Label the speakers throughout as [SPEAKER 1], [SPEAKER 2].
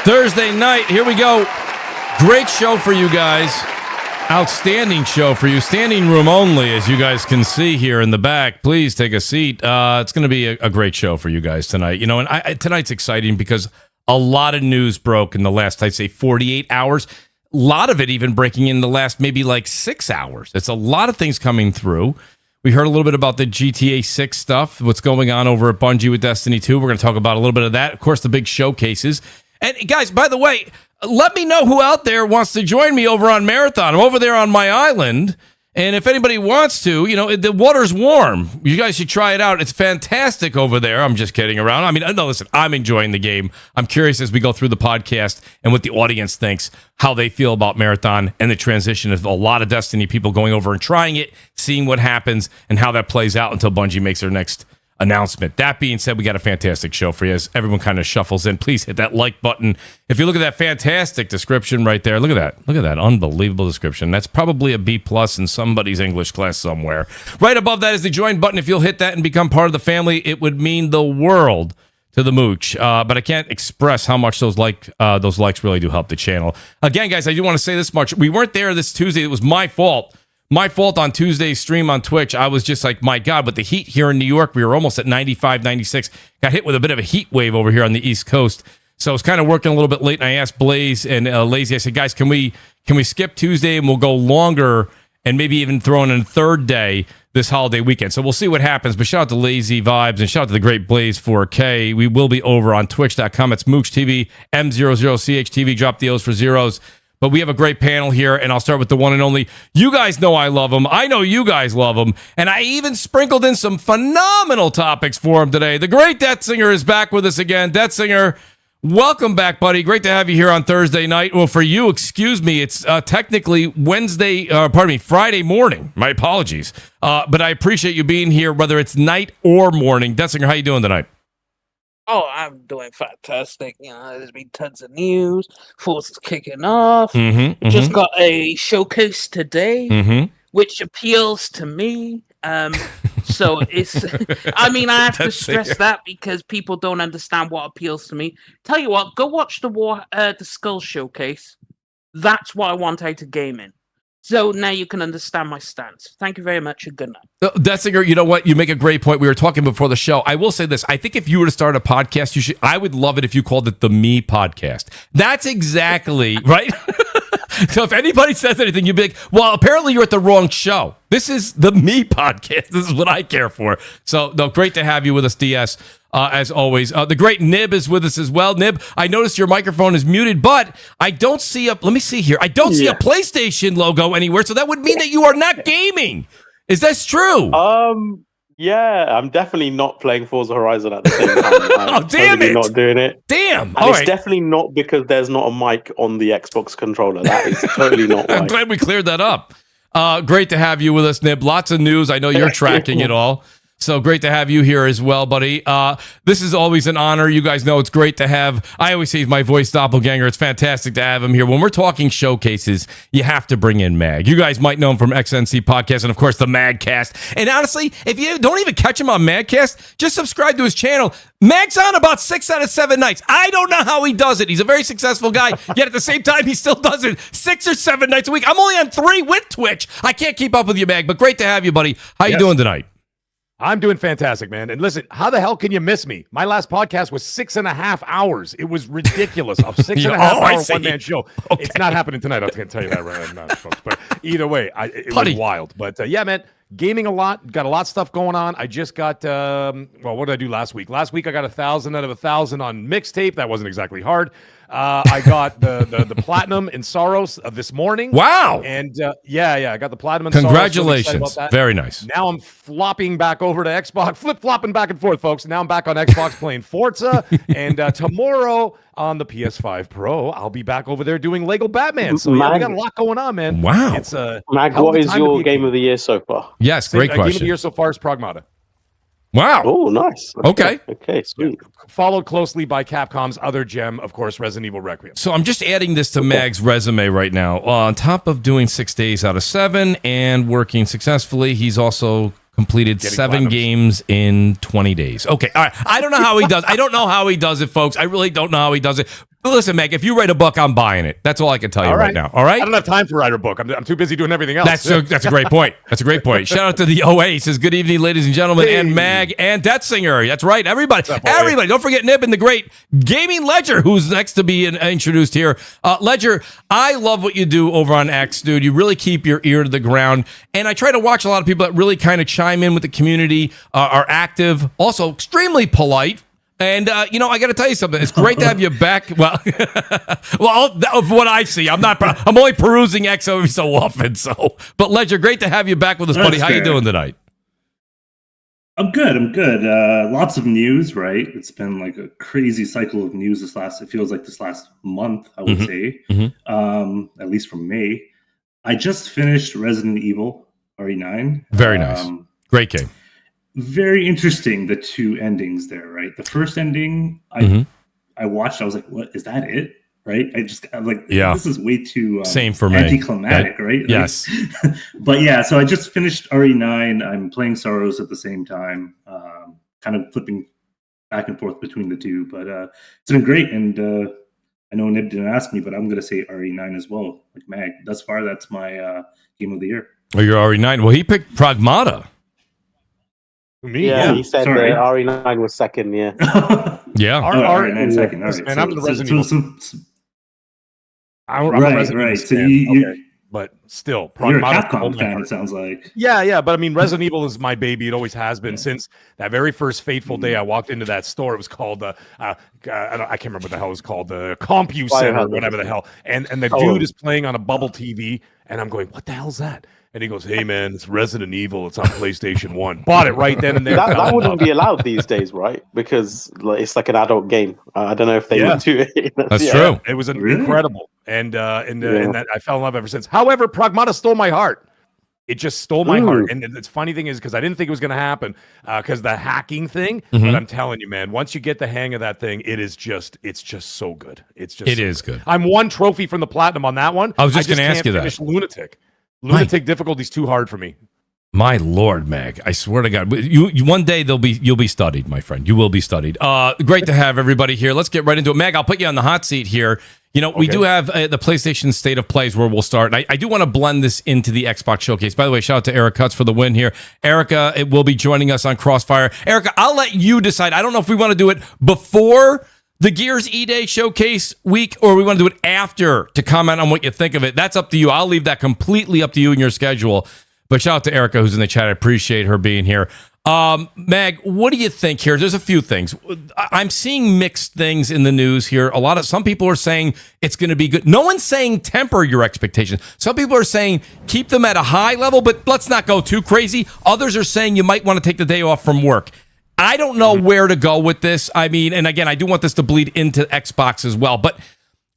[SPEAKER 1] Thursday night, here we go. Great show for you guys. Outstanding show for you. Standing room only, as you guys can see here in the back. Please take a seat. It's going to be a great show for you guys tonight. You know, and tonight's exciting because a lot of news broke in the last, I'd say, 48 hours. A lot of it even breaking in the last maybe like 6 hours. It's a lot of things coming through. We heard a little bit about the GTA 6 stuff, what's going on over at Bungie with Destiny 2. We're going to talk about a little bit of that. Of course, the big showcases. And guys, by the way, let me know who out there wants to join me over on Marathon. I'm over there on my island. And if anybody wants to, you know, the water's warm. You guys should try it out. It's fantastic over there. I'm just kidding around. I mean, no, listen, I'm enjoying the game. I'm curious as we go through the podcast and what the audience thinks, how they feel about Marathon and the transition of a lot of Destiny people going over and trying it, seeing what happens and how that plays out until Bungie makes their next announcement. That being said, we got a fantastic show for you as everyone kind of shuffles in. Please hit that like button. If you look at that fantastic description right there, look at that. Look at that unbelievable description. That's probably a B+ in somebody's English class somewhere. Right above that is the join button. If you'll hit that and become part of the family, it would mean the world to the Mooch. But I can't express how much those likes really do help the channel. Again, guys, I do want to say this much. We weren't there this Tuesday. It was my fault. My fault on Tuesday's stream on Twitch. I was just like, my God, with the heat here in New York, we were almost at 95, 96. Got hit with a bit of a heat wave over here on the East Coast. So I was kind of working a little bit late, and I asked Blaze and Lazy, I said, guys, can we skip Tuesday and we'll go longer and maybe even throw in a third day this holiday weekend? So we'll see what happens. But shout out to Lazy Vibes and shout out to the great Blaze 4K. We will be over on twitch.com. It's Mooch TV, M00CHTV. Drop the O's for zeros. But we have a great panel here, and I'll start with the one and only. You guys know I love him. I know you guys love him. And I even sprinkled in some phenomenal topics for him today. The great Detzinger is back with us again. Detzinger, welcome back, buddy. Great to have you here on Thursday night. Well, for you, excuse me, it's technically Friday morning. My apologies. But I appreciate you being here, whether it's night or morning. Detzinger, how you doing tonight?
[SPEAKER 2] Oh, I'm doing fantastic. You know, there's been tons of news. Forza's kicking off. Just got a showcase today, which appeals to me. So it's, I mean, I have to stress that because people don't understand what appeals to me. Tell you what, go watch the Skull showcase. That's what I want out of gaming. So now you can understand my stance. Thank you very much and good night.
[SPEAKER 1] Detzinger, you know what? You make a great point. We were talking before the show. I will say this. I think if you were to start a podcast, I would love it if you called it the Me Podcast. That's exactly right. So if anybody says anything, you'd be like, well, apparently you're at the wrong show. This is the Me Podcast. This is what I care for. So, no, great to have you with us, DS, as always. The great Nib is with us as well. Nib, I noticed your microphone is muted, but I don't see let me see here. I don't see a PlayStation logo anywhere, so that would mean that you are not gaming. Is that true?
[SPEAKER 3] Yeah, I'm definitely not playing Forza Horizon at the same time.
[SPEAKER 1] Oh, damn it!
[SPEAKER 3] Not doing it.
[SPEAKER 1] Damn.
[SPEAKER 3] And it's definitely not because there's not a mic on the Xbox controller. That is totally not right.
[SPEAKER 1] I'm glad we cleared that up. Great to have you with us, Nib. Lots of news. I know you're tracking it all. So great to have you here as well, buddy. This is always an honor. You guys know it's great to have, I always say he's my voice doppelganger. It's fantastic to have him here. When we're talking showcases, you have to bring in Mag. You guys might know him from XNC Podcast and, of course, the Magcast. And honestly, if you don't even catch him on Magcast, just subscribe to his channel. Mag's on about 6 out of 7 nights. I don't know how he does it. He's a very successful guy, yet at the same time, he still does it 6 or 7 nights a week. I'm only on 3 with Twitch. I can't keep up with you, Mag, but great to have you, buddy. How you doing tonight?
[SPEAKER 4] I'm doing fantastic, man. And listen, how the hell can you miss me? My last podcast was 6.5 hours. It was ridiculous. A 6.5 hour one-man show. Okay. It's not happening tonight. I can tell you that right now, folks. But either way, it was wild. But yeah, man, gaming a lot. Got a lot of stuff going on. I just got, what did I do last week? Last week, I got 1,000 out of 1,000 on mixtape. That wasn't exactly hard. I got the platinum in Sorrows this morning.
[SPEAKER 1] Wow.
[SPEAKER 4] And I got the platinum in
[SPEAKER 1] Congratulations.
[SPEAKER 4] Sorrows.
[SPEAKER 1] Very nice.
[SPEAKER 4] Now I'm flopping back over to Xbox, flip-flopping back and forth, folks. Now I'm back on Xbox playing Forza. And tomorrow on the PS5 Pro, I'll be back over there doing Lego Batman. So yeah, we got a lot going on, man.
[SPEAKER 1] Wow.
[SPEAKER 4] It's
[SPEAKER 3] Mag, what is your game of the year so far?
[SPEAKER 1] Yes, great question.
[SPEAKER 4] Game of the year so far is Pragmata.
[SPEAKER 1] Wow.
[SPEAKER 3] Oh, nice.
[SPEAKER 1] Okay.
[SPEAKER 3] Okay, sweet.
[SPEAKER 4] Followed closely by Capcom's other gem, of course, Resident Evil Requiem.
[SPEAKER 1] So I'm just adding this to Mag's resume right now. On top of doing 6 days out of 7 and working successfully, he's also completed 7 games in 20 days. Okay, all right. I don't know how he does. I don't know how he does it, folks. I really don't know how he does it. Listen, Meg, if you write a book, I'm buying it. That's all I can tell you right now. All right?
[SPEAKER 4] I don't have time to write a book. I'm too busy doing everything else.
[SPEAKER 1] That's a great point. That's a great point. Shout out to the OA. Says, good evening, ladies and gentlemen, and Mag and Deathsinger. That's right. Everybody. Everybody. Don't forget Nib and the great Gaming Ledger, who's next to be introduced here. Ledger, I love what you do over on X, dude. You really keep your ear to the ground. And I try to watch a lot of people that really kind of chime in with the community, are active, also extremely polite. And, I got to tell you something. It's great to have you back. Well, of what I see, I'm only perusing X every so often. But Ledger, great to have you back with us, buddy. How you doing tonight?
[SPEAKER 5] I'm good. Lots of news, right? It's been like a crazy cycle of news it feels like this last month, I would say, at least from May. I just finished Resident Evil RE9.
[SPEAKER 1] Very nice. Great game.
[SPEAKER 5] Very interesting, the two endings there, right? The first ending I watched, I was like, what, is that it? Right? I'm like, this is way too
[SPEAKER 1] same for me.
[SPEAKER 5] Anticlimactic, right?
[SPEAKER 1] Yes.
[SPEAKER 5] But yeah, so I just finished RE9. I'm playing Sorrows at the same time, kind of flipping back and forth between the two. But it's been great, and I know Nib didn't ask me, but I'm going to say RE9 as well. Like Mag, thus far, that's my game of the year.
[SPEAKER 1] Oh, you're RE9. Well, he picked Pragmata.
[SPEAKER 4] Me?
[SPEAKER 3] Yeah, he said RE9 was second, yeah.
[SPEAKER 1] Yeah.
[SPEAKER 5] RE9 second. All right.
[SPEAKER 4] And I'm the Resident Evil. I'm a Resident Evil
[SPEAKER 5] So
[SPEAKER 4] fan. But still,
[SPEAKER 5] you're a Capcom fan, it sounds like.
[SPEAKER 4] Yeah, but I mean, Resident Evil is my baby. It always has been since that very first fateful day I walked into that store. It was called I can't remember what the hell it was called, the CompuCenter or whatever the hell. And the dude is playing on a bubble TV, and I'm going, what the hell's that? And he goes, hey, man, it's Resident Evil. It's on PlayStation 1. Bought it right then and there.
[SPEAKER 3] That wouldn't be allowed these days, right? Because it's like an adult game. I don't know if they would do it.
[SPEAKER 1] That's true.
[SPEAKER 4] It was incredible. And that I fell in love ever since. However, Pragmata stole my heart. It just stole my heart. And the funny thing is, because I didn't think it was going to happen, because the hacking thing. But I'm telling you, man, once you get the hang of that thing, it's just so good. It is
[SPEAKER 1] good.
[SPEAKER 4] I'm one trophy from the platinum on that one.
[SPEAKER 1] I was just going to ask you that.
[SPEAKER 4] Lunatic difficulty's too hard for me.
[SPEAKER 1] My Lord, Mag, I swear to God, you one day you'll be studied, my friend. You will be studied. Great to have everybody here. Let's get right into it. Mag, I'll put you on the hot seat here. We do have the PlayStation State of Plays where we'll start. And I do want to blend this into the Xbox Showcase. By the way, shout out to Eric Cutts for the win here. Erica will be joining us on Crossfire. Erica, I'll let you decide. I don't know if we want to do it before the Gears E-Day Showcase week, or we want to do it after to comment on what you think of it. That's up to you. I'll leave that completely up to you and your schedule. But shout out to Erica, who's in the chat. I appreciate her being here. Mag, what do you think here? There's a few things. I'm seeing mixed things in the news here. Some people are saying it's going to be good. No one's saying temper your expectations. Some people are saying keep them at a high level, but let's not go too crazy. Others are saying you might want to take the day off from work. I don't know where to go with this. I mean, and again, I do want this to bleed into Xbox as well, but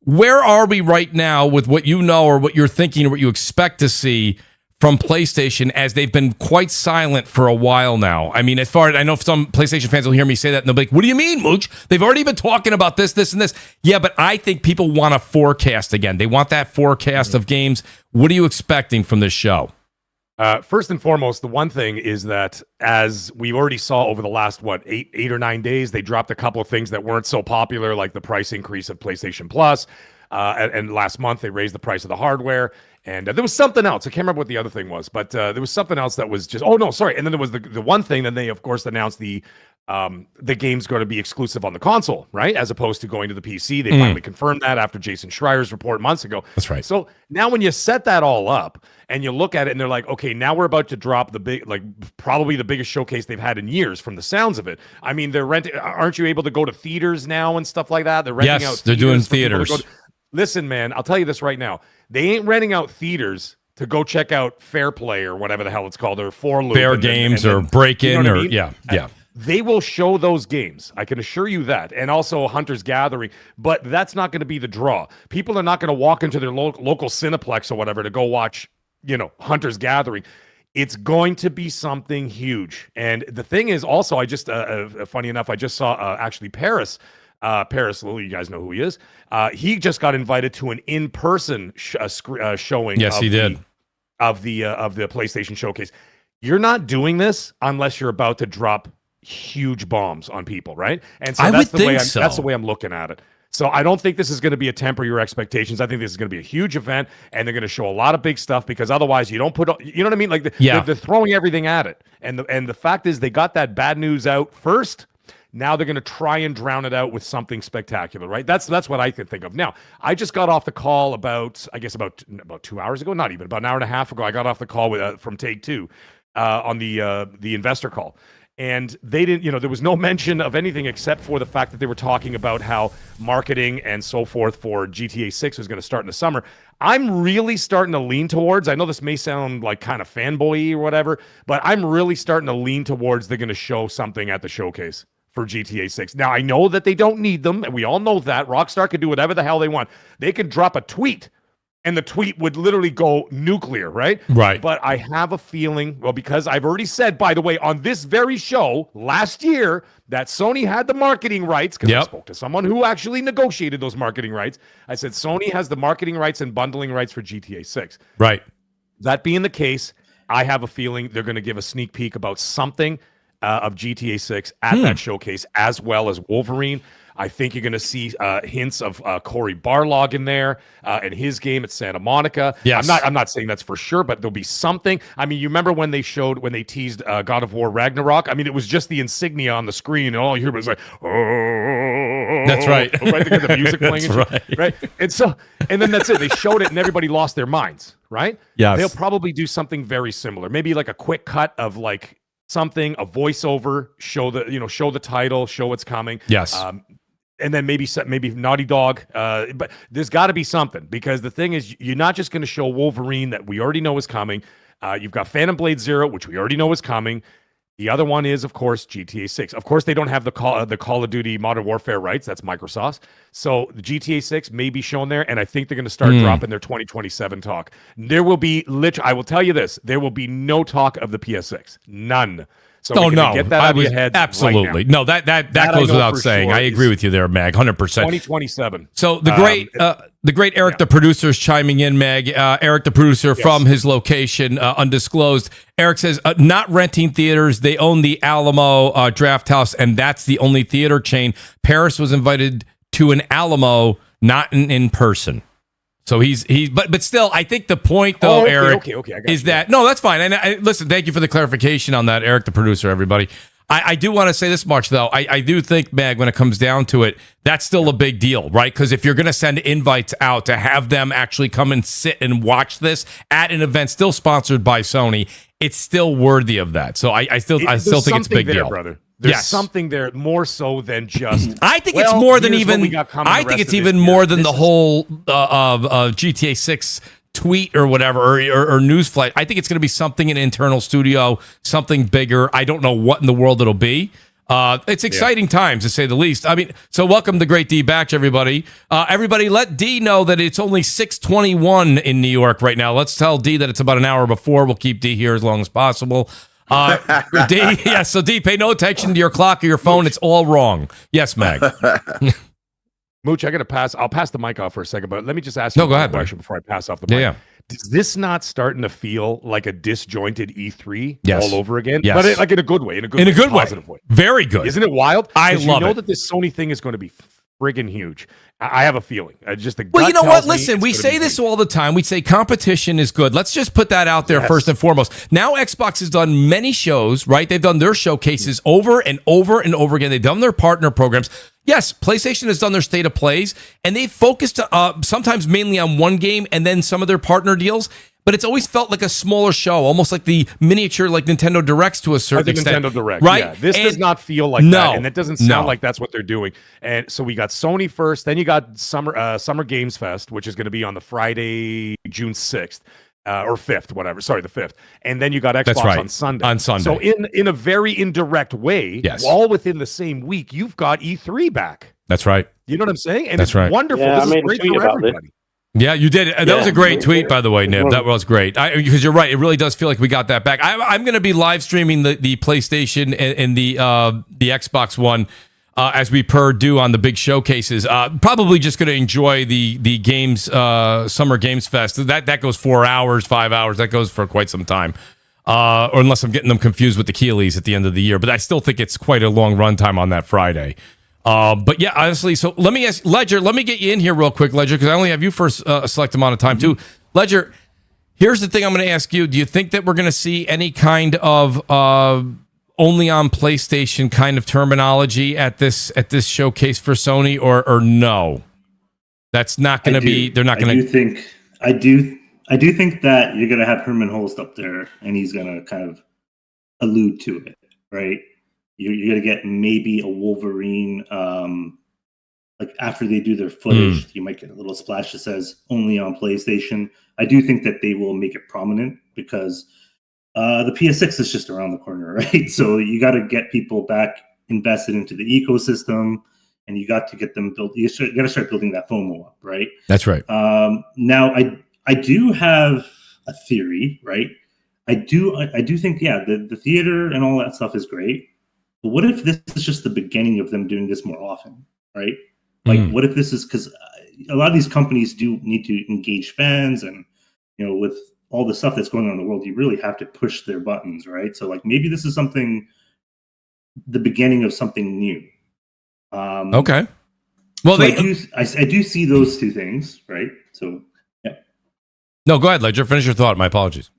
[SPEAKER 1] where are we right now with what you know or what you're thinking or what you expect to see from PlayStation, as they've been quite silent for a while now? I mean, as far as I know, some PlayStation fans will hear me say that and they'll be like, what do you mean, Mooch? They've already been talking about this, and this. Yeah, but I think people want a forecast again. They want that forecast of games. What are you expecting from this show?
[SPEAKER 4] First and foremost, the one thing is that, as we already saw over the last, eight or 9 days, they dropped a couple of things that weren't so popular, like the price increase of PlayStation Plus. And last month, they raised the price of the hardware. And there was something else. I can't remember what the other thing was, but there was something else that was just, And then there was the one thing that they, of course, announced the game's going to be exclusive on the console, right? As opposed to going to the PC. They finally confirmed that after Jason Schreier's report months ago.
[SPEAKER 1] That's right.
[SPEAKER 4] So now when you set that all up and you look at it and they're like, okay, now we're about to drop probably the biggest showcase they've had in years from the sounds of it. I mean, aren't you able to go to theaters now and stuff like that? They're renting out.
[SPEAKER 1] They're doing theaters.
[SPEAKER 4] Listen, man, I'll tell you this right now. They ain't renting out theaters to go check out Fair Play or whatever the hell it's called, or For Loop.
[SPEAKER 1] Fair Games or Break-In,
[SPEAKER 4] you know what I mean?
[SPEAKER 1] Yeah.
[SPEAKER 4] They will show those games. I can assure you that. And also Hunter's Gathering. But that's not going to be the draw. People are not going to walk into their local Cineplex or whatever to go watch, Hunter's Gathering. It's going to be something huge. And the thing is also, funny enough, I just saw actually Paris Lilly, you guys know who he is. He just got invited to an in-person showing.
[SPEAKER 1] Yes, he did.
[SPEAKER 4] Of the PlayStation Showcase. You're not doing this unless you're about to drop huge bombs on people, right? And so that's the way I'm looking at it. So I don't think this is going to be a temper your expectations. I think this is going to be a huge event, and they're going to show a lot of big stuff because otherwise you don't put, you know what I mean? Like they're throwing everything at it. And the fact is they got that bad news out first. Now they're going to try and drown it out with something spectacular, right? That's what I could think of. Now, I just got off the call about 2 hours ago, not even, about an hour and a half ago. I got off the call with from Take-Two on the investor call. And they didn't, there was no mention of anything except for the fact that they were talking about how marketing and so forth for GTA 6 was going to start in the summer. I'm really starting to lean towards, I know this may sound like kind of fanboy-y or whatever, but I'm really starting to lean towards they're going to show something at the showcase for GTA 6. Now, I know that they don't need them, and we all know that. Rockstar can do whatever the hell they want. They could drop a tweet, and the tweet would literally go nuclear, right?
[SPEAKER 1] Right.
[SPEAKER 4] But I have a feeling, well, because I've already said, by the way, on this very show last year that Sony had the marketing rights, because I spoke to someone who actually negotiated those marketing rights. I said, Sony has the marketing rights and bundling rights for GTA 6.
[SPEAKER 1] Right.
[SPEAKER 4] That being the case, I have a feeling they're going to give a sneak peek about something of GTA 6 at that showcase, as well as Wolverine. I think you're going to see hints of Cory Barlog in there and his game at Santa Monica.
[SPEAKER 1] Yes.
[SPEAKER 4] I'm not saying that's for sure, but there'll be something. I mean, you remember when they teased God of War Ragnarok? I mean, it was just the insignia on the screen, and all you heard was like, oh.
[SPEAKER 1] That's right.
[SPEAKER 4] Right, they got the music playing.
[SPEAKER 1] That's
[SPEAKER 4] right. And then that's it. They showed it, and everybody lost their minds, right?
[SPEAKER 1] Yes.
[SPEAKER 4] They'll probably do something very similar. Maybe like a quick cut of like something, a voiceover, show the title, show what's coming.
[SPEAKER 1] Yes.
[SPEAKER 4] And then maybe Naughty Dog, but there's got to be something, because the thing is, you're not just going to show Wolverine that we already know is coming. You've got Phantom Blade Zero, which we already know is coming. The other one is, of course, GTA 6. Of course, they don't have the Call of Duty Modern Warfare rights. That's Microsoft's. So the GTA 6 may be shown there, and I think they're going to start dropping their 2027 talk. There will be I will tell you this: there will be no talk of the PS6. None. So get that out of your head.
[SPEAKER 1] Absolutely.
[SPEAKER 4] Right now.
[SPEAKER 1] No, that goes without saying.
[SPEAKER 4] Sure.
[SPEAKER 1] I agree with you there, Mag, 100%.
[SPEAKER 4] 2027.
[SPEAKER 1] So the great Eric, the producer, is chiming in, Mag. Eric, the producer, from his location, undisclosed. Eric says, not renting theaters. They own the Alamo Draft House, and that's the only theater chain. Paris was invited to an Alamo, not in person. So but still, I think the point, though, Eric, is that, no, that's fine. And listen, thank you for the clarification on that, Eric, the producer, everybody. I do want to say this much, though. I do think, Mag, when it comes down to it, that's still a big deal, right? Because if you're going to send invites out to have them actually come and sit and watch this at an event still sponsored by Sony, it's still worthy of that. So I still think it's a big deal,
[SPEAKER 4] brother. There's something there more so than just.
[SPEAKER 1] I think it's more than even. I think it's even more than the whole GTA 6 tweet or whatever or news flight. I think it's going to be something in internal studio, something bigger. I don't know what in the world it'll be. It's exciting times, to say the least. I mean, so welcome the great D Batch, everybody. Everybody, let D know that it's only 6:21 in New York right now. Let's tell D that it's about an hour before. We'll keep D here as long as possible. D, so D, pay no attention to your clock or your phone. It's all wrong. Yes, Mag.
[SPEAKER 4] Mooch, I got to pass. I'll pass the mic off for a second, but let me just ask you a question before I pass off the mic.
[SPEAKER 1] Yeah.
[SPEAKER 4] Is this not starting to feel like a disjointed E3 all over again?
[SPEAKER 1] Yes.
[SPEAKER 4] But like in a good way, positive way.
[SPEAKER 1] Very good.
[SPEAKER 4] Isn't it wild?
[SPEAKER 1] I love it.
[SPEAKER 4] You know that this Sony thing is going to be friggin' huge. I have a feeling.
[SPEAKER 1] Well, you know what? Listen, we say this all the time. We say competition is good. Let's just put that out there first and foremost. Now, Xbox has done many shows, right? They've done their showcases over and over and over again. They've done their partner programs. Yes, PlayStation has done their state of plays, and they've focused sometimes mainly on one game and then some of their partner deals. But it's always felt like a smaller show, almost like the miniature, like Nintendo Directs to a certain extent.
[SPEAKER 4] Nintendo Direct,
[SPEAKER 1] right?
[SPEAKER 4] Yeah. This does not feel like that, and it doesn't sound like that's what they're doing. And so we got Sony first, then you got Summer Games Fest, which is going to be on the Friday, June 6th. Or 5th, whatever. Sorry, the 5th. And then you got Xbox on Sunday.
[SPEAKER 1] On Sunday.
[SPEAKER 4] So in a very indirect way, all within the same week, you've got E3 back.
[SPEAKER 1] That's right.
[SPEAKER 4] You know what I'm saying? And
[SPEAKER 1] that's right.
[SPEAKER 4] Wonderful.
[SPEAKER 3] Yeah,
[SPEAKER 4] this is great for everybody.
[SPEAKER 1] Yeah, you did. That was a great tweet, by the way, Nib. That was great. Because you're right. It really does feel like we got that back. I'm going to be live streaming the PlayStation and the Xbox One as we do on the big showcases. Probably just going to enjoy the games, Summer Games Fest. That goes 4 hours, 5 hours. That goes for quite some time. Or unless I'm getting them confused with the Keeleys at the end of the year. But I still think it's quite a long runtime on that Friday. But yeah, honestly, so let me ask Ledger, let me get you in here real quick, Ledger, because I only have you for a select amount of time too. Ledger, here's the thing I'm going to ask you. Do you think that we're going to see any kind of only on PlayStation kind of terminology at this showcase for Sony, or no? That's not going to be. They're not going to.
[SPEAKER 5] I do think that you're going to have Herman Holst up there, and he's going to kind of allude to it, right? You're going to get maybe a Wolverine, like after they do their footage, you might get a little splash that says only on PlayStation. I do think that they will make it prominent because the PS6 is just around the corner, right? So you got to get people back invested into the ecosystem, and you got to get them built. You got to start building that FOMO up, right?
[SPEAKER 1] That's right.
[SPEAKER 5] Now, I do have a theory, right? I do think, yeah, the theater and all that stuff is great. But what if this is just the beginning of them doing this more often, right? Like, what if this is because a lot of these companies do need to engage fans, and with all the stuff that's going on in the world, you really have to push their buttons, right? So, like, maybe this is the beginning of something new.
[SPEAKER 1] Okay. Well,
[SPEAKER 5] so I do see those two things, right? So, yeah.
[SPEAKER 1] No, go ahead, Ledger. Finish your thought. My apologies.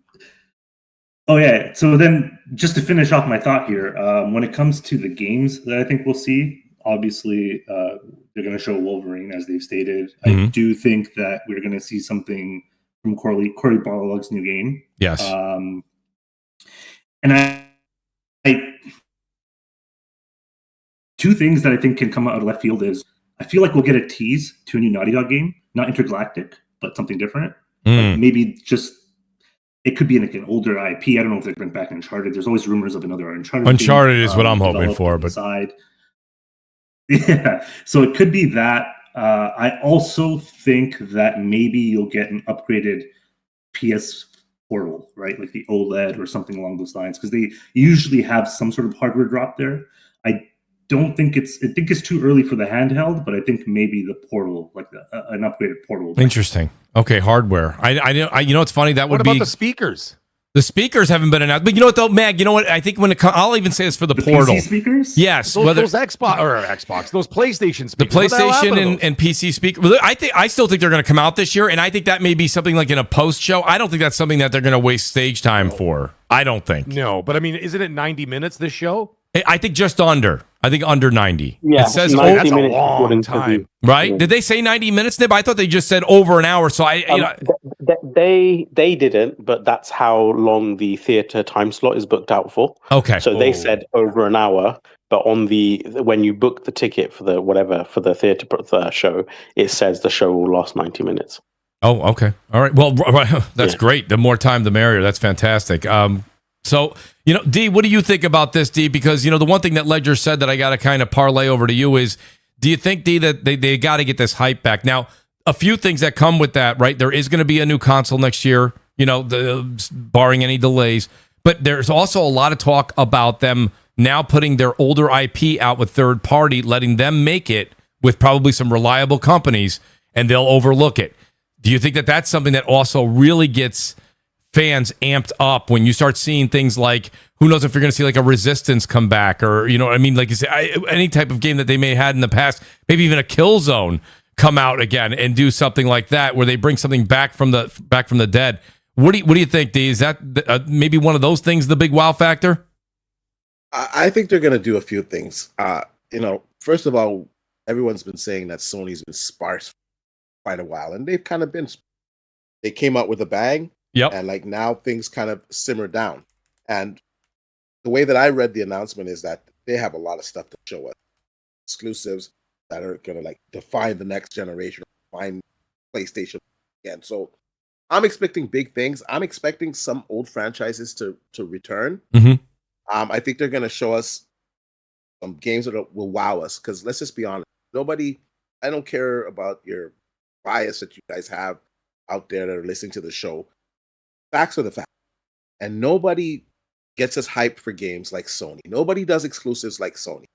[SPEAKER 5] Oh, yeah. So then just to finish off my thought here, when it comes to the games that I think we'll see, obviously they're going to show Wolverine, as they've stated. I do think that we're going to see something from Cory Barlog's new game.
[SPEAKER 1] Yes.
[SPEAKER 5] And I two things that I think can come out of left field is I feel like we'll get a tease to a new Naughty Dog game, not Intergalactic, but something different. Like maybe just it could be an older IP. I don't know if they bring back Uncharted. There's always rumors of another Uncharted.
[SPEAKER 1] Uncharted is what I'm hoping for, but
[SPEAKER 5] side. Yeah, so it could be that. I also think that maybe you'll get an upgraded PS Portal, right? Like the OLED or something along those lines, because they usually have some sort of hardware drop there. I think it's too early for the handheld, but I think maybe the portal, like an upgraded portal.
[SPEAKER 1] Interesting. Okay, hardware. I it's funny that would be.
[SPEAKER 4] What about the speakers?
[SPEAKER 1] The speakers haven't been announced, but you know what though, Mag? You know what? I think I'll even say this for the portal.
[SPEAKER 5] PC speakers.
[SPEAKER 1] Yes,
[SPEAKER 4] those Xbox, those PlayStation speakers.
[SPEAKER 1] The PlayStation and PC speakers. I still think they're going to come out this year, and I think that may be something like in a post show. I don't think that's something that they're going to waste stage time for. I don't think.
[SPEAKER 4] No, but I mean, isn't it 90 minutes this show?
[SPEAKER 1] I think just under. I think under 90.
[SPEAKER 3] Yeah,
[SPEAKER 1] it says
[SPEAKER 3] 90
[SPEAKER 4] that's
[SPEAKER 3] minutes
[SPEAKER 4] a long time,
[SPEAKER 1] right?
[SPEAKER 3] Yeah.
[SPEAKER 1] Did they say 90 minutes, Nib? I thought they just said over an hour. So
[SPEAKER 3] they didn't, but that's how long the theater time slot is booked out for.
[SPEAKER 1] Okay.
[SPEAKER 3] So they said over an hour, but when you book the ticket for the theater show, it says the show will last 90 minutes.
[SPEAKER 1] Oh, okay. All right. Well, that's great. The more time, the merrier. That's fantastic. So, D, what do you think about this, D? Because, the one thing that Ledger said that I got to kind of parlay over to you is, do you think, D, that they got to get this hype back? Now, a few things that come with that, right? There is going to be a new console next year, barring any delays. But there's also a lot of talk about them now putting their older IP out with third party, letting them make it with probably some reliable companies, and they'll overlook it. Do you think that that's something that also really gets fans amped up when you start seeing things like, who knows if you're going to see like a Resistance come back, or like you say, any type of game that they may have had in the past, maybe even a Killzone come out again and do something like that, where they bring something back from the dead. What do you think, D? Is that maybe one of those things, the big wow factor?
[SPEAKER 6] I think they're going to do a few things. First of all, everyone's been saying that Sony's been sparse for quite a while, and they've kind of been. They came out with a bang.
[SPEAKER 1] Yep.
[SPEAKER 6] And like now things kind of simmer down. And the way that I read the announcement is that they have a lot of stuff to show us. Exclusives that are going to like define the next generation, define PlayStation again. So I'm expecting big things. I'm expecting some old franchises to return.
[SPEAKER 1] Mm-hmm.
[SPEAKER 6] I think they're going to show us some games that will wow us. Because let's just be honest. I don't care about your bias that you guys have out there that are listening to the show. Facts are the facts. And nobody gets us hyped for games like Sony. Nobody does exclusives like Sony.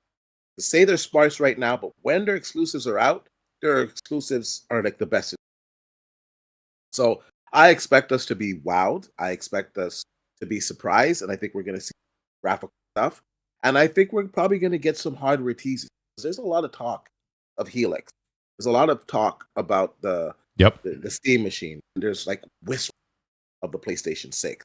[SPEAKER 6] They say they're sparse right now, but when their exclusives are out, their exclusives are like the best. So I expect us to be wowed. I expect us to be surprised. And I think we're going to see graphical stuff. And I think we're probably going to get some hardware teases. There's a lot of talk of Helix. There's a lot of talk about the Steam machine. There's like whisper of the PlayStation 6.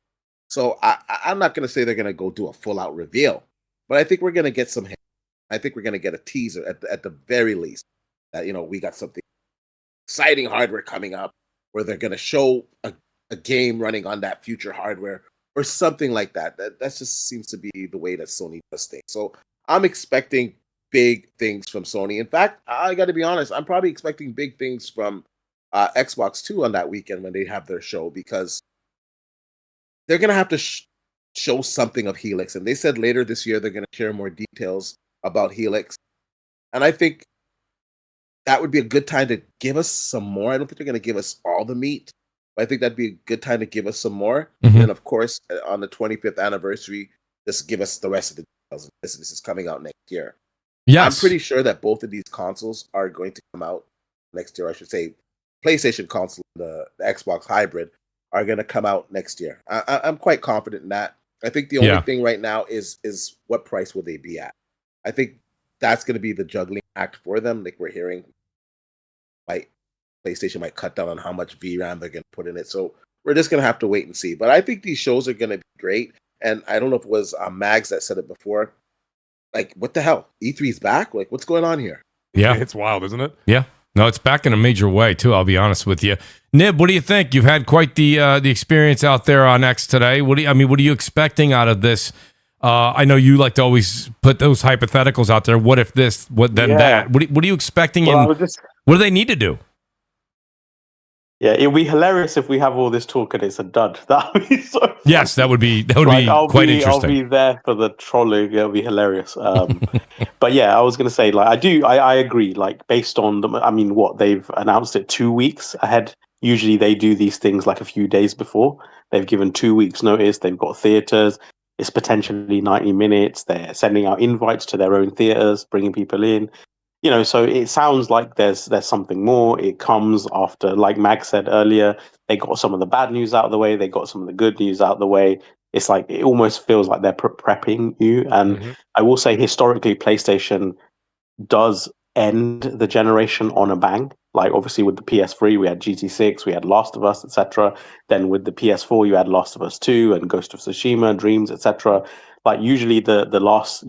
[SPEAKER 6] So I'm not going to say they're going to go do a full out reveal, but I think we're going to get some hints. I think we're going to get a teaser at the very least that, we got something exciting hardware coming up where they're going to show a game running on that future hardware or something like that. That just seems to be the way that Sony does things. So I'm expecting big things from Sony. In fact, I got to be honest, I'm probably expecting big things from Xbox too on that weekend when they have their show, because they're going to have to show something of Helix. And they said later this year they're going to share more details about Helix. And I think that would be a good time to give us some more. I don't think they're going to give us all the meat, but I think that'd be a good time to give us some more. Mm-hmm. And of course, on the 25th anniversary, just give us the rest of the details. This is coming out next year. Yes. I'm pretty sure that both of these consoles are going to come out next year. I should say PlayStation console and the Xbox hybrid are going to come out next year. I'm quite confident in that. I think the only thing right now is what price will they be at? I think that's going to be the juggling act for them. Like we're hearing, PlayStation might cut down on how much VRAM they're going to put in it. So we're just going to have to wait and see. But I think these shows are going to be great. And I don't know if it was Mags that said it before. Like, what the hell? E3's back? Like, what's going on here?
[SPEAKER 4] Yeah. It's wild, isn't it?
[SPEAKER 1] Yeah. No, it's back in a major way, too, I'll be honest with you. Nib, what do you think? You've had quite the experience out there on X today. What are you expecting out of this? I know you like to always put those hypotheticals out there. What if this, what then that? What are you expecting? What do they need to do?
[SPEAKER 3] Yeah, it'd be hilarious if we have all this talk and it's a dud. That would be so funny.
[SPEAKER 1] Yes, that would be quite interesting.
[SPEAKER 3] I'll be there for the trolling. It'll be hilarious. But yeah, I was going to say, I agree. Like, based on what they've announced it 2 weeks ahead. Usually they do these things like a few days before. They've given 2 weeks notice. They've got theaters. It's potentially 90 minutes. They're sending out invites to their own theaters, bringing people in. So it sounds like there's something more. It comes after, like Mag said earlier, they got some of the bad news out of the way. They got some of the good news out of the way. It's like, it almost feels like they're prepping you. And I will say, historically, PlayStation does end the generation on a bang. Like, obviously, with the PS3, we had GT6, we had Last of Us, etc. Then with the PS4, you had Last of Us 2 and Ghost of Tsushima, Dreams, etc. Like, usually the last...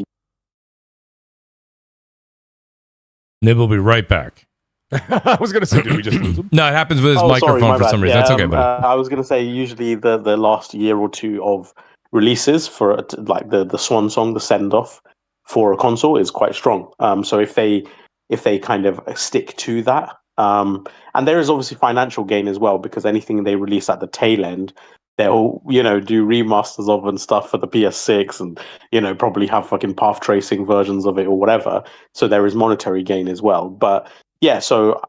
[SPEAKER 1] Nib will be right back.
[SPEAKER 4] I was going to say, did we just lose him?
[SPEAKER 1] No, it happens with his microphone for some reason. That's okay, buddy.
[SPEAKER 3] I was going to say, usually the last year or two of releases for like the swan song, the send off for a console is quite strong. So if they kind of stick to that, and there is obviously financial gain as well, because anything they release at the tail end, they'll do remasters of and stuff for the PS6 and probably have fucking path tracing versions of it or whatever. So there is monetary gain as well. But yeah, so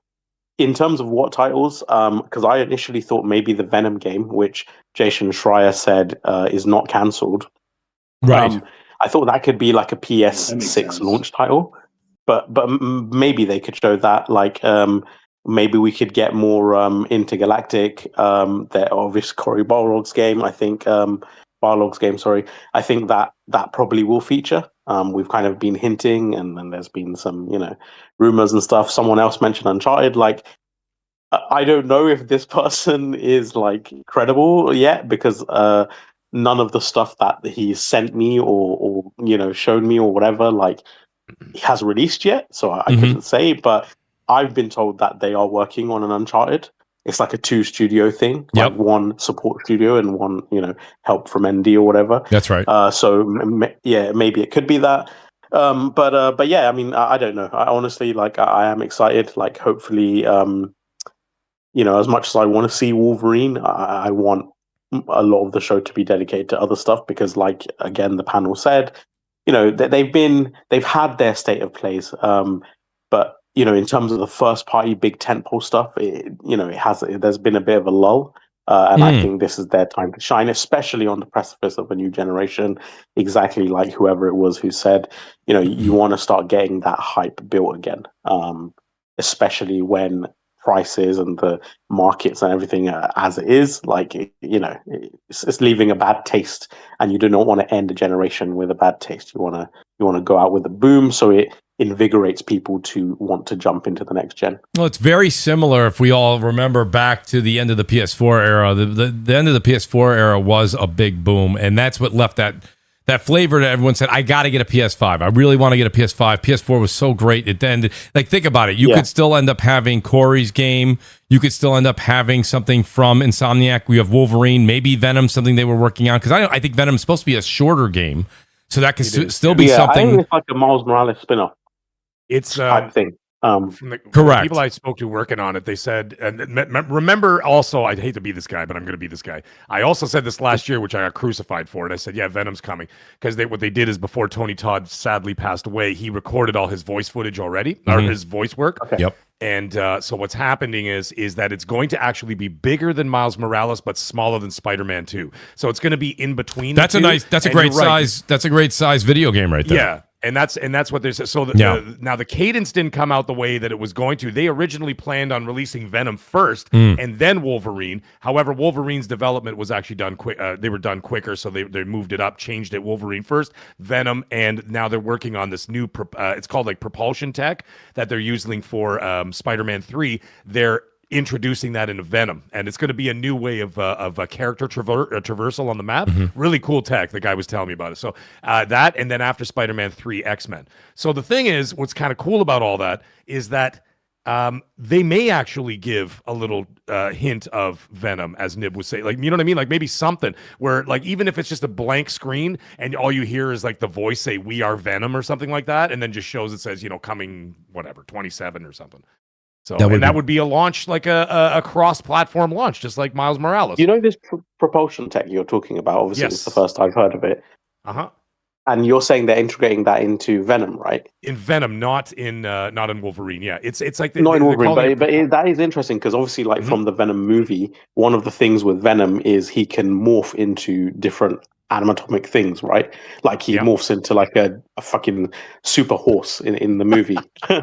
[SPEAKER 3] in terms of what titles, because I initially thought maybe the Venom game, which Jason Schreier said is not cancelled.
[SPEAKER 1] Right.
[SPEAKER 3] I thought that could be like a PS6 launch title, but maybe they could show that, like, maybe we could get more Intergalactic, the obvious Cory Barlog's game. I think I think that probably will feature. We've kind of been hinting, and then there's been some rumors and stuff. Someone else mentioned Uncharted. Like, I don't know if this person is like credible yet, because none of the stuff that he sent me or showed me or whatever, like, he has released yet. So I couldn't say, but I've been told that they are working on an Uncharted. It's like a 2-studio thing, like one support studio and one, help from ND or whatever.
[SPEAKER 1] That's right.
[SPEAKER 3] So maybe it could be that. But yeah, I don't know. I honestly, I am excited. Like, hopefully, as much as I want to see Wolverine, I want a lot of the show to be dedicated to other stuff, because, like, again, the panel said, they've had their state of plays, but in terms of the first party big tentpole stuff, there's been a bit of a lull, and I think this is their time to shine, especially on the precipice of a new generation. Exactly like whoever it was who said, you want to start getting that hype built again, especially when prices and the markets and everything as it is, like, it's leaving a bad taste, and you do not want to end a generation with a bad taste. You want to you want to go out with a boom, so it invigorates people to want to jump into the next gen.
[SPEAKER 1] Well, it's very similar if we all remember back to the end of the PS4 era. The end of the PS4 era was a big boom, and that's what left that flavor that everyone said, I got to get a PS5. I really want to get a PS5. PS4 was so great. It then, like, think about it. You could still end up having Corey's game. You could still end up having something from Insomniac. We have Wolverine, maybe Venom, something they were working on. Because I think Venom's supposed to be a shorter game. So that could still be something.
[SPEAKER 3] I think it's like a Miles Morales spin-off.
[SPEAKER 4] It's
[SPEAKER 3] type thing.
[SPEAKER 4] From the people I spoke to working on it, they said, and remember also, I hate to be this guy, but I'm going to be this guy. I also said this last year, which I got crucified for it. I said, yeah, Venom's coming. Because what they did is before Tony Todd sadly passed away, he recorded all his voice footage already, or his voice work.
[SPEAKER 3] Okay.
[SPEAKER 1] Yep.
[SPEAKER 4] And so what's happening is that it's going to actually be bigger than Miles Morales, but smaller than Spider-Man 2. So it's going to be in between. That's a
[SPEAKER 1] great size. That's a great size video game right there.
[SPEAKER 4] Yeah. And that's what they said. So now the cadence didn't come out the way that it was going to. They originally planned on releasing Venom first and then Wolverine. However, Wolverine's development was actually done quick. They were done quicker, so they moved it up, changed it. Wolverine first, Venom, and now they're working on this new. It's called like propulsion tech that they're using for Spider-Man 3. They're introducing that into Venom, and it's going to be a new way of a character traversal on the map. Really cool tech. The guy was telling me about it. So that, and then after Spider-Man 3, X-Men. So the thing is, what's kind of cool about all that is that they may actually give a little hint of Venom, as Nib was saying. Like, you know what I mean? Like maybe something where, like, even if it's just a blank screen and all you hear is like the voice say, "We are Venom" or something like that, and then just shows it says, coming whatever 27 or something. So that would be a launch, like a cross-platform launch, just like Miles Morales.
[SPEAKER 3] You know this propulsion tech you're talking about? Obviously, it's the first I've heard of it. And you're saying they're integrating that into Venom, right?
[SPEAKER 4] In Venom, not in Wolverine. Yeah, it's like
[SPEAKER 3] not in Wolverine, but that is interesting because obviously, like from the Venom movie, one of the things with Venom is he can morph into different anatomic things, right? Like he morphs into like a fucking super horse in the movie.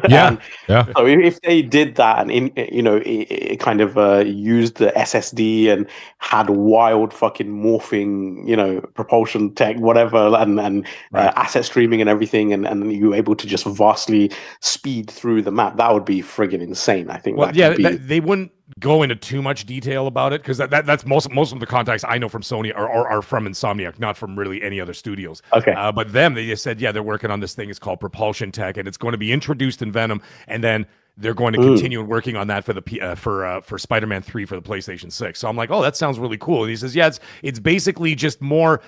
[SPEAKER 1] Yeah.
[SPEAKER 3] So if they did that and it kind of used the SSD and had wild fucking morphing, propulsion tech, whatever, and asset streaming and everything, and you were able to just vastly speed through the map, that would be friggin' insane. I think. Well,
[SPEAKER 4] they wouldn't go into too much detail about it because that's most of the contacts I know from Sony are from Insomniac, not from really any other studios.
[SPEAKER 3] Okay.
[SPEAKER 4] But they just said, they're working on this thing. It's called propulsion tech, and it's going to be introduced in Venom, and then they're going to continue working on that for the for Spider-Man 3 for the PlayStation 6. So I'm like, oh, that sounds really cool. And he says, it's basically just more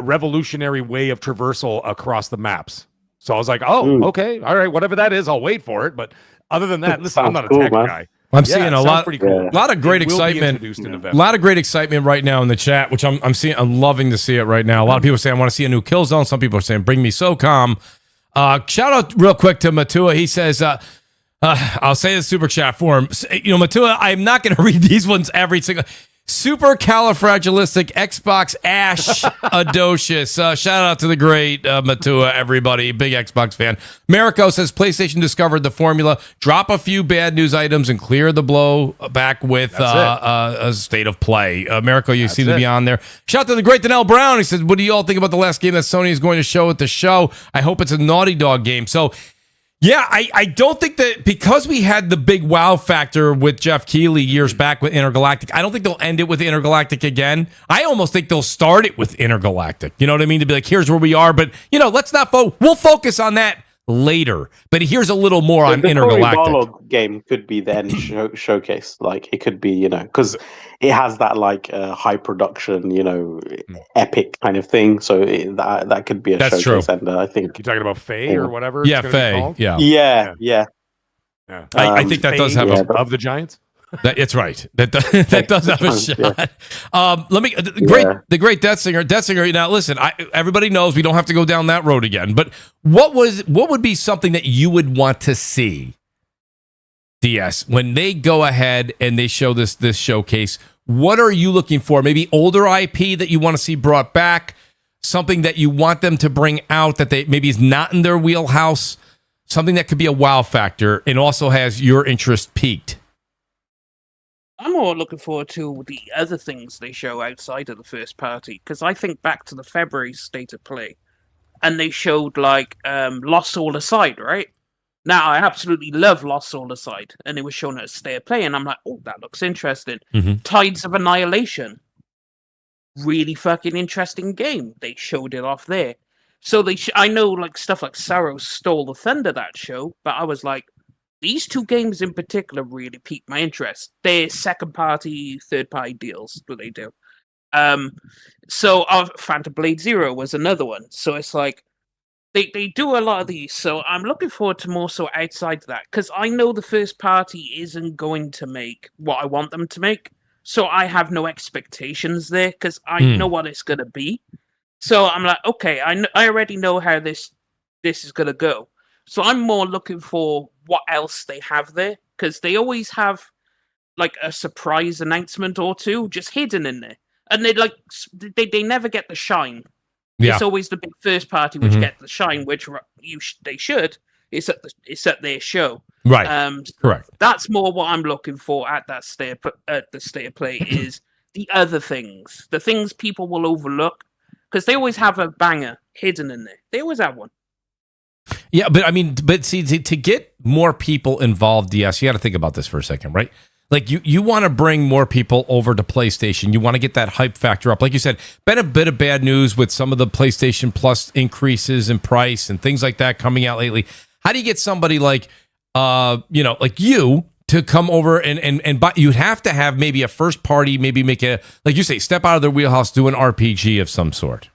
[SPEAKER 4] revolutionary way of traversal across the maps. So I was like, oh, okay, all right, whatever that is, I'll wait for it. But other than that, listen, I'm not a tech guy.
[SPEAKER 1] I'm seeing a lot of great
[SPEAKER 4] It
[SPEAKER 1] excitement. A lot of great excitement right now in the chat, which I'm seeing. I'm loving to see it right now. A lot of people say I want to see a new Killzone. Some people are saying bring me SOCOM. Shout out real quick to Matua. He says, I'll say the super chat for him. Matua, I'm not going to read these ones every single. Super califragilistic Xbox Ash Adocious. Shout out to the great Matua, everybody. Big Xbox fan. Mariko says PlayStation discovered the formula. Drop a few bad news items and clear the blow back with a state of play. Mariko, you seem to be on there. Shout out to the great Danelle Brown. He says, what do you all think about the last game that Sony is going to show at the show? I hope it's a Naughty Dog game. So, yeah, I don't think that because we had the big wow factor with Jeff Keighley years back with Intergalactic, I don't think they'll end it with Intergalactic again. I almost think they'll start it with Intergalactic. You know what I mean? To be like, here's where we are. But, let's not we'll focus on that later. But here's a little more on Intergalactic.
[SPEAKER 3] The Barlog game could be the end showcase. Like, it could be, because it has that, like, high production, epic kind of thing. So that could be a showcase. True. And I think...
[SPEAKER 4] You're talking about Faye or whatever?
[SPEAKER 1] Yeah, Faye.
[SPEAKER 3] Yeah.
[SPEAKER 1] I think that does have
[SPEAKER 4] of the Giants.
[SPEAKER 1] It's right. That does have a shot. The great Death Singer. Death Singer. Now, listen. Everybody knows we don't have to go down that road again. But what would be something that you would want to see, DS, when they go ahead and they show this showcase? What are you looking for? Maybe older IP that you want to see brought back. Something that you want them to bring out that they maybe is not in their wheelhouse. Something that could be a wow factor and also has your interest piqued.
[SPEAKER 2] I'm more looking forward to the other things they show outside of the first party, because I think back to the February state of play, and they showed like Lost All Aside, right? Now I absolutely love Lost All Aside, and it was shown at State of Play, and I'm like, oh, that looks interesting. Tides of Annihilation, really fucking interesting game. They showed it off there. So I know like stuff like Sorrow stole the thunder that show, but I was like, these two games in particular really piqued my interest. They're second party, third party deals that they do. So Phantom Blade Zero was another one. So it's like they do a lot of these. So I'm looking forward to more so outside of that, because I know the first party isn't going to make what I want them to make. So I have no expectations there because I know what it's gonna be. So I'm like, okay, I already know how this is gonna go. So I'm more looking for what else they have there, because they always have like a surprise announcement or two just hidden in there, and they never get the shine. Yeah. It's always the big first party which get the shine, which they should. It's at their show,
[SPEAKER 1] right? Correct.
[SPEAKER 2] That's more what I'm looking for at the state of play is the other things, the things people will overlook, because they always have a banger hidden in there. They always have one.
[SPEAKER 1] Yeah, but I mean, see, to get more people involved, yes, you got to think about this for a second, right? Like you want to bring more people over to PlayStation. You want to get that hype factor up. Like you said, been a bit of bad news with some of the PlayStation Plus increases in price and things like that coming out lately. How do you get somebody like, like you to come over and buy? You'd have to have maybe a first party, maybe make a, like you say, step out of their wheelhouse, do an RPG of some sort.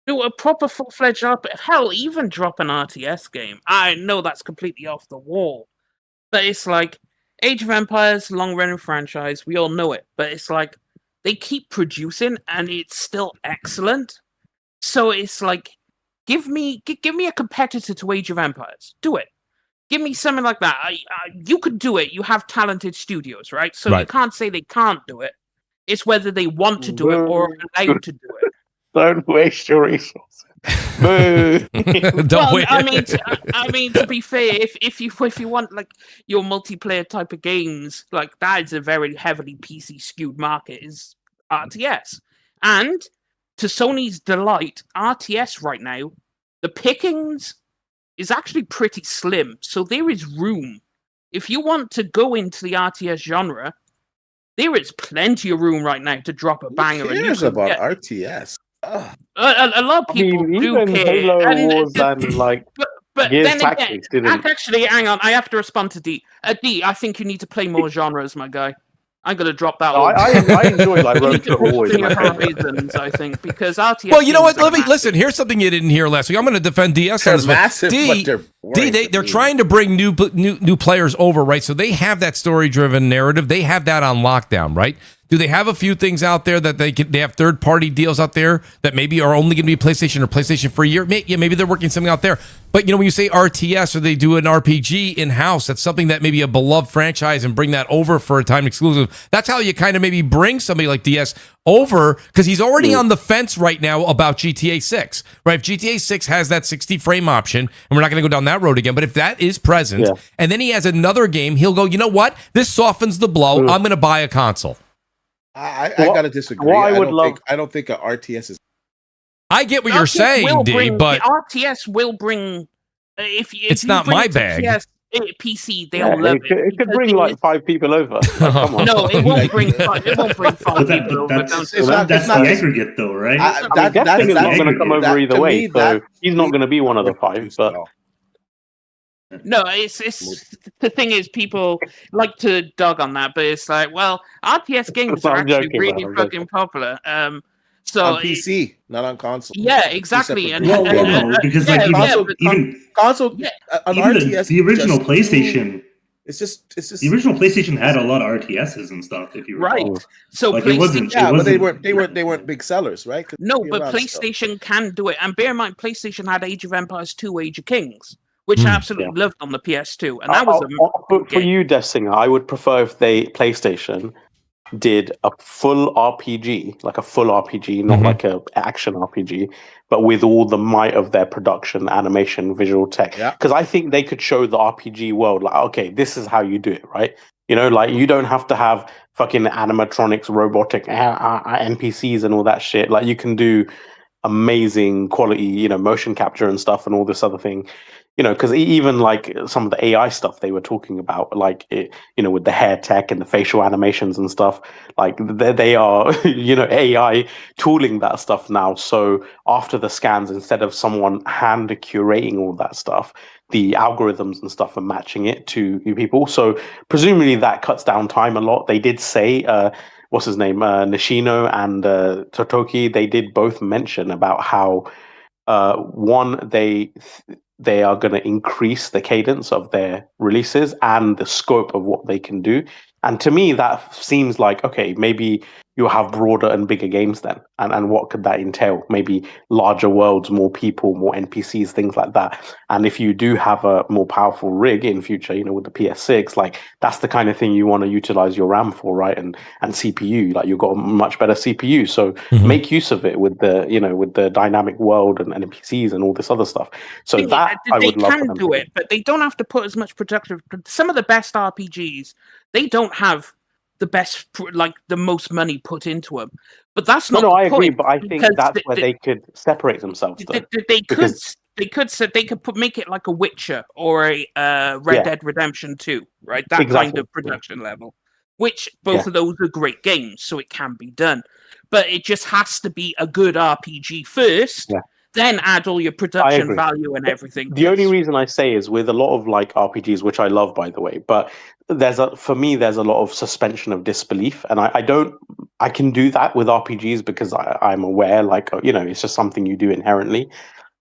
[SPEAKER 2] Do a proper full-fledged RPG. Hell, even drop an RTS game. I know that's completely off the wall. But it's like, Age of Empires, long-running franchise, we all know it. But it's like, they keep producing, and it's still excellent. So it's like, give me a competitor to Age of Empires. Do it. Give me something like that. You could do it. You have talented studios, right? So you can't say they can't do it. It's whether they want to do it or are allowed to do it.
[SPEAKER 3] Don't waste your resources.
[SPEAKER 1] Don't wait.
[SPEAKER 2] I mean, to be fair, if you want like your multiplayer type of games, like that is a very heavily PC skewed market, is RTS. And to Sony's delight, RTS right now, the pickings is actually pretty slim. So there is room. If you want to go into the RTS genre, there is plenty of room right now to drop a banger.
[SPEAKER 6] Who cares about RTS?
[SPEAKER 2] A lot of people do
[SPEAKER 3] even
[SPEAKER 2] care.
[SPEAKER 3] Halo Wars and like
[SPEAKER 2] but
[SPEAKER 3] Gears
[SPEAKER 2] then
[SPEAKER 3] Tactics
[SPEAKER 2] again,
[SPEAKER 3] didn't.
[SPEAKER 2] actually, hang on. I have to respond to D. D, I think you need to play more genres, my guy. I'm going to drop that one.
[SPEAKER 3] I enjoy like Road to Always.
[SPEAKER 2] Horizons, I think, because RTS.
[SPEAKER 1] Well, you know what? Listen. Here's something you didn't hear last week. I'm going to defend DS on this one.
[SPEAKER 6] Massive,
[SPEAKER 1] they're trying to bring new players over, right? So they have that story-driven narrative. They have that on lockdown, right? Do they have a few things out there that they have third-party deals out there that maybe are only going to be PlayStation or PlayStation for a year? Maybe they're working something out there. But, when you say RTS or they do an RPG in-house, that's something that maybe a beloved franchise and bring that over for a time exclusive. That's how you kind of maybe bring somebody like DS over, because he's already on the fence right now about GTA 6, right? If GTA 6 has that 60-frame option, and we're not going to go down that road again, but if that is present, and then he has another game, he'll go, you know what? This softens the blow. I'm going to buy a console.
[SPEAKER 6] I gotta disagree. I don't think an RTS is.
[SPEAKER 1] I get what you're saying, D, but
[SPEAKER 2] RTS will bring. If
[SPEAKER 1] it's not my bag.
[SPEAKER 2] PC, they'll love it.
[SPEAKER 3] It could bring like 5 people over. Come on.
[SPEAKER 2] No, it won't bring 5. It won't bring 5 people over.
[SPEAKER 5] That's the aggregate, though, right?
[SPEAKER 3] That's not going to come over either way. So he's not going to be one of the 5. But
[SPEAKER 2] no, it's the thing is, people like to dog on that, but it's like, well, RTS games are actually really fucking popular. So
[SPEAKER 6] on PC, not on console.
[SPEAKER 2] Yeah, exactly.
[SPEAKER 5] Because even
[SPEAKER 6] console, on RTS,
[SPEAKER 5] the original PlayStation.
[SPEAKER 6] It's just
[SPEAKER 5] the original PlayStation had a lot of RTSs and stuff. If you recall.
[SPEAKER 2] Right, so
[SPEAKER 5] like
[SPEAKER 6] but they weren't big sellers, right?
[SPEAKER 2] No, but PlayStation can do it, and bear in mind, PlayStation had Age of Empires 2, Age of Kings, which I absolutely loved on the PS2, and that was
[SPEAKER 3] for you, Death Singer. I would prefer if PlayStation did a full RPG, like a full RPG, not like a action RPG, but with all the might of their production, animation, visual tech. Because I think they could show the RPG world, like, okay, this is how you do it, right? Like you don't have to have fucking animatronics, robotic NPCs and all that shit. Like you can do amazing quality, motion capture and stuff and all this other thing. Because even like some of the AI stuff they were talking about, like with the hair tech and the facial animations and stuff, like they are, AI tooling that stuff now. So after the scans, instead of someone hand curating all that stuff, the algorithms and stuff are matching it to people. So presumably that cuts down time a lot. They did say, what's his name, Nishino and Totoki, they did both mention about how one, they are going to increase the cadence of their releases and the scope of what they can do. And to me, that seems like, okay, maybe you'll have broader and bigger games then. And what could that entail? Maybe larger worlds, more people, more NPCs, things like that. And if you do have a more powerful rig in future, with the PS6, like that's the kind of thing you want to utilize your RAM for, right? And CPU, like you've got a much better CPU. So make use of it with the, with the dynamic world and NPCs and all this other stuff. So that I would love for them to do
[SPEAKER 2] it, but they don't have to put as much productive. Some of the best RPGs, they don't have the best, like the most money put into them. But that's not.
[SPEAKER 3] No,
[SPEAKER 2] the
[SPEAKER 3] I
[SPEAKER 2] point,
[SPEAKER 3] agree. But I think that's where they could separate themselves. Though,
[SPEAKER 2] they could make it like a Witcher or a Red Dead Redemption 2, right? That kind of production level. Which both of those are great games, so it can be done. But it just has to be a good RPG first. Yeah. Then add all your production value and everything.
[SPEAKER 3] The only reason I say is with a lot of like RPGs, which I love, by the way, but for me, there's a lot of suspension of disbelief, and I can do that with RPGs because I'm aware, like, it's just something you do inherently,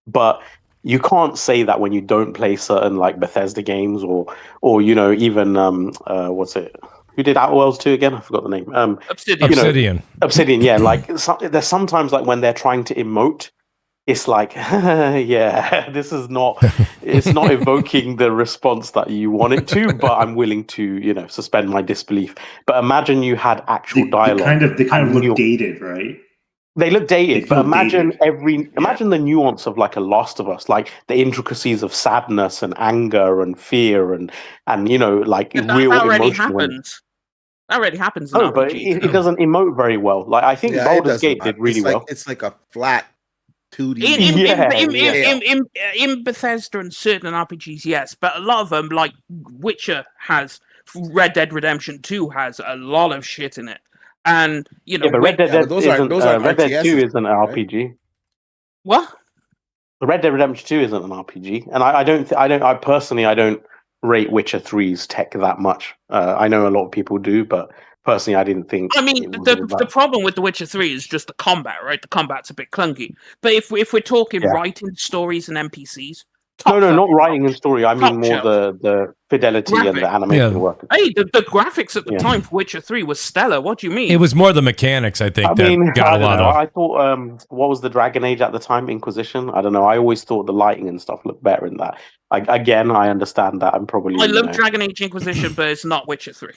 [SPEAKER 3] but you can't say that when you don't play certain like Bethesda games or even what's it? Who did Outer Worlds 2 again? I forgot the name.
[SPEAKER 1] Obsidian.
[SPEAKER 3] Obsidian, yeah. Like there's sometimes like when they're trying to emote, it's like, this is not, it's not evoking the response that you want it to, but I'm willing to, suspend my disbelief. But imagine you had actual dialogue.
[SPEAKER 5] They kind of look dated, right?
[SPEAKER 3] They look dated, but imagine the nuance of like a Last of Us, like the intricacies of sadness and anger and fear and like real emotion.
[SPEAKER 2] That already happens in RPGs.
[SPEAKER 3] But it doesn't emote very well. Like I think Baldur's Gate did really well.
[SPEAKER 6] It's like a flat 2D.
[SPEAKER 2] In Bethesda and certain RPGs, yes, but a lot of them, like Witcher has, Red Dead Redemption 2 has a lot of shit in it, and
[SPEAKER 3] but Red Dead 2 isn't an RPG.
[SPEAKER 2] What?
[SPEAKER 3] Red Dead Redemption 2 isn't an RPG, and I personally don't rate Witcher 3's tech that much. I know a lot of people do, but personally, I didn't think.
[SPEAKER 2] I mean, the problem with The Witcher 3 is just the combat, right? The combat's a bit clunky. But if we're talking writing stories and NPCs,
[SPEAKER 3] not writing and story. I mean more the fidelity and the animation work.
[SPEAKER 2] Hey, the graphics at the time for Witcher 3 was stellar. What do you mean?
[SPEAKER 1] It was more the mechanics, I think, got a lot of.
[SPEAKER 3] I thought, what was the Dragon Age at the time? Inquisition? I don't know. I always thought the lighting and stuff looked better in that. I understand that. I
[SPEAKER 2] love Dragon Age Inquisition, but it's not Witcher 3.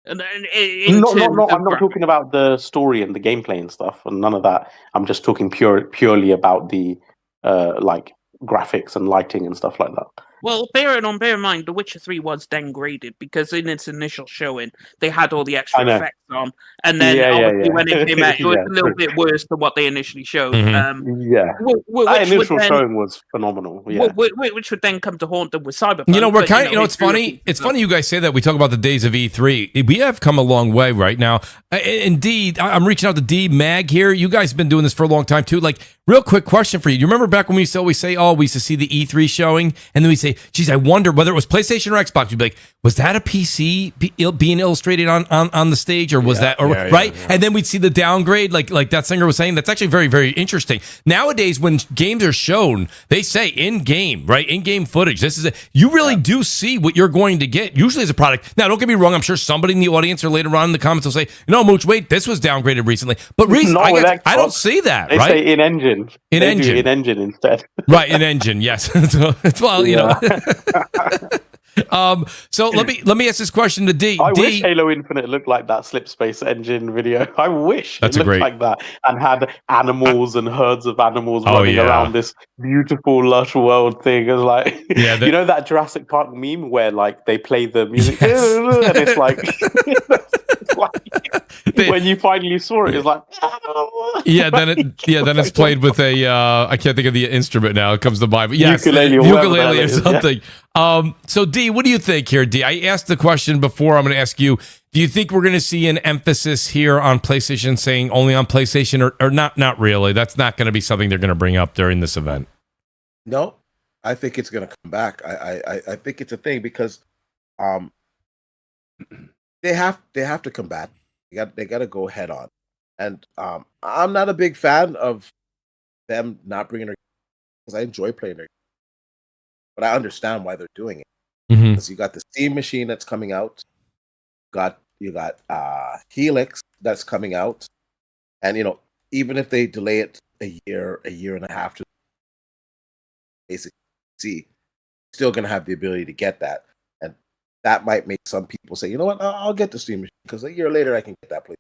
[SPEAKER 3] I'm not talking about the story and the gameplay and stuff, and none of that. I'm just talking purely about the like graphics and lighting and stuff like that.
[SPEAKER 2] Well, bear in mind, The Witcher 3 was downgraded because in its initial showing, they had all the extra effects on, and then when it came out, it was a little bit worse than what they initially showed.
[SPEAKER 3] That initial showing was phenomenal. Yeah.
[SPEAKER 2] Which would then come to haunt them with Cyberpunk.
[SPEAKER 1] We're kind of, it's funny. It's funny you guys say that. We talk about the days of E3. We have come a long way right now. Indeed, I'm reaching out to D Mag here. You guys have been doing this for a long time too. Like, real quick question for you. Do you remember back when we used to always say, we used to see the E3 showing, and then we say, geez, I wonder whether it was PlayStation or Xbox. You'd be like, was that a PC being illustrated on the stage, or was that right? Yeah. And then we'd see the downgrade, like that singer was saying. That's actually very, very interesting. Nowadays, when games are shown, they say in-game, right? In-game footage. This is you really do see what you're going to get, usually as a product. Now, don't get me wrong. I'm sure somebody in the audience or later on in the comments will say, no, Mooch, wait, this was downgraded recently. But I don't see that,
[SPEAKER 3] they
[SPEAKER 1] right?
[SPEAKER 3] Say in-engine. In-engine instead.
[SPEAKER 1] Right, in-engine, yes. So let me ask this question to D.
[SPEAKER 3] I wish Halo Infinite looked like that Slipspace engine video. I wish it looked like that and had animals and herds of animals running around this beautiful lush world thing. It's like that Jurassic Park meme where like they play the music and it's like When you finally saw it, it's like
[SPEAKER 1] then it's played with a I can't think of the instrument now. It comes to mind, but yes,
[SPEAKER 3] ukulele
[SPEAKER 1] or something. So D, what do you think here, D? I asked the question before. I'm going to ask you. Do you think we're going to see an emphasis here on PlayStation, saying only on PlayStation, or not? Not really. That's not going to be something they're going to bring up during this event.
[SPEAKER 6] No, I think it's going to come back. I think it's a thing because they have to combat. They got to go head on. And I'm not a big fan of them not bringing their, because I enjoy playing their, but I understand why they're doing it. Because you got the Steam machine that's coming out, you got Helix that's coming out, and even if they delay it a year and a half to basically see, still gonna have the ability to get that, and that might make some people say, you know what, I'll get the Steam machine because a year later I can get that place.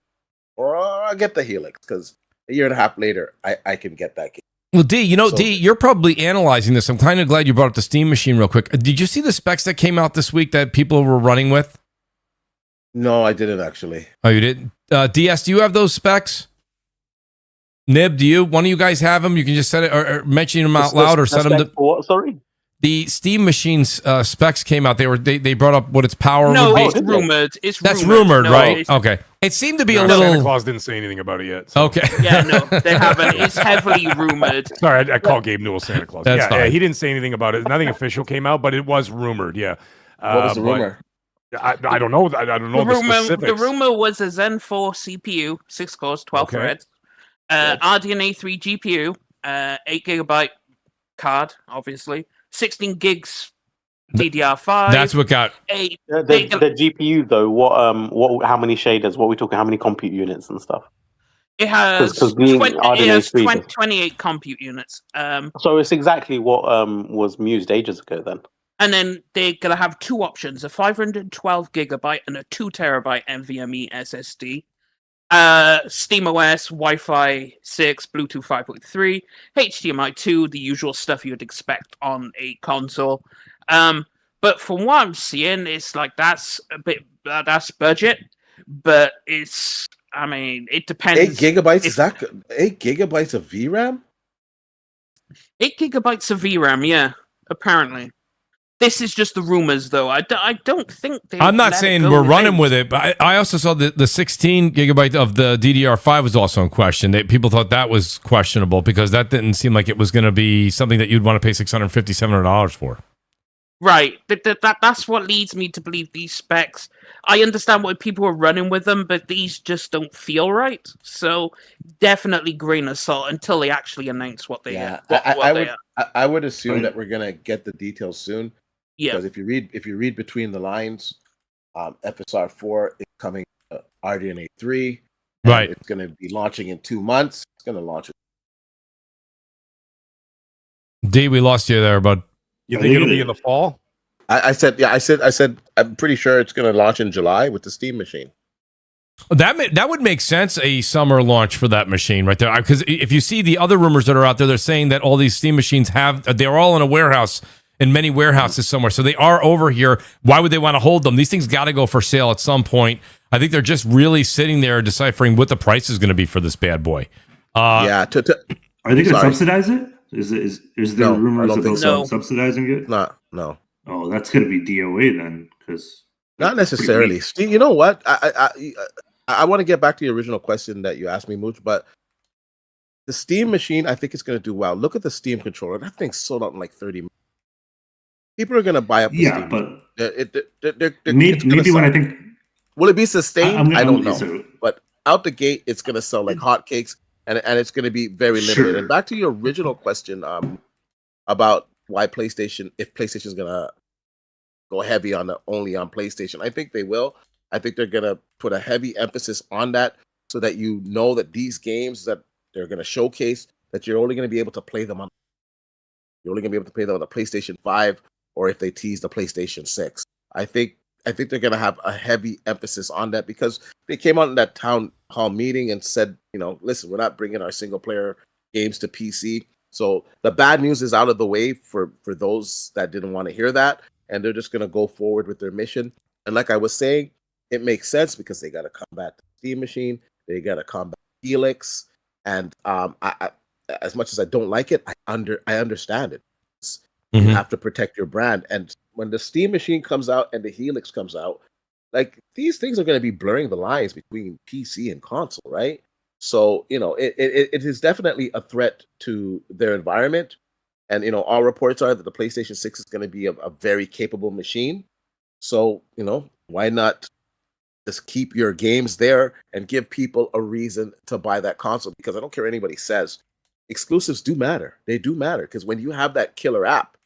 [SPEAKER 6] Or I'll get the Helix because a year and a half later, I can get that game.
[SPEAKER 1] Well, D, D, you're probably analyzing this. I'm kind of glad you brought up the Steam machine real quick. Did you see the specs that came out this week that people were running with?
[SPEAKER 6] No, I didn't actually.
[SPEAKER 1] Oh, you didn't? DS, do you have those specs? Nib, do you? One of you guys have them? You can just set it or mention them out loud or set them to...
[SPEAKER 3] What? Sorry?
[SPEAKER 1] The Steam machine's specs came out. They brought up what its power would be.
[SPEAKER 2] It's rumored.
[SPEAKER 1] That's rumored, right? Okay. It seemed to be a little...
[SPEAKER 4] Santa Claus didn't say anything about it yet. So.
[SPEAKER 1] Okay.
[SPEAKER 2] Yeah, no, they haven't. It's heavily rumored.
[SPEAKER 4] Sorry, I call Gabe Newell Santa Claus.
[SPEAKER 1] That's fine.
[SPEAKER 4] He didn't say anything about it. Nothing official came out, but it was rumored, yeah.
[SPEAKER 6] What was the rumor?
[SPEAKER 4] I don't know. I don't know the specifics.
[SPEAKER 2] The rumor was a Zen 4 CPU, 6 cores, 12 threads, RDNA 3 GPU, 8GB card, obviously, 16 gigs DDR5.
[SPEAKER 1] That's what got
[SPEAKER 3] the GPU though. What? How many shaders? What are we talking? How many compute units and stuff?
[SPEAKER 2] It has 28 compute units.
[SPEAKER 3] So it's exactly what was mused ages ago then.
[SPEAKER 2] And then they're going to have two options, a 512 gigabyte and a 2 terabyte NVMe SSD. SteamOS, Wi-Fi 6, Bluetooth 5.3, HDMI 2, the usual stuff you'd expect on a console. But from what I'm seeing, it's like that's budget, but it depends.
[SPEAKER 6] 8 gigabytes, is that 8 gigabytes of VRAM?
[SPEAKER 2] 8 gigabytes of VRAM, yeah, apparently. This is just the rumors, though. I don't think they.
[SPEAKER 1] I'm not saying we're running with it, but I also saw the 16 gigabyte of the DDR5 was also in question. People thought that was questionable because that didn't seem like it was going to be something that you'd want to pay $650, $700 for.
[SPEAKER 2] Right. That's what leads me to believe these specs. I understand why people are running with them, but these just don't feel right. So definitely grain of salt until they actually announce what they are.
[SPEAKER 6] I would assume that we're gonna get the details soon.
[SPEAKER 2] Yeah.
[SPEAKER 6] Because if you read between the lines, FSR 4 is coming RDNA 3.
[SPEAKER 1] Right.
[SPEAKER 6] It's gonna be launching in 2 months. It's gonna launch.
[SPEAKER 1] D, we lost you there, bud.
[SPEAKER 4] You think it'll be in the fall?
[SPEAKER 6] I said I'm pretty sure it's going to launch in July with the Steam machine.
[SPEAKER 1] That would make sense, a summer launch for that machine right there. Because if you see the other rumors that are out there, they're saying that all these Steam machines they're all in a warehouse, in many warehouses somewhere. So they are over here. Why would they want to hold them? These things got to go for sale at some point. I think they're just really sitting there deciphering what the price is going to be for this bad boy.
[SPEAKER 5] Are they going to subsidize it? Is there rumors about subsidizing it?
[SPEAKER 6] No.
[SPEAKER 5] Oh, that's going to be DOA then, because
[SPEAKER 6] not necessarily. Steve, you know what? I want to get back to the original question that you asked me, Mooch, but the Steam machine, I think it's going to do well. Look at the Steam controller. That thing's sold out in like 30 minutes. People are going to buy up the Steam.
[SPEAKER 5] But maybe when I think...
[SPEAKER 6] Will it be sustained? I don't know. But out the gate, it's going to sell like hotcakes, and it's going to be very limited.
[SPEAKER 5] Sure.
[SPEAKER 6] And back to your original question about why if PlayStation is going to go heavy only on PlayStation, I think they will. I think they're going to put a heavy emphasis on that so that you know that these games that they're going to showcase, that you're only going to be able to play them on the PlayStation 5, or if they tease the PlayStation 6. I think they're going to have a heavy emphasis on that because they came out in that town hall meeting and said, listen, we're not bringing our single player games to PC. So the bad news is out of the way for those that didn't want to hear that, and they're just going to go forward with their mission. And like I was saying, it makes sense because they got to combat the Steam machine. They got to combat Helix, and I, as much as I don't like it, I understand it. You have to protect your brand, and when the Steam machine comes out and the Helix comes out, like these things are going to be blurring the lines between PC and console, right? So it is definitely a threat to their environment, and all reports are that the PlayStation 6 is going to be a very capable machine. So why not just keep your games there and give people a reason to buy that console? Because I don't care what anybody says, exclusives do matter. They do matter, because when you have that killer app,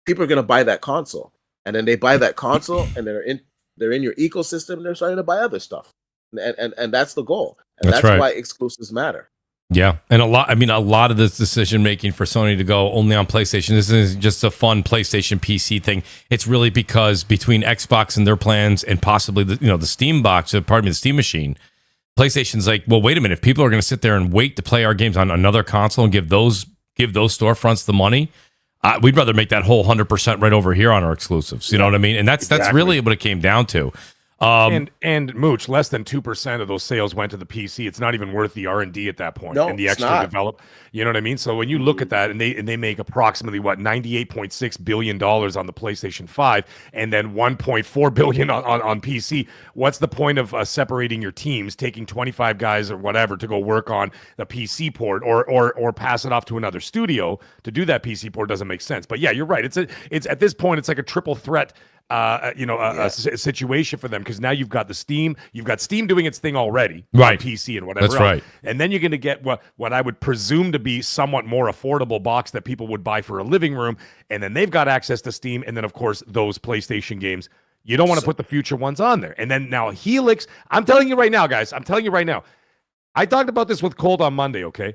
[SPEAKER 6] people are going to buy that console, and then they buy that console, and they're in your ecosystem, and they're starting to buy other stuff, and that's the goal, and that's
[SPEAKER 1] right.
[SPEAKER 6] why exclusives matter.
[SPEAKER 1] Yeah, and a lot of this decision making for Sony to go only on PlayStation, this isn't just a fun PlayStation PC thing. It's really because between Xbox and their plans and possibly the Steam box, the Steam machine, PlayStation's like, well, wait a minute, if people are going to sit there and wait to play our games on another console and give those storefronts the money, we'd rather make that whole 100% right over here on our exclusives. You know what I mean? And that's really what it came down to.
[SPEAKER 4] And Mooch, less than 2% of those sales went to the PC. It's not even worth the R&D at that point, and the extra develop. You know what I mean? So when you look at that, and they make approximately $98.6 billion on the PlayStation 5, and then $1.4 billion on PC. What's the point of separating your teams, taking 25 guys or whatever to go work on the PC port, or pass it off to another studio to do that PC port? Doesn't make sense. But yeah, you're right. It's at this point, it's like a triple threat. A situation for them, because now you've got Steam doing its thing already,
[SPEAKER 1] right?
[SPEAKER 4] On PC and whatever.
[SPEAKER 1] That's right.
[SPEAKER 4] And then you're going to get what I would presume to be somewhat more affordable box that people would buy for a living room, and then they've got access to Steam, and then of course those PlayStation games. You don't want to put the future ones on there, and then now Helix. I'm telling you right now, guys. I talked about this with Cold on Monday. Okay.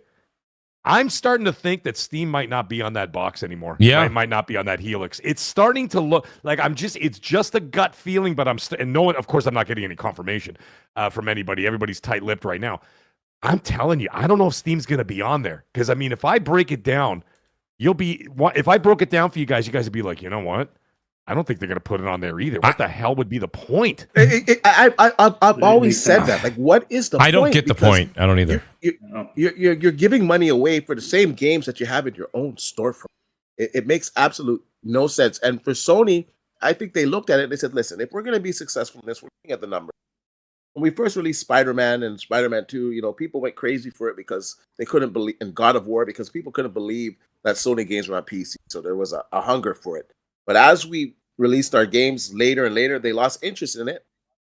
[SPEAKER 4] I'm starting to think that Steam might not be on that box anymore.
[SPEAKER 1] Yeah.
[SPEAKER 4] It might not be on that Helix. It's starting to look like it's just a gut feeling, but and no one, of course, I'm not getting any confirmation from anybody. Everybody's tight-lipped right now. I'm telling you, I don't know if Steam's going to be on there. Because, I mean, if I break it down, if I broke it down for you guys would be like, you know what? I don't think they're going to put it on there either. What the hell would be the point?
[SPEAKER 6] I've always said that. Like, what is the point?
[SPEAKER 1] I don't get the point. I don't either.
[SPEAKER 6] You're giving money away for the same games that you have in your own storefront. It makes absolute no sense. And for Sony, I think they looked at it and they said, listen, if we're going to be successful in this, we're looking at the numbers. When we first released Spider-Man and Spider-Man 2, people went crazy for it because they couldn't believe, in God of War, because people couldn't believe that Sony games were on PC. So there was a hunger for it. But as we released our games later and later, they lost interest in it.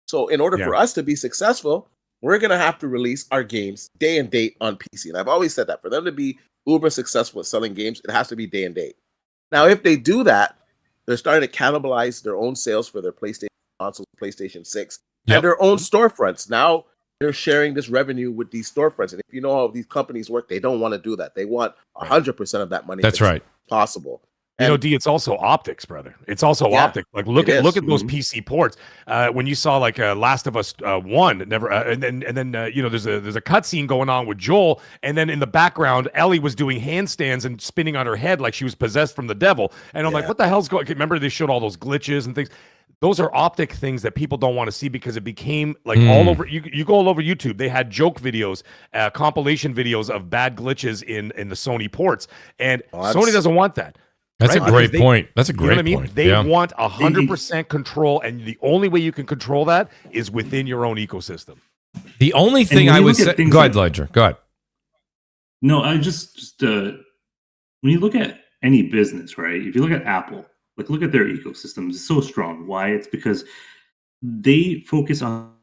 [SPEAKER 6] So in order for us to be successful, we're going to have to release our games day and date on PC. And I've always said that for them to be uber successful at selling games, it has to be day and date. Now, if they do that, they're starting to cannibalize their own sales for their PlayStation consoles, PlayStation 6, and their own storefronts. Now they're sharing this revenue with these storefronts. And if you know how these companies work, they don't want to do that. They want 100% of that money.
[SPEAKER 1] That's right.
[SPEAKER 6] Possible.
[SPEAKER 4] D, it's also optics, brother. It's also optics. Like look at those PC ports. When you saw like Last of Us 1, never, and then there's a cutscene going on with Joel, and then in the background, Ellie was doing handstands and spinning on her head like she was possessed from the devil. And I'm like, what the hell's going? Remember they showed all those glitches and things. Those are optic things that people don't want to see because it became like all over. You go all over YouTube. They had joke videos, compilation videos of bad glitches in the Sony ports, and Sony doesn't want that.
[SPEAKER 1] That's a great point. That's a great point.
[SPEAKER 4] You know what I mean? They want 100% control, and the only way you can control that is within your own ecosystem.
[SPEAKER 1] The only thing I would say... Go ahead, Ledger. Go ahead.
[SPEAKER 5] No, I just when you look at any business, right? If you look at Apple, like look at their ecosystems, it's so strong. Why? It's because they focus on...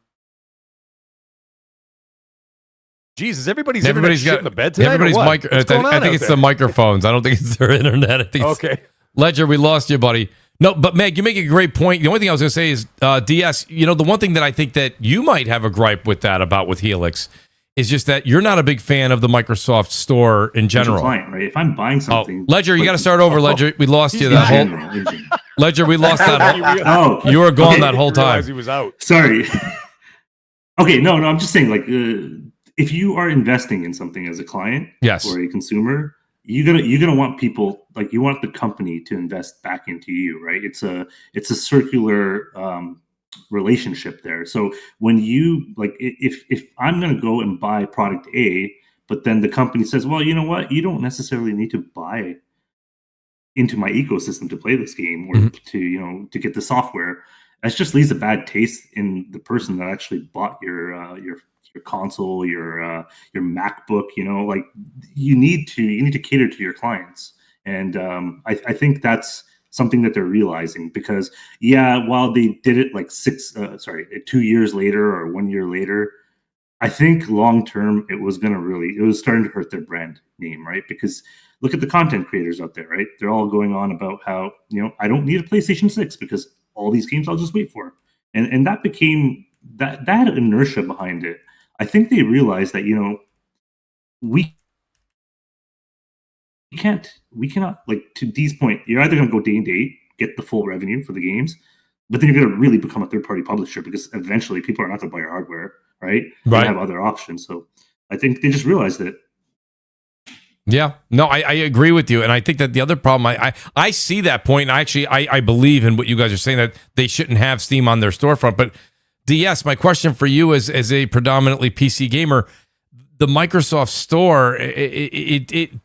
[SPEAKER 4] Jesus, everybody's got in the bed tonight.
[SPEAKER 1] Everybody's I think it's the microphones. I don't think it's their internet. I think
[SPEAKER 4] okay.
[SPEAKER 1] Ledger, we lost you, buddy. No, but Meg, you make a great point. The only thing I was going to say is, DS, the one thing that I think that you might have a gripe with Helix is just that you're not a big fan of the Microsoft store in general.
[SPEAKER 5] Client, right? If I'm buying something...
[SPEAKER 1] Ledger, you got to start over, Ledger. We lost you that whole... Ledger, we lost that. You were gone that whole time.
[SPEAKER 4] He was out.
[SPEAKER 5] Sorry. Okay, no, I'm just saying, like... if you are investing in something as a client or a consumer, you're gonna want people, like, you want the company to invest back into you, right? It's a circular relationship there. So when you like, if I'm going to go and buy product A, but then the company says, well, you know what, you don't necessarily need to buy into my ecosystem to play this game or to get the software. That just leaves a bad taste in the person that actually bought your console, your MacBook. Like you need to cater to your clients, and I think that's something that they're realizing, because while they did it like 2 years later or 1 year later, I think long term it was starting to hurt their brand name, right? Because look at the content creators out there, right? They're all going on about how, I don't need a PlayStation 6 because all these games I'll just wait for. And that became that had inertia behind it. I think they realized that, we cannot, like, to Dee's point, you're either going to go day and date, get the full revenue for the games, but then you're going to really become a third-party publisher, because eventually people are not going to buy your hardware, right? They have other options. So I think they just realized it.
[SPEAKER 1] Yeah, no, I agree with you. And I think that the other problem, I see that point. And actually, I believe in what you guys are saying, that they shouldn't have Steam on their storefront. But DS, my question for you as a predominantly PC gamer, the Microsoft Store,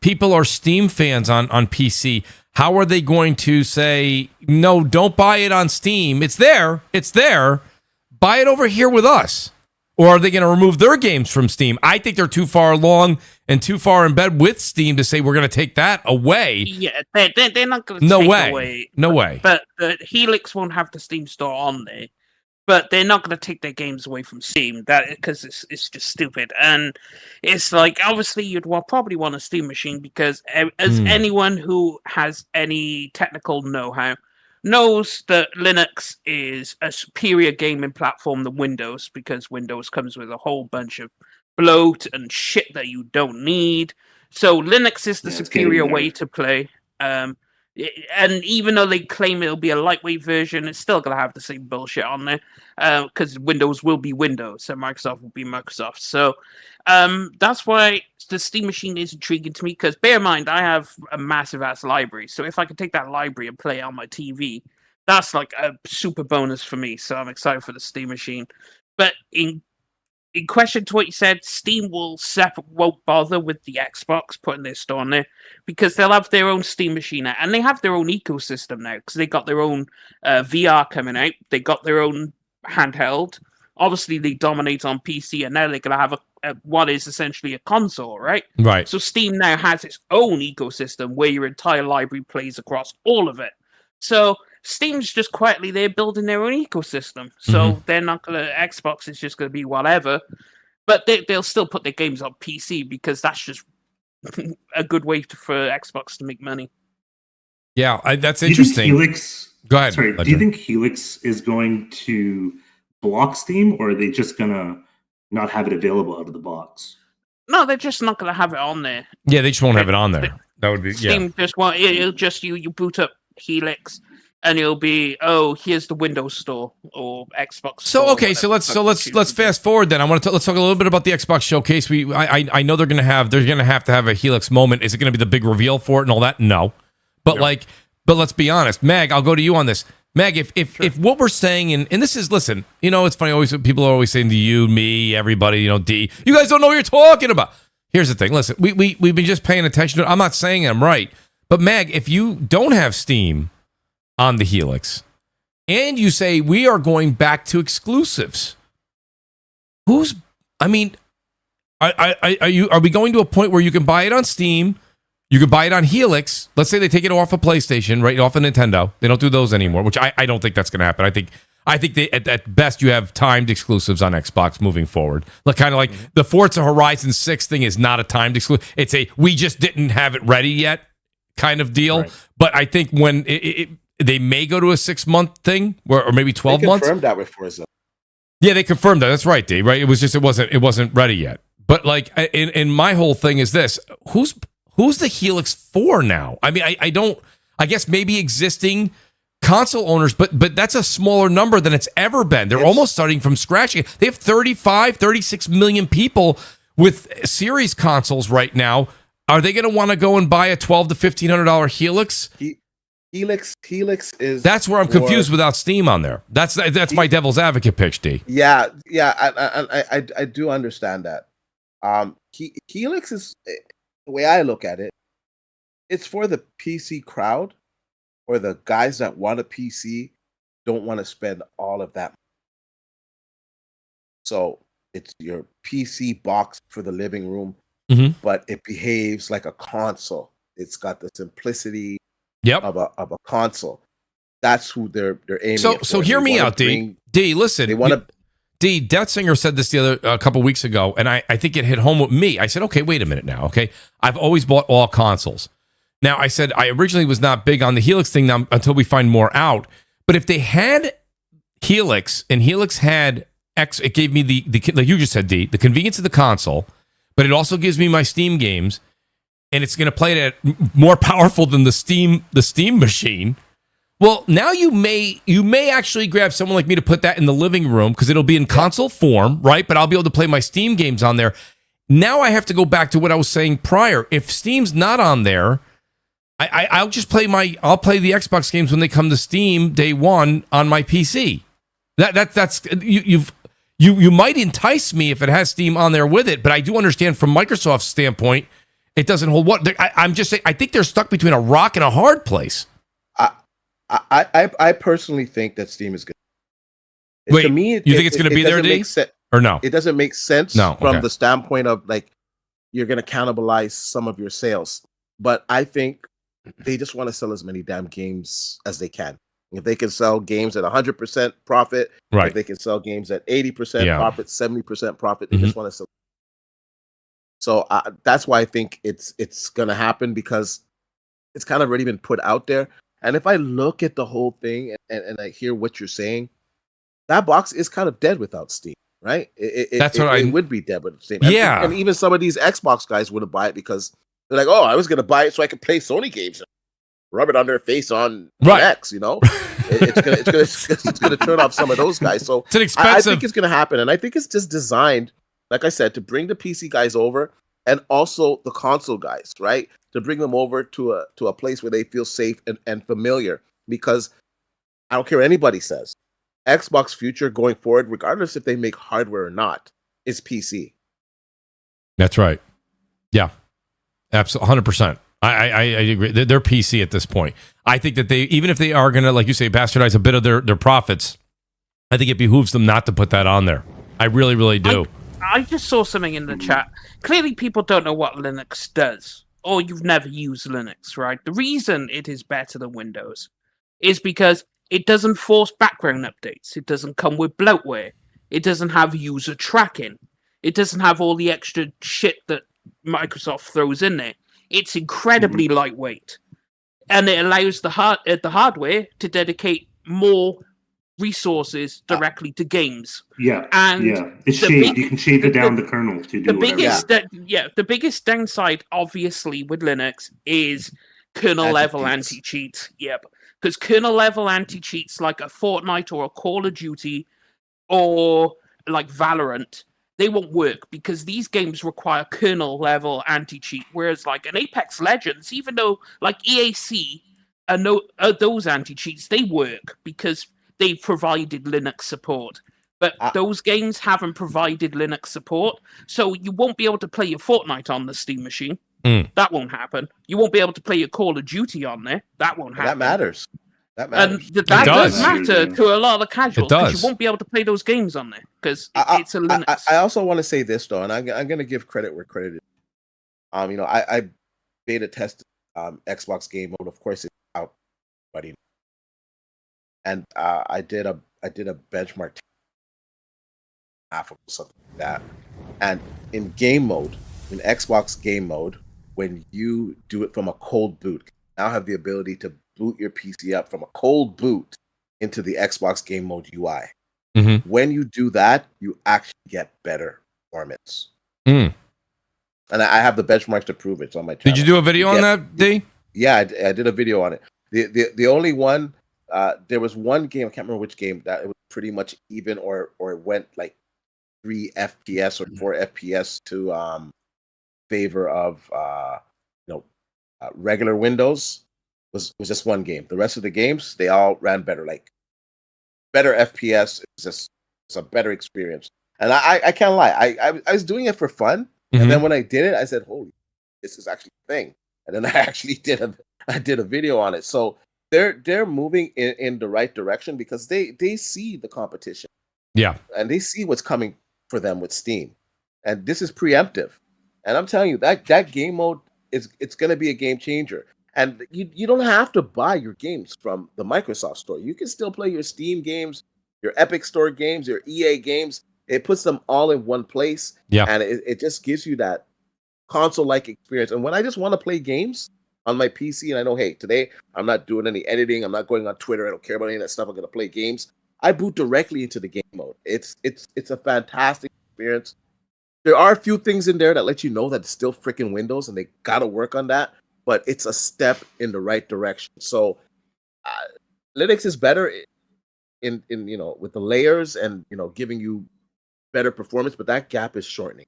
[SPEAKER 1] people are Steam fans on PC. How are they going to say, no, don't buy it on Steam? It's there. Buy it over here with us. Or are they going to remove their games from Steam? I think they're too far along and too far in bed with Steam to say we're going to take that away.
[SPEAKER 2] Yeah, they're not going to take away.
[SPEAKER 1] No way.
[SPEAKER 2] But Helix won't have the Steam store on there. But they're not going to take their games away from Steam, because it's just stupid. And it's like, obviously, you'd probably want a Steam machine, because as anyone who has any technical know-how knows that Linux is a superior gaming platform than Windows, because Windows comes with a whole bunch of bloat and shit that you don't need. So Linux is the superior way to play. And even though they claim it'll be a lightweight version, it's still going to have the same bullshit on there, because Windows will be Windows and Microsoft will be Microsoft. So that's why the Steam machine is intriguing to me, because bear in mind, I have a massive-ass library. So if I could take that library and play it on my TV, that's like a super bonus for me. So I'm excited for the Steam machine. But in question to what you said, Steam won't bother with the Xbox putting their store on there, because they'll have their own Steam machine out, and they have their own ecosystem now, because they got their own VR coming out. They got their own handheld. Obviously, they dominate on PC, and now they're going to have what is essentially a console, right?
[SPEAKER 1] Right.
[SPEAKER 2] So Steam now has its own ecosystem where your entire library plays across all of it. So Steam's just quietly there building their own ecosystem. So they're not going to, Xbox is just going to be whatever. But they'll still put their games on PC, because that's just a good way for Xbox to make money.
[SPEAKER 1] Yeah, that's interesting. Go ahead.
[SPEAKER 5] Sorry, do you think Helix is going to block Steam, or are they just going to not have it available out of the box?
[SPEAKER 2] No, they're just not going to have it on there.
[SPEAKER 1] Yeah, they just won't have it on there. That would be
[SPEAKER 2] Steam just won't. It'll just you boot up Helix, and it'll be, here's the Windows Store or Xbox.
[SPEAKER 1] So okay, so let's fast forward then. Let's talk a little bit about the Xbox showcase. I know they're gonna have to have a Helix moment. Is it gonna be the big reveal for it and all that? No, but but let's be honest, Mag. I'll go to you on this. Mag, if what we're saying, and this is, listen, it's funny, always people are always saying to you, me, everybody, D, you guys don't know what you're talking about. Here's the thing, listen, we've been just paying attention to it. I'm not saying I'm right, but Mag, if you don't have Steam on the Helix, and you say we are going back to exclusives, are we going to a point where you can buy it on Steam? You can buy it on Helix. Let's say they take it off of PlayStation, right, off of Nintendo. They don't do those anymore, which I don't think that's going to happen. I think they, at best, you have timed exclusives on Xbox moving forward. Kind of like the Forza Horizon 6 thing is not a timed exclusive. It's we just didn't have it ready yet kind of deal. Right. But I think when they may go to a 6-month thing, or maybe 12 months.
[SPEAKER 6] They confirmed that with Forza.
[SPEAKER 1] Yeah, they confirmed that. That's right, Dave. Right? It wasn't ready yet. But in my whole thing is this: Who's the Helix for now? I mean, I guess maybe existing console owners, but that's a smaller number than it's ever been. They're almost starting from scratch. They have 36 million people with series consoles right now. Are they going to want to go and buy a $1,200 to $1,500 Helix
[SPEAKER 6] Helix is
[SPEAKER 1] That's where I'm confused without Steam on there. That's my devil's advocate pitch, D.
[SPEAKER 6] Yeah, I do understand that. Helix is the way I look at it. It's for the PC crowd, or the guys that want a PC don't want to spend all of that. So it's your PC box for the living room, but it behaves like a console. It's got the simplicity of a console. That's who they're aiming at.
[SPEAKER 1] So hear me out, D. D, listen.
[SPEAKER 6] They want to.
[SPEAKER 1] D, Death Singer said this a couple weeks ago, and I think it hit home with me. I said, okay, wait a minute now, okay? I've always bought all consoles. Now, I said I originally was not big on the Helix thing until we find more out. But if they had Helix, and Helix had X, it gave me the like you just said, D, the convenience of the console, but it also gives me my Steam games, and it's going to play it at more powerful than the Steam machine. Well, now you may actually grab someone like me to put that in the living room because it'll be in console form, right? But I'll be able to play my Steam games on there. Now I have to go back to what I was saying prior. If Steam's not on there, I'll just play I'll play the Xbox games when they come to Steam day one on my PC. That's you might entice me if it has Steam on there with it, but I do understand from Microsoft's standpoint, it doesn't hold what I'm just saying. I think they're stuck between a rock and a hard place.
[SPEAKER 6] I personally think that Steam is good.
[SPEAKER 1] Wait, to me, you think it's going to be there, D? Or no?
[SPEAKER 6] It doesn't make sense from the standpoint of like you're going to cannibalize some of your sales. But I think they just want to sell as many damn games as they can. If they can sell games at 100% profit, if they can sell games at 80% profit, 70% profit, they just want to sell. So that's why I think it's going to happen, because it's kind of already been put out there. And if I look at the whole thing and I hear what you're saying, that box is kind of dead without Steam, right? It would be dead without Steam.
[SPEAKER 1] Yeah.
[SPEAKER 6] And even some of these Xbox guys wouldn't buy it because they're like, oh, I was going to buy it so I could play Sony games. Rub it on their face on X, you know? It's gonna turn off some of those guys. So
[SPEAKER 1] it's an expensive...
[SPEAKER 6] I think it's going to happen. And I think it's just designed, like I said, to bring the PC guys over and also the console guys, right? To bring them over to a place where they feel safe and familiar. Because I don't care what anybody says, Xbox future going forward, regardless if they make hardware or not, is PC.
[SPEAKER 1] That's right. Yeah, absolutely, 100%. I agree. They're PC at this point. I think that even if they are going to, like you say, bastardize a bit of their profits, I think it behooves them not to put that on there. I really, really do.
[SPEAKER 2] I just saw something in the chat. Clearly, people don't know what Linux does, or you've never used Linux, right? The reason it is better than Windows is because it doesn't force background updates. It doesn't come with bloatware. It doesn't have user tracking. It doesn't have all the extra shit that Microsoft throws in there. It's incredibly lightweight, and it allows the hardware to dedicate more resources directly to games.
[SPEAKER 5] It's shaved. You can shave it down the kernel to do
[SPEAKER 2] the biggest downside, obviously, with Linux is kernel level anti-cheats. Yep, because kernel level anti-cheats like a Fortnite or a Call of Duty or like Valorant, they won't work because these games require kernel level anti-cheat. Whereas like an Apex Legends, even though like EAC those anti-cheats, they work because they've provided Linux support. But those games haven't provided Linux support, so you won't be able to play your Fortnite on the Steam machine. That won't happen. You won't be able to play your Call of Duty on there. That won't happen.
[SPEAKER 6] That matters.
[SPEAKER 2] And that does matter to a lot of the casuals, because you won't be able to play those games on there because it's a Linux.
[SPEAKER 6] I also want to say this though, and I'm going to give credit where credit is. I beta tested Xbox game mode. Of course, it's out, buddy. And I did a benchmark half or something like that. And in game mode, in Xbox game mode, when you do it from a cold boot, you now have the ability to boot your PC up from a cold boot into the Xbox game mode UI. When you do that, you actually get better performance. And I have the benchmarks to prove it. It's on my channel.
[SPEAKER 1] Did you do a video on that, D?
[SPEAKER 6] Yeah, I did a video on it. The only one, there was one game, I can't remember which game, that it was pretty much even or it went like 3 FPS or 4 FPS to favor of regular Windows. was just one game. The rest of the games, they all ran better, like better FPS. It's a better experience. And I can't lie, I was doing it for fun, and then when I did it, I said, "Holy, this is actually a thing." And then I actually did a video on it. So they're moving in the right direction because they see the competition.
[SPEAKER 1] Yeah.
[SPEAKER 6] And they see what's coming for them with Steam. And this is preemptive. And I'm telling you, that game mode it's going to be a game changer. And you don't have to buy your games from the Microsoft Store. You can still play your Steam games, your Epic Store games, your EA games. It puts them all in one place.
[SPEAKER 1] Yeah.
[SPEAKER 6] And it just gives you that console-like experience. And when I just want to play games on my PC, and I know, hey, today I'm not doing any editing, I'm not going on Twitter, I don't care about any of that stuff, I'm going to play games, I boot directly into the game mode. It's a fantastic experience. There are a few things in there that let you know that it's still freaking Windows, and they got to work on that, but it's a step in the right direction. So Linux is better in with the layers and giving you better performance, but that gap is shortening.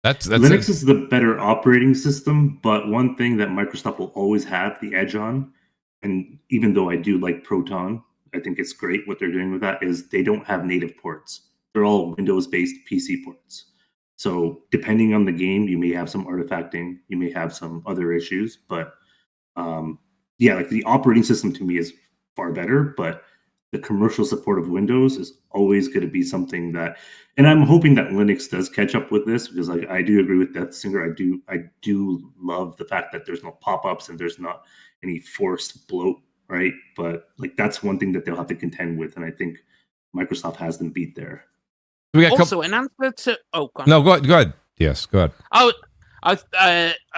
[SPEAKER 5] That's Linux is the better operating system, but one thing that Microsoft will always have the edge on, and even though I do like Proton, I think it's great what they're doing with that, is they don't have native ports. They're all Windows-based PC ports. So depending on the game, you may have some artifacting, you may have some other issues, but like the operating system to me is far better, but the commercial support of Windows is always going to be something that, and I'm hoping that Linux does catch up with this, because I do agree with Death Singer. I do love the fact that there's no pop-ups and there's not any forced bloat, right? But that's one thing that they'll have to contend with, and I think Microsoft has them beat there.
[SPEAKER 2] We got also, an answer to go
[SPEAKER 1] ahead. Yes, go ahead.
[SPEAKER 2] Oh, I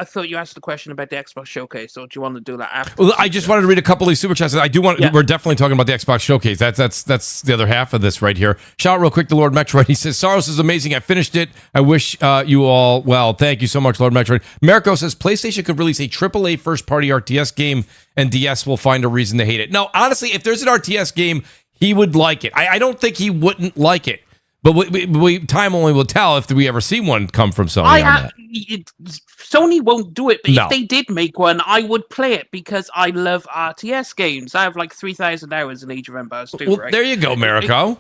[SPEAKER 2] thought you asked the question about the Xbox Showcase, so do you want to do that after?
[SPEAKER 1] Well, I just wanted to read a couple of these super chats. I do want. Yeah. We're definitely talking about the Xbox Showcase. That's the other half of this right here. Shout out real quick to Lord Metroid. He says Saros is amazing. I finished it. I wish you all well. Thank you so much, Lord Metroid. Marco says PlayStation could release a AAA first-party RTS game, and DS will find a reason to hate it. No, honestly, if there's an RTS game, he would like it. I don't think he wouldn't like it. But time only will tell if we ever see one come from Sony.
[SPEAKER 2] Sony won't do it, but if they did make one, I would play it because I love RTS games. I have 3,000 hours in Age of Empires 2.
[SPEAKER 1] Well, there you go, Mariko.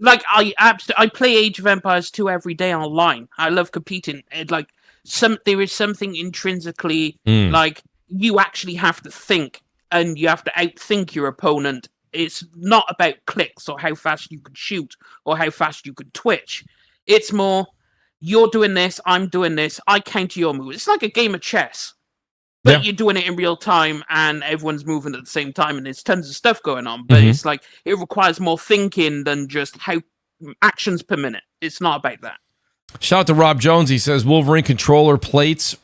[SPEAKER 2] I play Age of Empires 2 every day online. I love competing. There is something intrinsically you actually have to think, and you have to outthink your opponent. It's not about clicks or how fast you could shoot or how fast you could twitch. It's more, you're doing this, I'm doing this, I counter your move. It's like a game of chess, but you're doing it in real time and everyone's moving at the same time and there's tons of stuff going on. But it's it requires more thinking than just how actions per minute. It's not about that.
[SPEAKER 1] Shout out to Rob Jones. He says Wolverine controller plates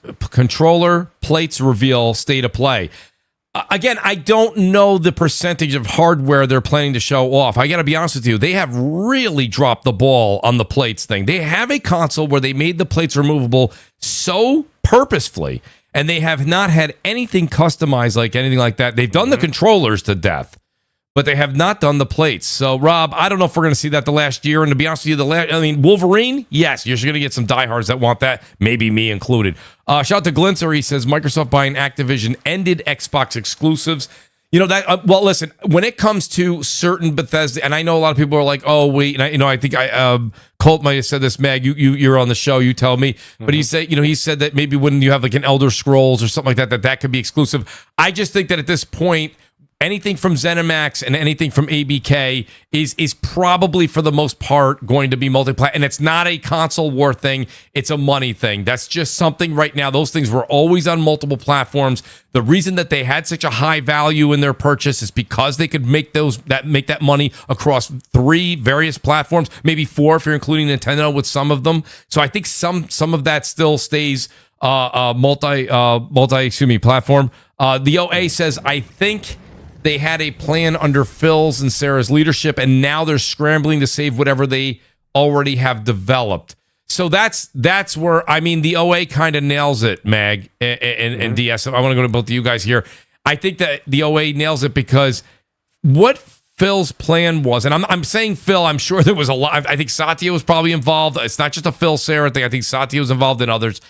[SPEAKER 1] reveal state of play. Again, I don't know the percentage of hardware they're planning to show off. I got to be honest with you. They have really dropped the ball on the plates thing. They have a console where they made the plates removable so purposefully, and they have not had anything customized like anything like that. They've done the controllers to death, but they have not done the plates. So, Rob, I don't know if we're going to see that the last year. And to be honest with you, Wolverine, yes, you're going to get some diehards that want that, maybe me included. Shout out to Glinzer. He says Microsoft buying Activision ended Xbox exclusives. Listen, when it comes to certain Bethesda, and I know a lot of people are like, oh, wait, and I think Colt might have said this, Mag, you're on the show, you tell me. But he said that maybe when you have an Elder Scrolls or something like that could be exclusive. I just think that at this point, anything from ZeniMax and anything from ABK is probably for the most part going to be multi-platform. And it's not a console war thing. It's a money thing. That's just something right now. Those things were always on multiple platforms. The reason that they had such a high value in their purchase is because they could make that money across 3 various platforms, maybe 4 if you're including Nintendo with some of them. So I think some of that still stays multi-platform. The OA says, I think they had a plan under Phil's and Sarah's leadership, and now they're scrambling to save whatever they already have developed. So that's where, the OA kind of nails it, Mag and DS. I want to go to both of you guys here. I think that the OA nails it because what Phil's plan was, and I'm saying Phil, I'm sure there was a lot. I think Satya was probably involved. It's not just a Phil Sarah thing. I think Satya was involved in others.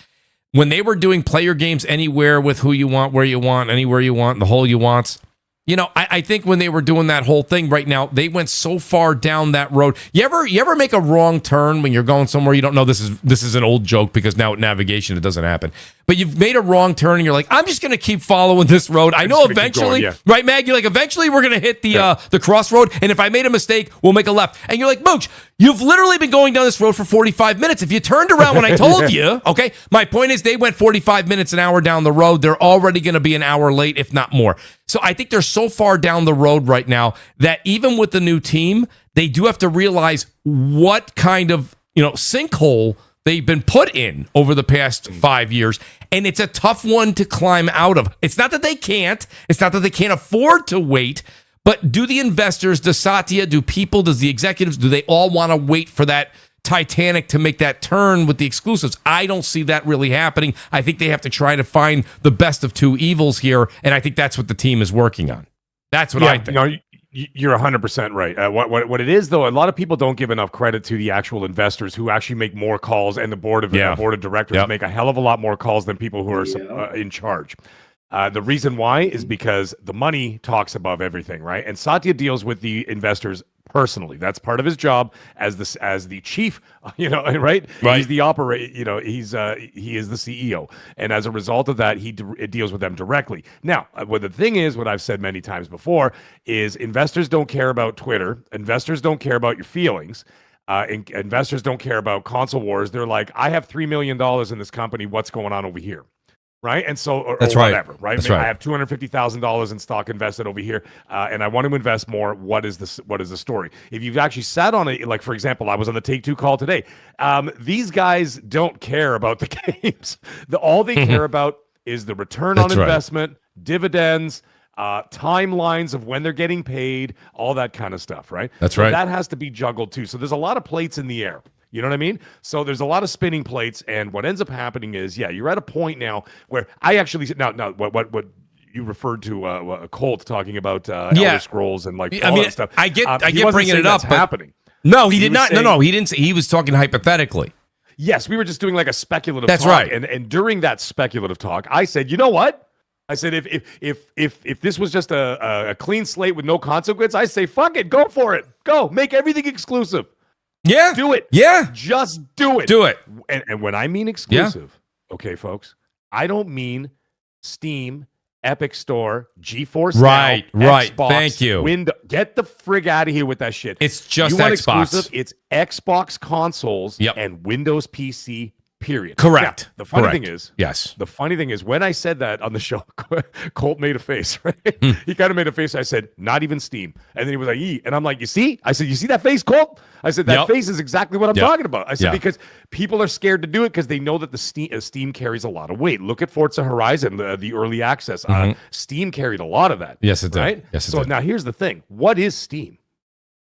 [SPEAKER 1] when they were doing player games anywhere with who you want, where you want, anywhere you want, the hole you want. You know, I think when they were doing that whole thing right now, they went so far down that road. You ever make a wrong turn when you're going somewhere you don't know? This is an old joke because now with navigation it doesn't happen. But you've made a wrong turn and you're like, I'm just going to keep following this road. I know eventually, right, Mag? You're like, eventually we're going to hit the crossroad, and if I made a mistake, we'll make a left. And you're like, Mooch, you've literally been going down this road for 45 minutes. If you turned around when I told you, okay, my point is they went 45 minutes an hour down the road. They're already going to be an hour late, if not more. So I think they're so far down the road right now that even with the new team, they do have to realize what kind of, sinkhole they've been put in over the past 5 years. And it's a tough one to climb out of. It's not that they can't. It's not that they can't afford to wait. But do the investors, does Satya, do people, does the executives, do they all want to wait for that Titanic to make that turn with the exclusives? I don't see that really happening. I think they have to try to find the best of two evils here, and I think that's what the team is working on. That's what I think.
[SPEAKER 4] You're 100% right. What it is, though, a lot of people don't give enough credit to the actual investors who actually make more calls, and the board of directors make a hell of a lot more calls than people who are in charge. The reason why is because the money talks above everything, right? And Satya deals with the investors personally. That's part of his job as the chief, right? He's the he is the CEO. And as a result of that, it deals with them directly. Now, what the thing is, what I've said many times before, is investors don't care about Twitter. Investors don't care about your feelings. Investors don't care about console wars. They're like, I have $3 million in this company. What's going on over here? Right. And so, or whatever, right?
[SPEAKER 1] That's right.
[SPEAKER 4] I have $250,000 in stock invested over here, and I want to invest more. What is the story? If you've actually sat on it, like, for example, I was on the Take-Two call today. These guys don't care about the games. All they care about is the return on investment, dividends, timelines of when they're getting paid, all that kind of stuff, right?
[SPEAKER 1] That's right.
[SPEAKER 4] That has to be juggled too. So there's a lot of plates in the air. You know what I mean? So there's a lot of spinning plates, and what ends up happening is, you're at a point now where I actually what you referred to Colt talking about Elder Scrolls and like all that stuff.
[SPEAKER 1] I get bringing it up, but
[SPEAKER 4] happening.
[SPEAKER 1] No, he did not. No, he didn't say. He was talking hypothetically.
[SPEAKER 4] Yes, we were just doing like a speculative.
[SPEAKER 1] That's
[SPEAKER 4] talk,
[SPEAKER 1] right.
[SPEAKER 4] And during that speculative talk, I said, you know what? I said, if this was just a clean slate with no consequence, I say, fuck it, go for it, go make everything exclusive.
[SPEAKER 1] Yeah.
[SPEAKER 4] Do it.
[SPEAKER 1] Yeah.
[SPEAKER 4] Just do it.
[SPEAKER 1] Do it.
[SPEAKER 4] And when I mean exclusive, okay, folks, I don't mean Steam, Epic Store, GeForce Now, Xbox,
[SPEAKER 1] Thank you.
[SPEAKER 4] Windows. Get the frig out of here with that shit.
[SPEAKER 1] It's just
[SPEAKER 4] Xbox.
[SPEAKER 1] Exclusive?
[SPEAKER 4] It's Xbox consoles and Windows PC. Period.
[SPEAKER 1] Correct.
[SPEAKER 4] Now, the funny thing is,
[SPEAKER 1] yes.
[SPEAKER 4] The funny thing is, when I said that on the show, Colt made a face. Right? He kind of made a face. I said, "Not even Steam," and then he was like, "E," and I'm like, "You see?" I said, "You see that face, Colt?" I said, "That face is exactly what I'm talking about." I said, "Because people are scared to do it because they know that the Steam carries a lot of weight. Look at Forza Horizon, the early access. Steam carried a lot of that.
[SPEAKER 1] Yes, it did.
[SPEAKER 4] Right?
[SPEAKER 1] Yes, it
[SPEAKER 4] did. So now here's the thing: what is Steam?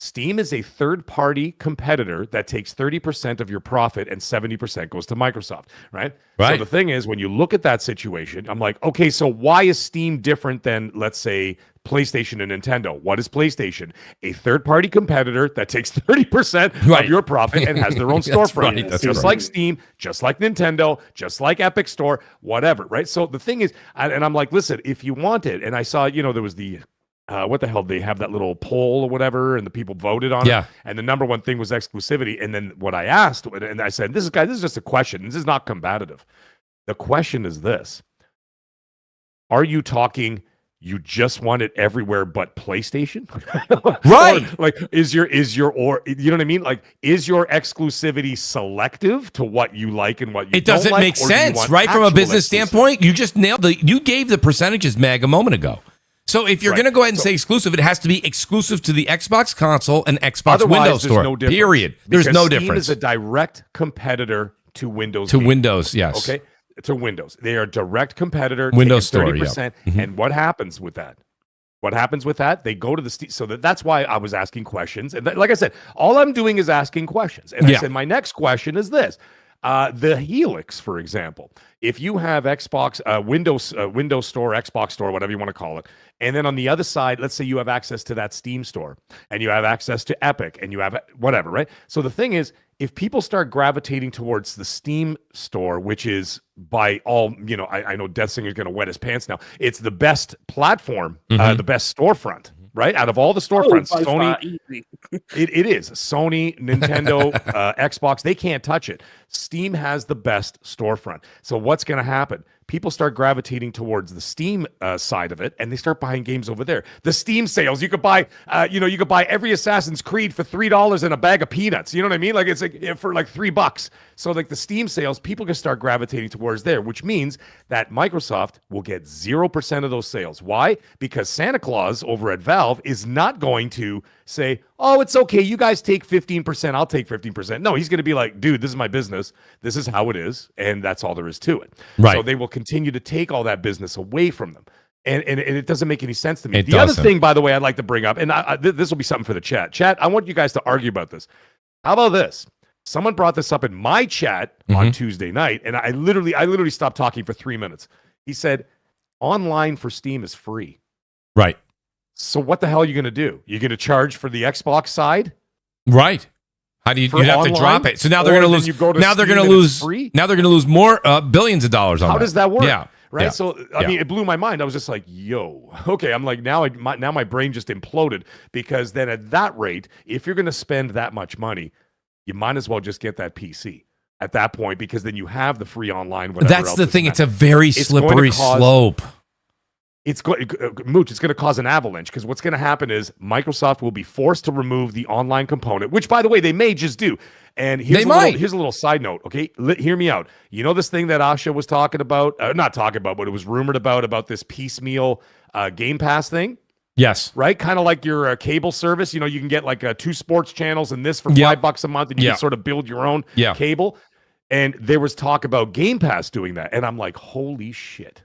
[SPEAKER 4] Steam is a third-party competitor that takes 30% of your profit and 70% goes to Microsoft, right? So the thing is, when you look at that situation, I'm like, okay, so why is Steam different than, let's say, PlayStation and Nintendo? What is PlayStation? A third-party competitor that takes 30% of your profit and has their own storefront. Just like Steam, just like Nintendo, just like Epic Store, whatever, right? So the thing is, and I'm like, listen, if you want it, and I saw, there was the... what the hell? They have that little poll or whatever, and the people voted on it. And the number one thing was exclusivity. And then what I asked, and I said, this is just a question. This is not combative. The question is this: are you talking? You just want it everywhere but PlayStation?
[SPEAKER 1] Right.
[SPEAKER 4] Or, like, is your or you know what I mean? Like, is your exclusivity selective to what you like and what you don't like?
[SPEAKER 1] It doesn't make sense, right? From a business standpoint, you just nailed you gave the percentages, Mag, a moment ago. So if you're going to go ahead and say exclusive, it has to be exclusive to the Xbox console and Xbox Windows Store.
[SPEAKER 4] No
[SPEAKER 1] period. There's no difference.
[SPEAKER 4] Steam is a direct competitor to Windows.
[SPEAKER 1] Windows, yes.
[SPEAKER 4] Okay, to Windows. They are a direct competitor.
[SPEAKER 1] Windows Store,
[SPEAKER 4] 30%. And what happens with that? What happens with that? They go to the Steam. So that's why I was asking questions. And like I said, all I'm doing is asking questions. And I said, my next question is this. The Helix, for example, if you have Xbox, Windows Store, Xbox Store, whatever you want to call it, and then on the other side, let's say you have access to that Steam store, and you have access to Epic, and you have whatever, right? So the thing is, if people start gravitating towards the Steam store, which is by all, I know Death Singer's going to wet his pants now. It's the best platform, the best storefront. Right, out of all the storefronts, Sony, it is Sony, Nintendo, Xbox. They can't touch it. Steam has the best storefront. So what's going to happen? People start gravitating towards the Steam side of it, and they start buying games over there. The Steam sales, you could buy, you could buy every Assassin's Creed for $3 and a bag of peanuts. You know what I mean? Like it's like for like $3. So like the Steam sales, people can start gravitating towards there, which means that Microsoft will get 0% of those sales. Why? Because Santa Claus over at Valve is not going to say, oh, it's okay, you guys take 15%, I'll take 15%. No, he's going to be like, dude, this is my business. This is how it is, and that's all there is to it.
[SPEAKER 1] Right.
[SPEAKER 4] So they will continue to take all that business away from them. And it doesn't make any sense to me. The other thing, by the way, I'd like to bring up, and this will be something for the chat. Chat, I want you guys to argue about this. How about this? Someone brought this up in my chat on Tuesday night, and I literally stopped talking for 3 minutes. He said, online for Steam is free.
[SPEAKER 1] Right.
[SPEAKER 4] So what the hell are you going to do? You're going to charge for the Xbox side?
[SPEAKER 1] Right. How do you have to drop it? So now they're going to lose. Now they're going to lose. Now they're going to lose more billions of dollars on that.
[SPEAKER 4] How does that work?
[SPEAKER 1] Yeah.
[SPEAKER 4] Right.
[SPEAKER 1] Yeah.
[SPEAKER 4] So I mean, it blew my mind. I was just like, "Yo, okay." I'm like, now my brain just imploded, because then at that rate, if you're going to spend that much money, you might as well just get that PC at that point, because then you have the free online.
[SPEAKER 1] That's the thing. It's a very slippery slope.
[SPEAKER 4] Mooch, it's going to cause an avalanche, because what's going to happen is Microsoft will be forced to remove the online component, which, by the way, they may just do. And here's a little side note, okay? Hear me out. You know this thing that Asha was talking about? Not talking about, but it was rumored about this piecemeal Game Pass thing?
[SPEAKER 1] Yes.
[SPEAKER 4] Right? Kind of like your cable service. You can get like 2 sports channels and this for $5 a month, and you can sort of build your own cable. And there was talk about Game Pass doing that. And I'm like, holy shit.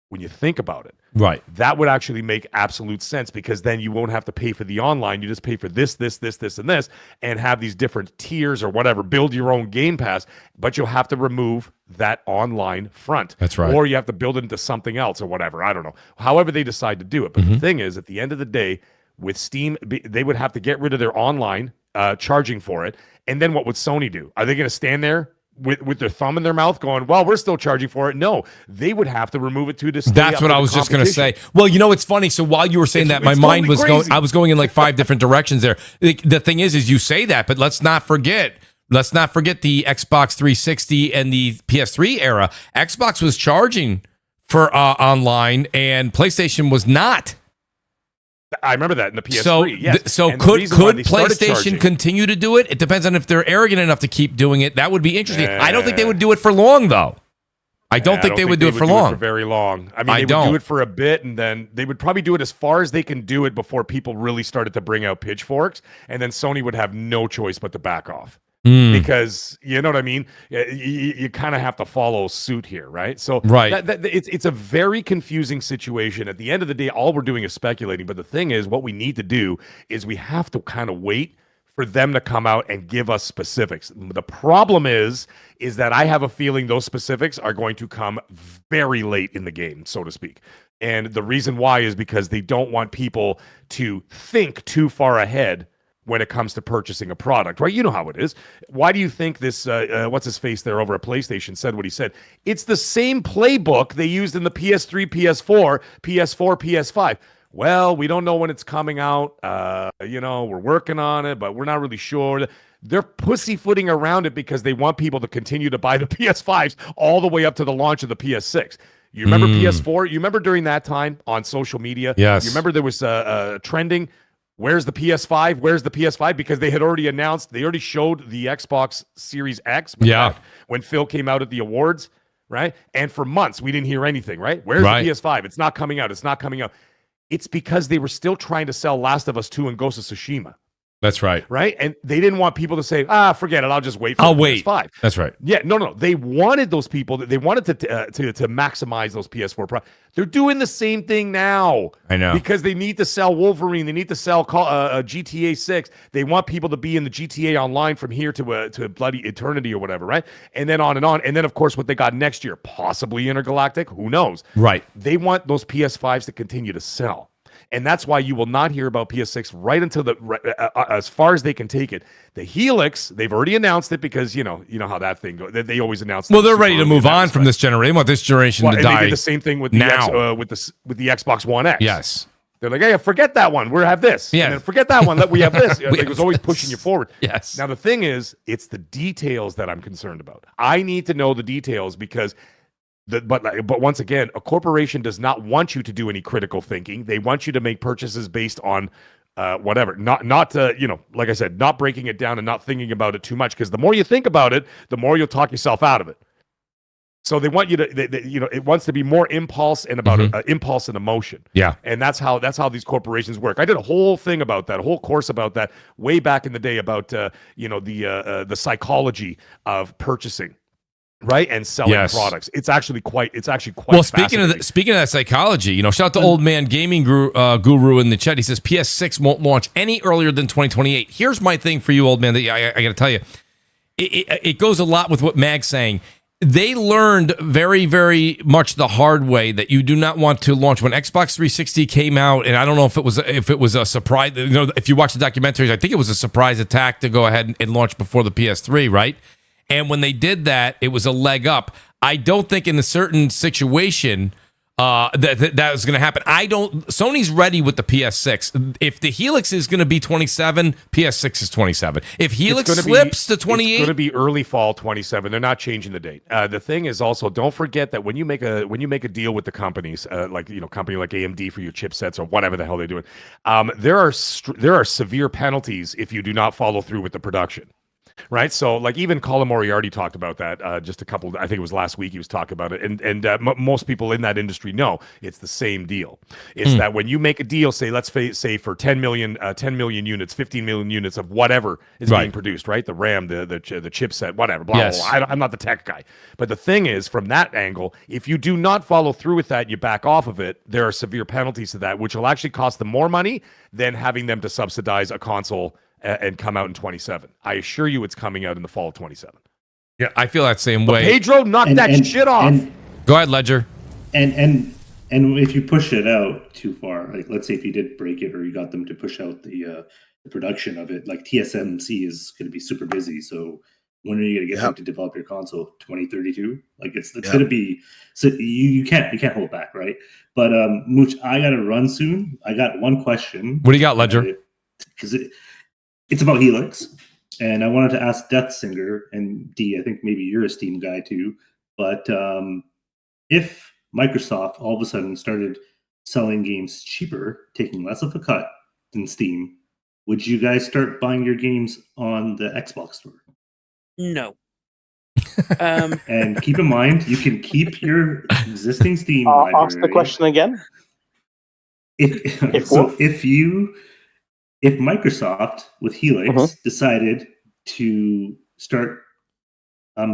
[SPEAKER 4] When you think about it,
[SPEAKER 1] right,
[SPEAKER 4] that would actually make absolute sense, because then you won't have to pay for the online. You just pay for this, and this, and have these different tiers or whatever. Build your own Game Pass, but you'll have to remove that online front.
[SPEAKER 1] That's right.
[SPEAKER 4] Or you have to build it into something else or whatever. I don't know. However they decide to do it. But the thing is, at the end of the day, with Steam, they would have to get rid of their online charging for it. And then what would Sony do? Are they going to stand there with their thumb in their mouth going, well, we're still charging for it? No, they would have to remove it to stay.
[SPEAKER 1] That's what I was just going to say. Well, it's funny. So while you were saying that, my mind was going, I was going in like 5 different directions there. The thing is you say that, but let's not forget the Xbox 360 and the PS3 era. Xbox was charging for online, and PlayStation was not.
[SPEAKER 4] I remember that in the PS3.
[SPEAKER 1] So could PlayStation continue to do it? It depends on if they're arrogant enough to keep doing it. That would be interesting. I don't think they would do it for long, though. I don't think they would do it for long.
[SPEAKER 4] For very long. I mean, they would do it for a bit, and then they would probably do it as far as they can do it before people really started to bring out pitchforks, and then Sony would have no choice but to back off. Because you know what I mean, you kind of have to follow suit here, right? So it's a very confusing situation. At the end of the day, all we're doing is speculating. But the thing is, what we need to do is we have to kind of wait for them to come out and give us specifics. The problem is that I have a feeling those specifics are going to come very late in the game, so to speak. And the reason why is because they don't want people to think too far ahead when it comes to purchasing a product, right? You know how it is. Why do you think this, what's his face there over at PlayStation said what he said? It's the same playbook they used in the PS3, PS4, PS5. Well, we don't know when it's coming out. We're working on it, but we're not really sure. They're pussyfooting around it because they want people to continue to buy the PS5s all the way up to the launch of the PS6. You remember PS4? You remember during that time on social media?
[SPEAKER 1] Yes.
[SPEAKER 4] You remember there was trending, where's the PS5? Where's the PS5? Because they had already announced, they already showed the Xbox Series X when Phil came out at the awards, right? And for months, we didn't hear anything, right? Where's the PS5? It's not coming out. It's not coming out. It's because they were still trying to sell Last of Us 2 and Ghost of Tsushima.
[SPEAKER 1] That's right.
[SPEAKER 4] Right? And they didn't want people to say, forget it. I'll just wait for
[SPEAKER 1] I'll
[SPEAKER 4] the
[SPEAKER 1] wait.
[SPEAKER 4] PS5.
[SPEAKER 1] That's right.
[SPEAKER 4] Yeah, no. They wanted those people. They wanted to maximize those PS4 Pro. They're doing the same thing now.
[SPEAKER 1] I know.
[SPEAKER 4] Because they need to sell Wolverine. They need to sell GTA 6. They want people to be in the GTA Online from here to bloody eternity or whatever, right? And then on and on. And then, of course, what they got next year, possibly Intergalactic. Who knows?
[SPEAKER 1] Right.
[SPEAKER 4] They want those PS5s to continue to sell. And that's why you will not hear about PS6 right until as far as they can take it. The Helix, they've already announced it because you know how that thing goes. They always announce.
[SPEAKER 1] Well, they're ready to move on from this generation. They want this generation to die.
[SPEAKER 4] They did the same thing with
[SPEAKER 1] now.
[SPEAKER 4] with the Xbox One X.
[SPEAKER 1] Yes.
[SPEAKER 4] They're like, hey, forget that one. We have this.
[SPEAKER 1] Yeah.
[SPEAKER 4] And then forget that one. We have this. It was always pushing you forward.
[SPEAKER 1] Yes.
[SPEAKER 4] Now the thing is, it's the details that I'm concerned about. I need to know the details because. But once again, a corporation does not want you to do any critical thinking. They want you to make purchases based on whatever. Not like I said, not breaking it down and not thinking about it too much. Because the more you think about it, the more you'll talk yourself out of it. So they want you to, it wants to be more impulse and about impulse and emotion.
[SPEAKER 1] Yeah,
[SPEAKER 4] and that's how these corporations work. I did a whole thing about that, a whole course about that way back in the day about the psychology of purchasing. Right, and selling products. It's actually quite. Well,
[SPEAKER 1] speaking of that psychology, shout out to Old Man Gaming Guru in the chat. He says PS6 won't launch any earlier than 2028. Here's my thing for you, old man. That I got to tell you, it goes a lot with what Mag's saying. They learned very, very much the hard way that you do not want to launch when Xbox 360 came out, and I don't know if it was a surprise. If you watch the documentaries, I think it was a surprise attack to go ahead and launch before the PS3, right? And when they did that, it was a leg up. I don't think in a certain situation that was going to happen. Sony's ready with the PS6. If the Helix is going to be 27, PS6 is 27. If Helix slips to 28,
[SPEAKER 4] it's going to be early fall 27. They're not changing the date. The thing is also, don't forget that when you make a deal with the companies, company like AMD for your chipsets or whatever the hell they're doing, there are severe penalties if you do not follow through with the production. Right, so like even Colin Moriarty talked about that just a couple. I think it was last week he was talking about it, and most people in that industry know it's the same deal. It's that when you make a deal, say say for 10 million units, 15 million units of whatever is being produced, right? The RAM, the chipset, whatever. Blah, blah, blah. I'm not the tech guy, but the thing is, from that angle, if you do not follow through with that, you back off of it. There are severe penalties to that, which will actually cost them more money than having them to subsidize a console and come out in 27. I assure you it's coming out in the fall of 27.
[SPEAKER 1] Yeah, I feel that same way.
[SPEAKER 4] Pedro, knock that shit off.
[SPEAKER 1] Go ahead, Ledger.
[SPEAKER 5] And if you push it out too far, like let's say if you did break it or you got them to push out the production of it, like TSMC is going to be super busy. So when are you going to get them to develop your console? 2032? Like it's going to be, so you can't hold back, right? But Mooch, I got to run soon. I got one question.
[SPEAKER 1] What do you got, Ledger?
[SPEAKER 5] Because it's about Helix, and I wanted to ask Death Singer and D. I think maybe you're a Steam guy too. But if Microsoft all of a sudden started selling games cheaper, taking less of a cut than Steam, would you guys start buying your games on the Xbox store?
[SPEAKER 2] No.
[SPEAKER 5] And keep in mind, you can keep your existing Steam library.
[SPEAKER 3] Ask the question again.
[SPEAKER 5] If Microsoft with Helix decided to start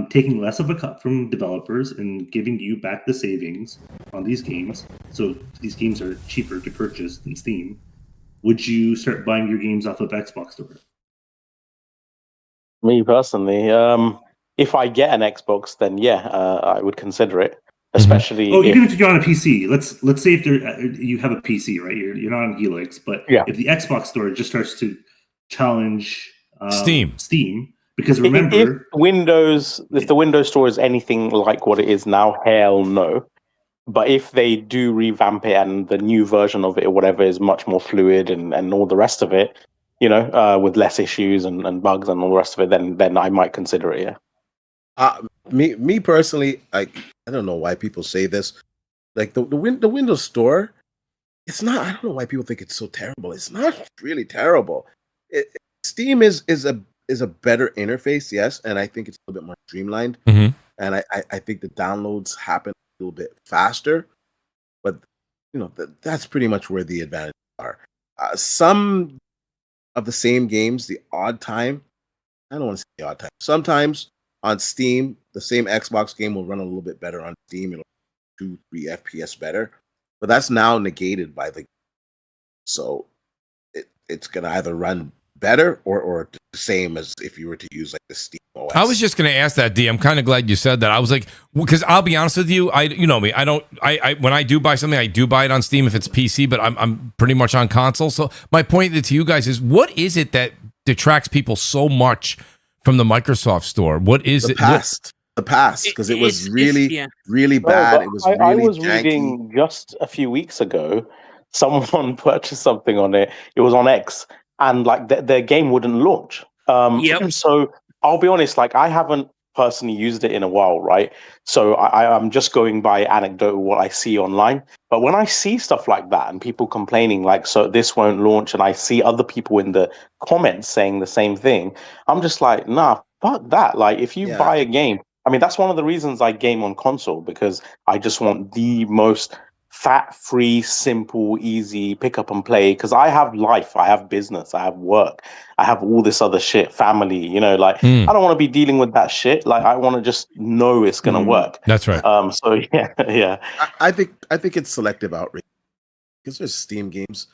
[SPEAKER 5] taking less of a cut from developers and giving you back the savings on these games, so these games are cheaper to purchase than Steam, would you start buying your games off of Xbox Store?
[SPEAKER 3] Me personally, if I get an Xbox, then I would consider it. Especially,
[SPEAKER 5] even if you're on a PC. Let's say if you have a PC, right? You're not on Helix, but if the Xbox Store just starts to challenge Steam, because remember,
[SPEAKER 3] if the Windows Store is anything like what it is now, hell no. But if they do revamp it and the new version of it or whatever is much more fluid and all the rest of it, with less issues and bugs and all the rest of it, then I might consider it. Yeah.
[SPEAKER 6] Me personally, I don't know why people say this. Like the Windows Store, it's not. I don't know why people think it's so terrible. It's not really terrible. Steam is a better interface, yes, and I think it's a little bit more streamlined. And I think the downloads happen a little bit faster. But that's pretty much where the advantages are. Some of the same games, the odd time. I don't want to say the odd time. Sometimes on Steam, the same Xbox game will run a little bit better on Steam. It'll 2-3 FPS better, but that's now negated by the. So it's gonna either run better or the same as if you were to use like the Steam OS.
[SPEAKER 1] I was just going to ask that, D. I'm kind of glad you said that. I was like, because I'll be honest with you, you know me, I when I do buy something, I do buy it on Steam if it's PC, but I'm pretty much on console. So my point to you guys is, what is it that detracts people so much from the Microsoft store? What is
[SPEAKER 6] the past? The past, because it was really bad. It was really
[SPEAKER 3] I was
[SPEAKER 6] janky.
[SPEAKER 3] reading just a few weeks ago, someone purchased something on it. It was on X, and like their game wouldn't launch. So I'll be honest, like I haven't personally used it in a while, right? So I'm just going by anecdotal what I see online. But when I see stuff like that and people complaining like, so this won't launch, and I see other people in the comments saying the same thing, I'm just like, nah, fuck that. Like if you buy a game, I mean, that's one of the reasons I game on console, because I just want the most fat-free, simple, easy pick up and play, because I have life, I have business, I have work, I have all this other shit, family, you know, like I don't want to be dealing with that shit. Like I want to just know it's gonna work.
[SPEAKER 1] That's right.
[SPEAKER 3] So yeah.
[SPEAKER 6] I think it's selective outreach, because there's Steam games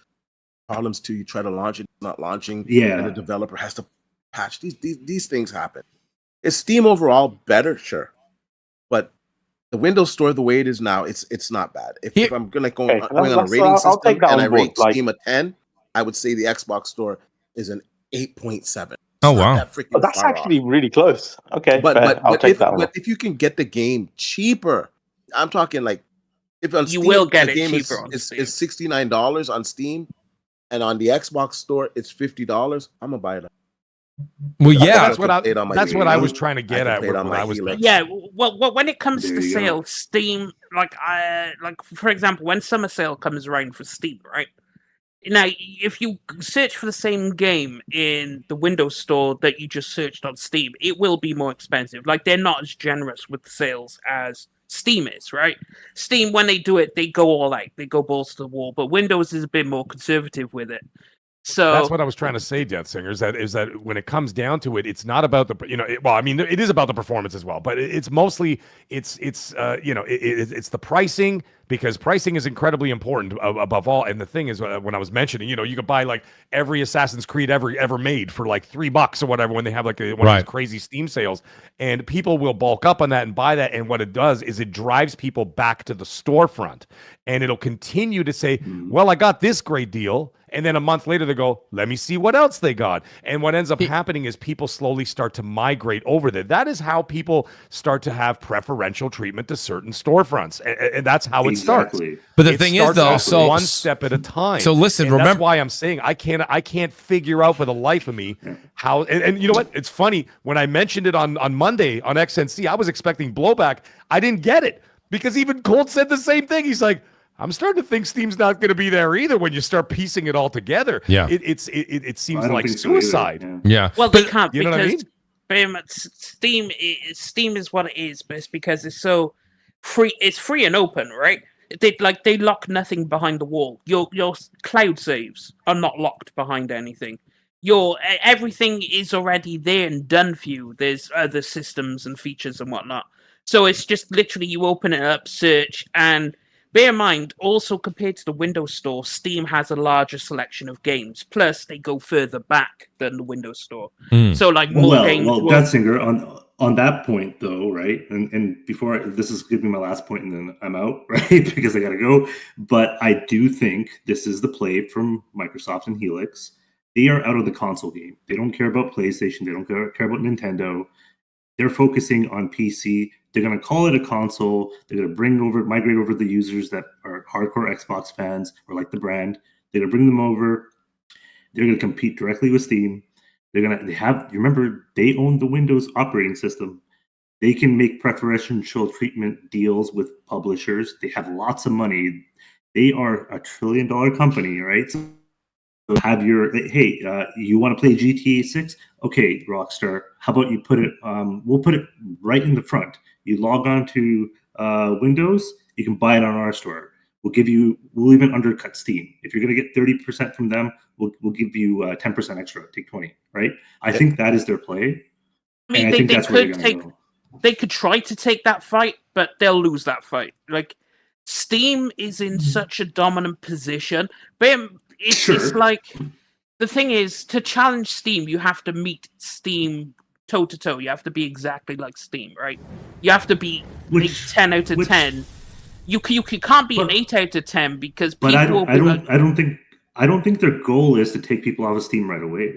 [SPEAKER 6] problems too. You try to launch it, it's not launching, and the developer has to patch. These things happen. Is Steam overall better? Sure, but the Windows Store, the way it is now, it's not bad. If I'm going on a rating system and I rate Steam a 10, I would say the Xbox Store is an 8.7.
[SPEAKER 1] Oh wow,
[SPEAKER 3] that's actually really close. Okay,
[SPEAKER 6] but I'll take that one. But if you can get the game cheaper, I'm talking like if on
[SPEAKER 2] you
[SPEAKER 6] Steam,
[SPEAKER 2] will get
[SPEAKER 6] the
[SPEAKER 2] it
[SPEAKER 6] game
[SPEAKER 2] cheaper
[SPEAKER 6] is $69 on Steam, and on the Xbox Store it's $50. I'm gonna buy it.
[SPEAKER 1] Well, yeah,
[SPEAKER 4] that's what I was trying to get at.
[SPEAKER 2] Well, when it comes to sales, Steam, like for example, when summer sale comes around for Steam, right? Now, if you search for the same game in the Windows Store that you just searched on Steam, it will be more expensive. Like they're not as generous with the sales as Steam is, right? Steam, when they do it, they go all out, they go balls to the wall. But Windows is a bit more conservative with it. So
[SPEAKER 4] that's what I was trying to say, Death Singer, is that when it comes down to it, it's not about the it is about the performance as well, but it's mostly it's the pricing, because pricing is incredibly important above all. And the thing is, when I was mentioning, you could buy like every Assassin's Creed ever made for like $3 or whatever when they have like one of these crazy Steam sales, and people will bulk up on that and buy that. And what it does is it drives people back to the storefront, and it'll continue to say, well, I got this great deal. And then a month later, they go, let me see what else they got. And what ends up happening is people slowly start to migrate over there. That is how people start to have preferential treatment to certain storefronts. And that's how it starts.
[SPEAKER 1] But the thing is, though, so
[SPEAKER 4] one step at a time.
[SPEAKER 1] So listen, remember,
[SPEAKER 4] that's why I'm saying I can't figure out for the life of me how. And you know what? It's funny. When I mentioned it on Monday on XNC, I was expecting blowback. I didn't get it, because even Colt said the same thing. He's like, I'm starting to think Steam's not going to be there either when you start piecing it all together.
[SPEAKER 1] Yeah.
[SPEAKER 4] It seems like suicide.
[SPEAKER 1] Yeah.
[SPEAKER 2] Well, they can't,
[SPEAKER 4] you know
[SPEAKER 2] because
[SPEAKER 4] what I mean?
[SPEAKER 2] Steam is what it is, but it's because it's so free. It's free and open, right? They lock nothing behind the wall. Your cloud saves are not locked behind anything. Everything is already there and done for you. There's other systems and features and whatnot. So it's just literally you open it up, search, and bear in mind, also compared to the Windows Store, Steam has a larger selection of games. Plus, they go further back than the Windows Store. So, like, more games.
[SPEAKER 5] Well, Gutsinger, on that point, though, right? And before this is going to be my last point, and then I'm out, right? Because I got to go. But I do think this is the play from Microsoft and Helix. They are out of the console game. They don't care about PlayStation. They don't care about Nintendo. They're focusing on PC. They're going to call it a console. They're going to migrate over the users that are hardcore Xbox fans or like the brand. They're going to bring them over. They're going to compete directly with Steam. Remember, they own the Windows operating system. They can make preferential treatment deals with publishers. They have lots of money. They are a $1 trillion company, right? So have you want to play GTA 6? Okay, Rockstar, how about you put it, we'll put it right in the front. You log on to Windows, you can buy it on our store. we'll even undercut Steam. If you're going to get 30% from them, we'll give you 10% extra. Take 20, right? I think that is their play.
[SPEAKER 2] I mean,
[SPEAKER 5] and I think that's where they're going to go.
[SPEAKER 2] They could try to take that fight, but they'll lose that fight. Like, Steam is in such a dominant position, but it's like, the thing is, to challenge Steam, you have to meet Steam toe to toe. You have to be exactly like Steam, right? You have to be 10 out of 10. You can't be an 8 out of 10 because people.
[SPEAKER 5] But I don't think their goal is to take people off of Steam right away.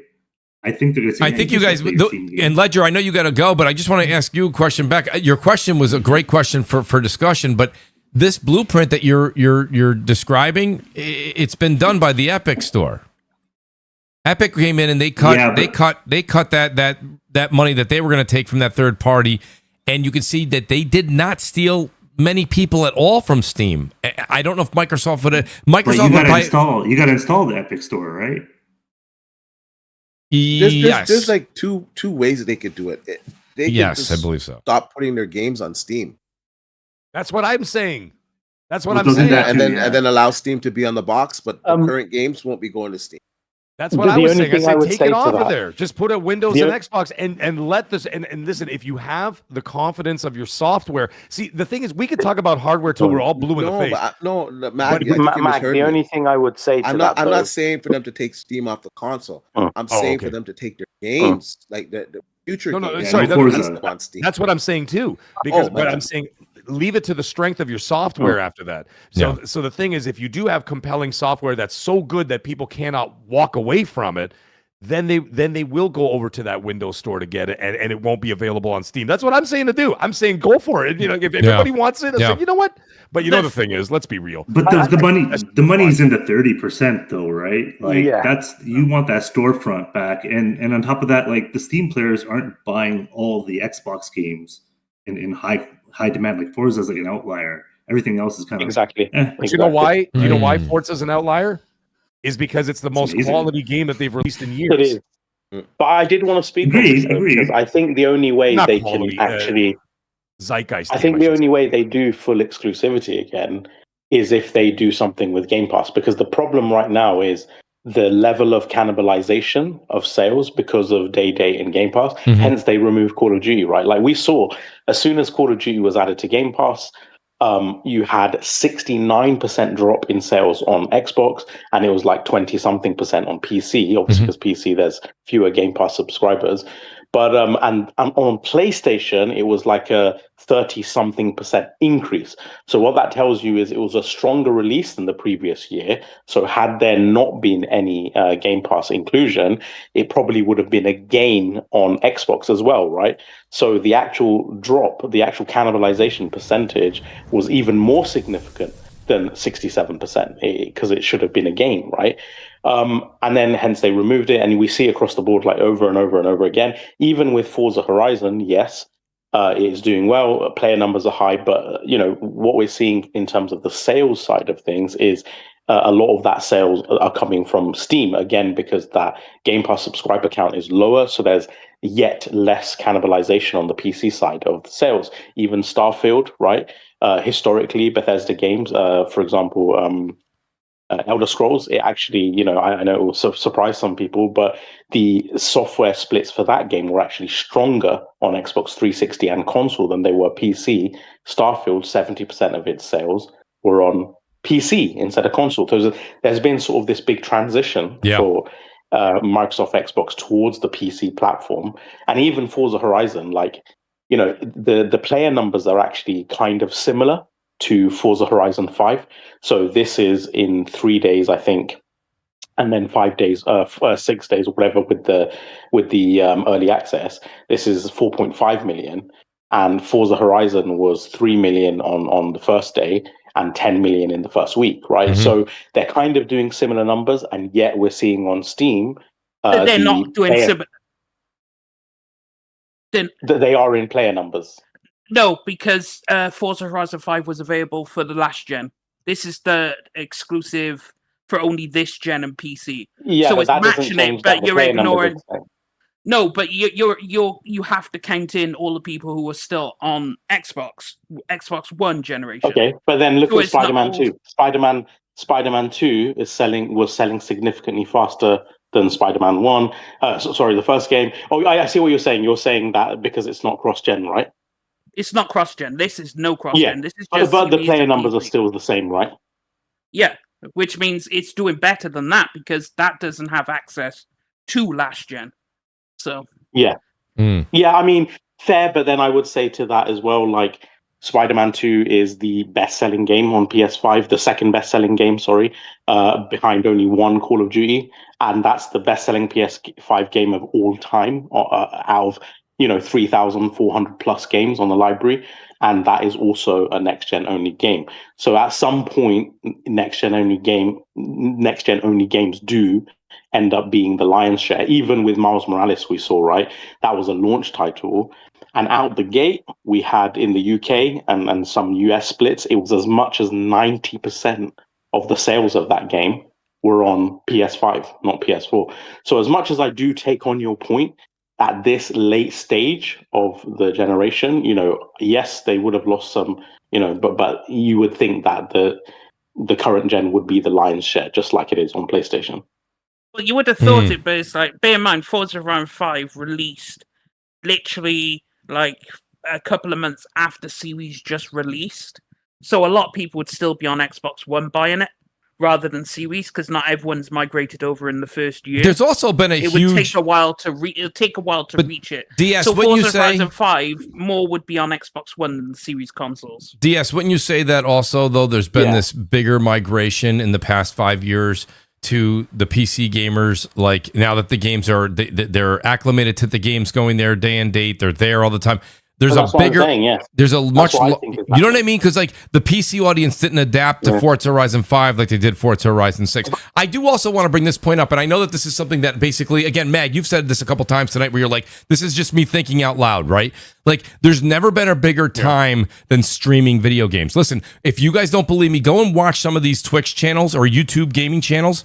[SPEAKER 5] I think that it's.
[SPEAKER 1] I think you guys and Ledger. I know you got to go, but I just want to ask you a question back. Your question was a great question for discussion, but this blueprint that you're describing, it's been done by the Epic Store. Epic came in and they cut that money that they were going to take from that third party, and you can see that they did not steal many people at all from Steam. I don't know if Microsoft would have. Microsoft
[SPEAKER 5] you got to install the Epic Store, right?
[SPEAKER 1] Yes.
[SPEAKER 6] There's like two ways that they could do it. They could
[SPEAKER 1] I believe so.
[SPEAKER 6] Stop putting their games on Steam.
[SPEAKER 4] That's what I'm saying. That's what I'm saying.
[SPEAKER 6] And then allow Steam to be on the box, but the current games won't be going to Steam.
[SPEAKER 4] That's what I was saying. I said take it off of there. Just put a Windows and Xbox and let this and listen, if you have the confidence of your software. See, the thing is, we could talk about hardware till we're all blue in the face.
[SPEAKER 7] Mac, the only thing I would say
[SPEAKER 6] I'm not saying for them to take Steam off the console. I'm saying for them to take their games, like the future games.
[SPEAKER 4] Sorry, that's what I'm saying too. Because but I'm saying leave it to the strength of your software after that. So the thing is, if you do have compelling software that's so good that people cannot walk away from it, then they will go over to that Windows Store to get it, and it won't be available on Steam. That's what I'm saying to do. I'm saying go for it. You know, if everybody wants it, I say, you know what? But you know the thing is, let's be real.
[SPEAKER 5] But the money's in the 30% though, right? Like that's you want that storefront back, and on top of that, like the Steam players aren't buying all the Xbox games in high demand. Like Forza is like an outlier. Everything else is kind of
[SPEAKER 7] exactly.
[SPEAKER 4] But you know why? You know why Forza is an outlier? Is because it's the most quality game that they've released in years.
[SPEAKER 7] It is. But I did want to speak on this because I think the only way they can actually
[SPEAKER 4] zeitgeist.
[SPEAKER 7] I think the only way they do full exclusivity again is if they do something with Game Pass, because the problem right now is the level of cannibalization of sales because of Day and Game Pass. Hence, they removed Call of Duty, right? Like we saw, as soon as Call of Duty was added to Game Pass, you had 69% drop in sales on Xbox, and it was like 20-something% on PC, obviously because PC there's fewer Game Pass subscribers. But and on PlayStation, it was like a 30-something% increase. So what that tells you is it was a stronger release than the previous year. So had there not been any Game Pass inclusion, it probably would have been a gain on Xbox as well, right? So the actual drop, the actual cannibalization percentage was even more significant than 67% because it should have been a gain, right? And then hence they removed it, and we see across the board like over and over and over again. Even with Forza Horizon, yes, it is doing well. Player numbers are high, but you know what we're seeing in terms of the sales side of things is a lot of that sales are coming from Steam again because that Game Pass subscriber count is lower, so there's yet less cannibalization on the PC side of the sales. Even Starfield, right? Historically, Bethesda games, for example. Elder Scrolls, it actually, you know, I know it will surprise some people, but the software splits for that game were actually stronger on Xbox 360 and console than they were PC. Starfield, 70% of its sales were on PC instead of console. So there's been sort of this big transition for Microsoft Xbox towards the PC platform. And even Forza Horizon, like, you know, the player numbers are actually kind of similar to Forza Horizon 5. So this is in 3 days, I think, and then 5 days, 6 days, or whatever, with the early access. This is 4.5 million, and Forza Horizon was 3 million on the first day and 10 million in the first week, right? So they're kind of doing similar numbers, and yet we're seeing on Steam
[SPEAKER 2] they're not doing similar.
[SPEAKER 7] They are in player numbers.
[SPEAKER 2] No, because Forza Horizon 5 was available for the last gen. This is the exclusive for only this gen and PC.
[SPEAKER 7] Yeah,
[SPEAKER 2] so it's matching it, but you're ignoring. No, but you have to count in all the people who are still on Xbox One generation.
[SPEAKER 7] Okay, but then look
[SPEAKER 2] So
[SPEAKER 7] at
[SPEAKER 2] it's not
[SPEAKER 7] Spider-Man
[SPEAKER 2] all-
[SPEAKER 7] 2. Spider-Man 2 was selling significantly faster than Spider-Man 1. Sorry, the first game. Oh, I see what you're saying. You're saying that because it's not cross-gen, right?
[SPEAKER 2] It's not cross-gen. This is no
[SPEAKER 7] Yeah,
[SPEAKER 2] cross-gen. This is just
[SPEAKER 7] but the
[SPEAKER 2] series
[SPEAKER 7] player
[SPEAKER 2] and
[SPEAKER 7] numbers are
[SPEAKER 2] PC.
[SPEAKER 7] still the same, right?
[SPEAKER 2] Yeah, which means it's doing better than that because that doesn't have access to last gen. So
[SPEAKER 7] Yeah. Yeah, I mean, fair, but then I would say to that as well, like, Spider-Man 2 is the best-selling game on PS5, the second best-selling game, behind only one Call of Duty, and that's the best-selling PS5 game of all time, out of 3,400 plus games on the library, and that is also a next-gen only game. So at some point, next-gen only games do end up being the lion's share. Even with Miles Morales, we saw, right? That was a launch title. And out the gate, we had in the UK and some US splits, it was as much as 90% of the sales of that game were on PS5, not PS4. So as much as I do take on your point, at this late stage of the generation, yes, they would have lost some, but you would think that the current gen would be the lion's share, just like it is on PlayStation.
[SPEAKER 2] well, you would have thought it, but it's like, bear in mind, Forza Horizon 5 released literally like a couple of months after Series just released. So a lot of people would still be on Xbox One buying it rather than Series because not everyone's migrated over in the first year.
[SPEAKER 1] There's also been
[SPEAKER 2] it would take a while to reach it.
[SPEAKER 1] DS,
[SPEAKER 2] so
[SPEAKER 1] when
[SPEAKER 2] Forza
[SPEAKER 1] you say
[SPEAKER 2] Horizon 5 more would be on Xbox One than the Series consoles.
[SPEAKER 1] DS, wouldn't you say that also though there's been this bigger migration in the past 5 years to the PC gamers, like now that the games they're acclimated to the games going there day and date, they're there all the time. There's a bigger, there's a much, you know what I mean? Because like the PC audience didn't adapt to Forza Horizon 5 like they did Forza Horizon 6. I do also want to bring this point up, and I know that this is something that basically, again, Mag, you've said this a couple times tonight where you're like, this is just me thinking out loud, right? Like, there's never been a bigger time than streaming video games. Listen, if you guys don't believe me, go and watch some of these Twitch channels or YouTube gaming channels.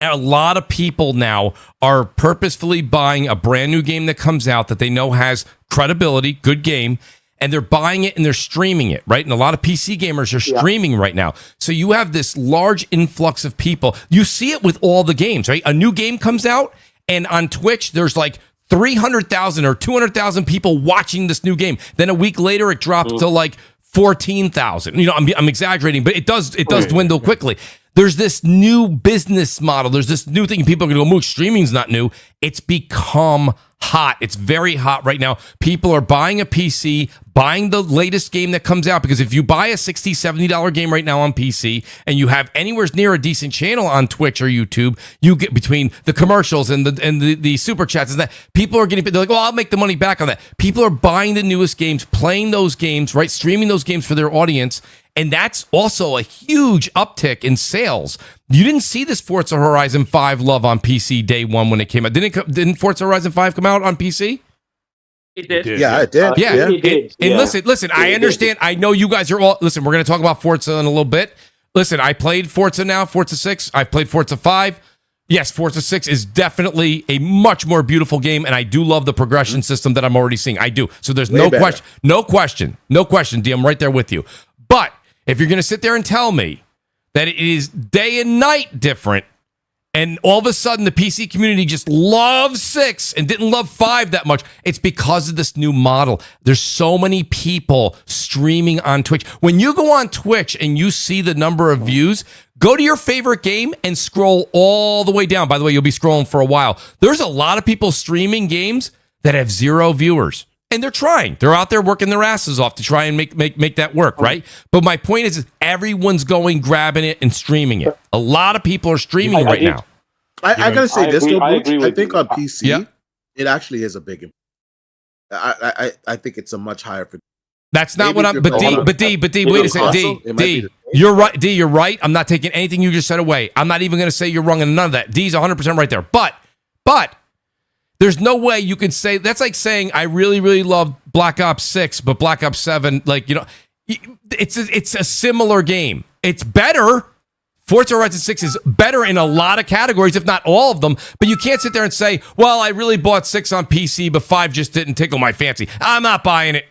[SPEAKER 1] A lot of people now are purposefully buying a brand new game that comes out that they know has credibility, good game, and they're buying it and they're streaming it, right? And a lot of PC gamers are streaming right now. So you have this large influx of people. You see it with all the games, right? A new game comes out, and on Twitch, there's like 300,000 or 200,000 people watching this new game. Then a week later, it drops to like 14,000. I'm exaggerating, but it does dwindle quickly. There's this new business model. There's this new thing. People are going to go, Mooch, streaming's not new. It's become hot. It's very hot right now. People are buying a PC, buying the latest game that comes out, because if you buy a $60, $70 game right now on PC and you have anywhere near a decent channel on Twitch or YouTube, you get between the commercials and the super chats and that, people are getting, they're like, well, I'll make the money back on that. People are buying the newest games, playing those games, right? Streaming those games for their audience. And that's also a huge uptick in sales. You didn't see this Forza Horizon 5 love on PC day one when it came out. Didn't Forza Horizon 5 come out on PC?
[SPEAKER 2] It did.
[SPEAKER 6] Yeah, it did.
[SPEAKER 1] And listen, I understand. I know you guys are all, listen, we're going to talk about Forza in a little bit. Listen, I played Forza now, Forza 6. I've played Forza 5. Yes, Forza 6 is definitely a much more beautiful game, and I do love the progression system that I'm already seeing. I do. So there's no question, D, I'm right there with you. But if you're going to sit there and tell me that it is day and night different, and all of a sudden the PC community just loves 6 and didn't love 5 that much, it's because of this new model. There's so many people streaming on Twitch. When you go on Twitch and you see the number of views, go to your favorite game and scroll all the way down. By the way, you'll be scrolling for a while. There's a lot of people streaming games that have 0 viewers. And they're trying. They're out there working their asses off to try and make that work, right? But my point is everyone's going, grabbing it, and streaming it. A lot of people are streaming right now.
[SPEAKER 6] I gotta say this, though, Mooch. I think on
[SPEAKER 7] you.
[SPEAKER 6] PC, it actually is a big impact. I think it's a much higher.
[SPEAKER 1] That's not what I'm. But D, wait a second. D, you're right. D, you're right. I'm not taking anything you just said away. I'm not even going to say you're wrong in none of that. D's 100% right there. But. There's no way you can say, that's like saying I really, really love Black Ops 6, but Black Ops 7, it's a similar game. It's better Forza Horizon 6 is better in a lot of categories, if not all of them. But you can't sit there and say, well, I really bought 6 on PC, but 5 just didn't tickle my fancy. I'm not buying it.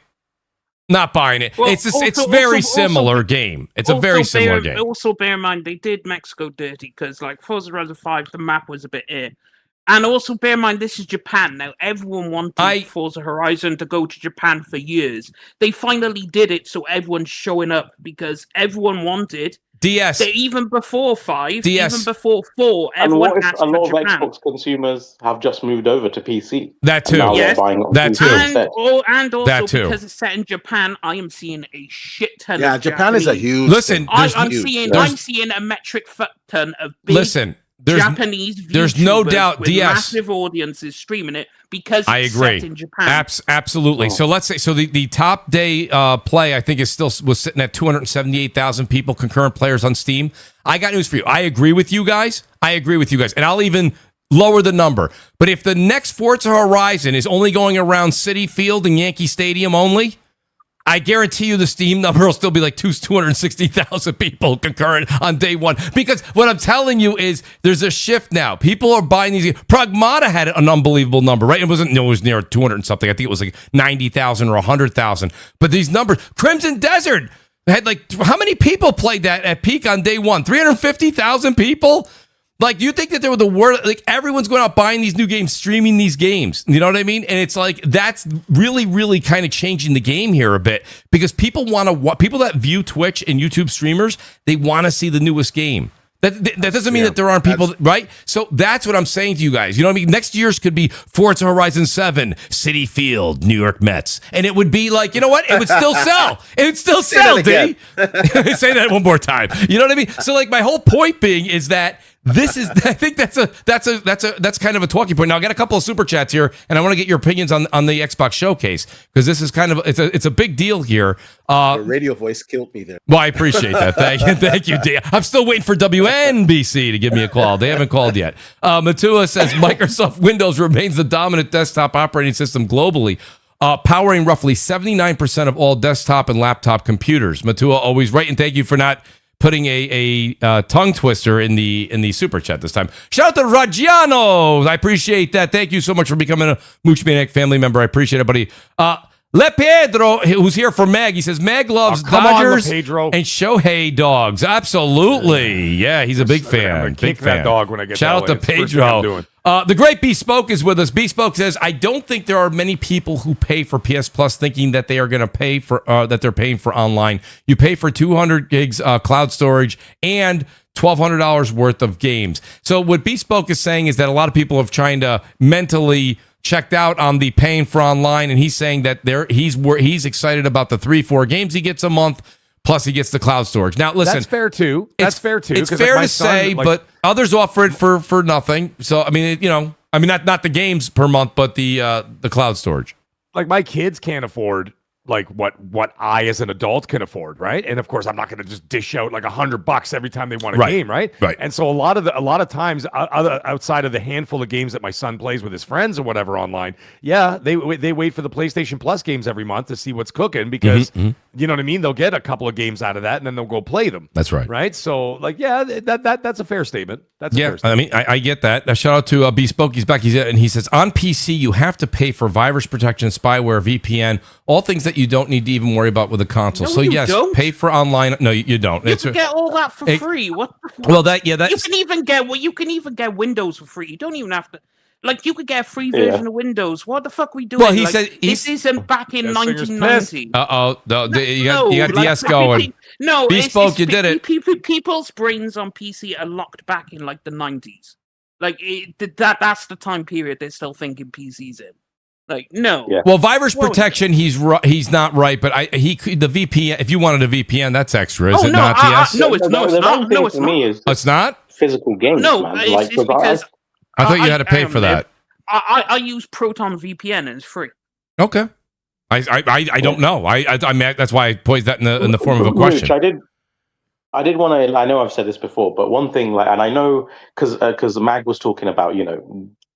[SPEAKER 1] Not buying it.
[SPEAKER 2] Well,
[SPEAKER 1] It's very similar game. It's a very similar game.
[SPEAKER 2] Also, bear in mind, they did Mexico dirty because, like, Forza Horizon 5, the map was a bit And also, bear in mind, this is Japan. Now, everyone wanted Forza Horizon to go to Japan for years. They finally did it, so everyone's showing up because everyone wanted...
[SPEAKER 1] DS.
[SPEAKER 2] Even before 5,
[SPEAKER 1] DS.
[SPEAKER 2] even before 4,
[SPEAKER 7] and
[SPEAKER 2] everyone
[SPEAKER 7] what if
[SPEAKER 2] asked
[SPEAKER 7] a lot
[SPEAKER 2] for
[SPEAKER 7] of
[SPEAKER 2] Japan.
[SPEAKER 7] Xbox consumers have just moved over to PC?
[SPEAKER 1] That too.
[SPEAKER 7] And now
[SPEAKER 2] Yes.
[SPEAKER 7] they're buying on
[SPEAKER 1] That
[SPEAKER 7] PC
[SPEAKER 1] too.
[SPEAKER 7] instead.
[SPEAKER 2] And also
[SPEAKER 1] That too.
[SPEAKER 2] because it's set in Japan, I am seeing a shit ton
[SPEAKER 6] Yeah,
[SPEAKER 2] of
[SPEAKER 6] Japan is a
[SPEAKER 2] Japanese-
[SPEAKER 6] huge.
[SPEAKER 1] Listen,
[SPEAKER 6] thing.
[SPEAKER 2] I'm
[SPEAKER 6] Huge.
[SPEAKER 2] seeing a metric fuck ton of big
[SPEAKER 1] Listen,
[SPEAKER 2] Japanese
[SPEAKER 1] there's no
[SPEAKER 2] VTubers
[SPEAKER 1] doubt
[SPEAKER 2] with
[SPEAKER 1] DS.
[SPEAKER 2] massive audiences streaming it because
[SPEAKER 1] I
[SPEAKER 2] it's
[SPEAKER 1] agree.
[SPEAKER 2] set in Japan.
[SPEAKER 1] Absolutely. So let's say the top day play I think was sitting at 278,000 people, concurrent players on Steam. I got news for you. I agree with you guys. And I'll even lower the number. But if the next Forza Horizon is only going around Citi Field and Yankee Stadium only, I guarantee you the Steam number will still be like 260,000 people concurrent on day one. Because what I'm telling you is there's a shift now. People are buying these. Pragmata had an unbelievable number, right? It was near 200 and something. I think it was like 90,000 or 100,000. But these numbers, Crimson Desert had like, how many people played that at peak on day one? 350,000 people? Like, do you think that there were the word, like, everyone's going out buying these new games, streaming these games? You know what I mean? And it's like, that's really, really kind of changing the game here a bit because people people that view Twitch and YouTube streamers, they want to see the newest game. That doesn't mean that there aren't people, right? So that's what I'm saying to you guys. You know what I mean? Next year's could be Forza Horizon 7, Citi Field, New York Mets. And it would be like, you know what? It would still sell. It would still sell, D. Say that one more time. You know what I mean? So like my whole point being is that I think that's kind of a talking point. Now I got a couple of super chats here, and I want to get your opinions on the Xbox showcase because this is kind of it's a big deal here.
[SPEAKER 6] The radio voice killed me there.
[SPEAKER 1] Well, I appreciate that. Thank you, D. I'm still waiting for WNBC to give me a call. They haven't called yet. Matua says Microsoft Windows remains the dominant desktop operating system globally, powering roughly 79% of all desktop and laptop computers. Matua always right, and thank you for not putting a tongue twister in the super chat this time. Shout out to Raggiano. I appreciate that. Thank you so much for becoming a Mooch Maniac family member. I appreciate it, buddy. Le Pedro, who's here for Meg, he says Meg loves Dodgers and Shohei dogs. Absolutely. Yeah, he's a big fan.
[SPEAKER 4] Kick that dog when I get
[SPEAKER 1] Shout out to Pedro. The great Bespoke is with us. Bespoke says, I don't think there are many people who pay for PS Plus thinking that they are going to pay for that they're paying for online. You pay for 200 gigs cloud storage and $1,200 worth of games. So what Bespoke is saying is that a lot of people have trying to mentally checked out on the paying for online, and he's saying that he's excited about the 3-4 games he gets a month. Plus, he gets the cloud storage. Now, listen,
[SPEAKER 4] that's fair too. It's fair
[SPEAKER 1] to say, but others offer it for nothing. So, I mean, not the games per month, but the cloud storage.
[SPEAKER 4] Like my kids can't afford like what I as an adult can afford, right? And of course, I'm not going to just dish out like $100 every time they want a game, right?
[SPEAKER 1] Right.
[SPEAKER 4] And so a lot of times, outside of the handful of games that my son plays with his friends or whatever online, they wait for the PlayStation Plus games every month to see what's cooking because you know what I mean. They'll get a couple of games out of that, and then they'll go play them.
[SPEAKER 1] That's right.
[SPEAKER 4] Right. So like, that's a fair statement. That's a fair statement.
[SPEAKER 1] I mean, I get that. A shout out to Bespoke. He's back. And he says on PC you have to pay for virus protection, spyware, VPN, all things that you don't need to even worry about with a console.
[SPEAKER 2] No,
[SPEAKER 1] so
[SPEAKER 2] you
[SPEAKER 1] yes,
[SPEAKER 2] don't.
[SPEAKER 1] pay for online. No, you don't.
[SPEAKER 2] You can get all that for free. What?
[SPEAKER 1] Well, that
[SPEAKER 2] you can even get Windows for free. You don't even have to. Like you could get a free version of Windows. What the fuck are we doing?
[SPEAKER 1] Well, he said
[SPEAKER 2] this isn't back in 1990.
[SPEAKER 1] You got DS going.
[SPEAKER 2] No,
[SPEAKER 1] Bespoke, you did it.
[SPEAKER 2] People's brains on PC are locked back in like the 90s. Like that's the time period they're still thinking PCs in. Like no.
[SPEAKER 1] Yeah. Well, virus protection, he's not right, but the VPN. If you wanted a VPN, that's extra, is it not? DS?
[SPEAKER 2] No, it's not. No, it's not.
[SPEAKER 1] It's not
[SPEAKER 7] physical games.
[SPEAKER 2] No,
[SPEAKER 7] man.
[SPEAKER 2] it's because
[SPEAKER 1] I thought you had to pay for that.
[SPEAKER 2] I use Proton VPN and it's free.
[SPEAKER 1] Okay. I don't know. I that's why I posed that in the form of a question.
[SPEAKER 7] I did want to. I know I've said this before, but one thing, and I know because Mag was talking about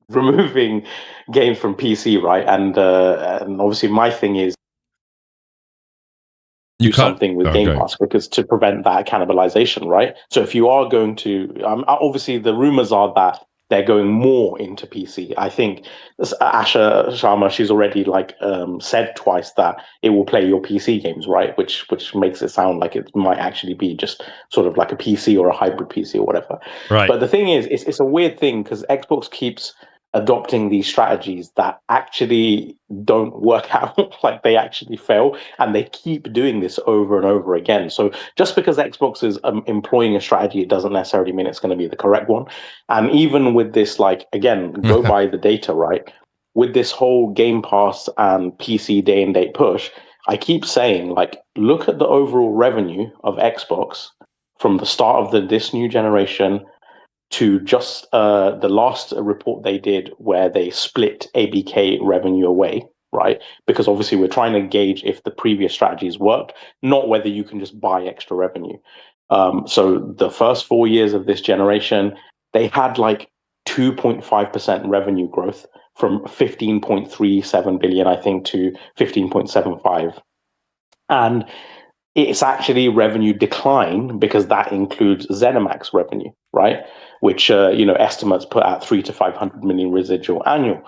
[SPEAKER 7] removing games from PC, right? And obviously my thing is do something with Game Pass, because to prevent that cannibalization, right? So if you are going to, obviously the rumors are that they're going more into PC. I think Asha Sharma, she's already said twice that it will play your PC games, right? Which makes it sound like it might actually be just sort of like a PC or a hybrid PC or whatever.
[SPEAKER 1] Right.
[SPEAKER 7] But the thing is, it's a weird thing because Xbox keeps adopting these strategies that actually don't work out, like they actually fail, and they keep doing this over and over again. So just because Xbox is employing a strategy, it doesn't necessarily mean it's going to be the correct one. And even with this, again, go by the data, right? With this whole Game Pass and PC day and date push, I keep saying, look at the overall revenue of Xbox from the start of this new generation to just the last report they did where they split ABK revenue away, right? Because obviously we're trying to gauge if the previous strategies worked, not whether you can just buy extra revenue. So the first 4 years of this generation, they had 2.5% revenue growth from 15.37 billion, I think, to 15.75. And it's actually revenue decline because that includes ZeniMax revenue, right? Which, estimates put at 300 to 500 million residual annual.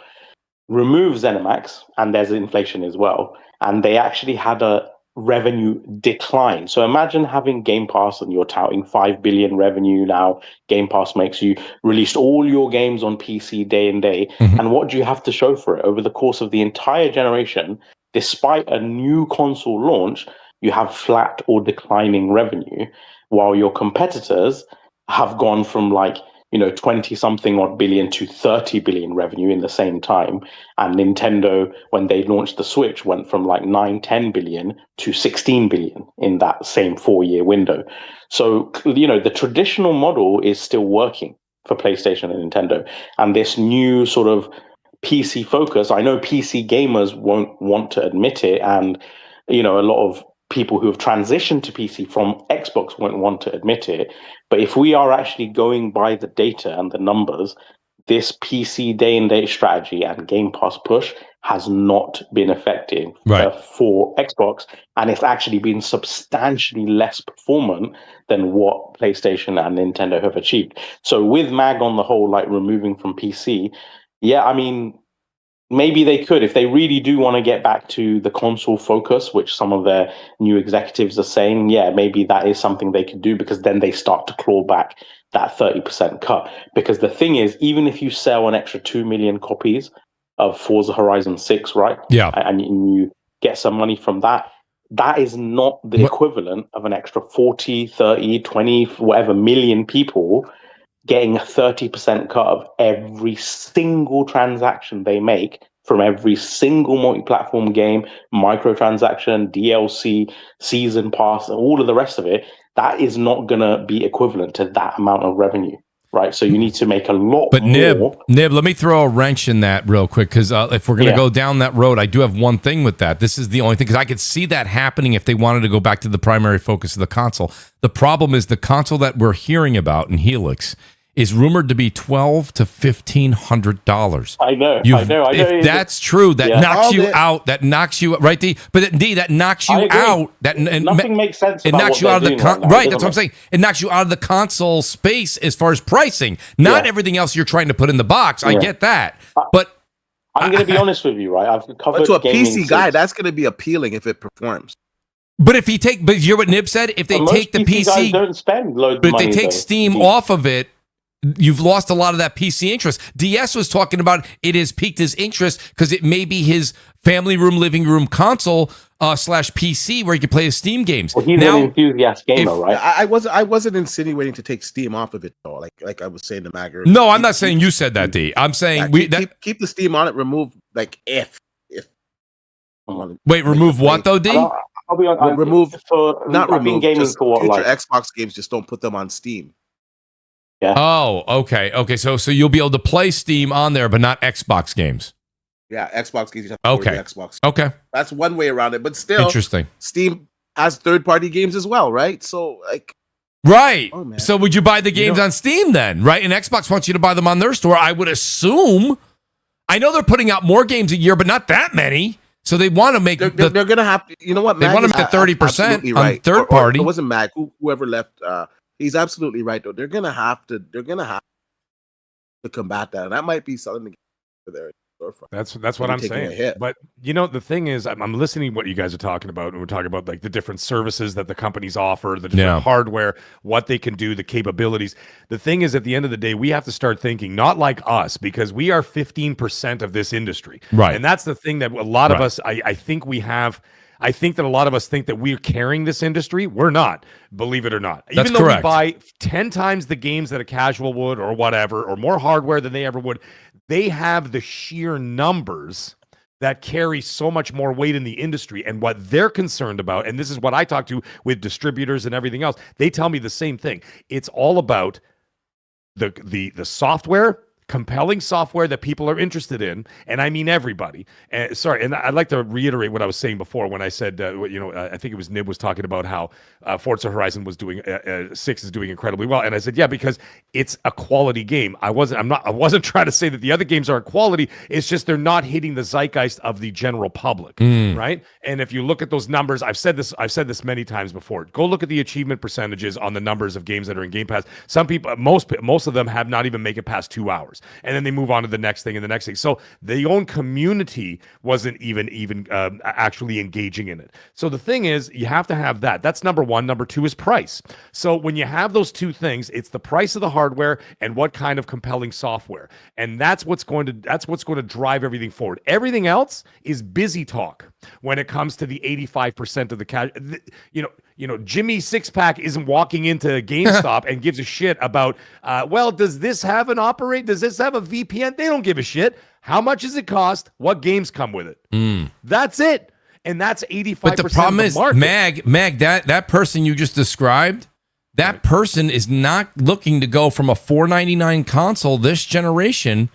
[SPEAKER 7] Remove ZeniMax, and there's inflation as well, and they actually had a revenue decline. So imagine having Game Pass and you're touting 5 billion revenue now. Game Pass makes you released all your games on PC day and day. Mm-hmm. And what do you have to show for it? Over the course of the entire generation, despite a new console launch, you have flat or declining revenue, while your competitors have gone from 20 something odd billion to 30 billion revenue in the same time. And Nintendo, when they launched the Switch, went from 9-10 billion to 16 billion in that same 4-year window. So, the traditional model is still working for PlayStation and Nintendo. And this new sort of PC focus, I know PC gamers won't want to admit it. And, a lot of people who have transitioned to PC from Xbox won't want to admit it. But if we are actually going by the data and the numbers, this PC day and date strategy and Game Pass push has not been effective for Xbox. And it's actually been substantially less performant than what PlayStation and Nintendo have achieved. So with MAG on the whole, removing from PC, maybe they could, if they really do want to get back to the console focus, which some of their new executives are saying, maybe that is something they could do, because then they start to claw back that 30% cut. Because the thing is, even if you sell an extra 2 million copies of Forza Horizon 6, right?
[SPEAKER 1] Yeah.
[SPEAKER 7] And you get some money from that, that is not the equivalent of an extra 40, 30, 20, whatever million people getting a 30% cut of every single transaction they make from every single multi-platform game, microtransaction, DLC, season pass, and all of the rest of it. That is not going to be equivalent to that amount of revenue, right? So you need to make a lot more.
[SPEAKER 1] Nib, let me throw a wrench in that real quick, because if we're going to go down that road, I do have one thing with that. This is the only thing, because I could see that happening if they wanted to go back to the primary focus of the console. The problem is the console that we're hearing about in Helix is rumored to be $1,200 to $1,500.
[SPEAKER 7] I know.
[SPEAKER 1] If that's true, that knocks you out. That knocks you right, D. But D, that knocks you out.
[SPEAKER 7] Nothing makes sense.
[SPEAKER 1] It knocks you out of the right. That's what I'm saying. It knocks you out of the console space as far as pricing. Not everything else you're trying to put in the box. I get that, but
[SPEAKER 7] I'm going to be honest with you, right? I've covered
[SPEAKER 6] to a PC guy,
[SPEAKER 7] since.
[SPEAKER 6] that's going to be appealing if it performs.
[SPEAKER 1] But if you take, but you hear what Nib said. If they take the PC,
[SPEAKER 7] guys don't spend loads
[SPEAKER 1] but
[SPEAKER 7] of money,
[SPEAKER 1] if they take Steam off of it, you've lost a lot of that PC interest. DS was talking about it has piqued his interest because it may be his family room, living room console / PC where he can play his Steam games.
[SPEAKER 7] Well, he's an enthusiast gamer, right?
[SPEAKER 6] I wasn't insinuating to take Steam off of it though. Like I was saying to Magger.
[SPEAKER 1] No, I'm not saying you said that, D. I'm saying
[SPEAKER 6] keep the Steam on it. Remove if.
[SPEAKER 1] Wait, remove what though, D?
[SPEAKER 7] I'll be honest.
[SPEAKER 6] Remove
[SPEAKER 7] I've been gaming
[SPEAKER 6] just
[SPEAKER 7] for what,
[SPEAKER 6] future Xbox games. Just don't put them on Steam.
[SPEAKER 7] Yeah.
[SPEAKER 1] Oh, okay. So you'll be able to play Steam on there, but not Xbox games.
[SPEAKER 6] Yeah, Xbox games. You have to Xbox.
[SPEAKER 1] Okay.
[SPEAKER 6] That's one way around it, but still,
[SPEAKER 1] interesting.
[SPEAKER 6] Steam has third-party games as well, right? So
[SPEAKER 1] right. Oh, so would you buy the games on Steam then? Right, and Xbox wants you to buy them on their store. I would assume. I know they're putting out more games a year, but not that many. So they want to make
[SPEAKER 6] they're going to have to, you know what?
[SPEAKER 1] They want to make the 30% on third party.
[SPEAKER 6] It wasn't Mag, whoever left. He's absolutely right, though. They're going to have to combat that. And that might be something to get for their storefront.
[SPEAKER 4] That's what I'm saying. But the thing is, I'm listening to what you guys are talking about, and we're talking about like the different services that the companies offer, the different hardware, what they can do, the capabilities. The thing is, at the end of the day, we have to start thinking not like us, because we are 15% of this industry,
[SPEAKER 1] right?
[SPEAKER 4] And that's the thing that a lot of us, I think we have. I think that a lot of us think that we're carrying this industry. We're not, believe it or not.
[SPEAKER 1] That's
[SPEAKER 4] Even though
[SPEAKER 1] correct.
[SPEAKER 4] we buy 10 times the games that a casual would or whatever, or more hardware than they ever would, they have the sheer numbers that carry so much more weight in the industry. And what they're concerned about, and this is what I talk to with distributors and everything else, they tell me the same thing. It's all about the software, compelling software that people are interested in, and I mean everybody. And I'd like to reiterate what I was saying before when I said, I think it was Nib was talking about how Forza Horizon was doing 6 is doing incredibly well, and I said, yeah, because it's a quality game. I wasn't trying to say that the other games aren't quality. It's just they're not hitting the zeitgeist of the general public, right? And if you look at those numbers, I've said this many times before. Go look at the achievement percentages on the numbers of games that are in Game Pass. Some people, most of them have not even make it past 2 hours. And then they move on to the next thing and the next thing. So the own community wasn't even actually engaging in it. So the thing is, you have to have that. That's number one. Number two is price. So when you have those two things, it's the price of the hardware and what kind of compelling software. And that's what's going to drive everything forward. Everything else is busy talk when it comes to the 85% of the Jimmy Sixpack isn't walking into GameStop and gives a shit about, does this have an operate? Does this have a VPN? They don't give a shit. How much does it cost? What games come with it? That's it. And that's 85%
[SPEAKER 1] But the problem
[SPEAKER 4] of the market.
[SPEAKER 1] is, Mag, that person you just described, that person is not looking to go from a $499 console this generation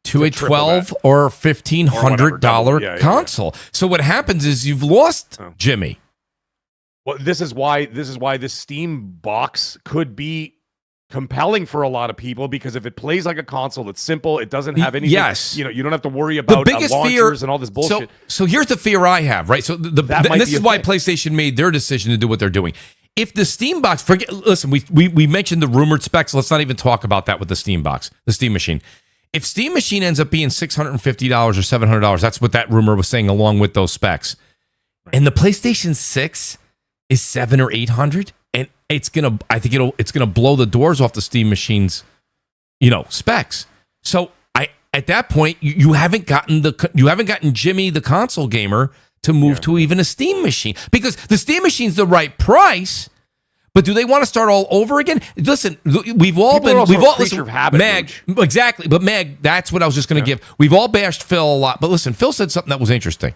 [SPEAKER 1] to a $1,200 or $1,500 console. So what happens is you've lost Jimmy.
[SPEAKER 4] Well, this is why this Steam box could be compelling for a lot of people, because if it plays like a console, it's simple, it doesn't have anything.
[SPEAKER 1] Yes.
[SPEAKER 4] You don't have to worry about launchers and all this bullshit.
[SPEAKER 1] So here's the fear I have, right? So this is why PlayStation made their decision to do what they're doing. If the Steam box, listen, we mentioned the rumored specs. Let's not even talk about that with the Steam box, the Steam machine. If Steam machine ends up being $650 or $700, that's what that rumor was saying along with those specs. Right. And the PlayStation 6 is $700 or $800, and it's gonna blow the doors off the Steam machine's, specs. So at that point you haven't gotten Jimmy the console gamer to move to even a Steam machine, because the Steam machine's the right price. But do they want to start all over again? Listen, we've all listen, Mag, exactly. But Mag, that's what I was just going to give. We've all bashed Phil a lot, but listen, Phil said something that was interesting.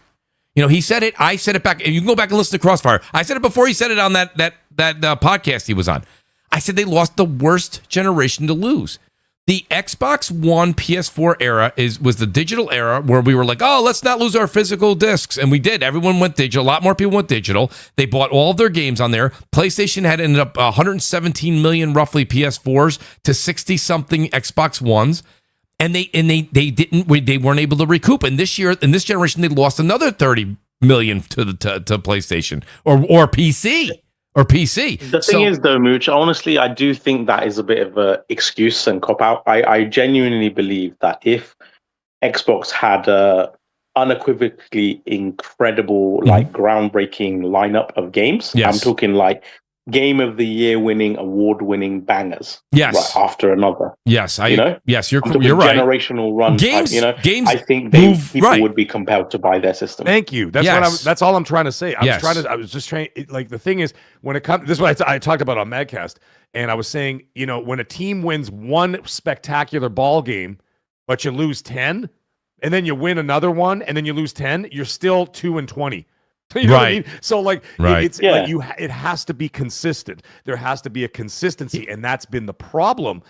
[SPEAKER 1] He said it. I said it back. And you can go back and listen to CrossFire. I said it before he said it on that podcast he was on. I said they lost the worst generation to lose. The Xbox One, PS4 era was the digital era where we were like, oh, let's not lose our physical discs. And we did. Everyone went digital. A lot more people went digital. They bought all of their games on there. PlayStation had ended up 117 million roughly PS4s to 60-something Xbox Ones. And they weren't able to recoup. And this year, in this generation, they lost another 30 million to PlayStation or PC. Or PC.
[SPEAKER 7] The thing is, though, Mooch, honestly, I do think that is a bit of an excuse and cop-out. I genuinely believe that if Xbox had a unequivocally incredible, groundbreaking lineup of games, I'm talking like Game of the Year winning, award-winning bangers.
[SPEAKER 1] Yes.
[SPEAKER 7] Right after another.
[SPEAKER 1] Yes, yes, you're right.
[SPEAKER 7] Generational run.
[SPEAKER 1] Games,
[SPEAKER 7] I think people would be compelled to buy their system.
[SPEAKER 4] Thank you. That's all I'm trying to say. I was just trying. The thing is, when it comes, this is what I talked about on Madcast, and I was saying, when a team wins one spectacular ball game, but you lose 10, and then you win another one, and then you lose 10, you're still 2-20. You know what I mean? So it has to be consistent. There has to be a consistency, and that's been the problem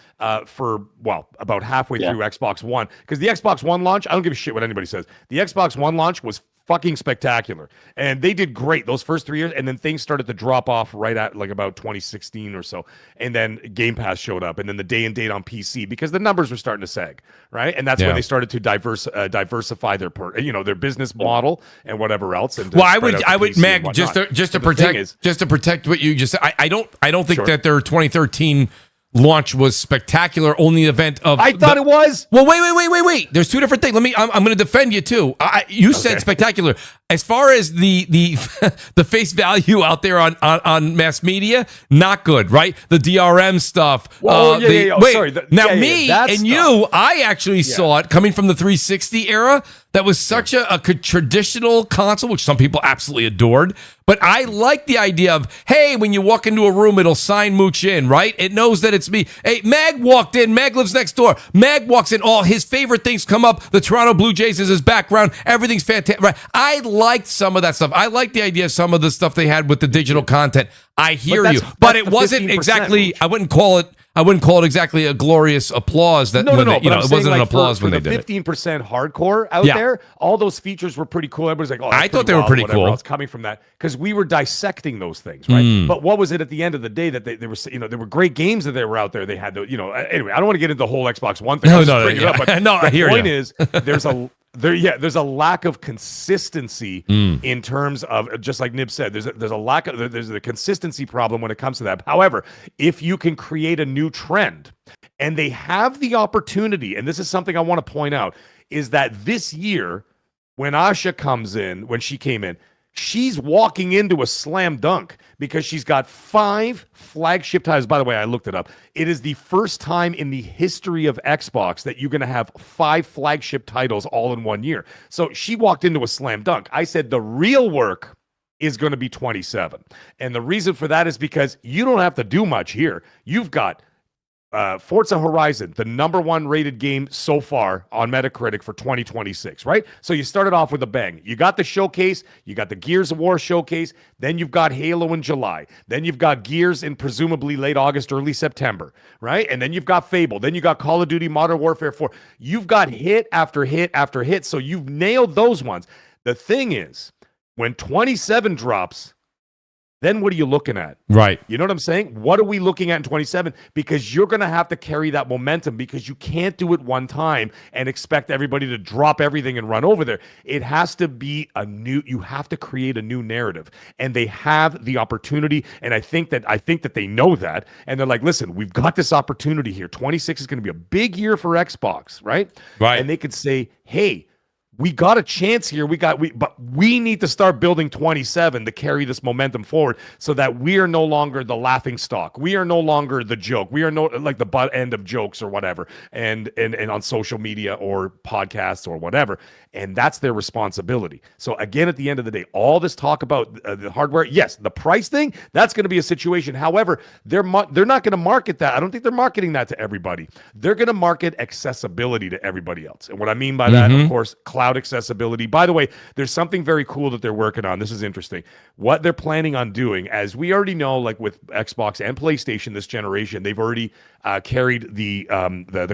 [SPEAKER 4] for about halfway through Xbox One. Because the Xbox One launch, I don't give a shit what anybody says. The Xbox One launch was fucking spectacular. And they did great those first 3 years, and then things started to drop off right at like about 2016 or so. And then Game Pass showed up, and then the day and date on PC, because the numbers were starting to sag, right? And that's when they started to diversify their business model and whatever else. And
[SPEAKER 1] I would Mag, just to protect what you just said. I don't think that their 2013 launch was spectacular. Only event of
[SPEAKER 4] I thought it was.
[SPEAKER 1] Well, wait. There's two different things. I'm going to defend you too. You said spectacular. As far as the the face value out there on mass media, not good, right? The DRM stuff.
[SPEAKER 4] Sorry.
[SPEAKER 1] I actually saw it coming from the 360 era. That was such a traditional console, which some people absolutely adored. But I like the idea of, hey, when you walk into a room, it'll sign Mooch in, right? It knows that it's me. Hey, Mag walked in. Mag lives next door. Mag walks in. All his favorite things come up. The Toronto Blue Jays is his background. Everything's fantastic. Right? I liked some of that stuff. I like the idea of some of the stuff they had with the digital content. I hear you, but it wasn't exactly. I wouldn't call it exactly a glorious applause. It wasn't an applause when they did it.
[SPEAKER 4] 15% hardcore out there. All those features were pretty cool. Everybody's like, "Oh,
[SPEAKER 1] I thought they were pretty cool."
[SPEAKER 4] Else coming from that, because we were dissecting those things, right? But what was it at the end of the day that they were? There were great games that they were out there. They had anyway. I don't want to get into the whole Xbox One thing.
[SPEAKER 1] I hear you.
[SPEAKER 4] The point is, there's a lack of consistency in terms of, just like Nib said, there's a consistency problem when it comes to that. However, if you can create a new trend, and they have the opportunity, and this is something I want to point out, is that this year, when she came in, she's walking into a slam dunk, because she's got 5 flagship titles. By the way, I looked it up. It is the first time in the history of Xbox that you're going to have 5 flagship titles all in 1 year. So she walked into a slam dunk. I said the real work is going to be 27. And the reason for that is because you don't have to do much here. You've got Forza Horizon, the #1 rated game so far on Metacritic for 2026, right? So you started off with a bang. You got the showcase, you got the Gears of War showcase, then you've got Halo in July, then you've got Gears in presumably late August, early September, right? And then you've got Fable, then you got Call of Duty Modern Warfare 4. You've got hit after hit after hit, so you've nailed those ones. The thing is, when 27 drops, then what are you looking at?
[SPEAKER 1] Right.
[SPEAKER 4] You know what I'm saying? What are we looking at in 27? Because you're going to have to carry that momentum, because you can't do it one time and expect everybody to drop everything and run over there. It has to be you have to create a new narrative, and they have the opportunity. And I think that they know that. And they're like, listen, we've got this opportunity here. 26 is going to be a big year for Xbox, right?
[SPEAKER 1] Right.
[SPEAKER 4] And they could say, hey, we got a chance here. But we need to start building 27 to carry this momentum forward, so that we are no longer the laughing stock. We are no longer the joke. We are no like the butt end of jokes or whatever, and on social media or podcasts or whatever. And that's their responsibility. So again, at the end of the day, all this talk about the hardware, yes, the price thing, that's going to be a situation. However, they're not going to market that. I don't think they're marketing that to everybody. They're going to market accessibility to everybody else. And what I mean by that, of course, cloud accessibility. By the way, there's something very cool that they're working on. This is interesting. What they're planning on doing, as we already know, like with Xbox and PlayStation this generation, they've already carried the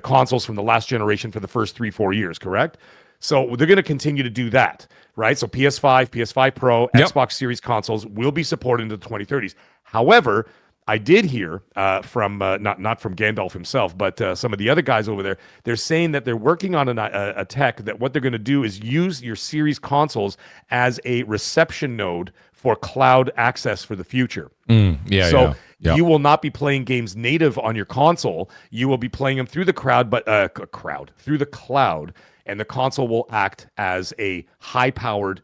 [SPEAKER 4] consoles from the last generation for the first 3-4 years, correct? So they're going to continue to do that, right? So PS5, PS5 Pro, Xbox Series consoles will be supported into the 2030s. However, I did hear from not from Gandalf himself, but some of the other guys over there. They're saying that they're working on a tech that what they're going to do is use your series consoles as a reception node for cloud access for the future. You will not be playing games native on your console. You will be playing them through the through the cloud, and the console will act as a high-powered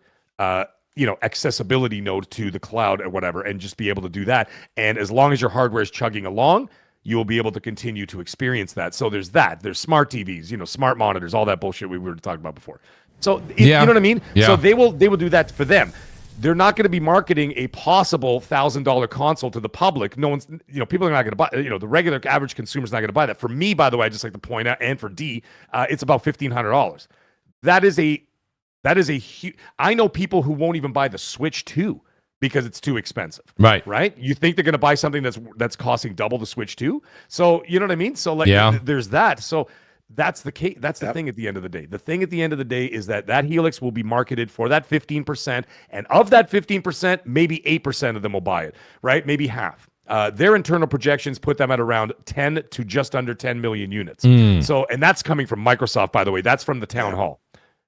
[SPEAKER 4] accessibility node to the cloud or whatever, and just be able to do that. And as long as your hardware is chugging along, you will be able to continue to experience that. So there's that. There's smart TVs, smart monitors, all that bullshit we were talking about before. So you know what I mean?
[SPEAKER 1] Yeah.
[SPEAKER 4] So they will do that for them. They're not going to be marketing a possible $1,000 console to the public. No one's, people are not going to buy, the regular average consumer's not going to buy that. For me, by the way, I just like to point out, and for D, it's about $1,500. That is a huge. I know people who won't even buy the Switch 2 because it's too expensive. Right? You think they're going to buy something that's costing double the Switch 2? So, you know what I mean? So there's that. So That's the case. That's the thing at the end of the day. The thing at the end of the day is that Helix will be marketed for that 15%. And of that 15%, maybe 8% of them will buy it, right? Maybe half. Their internal projections put them at around 10 to just under 10 million units. So, and that's coming from Microsoft, by the way. That's from the town hall.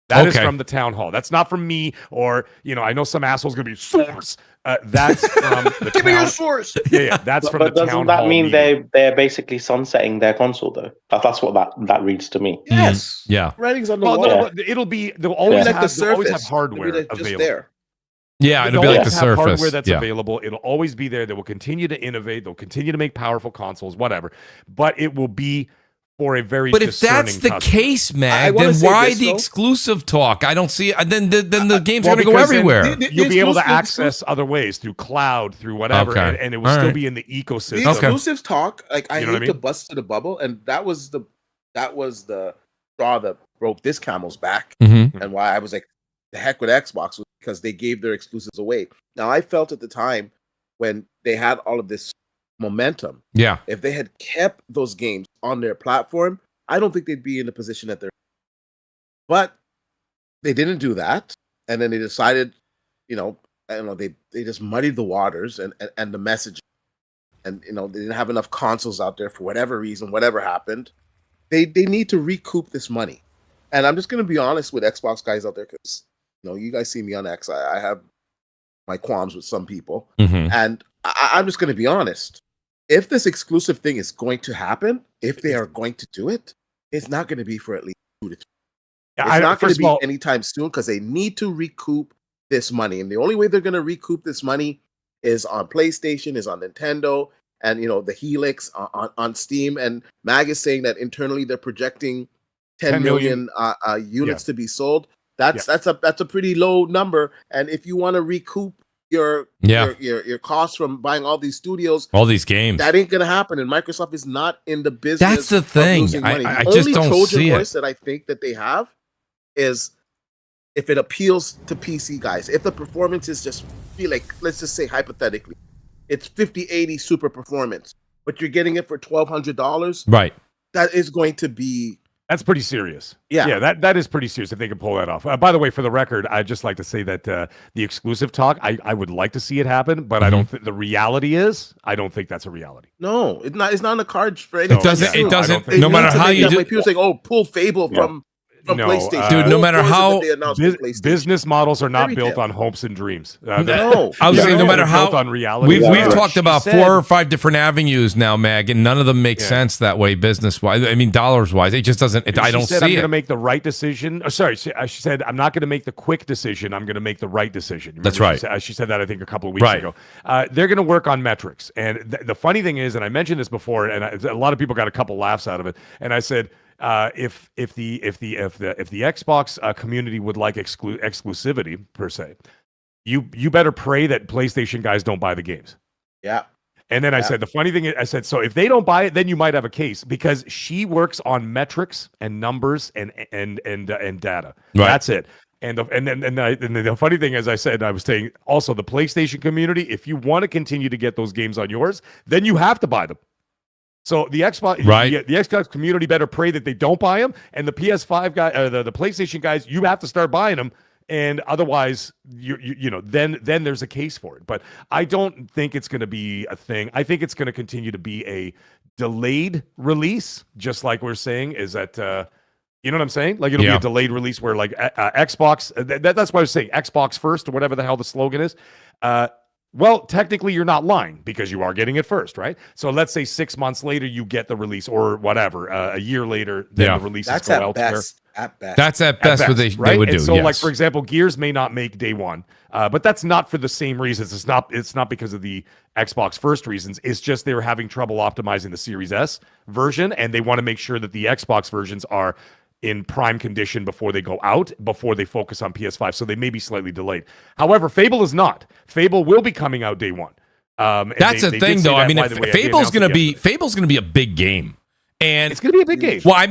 [SPEAKER 4] That is from the town hall. That's not from me or, I know some asshole's going to be source. That's from the
[SPEAKER 6] Give me your source.
[SPEAKER 4] Yeah, that's from the town hall.
[SPEAKER 7] But doesn't that mean they're basically sunsetting their console, though? That's what that reads to me.
[SPEAKER 6] Yes.
[SPEAKER 1] Yeah.
[SPEAKER 6] Writing's on the wall.
[SPEAKER 4] They'll always have hardware
[SPEAKER 6] just
[SPEAKER 4] available.
[SPEAKER 6] There.
[SPEAKER 1] Yeah, it'll be like the Surface.
[SPEAKER 4] Hardware that's available. It'll always be there. They will continue to innovate. They'll continue to make powerful consoles, whatever. But it will be for a very
[SPEAKER 1] But if that's the case, Mag, then why the exclusive talk? I don't see. Then the game's going to go everywhere.
[SPEAKER 4] You'll be able to access other ways through cloud, through whatever, and it will still be in the ecosystem.
[SPEAKER 6] The exclusives talk, like I hate to bust to the bubble, and that was the straw that broke this camel's back, and why I was like, the heck with Xbox, was because they gave their exclusives away. Now I felt at the time when they had all of this momentum.
[SPEAKER 1] Yeah.
[SPEAKER 6] If they had kept those games on their platform, I don't think they'd be in the position that they're in. But they didn't do that. And then they decided, I don't know, they just muddied the waters and the message. And, they didn't have enough consoles out there for whatever reason, whatever happened. They need to recoup this money. And I'm just going to be honest with Xbox guys out there because, you guys see me on X. I have my qualms with some people. And I'm just going to be honest. If this exclusive thing is going to happen, if they are going to do it, it's not going to be for at least 2 to 3. It's not going to be anytime soon because they need to recoup this money. And the only way they're going to recoup this money is on PlayStation, is on Nintendo, and the Helix on Steam. And Mag is saying that internally they're projecting 10 million units to be sold. That's a pretty low number. And if you want to recoup your costs from buying all these studios,
[SPEAKER 1] all these games,
[SPEAKER 6] that ain't gonna happen. And Microsoft is not in the business.
[SPEAKER 1] That's the thing. I just don't
[SPEAKER 6] Trojan
[SPEAKER 1] see
[SPEAKER 6] horse
[SPEAKER 1] it.
[SPEAKER 6] that I think that they have is if it appeals to PC guys. If the performance is just let's just say hypothetically, it's 5080 super performance, but you're getting it for $1,200.
[SPEAKER 1] Right.
[SPEAKER 6] That is going to be.
[SPEAKER 4] That's pretty serious.
[SPEAKER 6] Yeah,
[SPEAKER 4] that is pretty serious if they can pull that off. By the way, for the record, I'd just like to say that the exclusive talk, I would like to see it happen, but I don't. The reality is, I don't think that's a reality.
[SPEAKER 6] No, it's not. It's not on the cards for anything.
[SPEAKER 1] It doesn't. No matter how you do.
[SPEAKER 6] People saying, "Oh, pull Fable from PlayStation."
[SPEAKER 1] Dude, no matter how
[SPEAKER 4] business models are not built on hopes and dreams.
[SPEAKER 6] No,
[SPEAKER 1] I was saying no matter how
[SPEAKER 4] on reality.
[SPEAKER 1] We've talked about 4 or 5 different avenues now, Mag, and none of them make sense that way business wise. I mean, dollars wise, it just doesn't. I don't see it.
[SPEAKER 4] I'm going to make the right decision. She said I'm not going to make the quick decision. I'm going to make the right decision. Remember,
[SPEAKER 1] that's right.
[SPEAKER 4] She said that I think a couple of weeks ago. They're going to work on metrics, and the funny thing is, and I mentioned this before, and a lot of people got a couple laughs out of it, and I said. If the Xbox community would like exclusivity per se, you better pray that PlayStation guys don't buy the games.
[SPEAKER 6] Yeah.
[SPEAKER 4] And then I said the funny thing is, I said so if they don't buy it, then you might have a case because she works on metrics and numbers and data. Right. That's it. And the funny thing is, I said I was saying also the PlayStation community. If you want to continue to get those games on yours, then you have to buy them. So the Xbox, the Xbox community better pray that they don't buy them, and the PS5 guy, the PlayStation guys, you have to start buying them, and otherwise, then there's a case for it. But I don't think it's going to be a thing. I think it's going to continue to be a delayed release, just like we're saying. Is that you know what I'm saying? Like it'll be a delayed release where like Xbox. That's why I was saying Xbox first or whatever the hell the slogan is. Well, technically, you're not lying because you are getting it first, right? So let's say 6 months later, you get the release, or whatever. A year later, then the releases go elsewhere.
[SPEAKER 6] At best.
[SPEAKER 1] That's at best what they would do.
[SPEAKER 4] So, like for example, Gears may not make day one, but that's not for the same reasons. It's not because of the Xbox first reasons. It's just they were having trouble optimizing the Series S version, and they want to make sure that the Xbox versions are in prime condition before they go out, before they focus on PS5. So they may be slightly delayed. However, Fable is not. Fable will be coming out day one.
[SPEAKER 1] That's the thing, though. I mean, Fable's going to be a big game, and
[SPEAKER 4] it's going to be a big game.
[SPEAKER 1] Well, I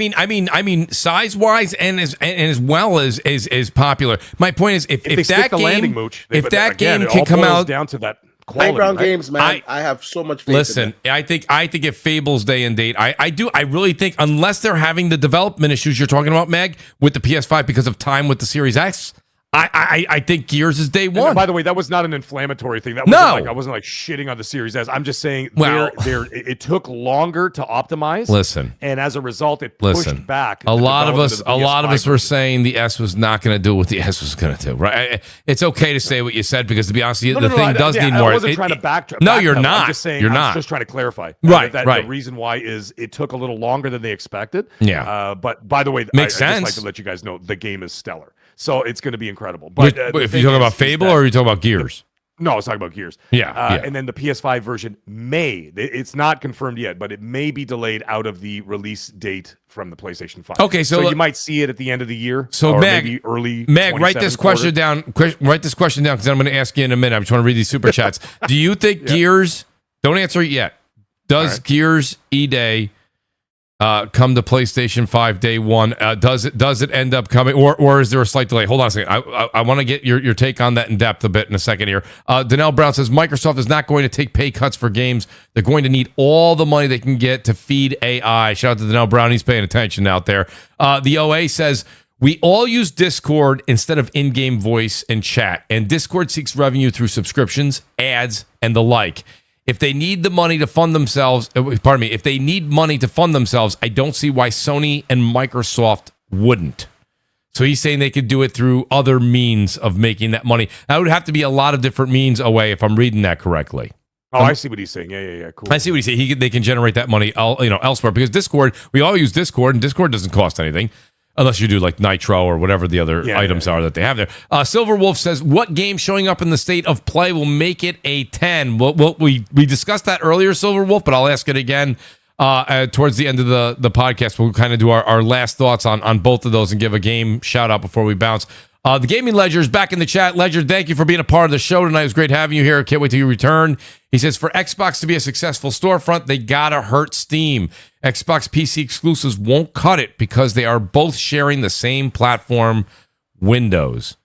[SPEAKER 1] mean, size wise, and as well as popular. My point is, if
[SPEAKER 4] they
[SPEAKER 1] that
[SPEAKER 4] stick the
[SPEAKER 1] game,
[SPEAKER 4] landing, Mooch,
[SPEAKER 1] game can come out
[SPEAKER 4] down to that quality.
[SPEAKER 6] Playground
[SPEAKER 4] right?
[SPEAKER 6] games, man. I have so much faith.
[SPEAKER 1] Listen, I think if Fable's day and date, I really think unless they're having the development issues you're talking about, Meg, with the PS5 because of time with the Series X, I think Gears is day one.
[SPEAKER 4] And by the way, that was not an inflammatory thing. That wasn't I wasn't like shitting on the Series S. I'm just saying it took longer to optimize.
[SPEAKER 1] Listen,
[SPEAKER 4] and as a result, it pushed back.
[SPEAKER 1] A lot of us were saying the S was not going to do what the S was going to do. Right? It's okay to say what you said because to be honest, the thing does need more.
[SPEAKER 4] I wasn't trying to backtrack.
[SPEAKER 1] No, you're not.
[SPEAKER 4] I'm just saying. I'm just trying to clarify.
[SPEAKER 1] Right.
[SPEAKER 4] The reason why is it took a little longer than they expected.
[SPEAKER 1] Yeah.
[SPEAKER 4] But by the way,
[SPEAKER 1] makes sense.
[SPEAKER 4] I'd just like to let you guys know the game is stellar. So it's going to be incredible. But
[SPEAKER 1] if you're talking about Fable or are you talking about Gears?
[SPEAKER 4] No, I was talking about Gears.
[SPEAKER 1] Yeah.
[SPEAKER 4] And then the PS5 version it's not confirmed yet, but it may be delayed out of the release date from the PlayStation 5.
[SPEAKER 1] Okay, so
[SPEAKER 4] you might see it at the end of the year.
[SPEAKER 1] So
[SPEAKER 4] or
[SPEAKER 1] Meg,
[SPEAKER 4] maybe early
[SPEAKER 1] Meg, write this question down. Write this question down because I'm going to ask you in a minute. I'm trying to read these super chats. Do you think Gears? Don't answer it yet. Does Gears E-Day come to PlayStation 5 day one? Does it end up coming, or is there a slight delay? Hold on a second. I want to get your take on that in depth a bit in a second here. Donnell Brown says Microsoft is not going to take pay cuts for games. They're going to need all the money they can get to feed AI. Shout out to Donnell Brown. He's paying attention out there. The OA says we all use Discord instead of in-game voice and chat, and Discord seeks revenue through subscriptions, ads, and the like. If they need the money to fund themselves, if they need money to fund themselves, I don't see why Sony and Microsoft wouldn't. So he's saying they could do it through other means of making that money. That would have to be a lot of different means away if I'm reading that correctly.
[SPEAKER 4] Oh, I see what he's saying. Yeah. Cool.
[SPEAKER 1] I see what he's saying. They can generate that money, elsewhere because Discord. We all use Discord, and Discord doesn't cost anything. Unless you do like Nitro or whatever the other items are that they have there. Silver Wolf says, what game showing up in the state of play will make it a 10? Well, we discussed that earlier, Silver Wolf, but I'll ask it again towards the end of the podcast. We'll kind of do our last thoughts on both of those and give a game shout out before we bounce. The Gaming Ledger is back in the chat. Ledger, thank you for being a part of the show tonight. It was great having you here. Can't wait till you return. He says, for Xbox to be a successful storefront, they gotta hurt Steam. Xbox PC exclusives won't cut it because they are both sharing the same platform, Windows.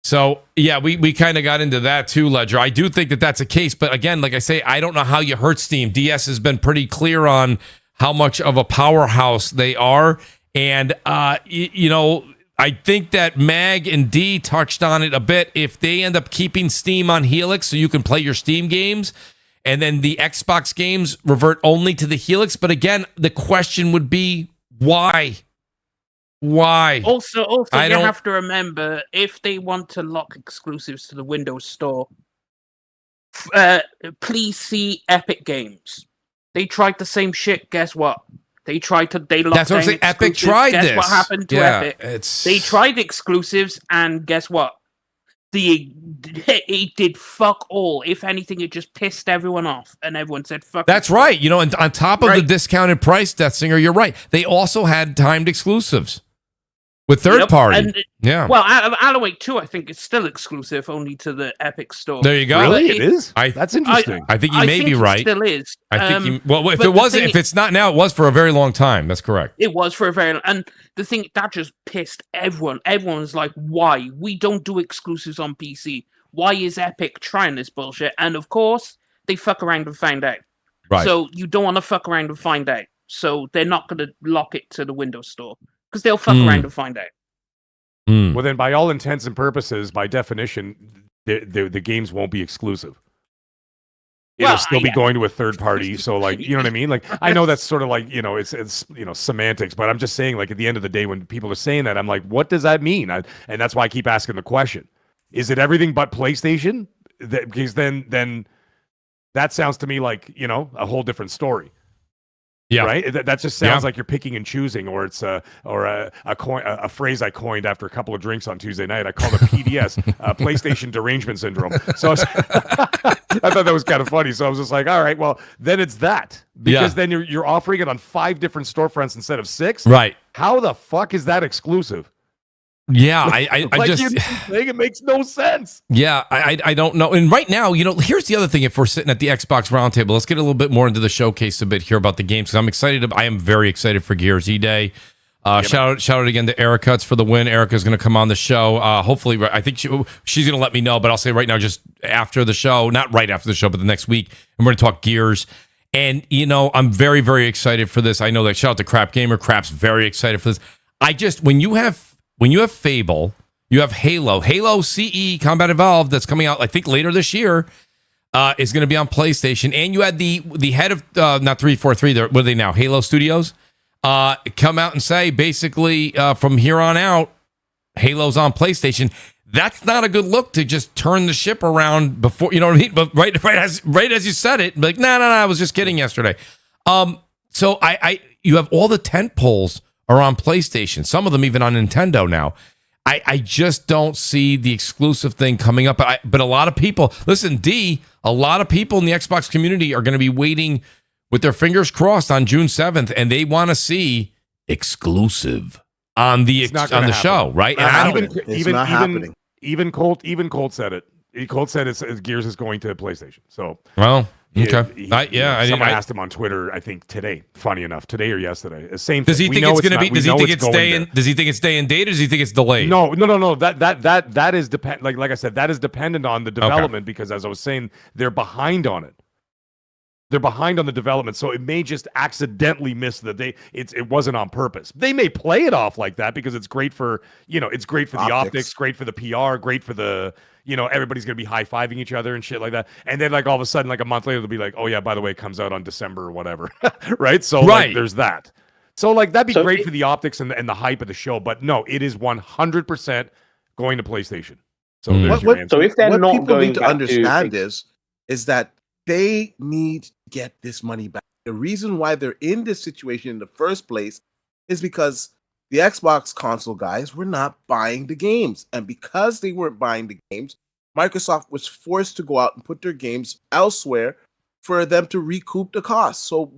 [SPEAKER 1] So, yeah, we kind of got into that too, Ledger. I do think that that's a case. But again, like I say, I don't know how you hurt Steam. DS has been pretty clear on how much of a powerhouse they are. And, I think that Mag and D touched on it a bit. If they end up keeping Steam on Helix so you can play your Steam games, and then the Xbox games revert only to the Helix. But again, the question would be, why? Why?
[SPEAKER 2] Also, you have to remember, if they want to lock exclusives to the Windows Store, please see Epic Games. They tried the same shit. Guess what? They locked
[SPEAKER 1] That's what I'm saying. Epic tried this.
[SPEAKER 2] Guess what happened to Epic? They tried exclusives, and guess what? It did fuck all. If anything, it just pissed everyone off, and everyone said fuck.
[SPEAKER 1] That's right. And on top of the discounted price, Death Singer, you're right. They also had timed exclusives with third party.
[SPEAKER 2] Well, Alan Wake 2, I think, is still exclusive only to the Epic Store.
[SPEAKER 1] There you go.
[SPEAKER 4] Really? It is? That's interesting.
[SPEAKER 1] I think you may be right.
[SPEAKER 2] It still is.
[SPEAKER 1] I think if it's not now, it was for a very long time. That's correct.
[SPEAKER 2] It was for a very long, and the thing that just pissed everyone. Everyone's like, why? We don't do exclusives on PC. Why is Epic trying this bullshit? And of course, they fuck around and find out.
[SPEAKER 1] Right.
[SPEAKER 2] So you don't want to fuck around and find out. So they're not going to lock it to the Windows Store. Because they'll fuck around and find out.
[SPEAKER 4] Well, then, by all intents and purposes, by definition, the games won't be exclusive. It'll still be going to a third party. So, like, you know what I mean? Like, I know that's sort of like, it's semantics, but I'm just saying, like, at the end of the day, when people are saying that, I'm like, what does that mean? And that's why I keep asking the question: is it everything but PlayStation? Because then that sounds to me like a whole different story.
[SPEAKER 1] Yeah,
[SPEAKER 4] right. That just sounds like you're picking and choosing, or it's a phrase I coined after a couple of drinks on Tuesday night. I called it PDS, PlayStation Derangement Syndrome. So I thought that was kind of funny. So I was just like, all right, well, then it's that because then you're offering it on 5 different storefronts instead of 6.
[SPEAKER 1] Right?
[SPEAKER 4] How the fuck is that exclusive?
[SPEAKER 1] Yeah, I just
[SPEAKER 4] think it makes no sense.
[SPEAKER 1] Yeah, I don't know. And right now, here's the other thing. If we're sitting at the Xbox roundtable, let's get a little bit more into the showcase a bit here about the games because I'm excited. I am very excited for Gears E-Day. Shout out again to Erica. It's for the win. Erica's going to come on the show. Hopefully, I think she's going to let me know, but I'll say right now, just after the show, not right after the show, but the next week, and we're going to talk Gears. And, I'm very, very excited for this. I know that shout out to Crap Gamer. Crap's very excited for this. When you have Fable, you have Halo CE Combat Evolved that's coming out, I think, later this year, is going to be on PlayStation. And you had the head of, not 343, what are they now? Halo Studios? Come out and say, basically, from here on out, Halo's on PlayStation. That's not a good look to just turn the ship around before, you know what I mean? But right as you said it, like, no, I was just kidding yesterday. So you have all the tent poles are on PlayStation. Some of them even on Nintendo now. I just don't see the exclusive thing coming up. But a lot of people, listen, a lot of people in the Xbox community are going to be waiting with their fingers crossed on June 7th, and they want to see exclusive on the show, right?
[SPEAKER 6] It's not happening.
[SPEAKER 4] Even Colt said it. Colt said Gears is going to PlayStation. So,
[SPEAKER 1] well, okay,
[SPEAKER 4] someone asked him on Twitter, I think today. Funny enough, today or yesterday. Same.
[SPEAKER 1] Does he think it's going to be? Does he think it's day and? Does he think it's day and date, or does he think it's delayed?
[SPEAKER 4] No. That is depend. Like I said, that is dependent on the development because, as I was saying, they're behind on it. They're behind on the development, so it may just accidentally miss the day. It wasn't on purpose. They may play it off like that because it's great for it's great for the optics, great for the PR, great for the everybody's gonna be high-fiving each other and shit like that. And then like all of a sudden, like a month later, they'll be like, oh yeah, by the way, it comes out on December or whatever, right? So like, there's that. So like that'd be great for the optics and the hype of the show. But no, it is 100% going to PlayStation. So there's your answer.
[SPEAKER 6] So if they're not people going need to understand is that they need to get this money back. The reason why they're in this situation in the first place is because the Xbox console guys were not buying the games. And because they weren't buying the games, Microsoft was forced to go out and put their games elsewhere for them to recoup the cost. So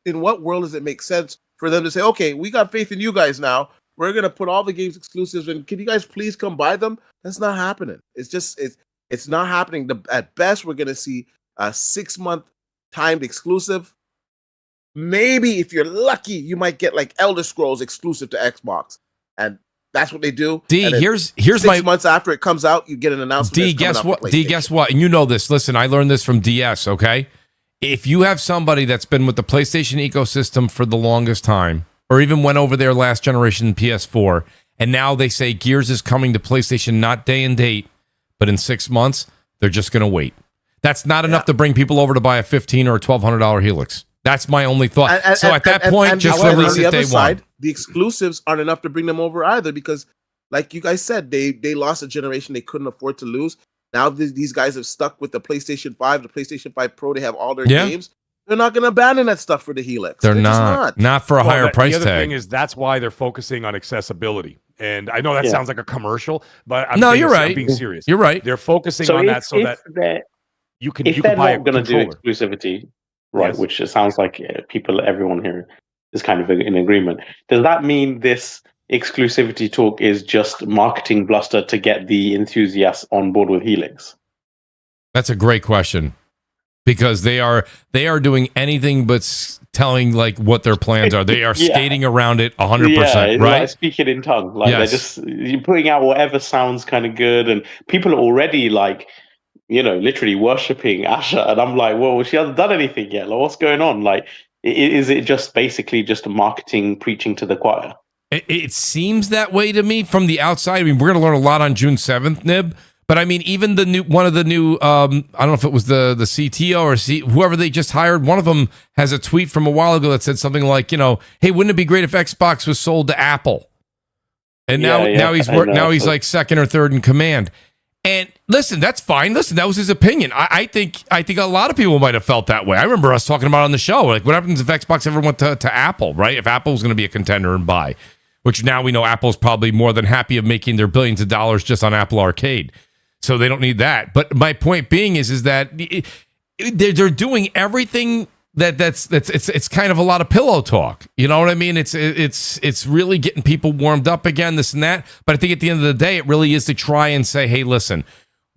[SPEAKER 6] in what world does it make sense for them to say, okay, we got faith in you guys now. We're going to put all the games exclusives and can you guys please come buy them? That's not happening. It's not happening. At best, we're going to see a 6-month timed exclusive. Maybe if you're lucky, you might get like Elder Scrolls exclusive to Xbox, and that's what they do.
[SPEAKER 1] Here's
[SPEAKER 6] 6 months after it comes out, you get an announcement.
[SPEAKER 1] Guess what? And you know this. Listen, I learned this from DS. Okay, if you have somebody that's been with the PlayStation ecosystem for the longest time, or even went over their last generation PS4, and now they say Gears is coming to PlayStation, not day and date, but in 6 months, they're just going to wait. That's not enough to bring people over to buy a $1,500 or $1,200 Helix. That's my only thought. At that point, just release it day one.
[SPEAKER 6] The exclusives aren't enough to bring them over either because, like you guys said, they lost a generation they couldn't afford to lose. Now these guys have stuck with the PlayStation 5, the PlayStation 5 Pro. They have all their games. They're not going to abandon that stuff for the Helix.
[SPEAKER 1] They're not for a higher price tag.
[SPEAKER 4] The other thing is that's why they're focusing on accessibility. And I know that sounds like a commercial, but
[SPEAKER 1] you're right.
[SPEAKER 4] I'm being serious.
[SPEAKER 1] You're right.
[SPEAKER 4] They're focusing on that so that you can buy a controller.
[SPEAKER 7] If they're not going to do exclusivity, right, which it sounds like everyone here is kind of in agreement, does that mean this exclusivity talk is just marketing bluster to get the enthusiasts on board with Helix?
[SPEAKER 1] That's a great question. Because they are doing anything but telling like what their plans are. They are skating around it 100%, right?
[SPEAKER 7] Like speaking in tongue. Like they're just you're putting out whatever sounds kind of good, and people are already like, literally worshipping Asha, and I'm like, well, she hasn't done anything yet. Like, what's going on? Like, is it just basically just marketing, preaching to the choir?
[SPEAKER 1] It seems that way to me from the outside. I mean, we're going to learn a lot on June 7th, Nib. But I mean, even one of the new, I don't know if it was the CTO or whoever they just hired. One of them has a tweet from a while ago that said something like, hey, wouldn't it be great if Xbox was sold to Apple? And now he's like second or third in command. And listen, that's fine. Listen, that was his opinion. I think a lot of people might have felt that way. I remember us talking about it on the show. Like, what happens if Xbox ever went to Apple, right? If Apple was going to be a contender and buy, which now we know Apple's probably more than happy of making their billions of dollars just on Apple Arcade. So they don't need that. But my point being is that they're doing everything it's kind of a lot of pillow talk. You know what I mean? It's really getting people warmed up again, this and that. But I think at the end of the day, it really is to try and say, hey, listen,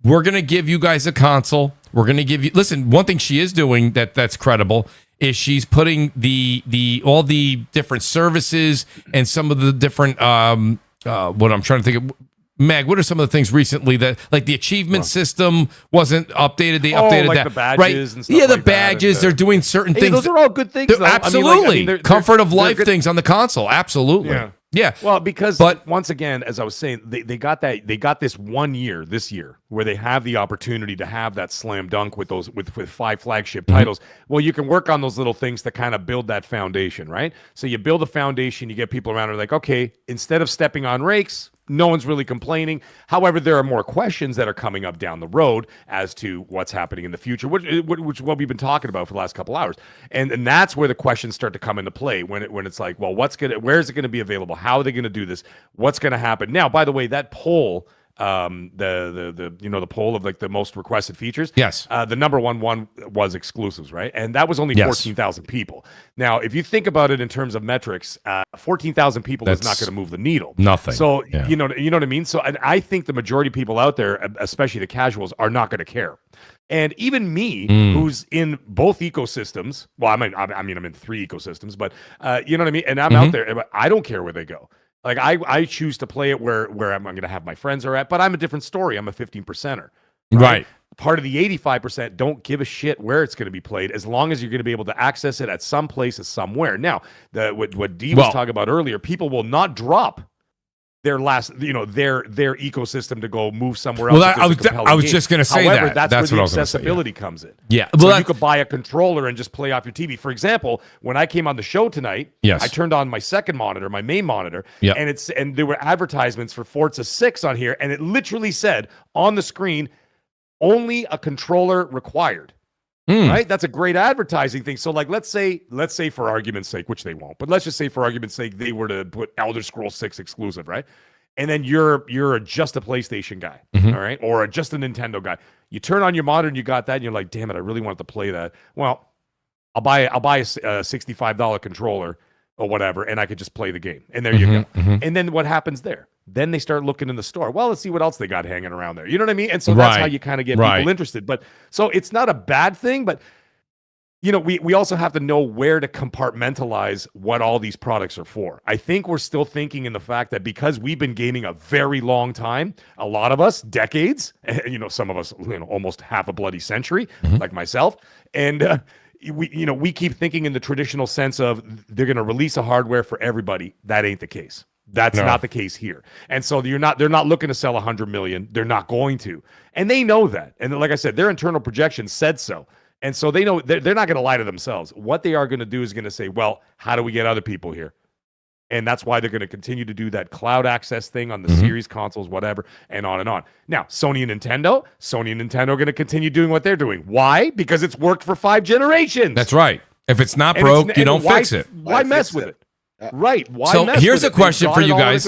[SPEAKER 1] we're going to give you guys a console. We're going to give you... Listen, one thing she is doing that's credible is she's putting the all the different services and some of the different what I'm trying to think of. Meg, what are some of the things recently that, like the achievement system wasn't updated? They updated
[SPEAKER 4] like
[SPEAKER 1] that,
[SPEAKER 4] the badges
[SPEAKER 1] right?
[SPEAKER 4] and stuff
[SPEAKER 1] Yeah, the
[SPEAKER 4] like
[SPEAKER 1] badges. They're doing certain things.
[SPEAKER 4] Those are all good things. Though.
[SPEAKER 1] Absolutely,
[SPEAKER 4] they're
[SPEAKER 1] comfort of life
[SPEAKER 4] good
[SPEAKER 1] things on the console. Absolutely, yeah.
[SPEAKER 4] Well, but once again, as I was saying, they got this 1 year this year where they have the opportunity to have that slam dunk with those with 5 flagship titles. Well, you can work on those little things to kind of build that foundation, right? So you build a foundation, you get people around who are like, okay, instead of stepping on rakes. No one's really complaining. However, there are more questions that are coming up down the road as to what's happening in the future, which is what we've been talking about for the last couple hours. And that's where the questions start to come into play when it's like, well, where is it going to be available? How are they going to do this? What's going to happen? Now, by the way, that poll, the poll of like the most requested features.
[SPEAKER 1] Yes.
[SPEAKER 4] The number one was exclusives, right? And that was only 14,000 people. Now, if you think about it in terms of metrics, 14,000 people is not going to move the needle.
[SPEAKER 1] Nothing.
[SPEAKER 4] So you know what I mean. So and I think the majority of people out there, especially the casuals, are not going to care. And even me, who's in both ecosystems. Well, I'm in 3 ecosystems, but you know what I mean. And I'm out there. I don't care where they go. Like I choose to play it where I'm going to have my friends are at, but I'm a different story. I'm a 15%er.
[SPEAKER 1] Right.
[SPEAKER 4] Part of the 85% don't give a shit where it's going to be played as long as you're going to be able to access it at some place somewhere. Now, what Dee was talking about earlier, people will not drop their ecosystem to go move somewhere else.
[SPEAKER 1] Well, I was just going to say
[SPEAKER 4] However,
[SPEAKER 1] that's
[SPEAKER 4] where
[SPEAKER 1] what
[SPEAKER 4] the
[SPEAKER 1] I was gonna
[SPEAKER 4] accessibility
[SPEAKER 1] say,
[SPEAKER 4] comes in.
[SPEAKER 1] Yeah.
[SPEAKER 4] So you could buy a controller and just play off your TV. For example, when I came on the show tonight, I turned on my second monitor, my main monitor, and there were advertisements for Forza 6 on here, and it literally said on the screen, only a controller required. Right? That's a great advertising thing. So like, let's say for argument's sake, which they won't, but let's just say for argument's sake, they were to put Elder Scrolls 6 exclusive, right? And then you're just a PlayStation guy, all right? Or just a Nintendo guy. You turn on your monitor and you got that and you're like, damn it, I really wanted to play that. Well, I'll buy a $65 controller or whatever, and I could just play the game. And there you go. And then what happens there? Then they start looking in the store. Well, let's see what else they got hanging around there. You know what I mean? And so that's how you kind of get people interested. But so it's not a bad thing, but you know, we also have to know where to compartmentalize what all these products are for. I think we're still thinking in the fact that because we've been gaming a very long time, a lot of us decades, and you know, some of us, you know, almost half a bloody century, like myself, and we keep thinking in the traditional sense of they're going to release a hardware for everybody. That ain't the case. That's not the case here. And so they're not looking to sell 100 million. They're not going to. And they know that. And like I said, their internal projections said so. And so they know they're not going to lie to themselves. What they are going to do is going to say, well, how do we get other people here? And that's why they're going to continue to do that cloud access thing on the series consoles, whatever, and on and on. Now, Sony and Nintendo are going to continue doing what they're doing. Why? Because it's worked for 5 generations.
[SPEAKER 1] That's right. If it's not broke, you don't fix it.
[SPEAKER 4] Why mess with it? Right. Why
[SPEAKER 1] so here's a question for you guys.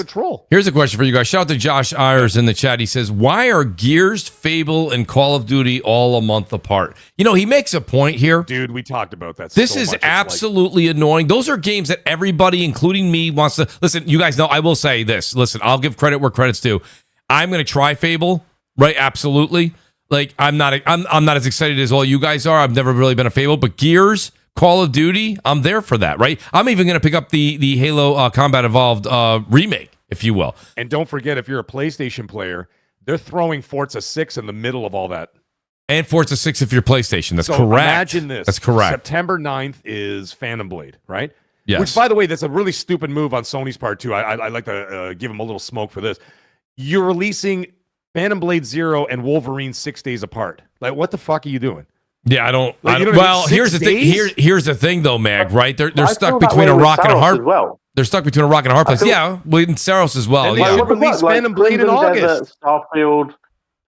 [SPEAKER 4] Here's
[SPEAKER 1] a question for you guys. Shout out to Josh Ayers in the chat. He says, why are Gears, Fable, and Call of Duty all a month apart? You know, he makes a point here.
[SPEAKER 4] Dude, we talked about that.
[SPEAKER 1] This is absolutely annoying. Those are games that everybody, including me, wants to... Listen, you guys know, I will say this. Listen, I'll give credit where credit's due. I'm going to try Fable, right? Absolutely. Like, I'm not as excited as all you guys are. I've never really been a Fable, but Gears... Call of Duty, I'm there for that, right? I'm even going to pick up the Halo Combat Evolved remake, if you will.
[SPEAKER 4] And don't forget, if you're a PlayStation player, they're throwing Forza 6 in the middle of all that.
[SPEAKER 1] And Forza 6 if you're PlayStation. That's correct.
[SPEAKER 4] Imagine this.
[SPEAKER 1] That's correct.
[SPEAKER 4] September 9th is Phantom Blade, right?
[SPEAKER 1] Yes.
[SPEAKER 4] Which, by the way, that's a really stupid move on Sony's part, too. I like to give them a little smoke for this. You're releasing Phantom Blade 0 and Wolverine 6 days apart. Like, what the fuck are you doing?
[SPEAKER 1] Yeah, I don't.
[SPEAKER 4] Like,
[SPEAKER 1] well, here's the thing. Here's the thing, though, Mag. Right? They're stuck between a rock and a hard.
[SPEAKER 3] Well.
[SPEAKER 1] They're stuck between a rock and a hard place. Yeah, with Saros as well.
[SPEAKER 4] Yeah, release Phantom Blade in August.
[SPEAKER 3] Starfield,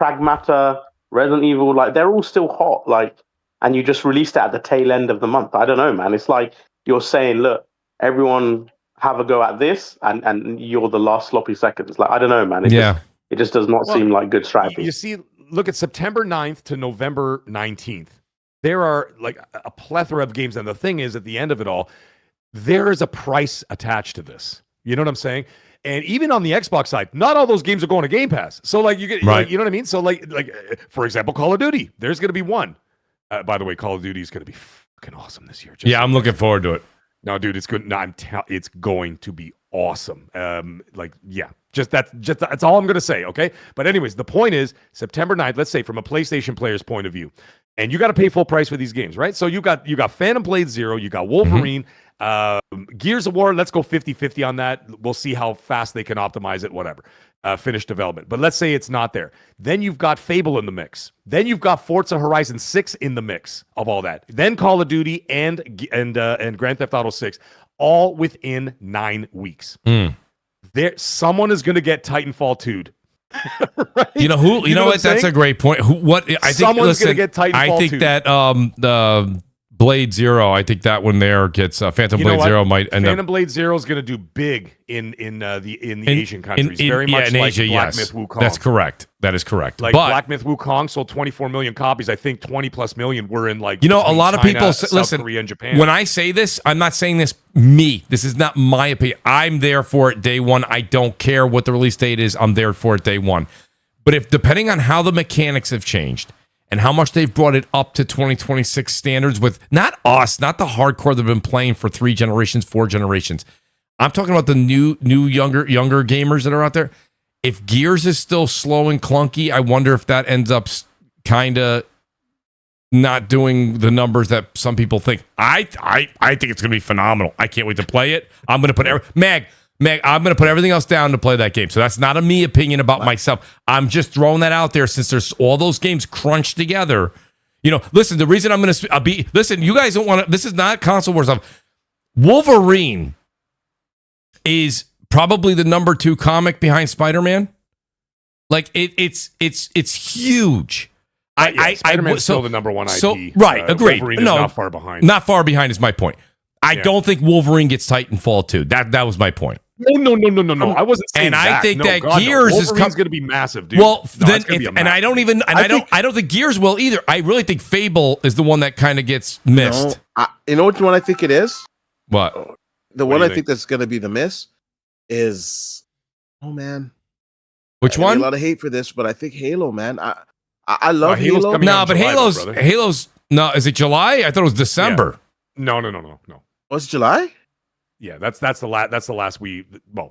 [SPEAKER 3] Pragmata, Resident Evil, like they're all still hot. Like, and you just released it at the tail end of the month. I don't know, man. It's like you're saying, look, everyone have a go at this, and you're the last sloppy seconds. Like, I don't know, man. It just does not seem like good strategy.
[SPEAKER 4] You see, look at September 9th to November 19th. There are like a plethora of games. And the thing is, at the end of it all, there is a price attached to this. You know what I'm saying? And even on the Xbox side, not all those games are going to Game Pass. So like you get, like, you know what I mean? So like for example, Call of Duty, there's going to be one. By the way, Call of Duty is going to be fucking awesome this year.
[SPEAKER 1] Yeah, I'm looking forward to it.
[SPEAKER 4] No, dude, it's good. No, it's going to be awesome. That's all I'm going to say, okay? But anyways, the point is September 9th, let's say from a PlayStation player's point of view, and you got to pay full price for these games, right? So you got Phantom Blade Zero, you got Wolverine, Gears of War, let's go 50-50 on that. We'll see how fast they can optimize it, whatever. Finish development. But let's say it's not there. Then you've got Fable in the mix. Then you've got Forza Horizon 6 in the mix of all that. Then Call of Duty and Grand Theft Auto 6, all within 9 weeks. Someone is going to get Titanfall 2'd. Right?
[SPEAKER 1] You know who? You know what? That's a great point.
[SPEAKER 4] Someone's going to get Titanfall 2.
[SPEAKER 1] I think that the Blade Zero, I think that one there gets Phantom Blade Zero might end up.
[SPEAKER 4] Phantom Blade Zero is going to do big in the Asian countries, very much
[SPEAKER 1] in
[SPEAKER 4] like
[SPEAKER 1] Asia,
[SPEAKER 4] Black Myth Wukong.
[SPEAKER 1] That's correct. That is correct.
[SPEAKER 4] Like Black Myth Wukong sold 24 million copies. I think 20 plus million were in like
[SPEAKER 1] a lot of
[SPEAKER 4] China,
[SPEAKER 1] people
[SPEAKER 4] South Korea and Japan.
[SPEAKER 1] When I say this, I'm not saying this me. This is not my opinion. I'm there for it day one. I don't care what the release date is. I'm there for it day one. But if depending on how the mechanics have changed and how much they've brought it up to 2026 standards with not the hardcore that have been playing for 3 generations, 4 generations. I'm talking about the new younger gamers that are out there. If Gears is still slow and clunky, I wonder if that ends up kind of not doing the numbers that some people think. I think it's going to be phenomenal. I can't wait to play it. I'm going to put Meg, I'm going to put everything else down to play that game. So that's not a me opinion about myself. I'm just throwing that out there since there's all those games crunched together. Listen, the reason I'm going to listen, you guys don't want to, this is not console wars stuff. Wolverine is probably the number 2 comic behind Spider-Man. Like it's huge.
[SPEAKER 4] Spider-Man's still the number 1 IP.
[SPEAKER 1] So, right, agreed.
[SPEAKER 4] Wolverine is not far behind.
[SPEAKER 1] Not far behind is my point. I don't think Wolverine gets Titanfall 2. That was my point.
[SPEAKER 4] No. I wasn't saying
[SPEAKER 1] and
[SPEAKER 4] that.
[SPEAKER 1] I think that Gears is
[SPEAKER 4] going to be massive, dude.
[SPEAKER 1] Well, I don't think Gears will either. I really think Fable is the one that kind of gets missed.
[SPEAKER 6] You know which one I think it is?
[SPEAKER 1] What?
[SPEAKER 6] The one I think that's going to be the miss is, oh man,
[SPEAKER 1] which one?
[SPEAKER 6] A lot of hate for this, but I think Halo, man. I love Halo.
[SPEAKER 1] No, but Halo's no. Is it July? I thought it was December.
[SPEAKER 4] Yeah. No.
[SPEAKER 6] Was it July?
[SPEAKER 4] Yeah, that's the last. That's the last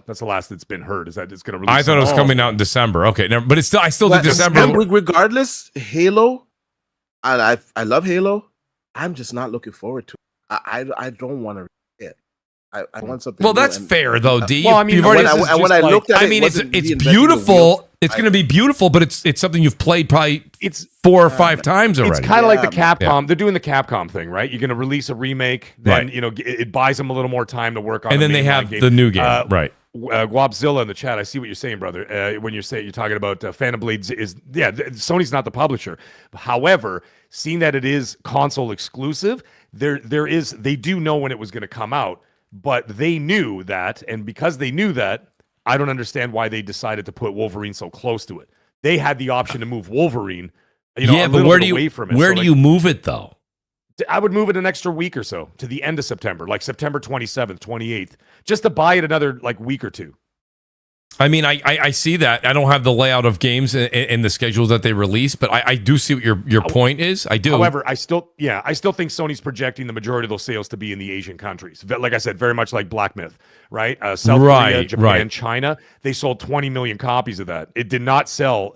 [SPEAKER 4] that's the last that's been heard. Is that it's going to release?
[SPEAKER 1] I thought it was coming out in December. Okay, but it's still. I still think December.
[SPEAKER 6] Regardless, Halo, I love Halo. I'm just not looking forward to it. I don't want to. I want something.
[SPEAKER 1] Well, that's fair though, D.
[SPEAKER 4] Well, I mean,
[SPEAKER 6] when I looked at it,
[SPEAKER 1] it's beautiful. It's going to be beautiful, but it's something you've played probably 4 or 5 times already.
[SPEAKER 4] It's kind of like the Capcom. Yeah. They're doing the Capcom thing, right? You're going to release a remake, then it buys them a little more time to work on.
[SPEAKER 1] And then they have the new game, right?
[SPEAKER 4] Guabzilla in the chat. I see what you're saying, brother. When you're talking about Phantom Blade Sony's not the publisher. However, seeing that it is console exclusive, they do know when it was going to come out. But they knew that, and because they knew that, I don't understand why they decided to put Wolverine so close to it. They had the option to move Wolverine,
[SPEAKER 1] but where do you move it though?
[SPEAKER 4] I would move it an extra week or so to the end of September, like September 27th, 28th, just to buy it another week or 2.
[SPEAKER 1] I mean, I see that. I don't have the layout of games and the schedules that they release, but I do see what your point is. I do.
[SPEAKER 4] However, I still think Sony's projecting the majority of those sales to be in the Asian countries. Like I said, very much like Black Myth, right? South Korea, Japan, China. They sold 20 million copies of that. It did not sell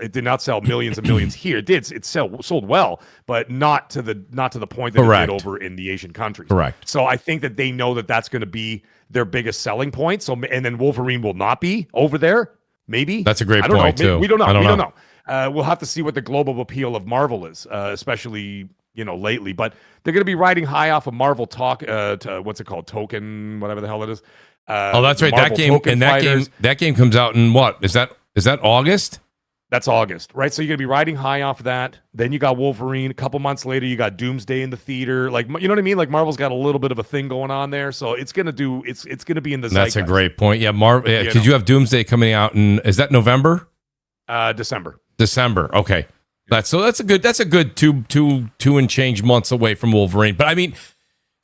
[SPEAKER 4] millions and millions here. It sold well, but not to the point that it did over in the Asian countries.
[SPEAKER 1] Correct.
[SPEAKER 4] So I think that they know that that's going to be their biggest selling point. So, and then Wolverine will not be over there. Maybe
[SPEAKER 1] that's a great point too.
[SPEAKER 4] We don't know. We don't know. We'll have to see what the global appeal of Marvel is, especially lately. But they're going to be riding high off of Marvel talk. What's it called? Token, whatever the hell it is.
[SPEAKER 1] That's right.
[SPEAKER 4] Marvel
[SPEAKER 1] That game comes out in what? Is that August?
[SPEAKER 4] That's August, right? So you're going to be riding high off of that. Then you got Wolverine. A couple months later, you got Doomsday in the theater. Like, you know what I mean? Like, Marvel's got a little bit of a thing going on there. So it's going to be in the zeitgeist.
[SPEAKER 1] That's a great point. Yeah, Marvel, because you have Doomsday coming out is that November?
[SPEAKER 4] December.
[SPEAKER 1] Okay. That's a good two and change months away from Wolverine. But I mean,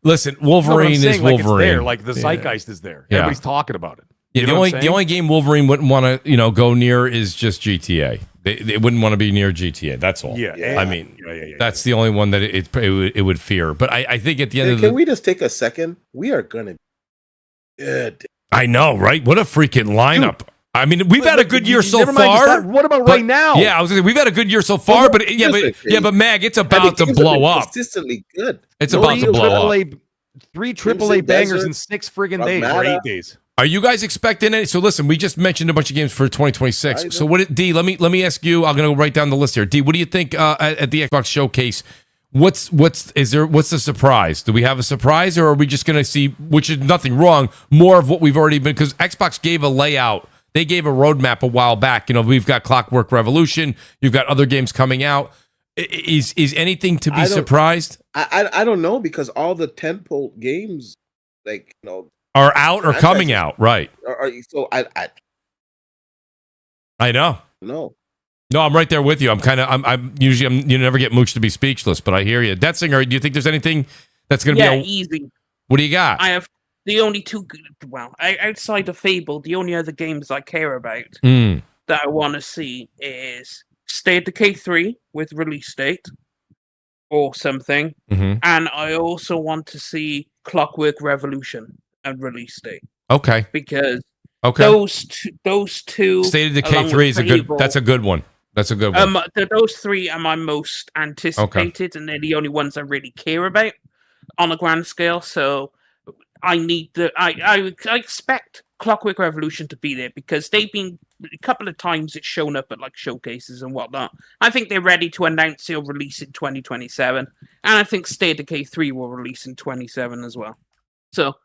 [SPEAKER 1] listen, Wolverine is Wolverine.
[SPEAKER 4] It's there. Like the zeitgeist is there. Everybody's talking about it.
[SPEAKER 1] Yeah, the only game Wolverine wouldn't want to go near is just GTA. They wouldn't want to be near GTA. That's all.
[SPEAKER 4] Yeah.
[SPEAKER 1] I mean, that's the only one that it would fear. But I think at the end of
[SPEAKER 6] Can we just take a second? We are gonna be good.
[SPEAKER 1] I know, right? What a freaking lineup. Dude, I mean, we've had a good year so far.
[SPEAKER 4] What about right now?
[SPEAKER 1] Yeah, I was gonna say, we've had a good year so far, but Mag, it's about to blow up.
[SPEAKER 6] Consistently good.
[SPEAKER 1] It's about to blow up.
[SPEAKER 4] 3 AAA bangers in 6 friggin' days or 8 days.
[SPEAKER 1] Are you guys expecting any? So listen, we just mentioned a bunch of games for 2026. So D, let me ask you. I'm gonna write down the list here. D, what do you think at the Xbox showcase? What's the surprise? Do we have a surprise, or are we just gonna see, which is nothing wrong, more of what we've already been? Because Xbox gave a layout. They gave a roadmap a while back. You know, we've got Clockwork Revolution. You've got other games coming out. Is anything to be surprised?
[SPEAKER 6] I don't know, because all the tentpole games, like, you know,
[SPEAKER 1] are out or coming out, right?
[SPEAKER 6] So
[SPEAKER 1] I know.
[SPEAKER 6] No,
[SPEAKER 1] I'm right there with you. I'm usually you never get Mooch to be speechless, but I hear you. Detsinger, do you think there's anything that's going to be
[SPEAKER 2] easy?
[SPEAKER 1] What do you got?
[SPEAKER 2] I have the only two. Well, outside of Fable, the only other games I care about that I want to see is State of Decay 3 with release date or something, and I also want to see Clockwork Revolution and release date.
[SPEAKER 1] Okay,
[SPEAKER 2] because those two.
[SPEAKER 1] State of Decay 3 is That's a good one. That's a good one.
[SPEAKER 2] Those 3 are my most anticipated, and they're the only ones I really care about on a grand scale. So I need I expect Clockwork Revolution to be there, because they've been a couple of times it's shown up at like showcases and whatnot. I think they're ready to announce it'll release in 2027, and I think State of Decay 3 will release in 2027 as well. So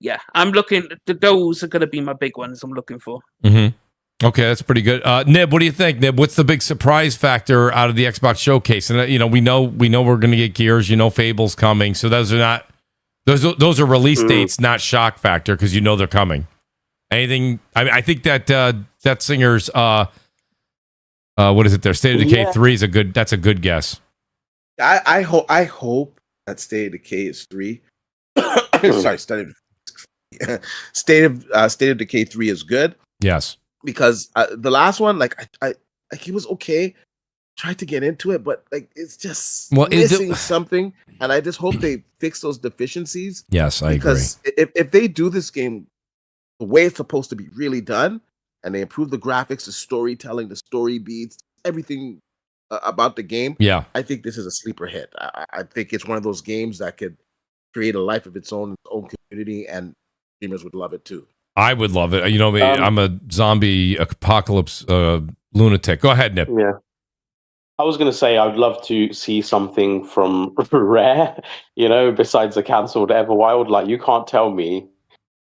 [SPEAKER 2] yeah, I'm looking. Those are going to be my big ones I'm looking for.
[SPEAKER 1] Okay, that's pretty good. Nib, what do you think? Nib, what's the big surprise factor out of the Xbox showcase? And you know, we know we're going to get Gears. You know, Fable's coming. So those are release dates, not shock factor, because you know they're coming. Anything? I think that Singer's what is it there? State of Decay 3 is that's a good guess.
[SPEAKER 6] I hope that State of Decay is 3. Sorry, State of Decay 3 is good.
[SPEAKER 1] Yes,
[SPEAKER 6] because the last one, like I it was okay. Tried to get into it, but like it's just missing something, and I just hope they fix those deficiencies.
[SPEAKER 1] Yes, I agree.
[SPEAKER 6] Because if they do this game the way it's supposed to be really done, and they improve the graphics, the storytelling, the story beats, everything about the game, I think this is a sleeper hit. I think it's one of those games that could create a life of its own community, and gamers would love it too.
[SPEAKER 1] I would love it. You know, I'm a zombie apocalypse lunatic. Go ahead, Nip.
[SPEAKER 7] Yeah. I was going to say I'd love to see something from Rare, you know, besides the cancelled Everwild. Like, you can't tell me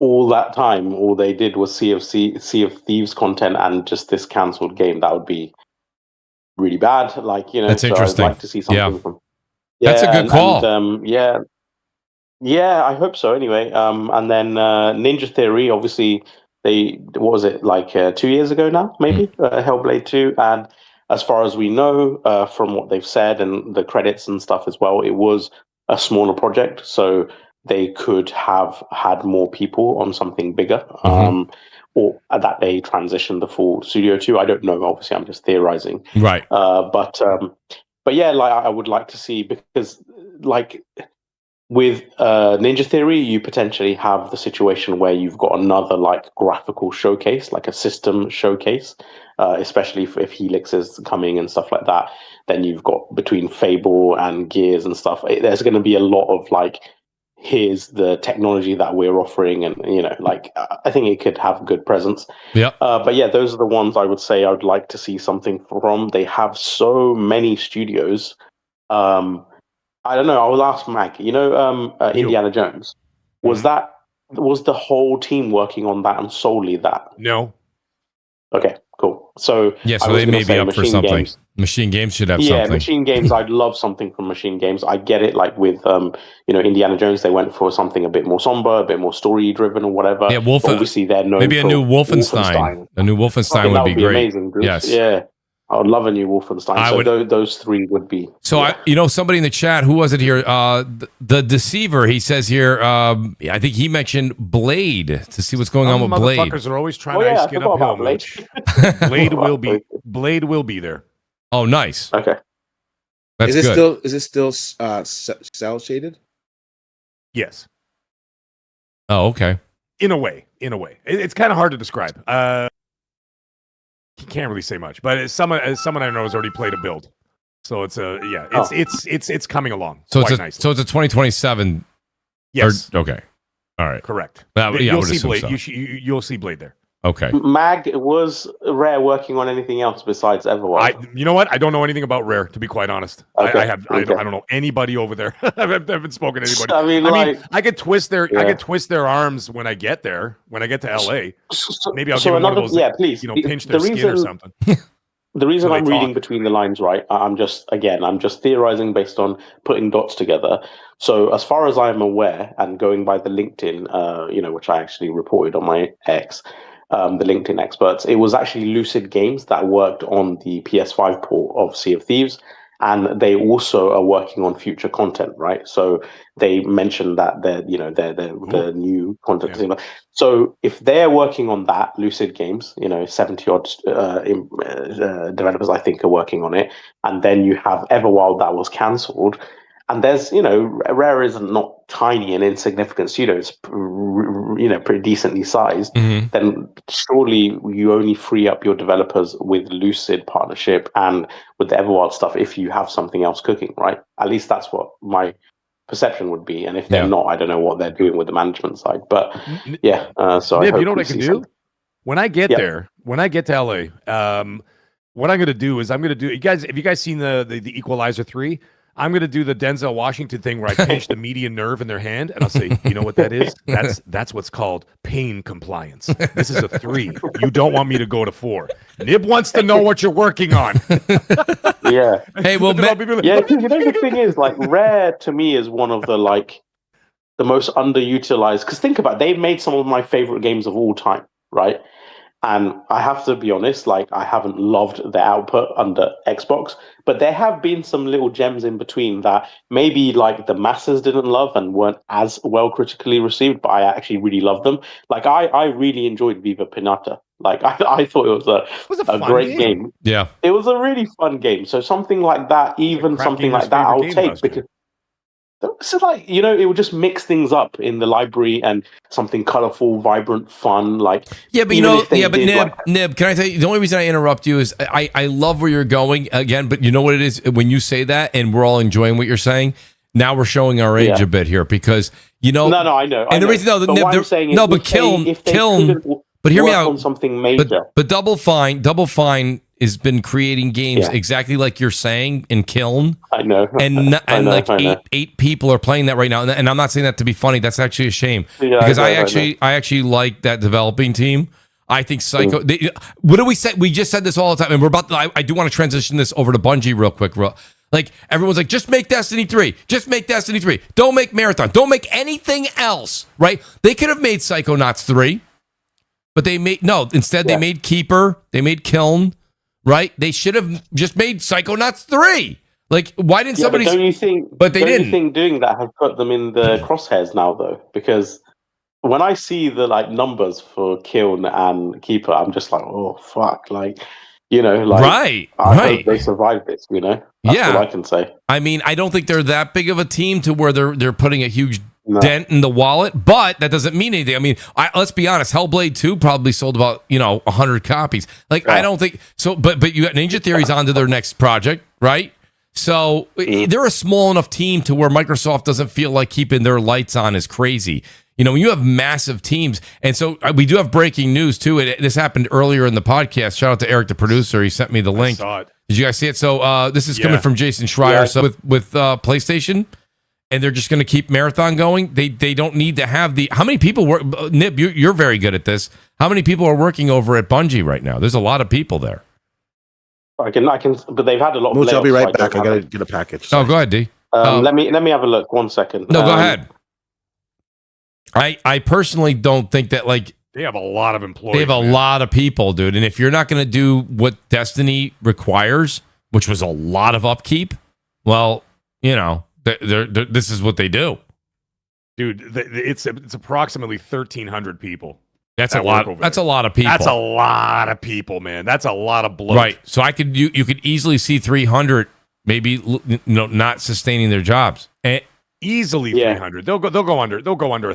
[SPEAKER 7] all that time all they did was Sea of Thieves content and just this cancelled game. That would be really bad. Like, you know,
[SPEAKER 1] that's interesting.
[SPEAKER 7] I'd like to see something from.
[SPEAKER 1] That's a good call.
[SPEAKER 7] And, yeah, I hope so. Anyway, and then Ninja Theory, obviously, what was it, like 2 years ago now, maybe Hellblade 2, and as far as we know, from what they've said and the credits and stuff as well, it was a smaller project, so they could have had more people on something bigger, or that they transitioned the full studio to. I don't know. Obviously, I'm just theorizing.
[SPEAKER 1] Right.
[SPEAKER 7] But yeah, like I would like to see, because like with Ninja Theory, you potentially have the situation where you've got another like graphical showcase, like a system showcase. Especially if Helix is coming and stuff like that, then you've got between Fable and Gears and stuff. There's going to be a lot of like, here's the technology that we're offering, and you know, like I think it could have good presence.
[SPEAKER 1] Yeah.
[SPEAKER 7] But yeah, those are the ones I would say I would like to see something from. They have so many studios. I don't know. I will ask Mag. You know, Indiana Jones. Was the whole team working on that and solely that?
[SPEAKER 4] No.
[SPEAKER 7] Okay, cool. So
[SPEAKER 1] yeah, so they may be up for something. Games. Machine Games should have something.
[SPEAKER 7] Yeah, Machine Games. I'd love something from Machine Games. I get it. Like with you know, Indiana Jones, they went for something a bit more somber, a bit more story driven, or whatever.
[SPEAKER 1] Yeah,
[SPEAKER 7] obviously they're known
[SPEAKER 1] maybe a new Wolfenstein. A new Wolfenstein would be great.
[SPEAKER 7] Amazing, Bruce.
[SPEAKER 1] Yes.
[SPEAKER 7] Yeah. I would love a new Wolfenstein. Those 3 would be.
[SPEAKER 1] So, yeah. Somebody in the chat, who was it here? The Deceiver, he says here, I think he mentioned Blade, to see what's going on with Blade.
[SPEAKER 4] Motherfuckers are always trying to ice skin uphill. Blade will be Blade will be there.
[SPEAKER 1] Oh, nice.
[SPEAKER 3] Okay.
[SPEAKER 1] That's
[SPEAKER 6] is it
[SPEAKER 1] good.
[SPEAKER 6] still cell shaded?
[SPEAKER 4] Yes.
[SPEAKER 1] Oh, okay.
[SPEAKER 4] In a way. It's kind of hard to describe. He can't really say much, but as someone I know has already played a build, so it's it's coming along.
[SPEAKER 1] So
[SPEAKER 4] quite
[SPEAKER 1] it's
[SPEAKER 4] nicely.
[SPEAKER 1] so it's a 2027.
[SPEAKER 4] Yes.
[SPEAKER 1] Okay. All right.
[SPEAKER 4] Correct.
[SPEAKER 1] Yeah, I
[SPEAKER 4] You'll
[SPEAKER 1] would
[SPEAKER 4] see
[SPEAKER 1] assume
[SPEAKER 4] Blade.
[SPEAKER 1] so.
[SPEAKER 4] You'll see Blade there.
[SPEAKER 1] Okay.
[SPEAKER 3] Mag, was Rare working on anything else besides Everwild?
[SPEAKER 4] You know what? I don't know anything about Rare, to be quite honest.
[SPEAKER 3] Okay,
[SPEAKER 4] I don't know anybody over there. I haven't spoken to anybody.
[SPEAKER 3] I mean,
[SPEAKER 4] I could twist their arms when I get there. When I get to LA, maybe I'll give them one of those.
[SPEAKER 3] Yeah, please.
[SPEAKER 4] Pinch their skin or something.
[SPEAKER 3] The reason
[SPEAKER 4] So
[SPEAKER 3] I'm
[SPEAKER 4] they
[SPEAKER 3] reading
[SPEAKER 4] talk.
[SPEAKER 3] between the lines, right? I'm just theorizing based on putting dots together. So as far as I'm aware, and going by the LinkedIn, which I actually reported on my X, the LinkedIn experts, it was actually Lucid Games that worked on the PS5 port of Sea of Thieves, and they also are working on future content, right? So they mentioned that they're the new content.
[SPEAKER 4] Yeah.
[SPEAKER 3] So if they're working on that, Lucid Games, 70 odd developers, I think, are working on it, and then you have Everwild that was cancelled. And there's, Rare is not tiny and insignificant studio. It's, pretty decently sized.
[SPEAKER 1] Mhm.
[SPEAKER 3] Then surely you only free up your developers with Lucid partnership and with the Everwild stuff if you have something else cooking, right? At least that's what my perception would be. And if they're not, I don't know what they're doing with the management side. But yeah, so
[SPEAKER 4] Nib,
[SPEAKER 3] I hope
[SPEAKER 4] you know what
[SPEAKER 3] we
[SPEAKER 4] I can
[SPEAKER 3] see
[SPEAKER 4] do?
[SPEAKER 3] something.
[SPEAKER 4] When I get there, when I get to LA, what I'm going to do is have you guys seen the Equalizer 3? I'm going to do the Denzel Washington thing where I pinch the median nerve in their hand and I'll say, you know what that is? That's what's called pain compliance. This is a 3. You don't want me to go to 4. Nib wants to know what you're working on.
[SPEAKER 3] Yeah.
[SPEAKER 1] Hey, well,
[SPEAKER 3] the thing is, Rare to me is one of the most underutilized. Because think about it, they've made some of my favorite games of all time, right? And I have to be honest, I haven't loved the output under Xbox, but there have been some little gems in between that maybe the masses didn't love and weren't as well critically received, but I actually really loved them. I really enjoyed Viva Pinata. I thought it was a great game.
[SPEAKER 1] Yeah.
[SPEAKER 3] It was a really fun game. So something like that, even something like that, I'll take because. So it would just mix things up in the library and something colorful, vibrant, fun.
[SPEAKER 1] But Nib, can I tell you, the only reason I interrupt you is I love where you're going again, but you know what it is when you say that and we're all enjoying what you're saying. Now we're showing our age a bit here because No,
[SPEAKER 3] I know.
[SPEAKER 1] And the reason,
[SPEAKER 3] what I'm saying is,
[SPEAKER 1] but Kiln. But hear me out.
[SPEAKER 3] On something major.
[SPEAKER 1] But Double Fine has been creating games exactly like you're saying in Kiln.
[SPEAKER 3] I know.
[SPEAKER 1] And eight people are playing that right now. And I'm not saying that to be funny. That's actually a shame.
[SPEAKER 3] Yeah,
[SPEAKER 1] because I actually like that developing team. I think Psycho. What do we say? We just said this all the time. And we're about to, I do want to transition this over to Bungie real quick. Everyone's like, just make Destiny 3. Just make Destiny 3. Don't make Marathon. Don't make anything else. Right? They could have made Psychonauts 3. But they they made Keeper. They made Kiln. Right? They should have just made Psychonauts 3. Why didn't somebody?
[SPEAKER 3] But don't you think?
[SPEAKER 1] But they didn't.
[SPEAKER 3] You think doing that has put them in the crosshairs now, though? Because when I see the numbers for Kiln and Keeper, I'm just like, oh fuck,
[SPEAKER 1] right.
[SPEAKER 3] I hope they survived this. That's all I can say.
[SPEAKER 1] I mean, I don't think they're that big of a team to where they're putting a huge dent in the wallet, but that doesn't mean anything. I mean, let's be honest. Hellblade 2 probably sold about 100 copies. I don't think so. But you got Ninja Theory's onto their next project, right? So they're a small enough team to where Microsoft doesn't feel like keeping their lights on is crazy. When you have massive teams, and so we do have breaking news too. This happened earlier in the podcast. Shout out to Eric, the producer. He sent me the link.
[SPEAKER 4] I saw it.
[SPEAKER 1] Did you guys see it? So this is coming from Jason Schreier. So with PlayStation. And they're just going to keep Marathon going. They don't need to have how many people work? Nib, you're very good at this. How many people are working over at Bungie right now? There's a lot of people there.
[SPEAKER 3] I can, but they've had a lot of
[SPEAKER 6] Mooch,
[SPEAKER 3] layoffs.
[SPEAKER 6] I'll be right back. I gotta get a package.
[SPEAKER 1] Oh, go ahead, D.
[SPEAKER 3] Let me have a look. 1 second.
[SPEAKER 1] No, go ahead. I personally don't think that
[SPEAKER 4] they have a lot of employees.
[SPEAKER 1] They have a lot of people, dude. And if you're not going to do what Destiny requires, which was a lot of upkeep, well, this is what they do.
[SPEAKER 4] Dude, it's approximately 1,300 people.
[SPEAKER 1] That's a lot. That's a lot of people.
[SPEAKER 4] That's a lot of people, man. That's a lot of bloat.
[SPEAKER 1] Right. So you could easily see 300 maybe not sustaining their jobs.
[SPEAKER 4] Easily 300. They'll go under 1,000.
[SPEAKER 1] They'll go under.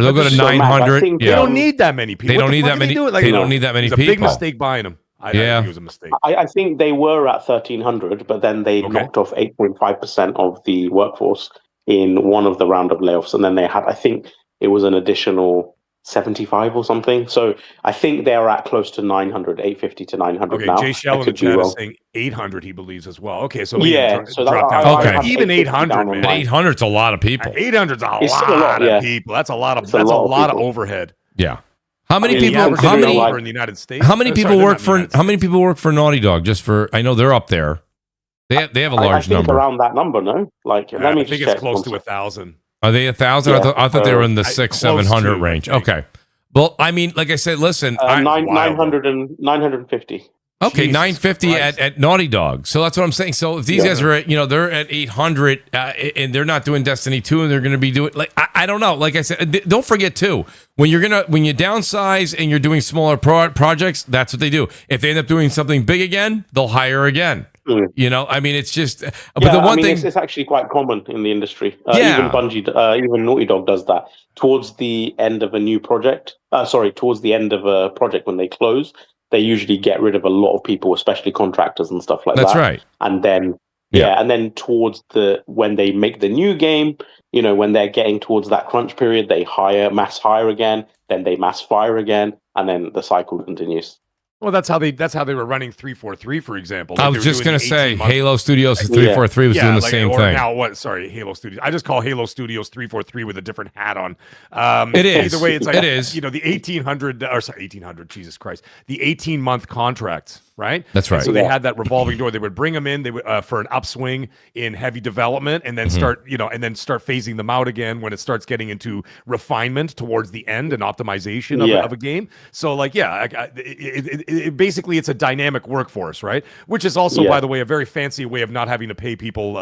[SPEAKER 1] They'll go to 900.
[SPEAKER 4] They don't need that many people.
[SPEAKER 1] They don't need that many. They don't need that many people.
[SPEAKER 4] It's a big mistake buying them. I think it was a mistake.
[SPEAKER 3] I think they were at 1,300, but then they knocked off 8.5% of the workforce in one of the round of layoffs, and then they had, I think it was an additional 75 or something. So I think they're at close to 900, 850 to 900 now.
[SPEAKER 4] Jay Shell in the chat is saying 800, he believes as well. Okay, so
[SPEAKER 3] drop
[SPEAKER 4] down. Even 800, man.
[SPEAKER 1] 800's a lot of people.
[SPEAKER 4] 800's a lot of people. That's a lot of overhead.
[SPEAKER 1] Yeah. How many people?
[SPEAKER 4] In the United States?
[SPEAKER 1] How many people work for? How many people work for Naughty Dog? Just for, I know they're up there. They have a large number.
[SPEAKER 3] Around that number, no? Like, let me
[SPEAKER 4] I think it's close to 1,000.
[SPEAKER 1] Are they 1,000? Yeah, I thought they were in the 600-700 range. Okay. Well, I mean, like I said, listen,
[SPEAKER 3] 900 and 950.
[SPEAKER 1] Okay, Jesus 950 at Naughty Dog. So that's what I'm saying. So if these guys are at, they're at 800 and they're not doing Destiny 2 and they're going to be doing, like, I don't know. Like I said, don't forget too, when you downsize and you're doing smaller projects, that's what they do. If they end up doing something big again, they'll hire again. I mean, it's just, but the one thing,
[SPEAKER 3] it's actually quite common in the industry. Even Bungie, even Naughty Dog does that towards the end of a new project. Towards the end of a project when they close, they usually get rid of a lot of people, especially contractors and stuff like that.
[SPEAKER 1] That's right.
[SPEAKER 3] And then, and then towards when they make the new game, when they're getting towards that crunch period, they mass hire again, then they mass fire again, and then the cycle continues.
[SPEAKER 4] Well, that's how they were running 343, for example.
[SPEAKER 1] I was just going to say Halo Studios 343 was doing the same thing.
[SPEAKER 4] Now what? Sorry, Halo Studios. I just call Halo Studios 343 with a different hat on.
[SPEAKER 1] It is.
[SPEAKER 4] Either way, it's like
[SPEAKER 1] it is.
[SPEAKER 4] The 1800. Jesus Christ, the 18-month contracts. Right.
[SPEAKER 1] That's right.
[SPEAKER 4] And so they had that revolving door. They would bring them in. They would for an upswing in heavy development, and then start phasing them out again when it starts getting into refinement towards the end and optimization of a game. So basically it's a dynamic workforce, right? Which is also, by the way, a very fancy way of not having to pay people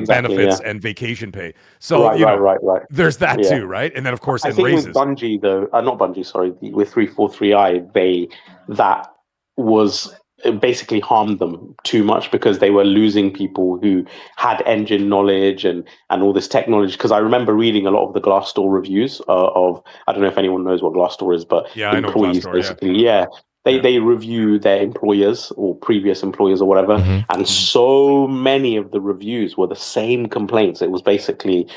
[SPEAKER 4] benefits and vacation pay. So
[SPEAKER 3] right.
[SPEAKER 4] There's that too, right? And then of course,
[SPEAKER 3] I think with Bungie though, not Bungie, sorry, with 343i, that was basically harmed them too much because they were losing people who had engine knowledge and all this technology. Because I remember reading a lot of the Glassdoor reviews of, I don't know if anyone knows what Glassdoor is, but employees basically, they review their employers or previous employers or whatever, and so many of the reviews were the same complaints. It was basically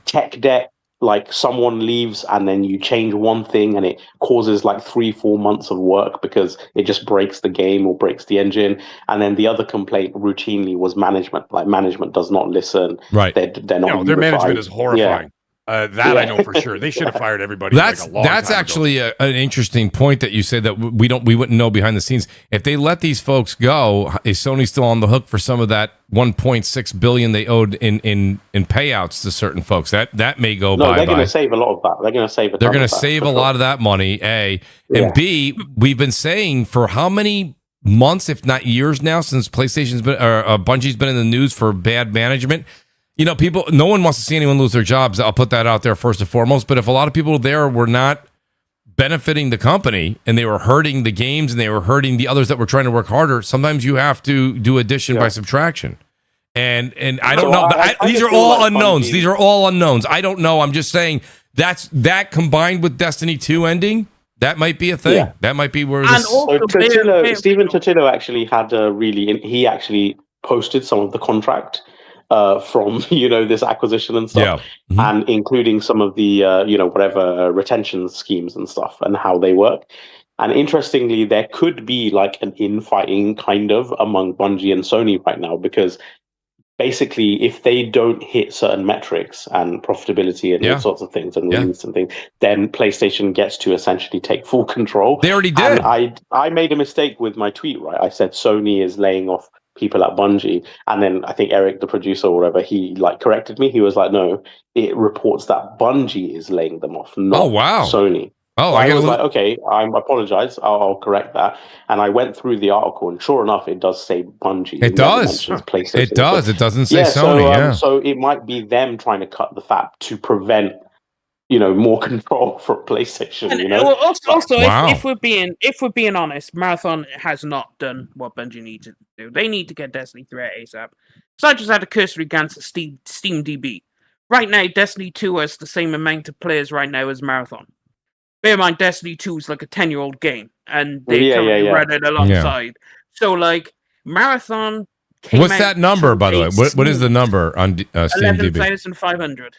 [SPEAKER 3] tech debt. Like someone leaves and then you change one thing and it causes like 3-4 months of work because it just breaks the game or breaks the engine. And then the other complaint routinely was management. Like management does not listen.
[SPEAKER 1] Right.
[SPEAKER 3] They're not.
[SPEAKER 4] Their management is horrifying. I know for sure. They should have fired everybody. That's
[SPEAKER 1] actually an interesting point that you say that we wouldn't know behind the scenes. If they let these folks go, is Sony still on the hook for some of that $1.6 billion they owed in payouts to certain folks? That may go bye-bye.
[SPEAKER 3] No, they're going to save a lot of that. They're going to save.
[SPEAKER 1] They're going to save a lot of that money. A and B. We've been saying for how many months, if not years now, since PlayStation's been Bungie's been in the news for bad management. No one wants to see anyone lose their jobs. I'll put that out there first and foremost. But if a lot of people there were not benefiting the company and they were hurting the games and they were hurting the others that were trying to work harder, sometimes you have to do addition by subtraction. And I don't know. These are all unknowns. These are all unknowns. I don't know. I'm just saying that combined with Destiny 2 ending, that might be a thing. Yeah. That might be where
[SPEAKER 3] Stephen Totilo actually had he actually posted some of the contract from this acquisition and stuff, and including some of the whatever retention schemes and stuff and how they work. And interestingly, there could be like an infighting kind of among Bungie and Sony right now, because basically if they don't hit certain metrics and profitability and all sorts of things and release and things, then PlayStation gets to essentially take full control.
[SPEAKER 1] They already did.
[SPEAKER 3] And I made a mistake with my tweet, right? I said Sony is laying off people at Bungie, and then I think Eric, the producer or whatever, he corrected me. He was like, no, it reports that Bungie is laying them off, not Sony.
[SPEAKER 1] Oh,
[SPEAKER 3] so I was like, okay, I apologize. I'll correct that. And I went through the article, and sure enough, it does say Bungie.
[SPEAKER 1] It does. It does. It doesn't say Sony.
[SPEAKER 3] So it might be them trying to cut the fat to prevent
[SPEAKER 7] more control for PlayStation.
[SPEAKER 2] And also,
[SPEAKER 1] Wow.
[SPEAKER 2] if we're being honest, Marathon has not done what Bungie needed to do. They need to get Destiny 3 out ASAP. So I just had a cursory glance at Steam DB. Right now, Destiny 2 has the same amount of players right now as Marathon. Bear in mind, Destiny 2 is like a 10-year-old game, and they currently run it alongside. So, like, Marathon came
[SPEAKER 1] What's
[SPEAKER 2] out
[SPEAKER 1] that number, by the way? What is the number on Steam DB?
[SPEAKER 2] 11,500.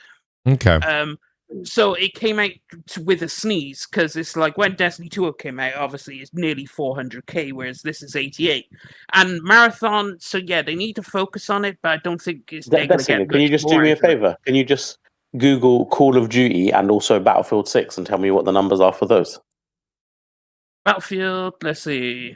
[SPEAKER 1] Okay.
[SPEAKER 2] So it came out with a sneeze, because it's like when Destiny 2 came out, obviously it's nearly 400k, whereas this is 88. And Marathon, so yeah, they need to focus on it, but I don't think they're going to get.
[SPEAKER 7] Can you just do me a favor? Can you just Google Call of Duty and also Battlefield 6 and tell me what the numbers are for those?
[SPEAKER 2] Battlefield, let's see.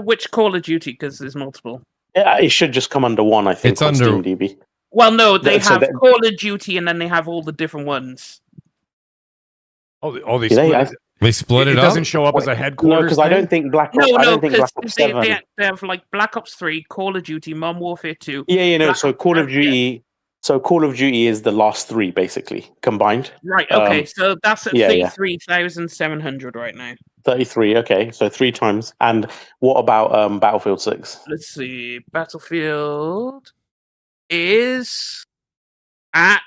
[SPEAKER 2] Which Call of Duty, because there's multiple.
[SPEAKER 7] Yeah, it should just come under one, I think,
[SPEAKER 1] It's
[SPEAKER 7] on
[SPEAKER 1] under
[SPEAKER 7] Steam DB.
[SPEAKER 2] Well, no, they have Call of Duty, and then they have all the different ones.
[SPEAKER 4] Oh, they
[SPEAKER 1] split it
[SPEAKER 4] It
[SPEAKER 1] up?
[SPEAKER 4] doesn't show up as a headquarters.
[SPEAKER 7] No, because I don't think Black Ops.
[SPEAKER 2] No,
[SPEAKER 7] because
[SPEAKER 2] they have like Black Ops 3, Call of Duty, Modern Warfare 2.
[SPEAKER 7] Yeah. So Call of Duty. So Call of Duty is the last three basically combined.
[SPEAKER 2] Right. Okay. So that's at 33,700 right now.
[SPEAKER 7] 33. Okay. So 3 times. And what about Battlefield 6?
[SPEAKER 2] Let's see. Battlefield is at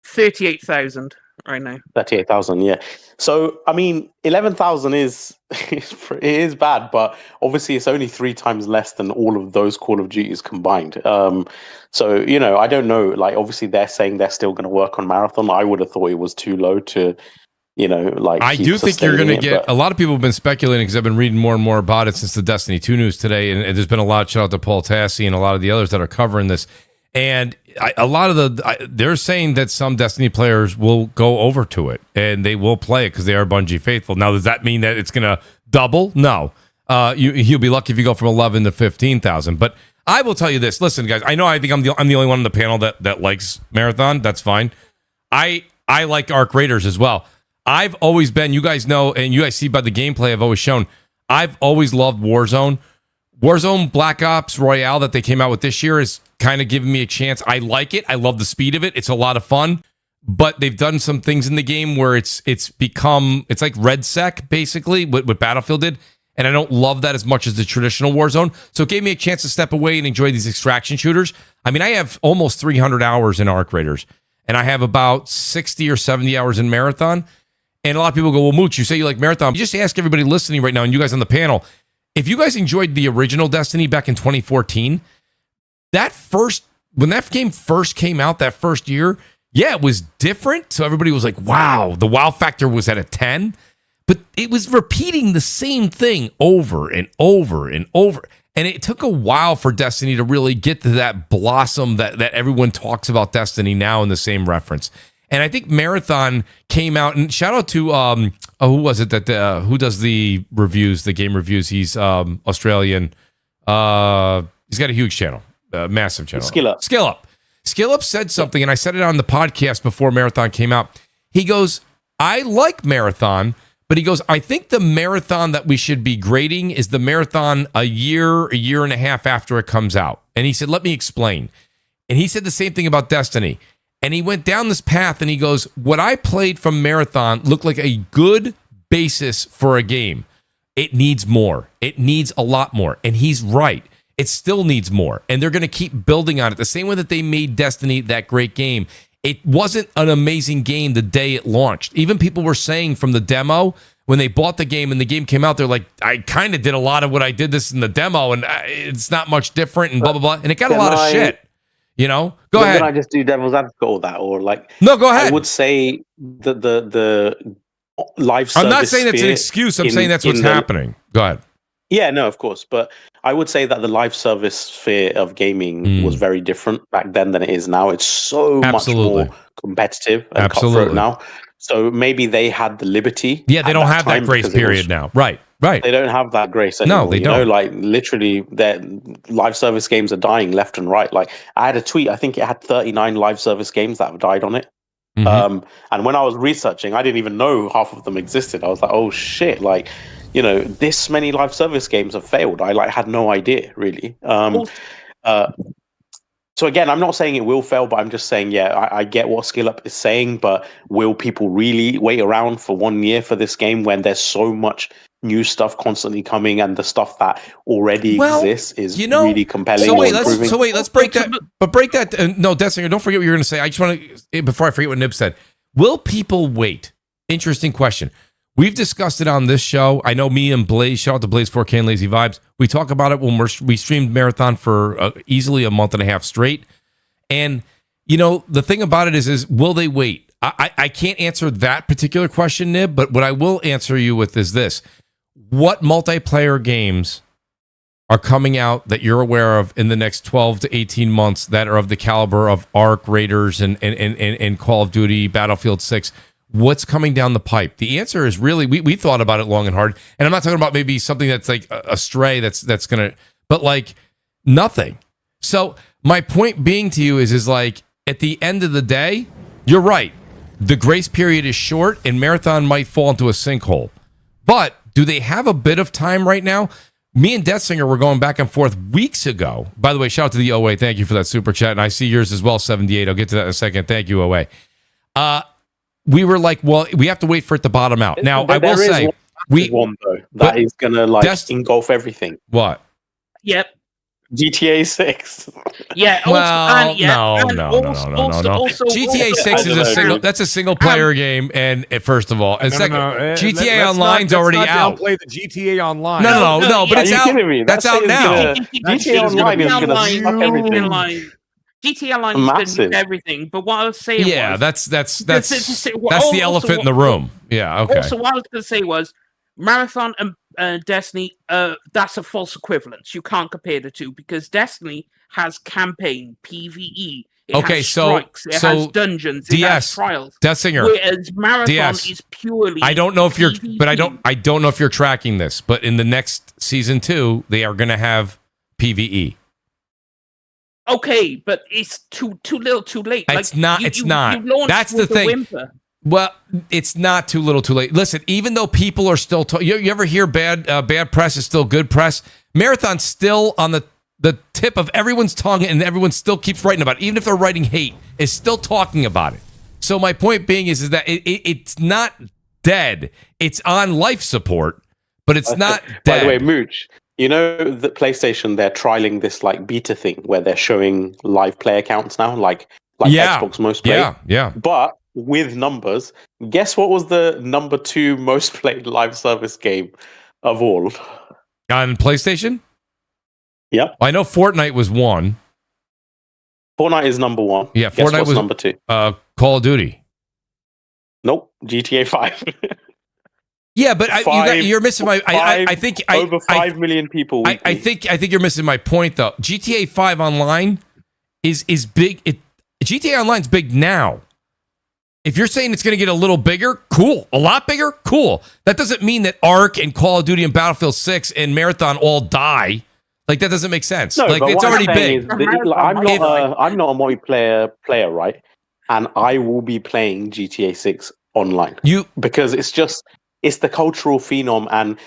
[SPEAKER 2] 38,000 right now.
[SPEAKER 7] 38,000. Yeah. So I mean, 11,000 is it is bad, but obviously it's only 3 times less than all of those Call of Duties combined. So I don't know. Like, obviously they're saying they're still going to work on Marathon. I would have thought it was too low to,
[SPEAKER 1] I do think you're going to get a lot of people have been speculating, because I've been reading more and more about it since the Destiny 2 news today, and there's been a lot. Shout out to Paul Tassi and a lot of the others that are covering this. And they're saying that some Destiny players will go over to it and they will play it because they are Bungie faithful. Now, does that mean that it's going to double? No. You'll be lucky if you go from 11 to 15,000. But I will tell you this. Listen, guys, I think I'm the only one on the panel that likes Marathon. That's fine. I like Arc Raiders as well. I've always been, you guys know, and you guys see by the gameplay I've always shown, I've always loved Warzone. Warzone Black Ops Royale that they came out with this year is kind of giving me a chance. I like it. I love the speed of it. It's a lot of fun. But they've done some things in the game where it's like Red Sec, basically, what Battlefield did. And I don't love that as much as the traditional Warzone. So it gave me a chance to step away and enjoy these extraction shooters. I mean, I have almost 300 hours in Arc Raiders. And I have about 60 or 70 hours in Marathon. And a lot of people go, well, Mooch, you say you like Marathon. You just ask everybody listening right now, and you guys on the panel, if you guys enjoyed the original Destiny back in 2014, when that game first came out that first year, yeah, it was different. So everybody was like, wow, the wow factor was at a 10, but it was repeating the same thing over and over and over. And it took a while for Destiny to really get to that blossom that everyone talks about Destiny now in the same reference. And I think Marathon came out, and shout out to who was it that who does the reviews, the game reviews? He's Australian. He's got a huge channel, massive channel. Skill Up said something, and I said it on the podcast before Marathon came out. He goes, I like Marathon, but he goes, I think the Marathon that we should be grading is the Marathon a year and a half after it comes out. And he said, let me explain. And he said the same thing about Destiny. And he went down this path, and he goes, what I played from Marathon looked like a good basis for a game. It needs more. It needs a lot more. And he's right. It still needs more. And they're going to keep building on it. The same way that they made Destiny that great game. It wasn't an amazing game the day it launched. Even people were saying from the demo, when they bought the game and the game came out, they're like, I kind of did a lot of what I did this in the demo, and it's not much different, and blah, blah, blah. And it got a lot of shit. Go ahead.
[SPEAKER 7] Can I just do devil's advocate or that? Or
[SPEAKER 1] no, go ahead.
[SPEAKER 7] I would say the live service.
[SPEAKER 1] I'm not saying that's an excuse. I'm saying that's what's happening. Go ahead.
[SPEAKER 7] Yeah, no, of course. But I would say that the live service sphere of gaming was very different back then than it is now. It's so much more competitive and cutthroat now. So maybe they had the liberty.
[SPEAKER 1] Yeah, they don't have that grace period now. Right.
[SPEAKER 7] They don't have that grace anymore.
[SPEAKER 1] No, they don't.
[SPEAKER 7] Literally, their live service games are dying left and right. Like, I had a tweet, I think it had 39 live service games that have died on it. Mm-hmm. And when I was researching, I didn't even know half of them existed. I was like, oh shit, this many live service games have failed. I had no idea, really.
[SPEAKER 3] So again, I'm not saying it will fail, but I'm just saying, I get what Skill Up is saying, but will people really wait around for 1 year for this game when there's so much new stuff constantly coming and the stuff that already exists is really compelling?
[SPEAKER 1] Let's break that. But break that. No, Dessinger, don't forget what you're going to say. I just want to, before I forget what Nib said, will people wait? Interesting question. We've discussed it on this show. I know me and Blaze, shout out to Blaze 4K and Lazy Vibes. We talk about it when we streamed Marathon for easily a month and a half straight. And, the thing about it is will they wait? I can't answer that particular question, Nib, but what I will answer you with is this. What multiplayer games are coming out that you're aware of in the next 12 to 18 months that are of the caliber of Ark, Raiders, and Call of Duty, Battlefield 6? What's coming down the pipe? The answer is really, we thought about it long and hard. And I'm not talking about maybe something that's like a stray that's going to, but like nothing. So my point being to you is like, at the end of the day, you're right. The grace period is short and Marathon might fall into a sinkhole. But do they have a bit of time right now? Me and Deathsinger were going back and forth weeks ago. By the way, shout out to the OA. Thank you for that super chat. And I see yours as well, 78. I'll get to that in a second. Thank you, OA. We were like, well, we have to wait for it to bottom out. Now, I will say,
[SPEAKER 3] one though that is going to engulf everything.
[SPEAKER 1] What?
[SPEAKER 2] Yep.
[SPEAKER 3] GTA 6.
[SPEAKER 2] Yeah.
[SPEAKER 1] Well, no. GTA 6 is that's a single player game, and first of all, and second, GTA Online's already out.
[SPEAKER 4] Play the GTA Online.
[SPEAKER 1] No, but it's out. That's out now.
[SPEAKER 3] GTA Online is going to suck everything.
[SPEAKER 2] GTA Online is going to do everything, but what I was saying
[SPEAKER 1] that's the elephant in the room. Yeah, okay.
[SPEAKER 2] Also, what I was going to say was Marathon and Destiny, that's a false equivalence. You can't compare the two because Destiny has campaign, PvE. It has strikes, it has dungeons, it has trials.
[SPEAKER 1] Deathsinger.
[SPEAKER 2] Whereas Marathon is purely
[SPEAKER 1] I don't know if you're
[SPEAKER 2] PvE.
[SPEAKER 1] but I don't know if you're tracking this, but in the next season 2, they are going to have PvE.
[SPEAKER 2] Okay, but it's too little, too late.
[SPEAKER 1] It's not. That's the thing.
[SPEAKER 2] Whimper.
[SPEAKER 1] Well, it's not too little, too late. Listen, even though people are still, you ever hear bad press is still good press? Marathon's still on the tip of everyone's tongue, and everyone still keeps writing about it. Even if they're writing hate, is still talking about it. So my point being is that it's not dead. It's on life support, but it's not dead.
[SPEAKER 3] By the way, Mooch, you know the PlayStation, they're trialing this like beta thing where they're showing live player counts now, like Xbox most played.
[SPEAKER 1] Yeah.
[SPEAKER 3] But with numbers, guess what was the number 2 most played live service game of all?
[SPEAKER 1] On PlayStation?
[SPEAKER 3] Yep.
[SPEAKER 1] I know Fortnite was 1.
[SPEAKER 3] Fortnite is number 1.
[SPEAKER 1] Yeah, Fortnite was
[SPEAKER 3] number 2.
[SPEAKER 1] Call of Duty.
[SPEAKER 3] Nope, GTA 5.
[SPEAKER 1] Yeah, but you're missing my. I think
[SPEAKER 3] over 5 million people.
[SPEAKER 1] I think you're missing my point though. GTA 5 Online is big. GTA Online's big now. If you're saying it's going to get a little bigger, cool. A lot bigger, cool. That doesn't mean that Ark and Call of Duty and Battlefield 6 and Marathon all die. Like that doesn't make sense.
[SPEAKER 3] No,
[SPEAKER 1] like it's already big.
[SPEAKER 3] I'm not a multiplayer player, right? And I will be playing GTA 6 online. Because it's the cultural phenom, and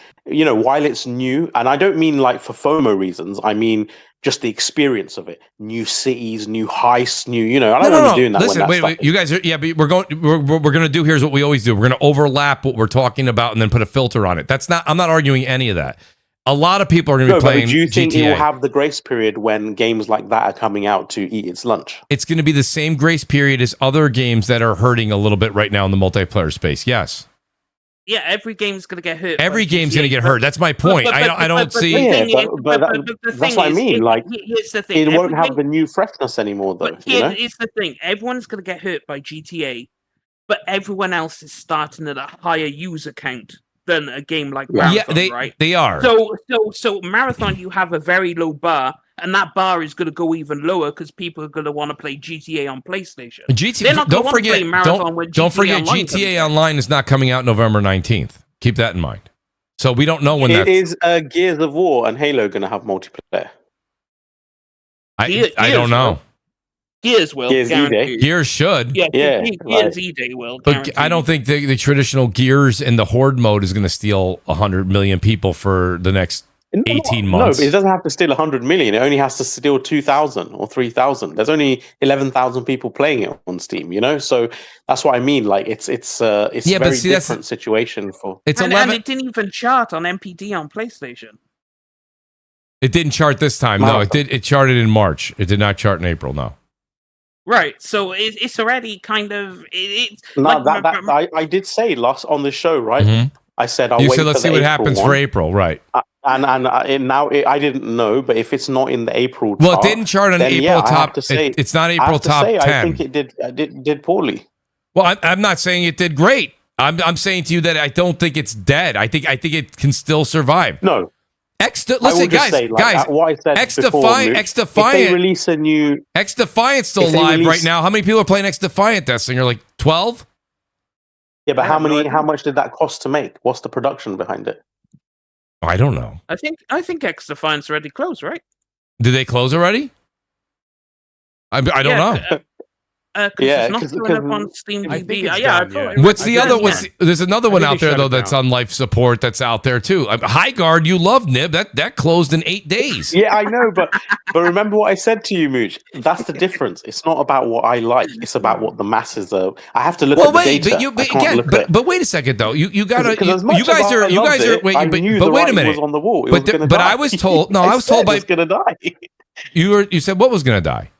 [SPEAKER 3] while it's new, and I don't mean like for FOMO reasons, I mean just the experience of it. New cities, new heists, I don't want to be doing that.
[SPEAKER 1] Listen, wait, you guys are but we're going to do here's what we always do. We're going to overlap what we're talking about and then put a filter on it. I'm not arguing any of that. A lot of people are going to be playing GTA.
[SPEAKER 3] Do you think it will have the grace period when games like that are coming out to eat its lunch?
[SPEAKER 1] It's going to be the same grace period as other games that are hurting a little bit right now in the multiplayer space. Yes.
[SPEAKER 2] Yeah, every game's going to get hurt.
[SPEAKER 1] Every game's going to get hurt. That's my point. I don't see.
[SPEAKER 3] That's what I mean.
[SPEAKER 2] Here's the thing.
[SPEAKER 3] It won't have the new freshness anymore, though.
[SPEAKER 2] Here's the thing. Everyone's going to get hurt by GTA, but everyone else is starting at a higher user count than a game like Marathon, right?
[SPEAKER 1] They are.
[SPEAKER 2] So Marathon, you have a very low bar, and that bar is going to go even lower because people are going to want to play GTA on PlayStation.
[SPEAKER 1] Don't forget, GTA Online is not coming out November 19th. Keep that in mind. So we don't know when that
[SPEAKER 3] is. Gears of War and Halo going to have multiplayer?
[SPEAKER 1] I don't know.
[SPEAKER 2] Gears will.
[SPEAKER 1] Gears should.
[SPEAKER 2] Gears E-Day will.
[SPEAKER 1] But I don't think the traditional Gears and the Horde mode is going to steal 100 million people for the next 18
[SPEAKER 3] No,
[SPEAKER 1] months.
[SPEAKER 3] but it doesn't have to steal 100 million. It only has to steal 2,000 or 3,000. There's only 11,000 people playing it on Steam, So that's what I mean. Like it's a very different situation for.
[SPEAKER 1] It's
[SPEAKER 2] and
[SPEAKER 1] 11.
[SPEAKER 2] it didn't even chart on MPD on PlayStation.
[SPEAKER 1] It didn't chart this time. No, it did. It charted in March. It did not chart in April. No.
[SPEAKER 2] Right, so it's already kind of it's.
[SPEAKER 3] No,
[SPEAKER 2] like,
[SPEAKER 3] I did say last on the show, right?
[SPEAKER 1] Mm-hmm.
[SPEAKER 3] I said
[SPEAKER 1] You said let's see what happens for April, right?
[SPEAKER 3] And now I didn't know, but if it's not in the April,
[SPEAKER 1] well, it didn't chart on April top. It's not April top 10.
[SPEAKER 3] I think it did poorly.
[SPEAKER 1] Well, I'm not saying it did great. I'm saying to you that I don't think it's dead. I think it can still survive.
[SPEAKER 3] No.
[SPEAKER 1] Listen, guys,
[SPEAKER 3] what I said
[SPEAKER 1] X-Defiant,
[SPEAKER 3] if they release a new
[SPEAKER 1] X-Defiant's still live right now. How many people are playing X-Defiant, Destinger? Like 12?
[SPEAKER 3] Yeah, but how much did that cost to make? What's the production behind it?
[SPEAKER 1] I don't know.
[SPEAKER 2] I think X-Defiant's already closed, right?
[SPEAKER 1] Did they close already? I don't know.
[SPEAKER 2] It's not showing up on Steam DB.
[SPEAKER 1] What's the other? There's another one out there though that's on life support that's out there too. High Guard, you love Nib. That closed in 8 days.
[SPEAKER 3] Yeah, I know, but remember what I said to you, Mooch. That's the difference. It's not about what I like. It's about what the masses are. I have to look at the data.
[SPEAKER 1] But wait a second though. You gotta.
[SPEAKER 3] You guys are. Wait, but
[SPEAKER 1] wait a minute.
[SPEAKER 3] Was on the wall.
[SPEAKER 1] But I was told. No, I was told by.
[SPEAKER 3] It's gonna die.
[SPEAKER 1] You said what was gonna die?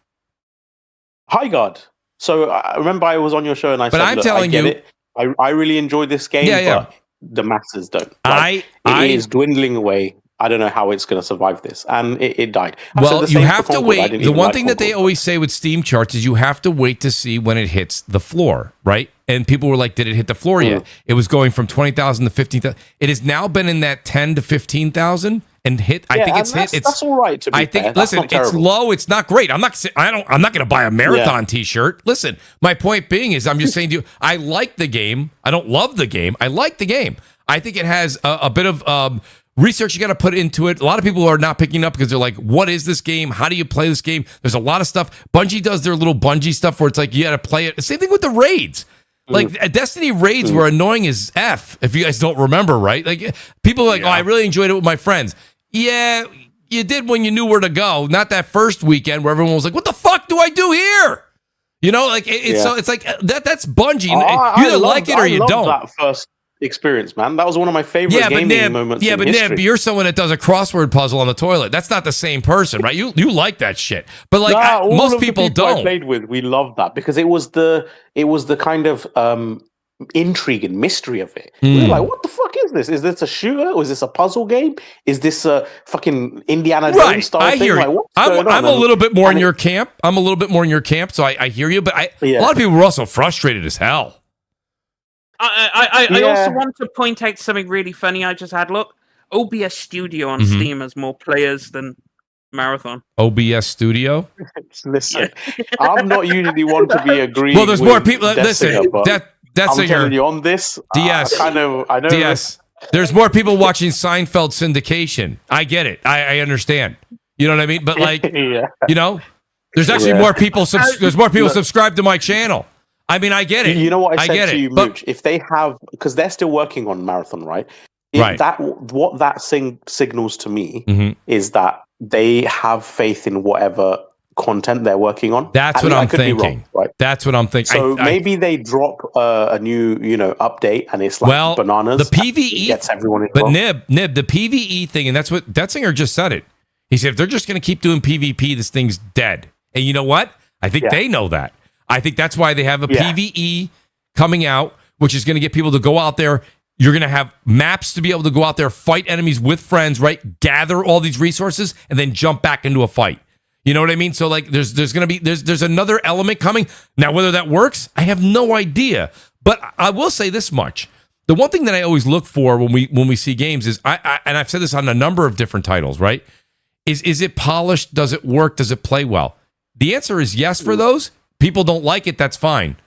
[SPEAKER 3] High Guard. So I remember I was on your show and I said,
[SPEAKER 1] I'm telling you,
[SPEAKER 3] I really enjoy this game, but the masses don't. It is dwindling away. I don't know how it's going to survive this, and it died.
[SPEAKER 1] Well, you have to wait. The one thing that they always say with Steam charts is you have to wait to see when it hits the floor, right? And people were like, "Did it hit the floor yet?" It was going from 20,000 to 15,000. It has now been in that 10 to 15,000. And hit. I think it's hit.
[SPEAKER 3] That's all right. To be fair.
[SPEAKER 1] Listen, it's low. It's not great. I'm not going to buy a marathon T-shirt. Listen, my point being is, I'm just saying to you, I like the game. I don't love the game. I like the game. I think it has a bit of research you got to put into it. A lot of people are not picking up because they're like, "What is this game? How do you play this game?" There's a lot of stuff. Bungie does their little Bungie stuff where it's like you got to play it. Same thing with the raids. Like Destiny raids were annoying as F. If you guys don't remember, right? Like people are like, "Oh, I really enjoyed it with my friends." Yeah, you did when you knew where to go. Not that first weekend where everyone was like, "What the fuck do I do here?" So it's like that's Bungie. You either like it or you don't.
[SPEAKER 3] That first experience, man. That was one of my favorite gaming moments.
[SPEAKER 1] Yeah, but Nib, you're someone that does a crossword puzzle on the toilet. That's not the same person, right? You like that shit, but like most people don't.
[SPEAKER 3] I played with, we loved that because it was the kind of intrigue and mystery of it. We were like, what the fuck is this? Is this a shooter? Or is this a puzzle game? Is this a fucking Indiana Jones style thing?
[SPEAKER 1] Hear you.
[SPEAKER 3] Like,
[SPEAKER 1] I'm a little bit more in your camp. I'm a little bit more in your camp, so I hear you. But a lot of people were also frustrated as hell.
[SPEAKER 2] I also want to point out something really funny I just had. Look, OBS Studio on Steam has more players than Marathon.
[SPEAKER 1] OBS Studio?
[SPEAKER 3] Listen, I'm not usually one to be agreeing.
[SPEAKER 1] Well, there's more people. Listen, that's
[SPEAKER 3] I'm telling you on this.
[SPEAKER 1] DS.
[SPEAKER 3] I know.
[SPEAKER 1] DS. There's more people watching Seinfeld syndication. I get it. I understand. You know what I mean? But like, there's actually more people. There's more people subscribed to my channel. I mean, I get it.
[SPEAKER 3] You know what I said to you, Mooch? If they have, because they're still working on Marathon, right? What that signals to me is that they have faith in whatever content they're working on.
[SPEAKER 1] That's what I'm thinking. Wrong, right? That's what I'm thinking.
[SPEAKER 3] So maybe they drop a new, update, and it's like bananas.
[SPEAKER 1] The PVE
[SPEAKER 3] gets everyone involved.
[SPEAKER 1] But Nib, the PVE thing, and that's what Detzinger just said it. He said if they're just going to keep doing PvP, this thing's dead. And you know what? I think they know that. I think that's why they have a PVE coming out, which is going to get people to go out there. You're going to have maps to be able to go out there, fight enemies with friends, right? Gather all these resources, and then jump back into a fight. You know what I mean? So like there's going to be there's another element coming. Now whether that works, I have no idea. But I will say this much. The one thing that I always look for when we see games is and I've said this on a number of different titles, right? Is it polished? Does it work? Does it play well? The answer is yes for those. People don't like it, that's fine.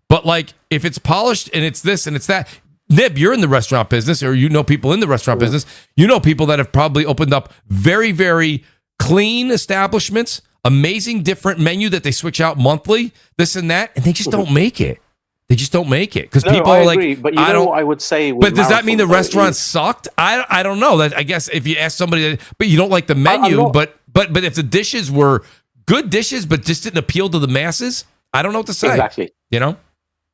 [SPEAKER 1] But like if it's polished and it's this and it's that, Nib, you're in the restaurant business, or people in the restaurant business. People that have probably opened up very, very clean establishments, amazing different menu that they switch out monthly, this and that, and they just don't make it. They just don't make it because
[SPEAKER 3] No,
[SPEAKER 1] people
[SPEAKER 3] I
[SPEAKER 1] are like,
[SPEAKER 3] agree, but you
[SPEAKER 1] I
[SPEAKER 3] know
[SPEAKER 1] don't.
[SPEAKER 3] what I would say. With
[SPEAKER 1] But does that mean the
[SPEAKER 3] Marathon, though,
[SPEAKER 1] restaurant sucked? I don't know. That I guess if you ask somebody, but you don't like the menu,
[SPEAKER 3] not-
[SPEAKER 1] but if the dishes were good dishes but just didn't appeal to the masses, I don't know what to say.
[SPEAKER 3] Exactly.
[SPEAKER 1] You know.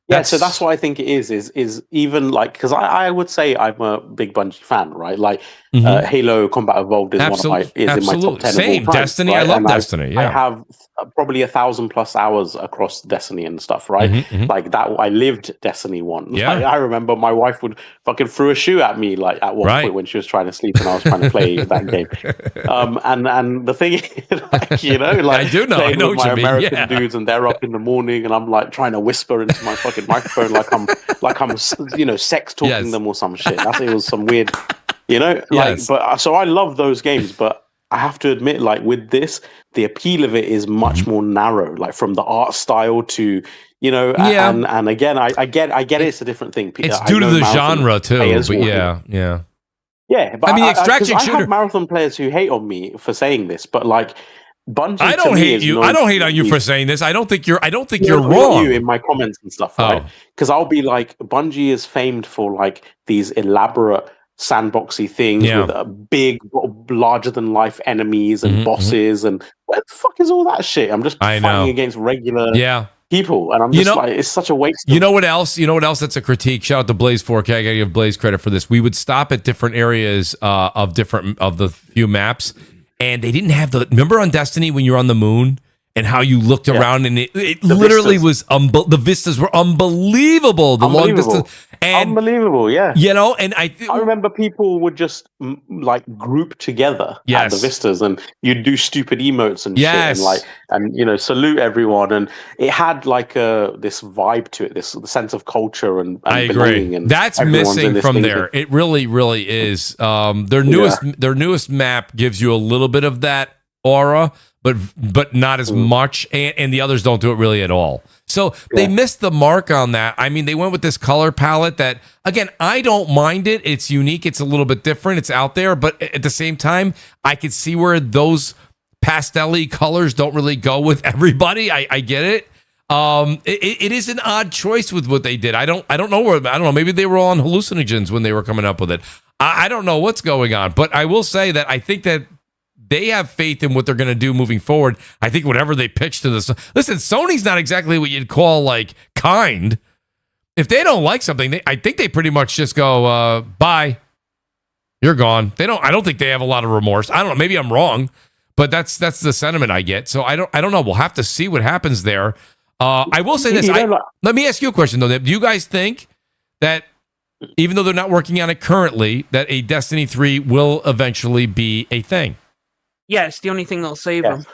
[SPEAKER 3] Yeah, so that's what I think it is even like, because I would say I'm a big Bungie fan, right? Like Halo Combat Evolved is in my top 10
[SPEAKER 1] Same.
[SPEAKER 3] of all time.
[SPEAKER 1] Destiny,
[SPEAKER 3] right?
[SPEAKER 1] I love
[SPEAKER 3] And
[SPEAKER 1] Destiny.
[SPEAKER 3] I
[SPEAKER 1] Yeah.
[SPEAKER 3] have probably 1,000+ hours across Destiny and stuff, right? Like that, I lived Destiny 1.
[SPEAKER 1] Yeah.
[SPEAKER 3] Like, I remember my wife would fucking throw a shoe at me like at one point when she was trying to sleep and I was trying to play that game. And the thing is, like, you know, like
[SPEAKER 1] I do know. I know
[SPEAKER 3] with
[SPEAKER 1] what
[SPEAKER 3] my
[SPEAKER 1] you mean.
[SPEAKER 3] American
[SPEAKER 1] Yeah.
[SPEAKER 3] dudes and they're up in the morning and I'm like trying to whisper into my fucking microphone like I'm you know, sex talking them or some shit. I think it was some weird, you know, like.
[SPEAKER 1] Yes.
[SPEAKER 3] But so I love those games, but I have to admit, like with this, the appeal of it is much more narrow. Like from the art style to, you know, and again, I get it's a different thing.
[SPEAKER 1] It's due to the genre too. But yeah. But
[SPEAKER 3] I mean,
[SPEAKER 1] extraction
[SPEAKER 3] I
[SPEAKER 1] shooter.
[SPEAKER 3] have Marathon players who hate on me for saying this, but like. Bungie,
[SPEAKER 1] I don't hate you. I don't hate on you for saying this. I don't think you're wrong.
[SPEAKER 3] You in my comments and stuff, right? Because I'll be like, Bungie is famed for like these elaborate sandboxy things with big, larger than life enemies and bosses, and where the fuck is all that shit? I'm just fighting against regular people, and I'm just like, it's such a waste.
[SPEAKER 1] You know what else? That's a critique. Shout out to Blaze 4K. I gotta give Blaze credit for this. We would stop at different areas of the few maps. And they didn't have remember on Destiny when you were on the moon and how you looked around and it literally was, the vistas were unbelievable. The long distance. And,
[SPEAKER 3] unbelievable, yeah.
[SPEAKER 1] You know, and I
[SPEAKER 3] remember people would just like group together at the vistas and you'd do stupid emotes and shit and like, and you know, salute everyone. And it had like this vibe to it, this sense of culture and
[SPEAKER 1] I agree.
[SPEAKER 3] And
[SPEAKER 1] that's missing from there. It really, really is. Their newest map gives you a little bit of that aura, but not as much, and the others don't do it really at all. So they missed the mark on that. I mean, they went with this color palette that, again, I don't mind it. It's unique. It's a little bit different. It's out there, but at the same time, I could see where those pastel-y colors don't really go with everybody. I get it. It is an odd choice with what they did. I don't know. Maybe they were all on hallucinogens when they were coming up with it. I don't know what's going on, but I will say that I think that they have faith in what they're going to do moving forward. I think whatever they pitch to this, listen, Sony's not exactly what you'd call like kind. If they don't like something, I think they pretty much just go, bye, you're gone. I don't think they have a lot of remorse. I don't know. Maybe I'm wrong, but that's the sentiment I get. So I don't know. We'll have to see what happens there. I will say this. Let me ask you a question though. Do you guys think that even though they're not working on it currently, that a Destiny 3 will eventually be a thing?
[SPEAKER 2] Yeah, it's the only thing that'll save them.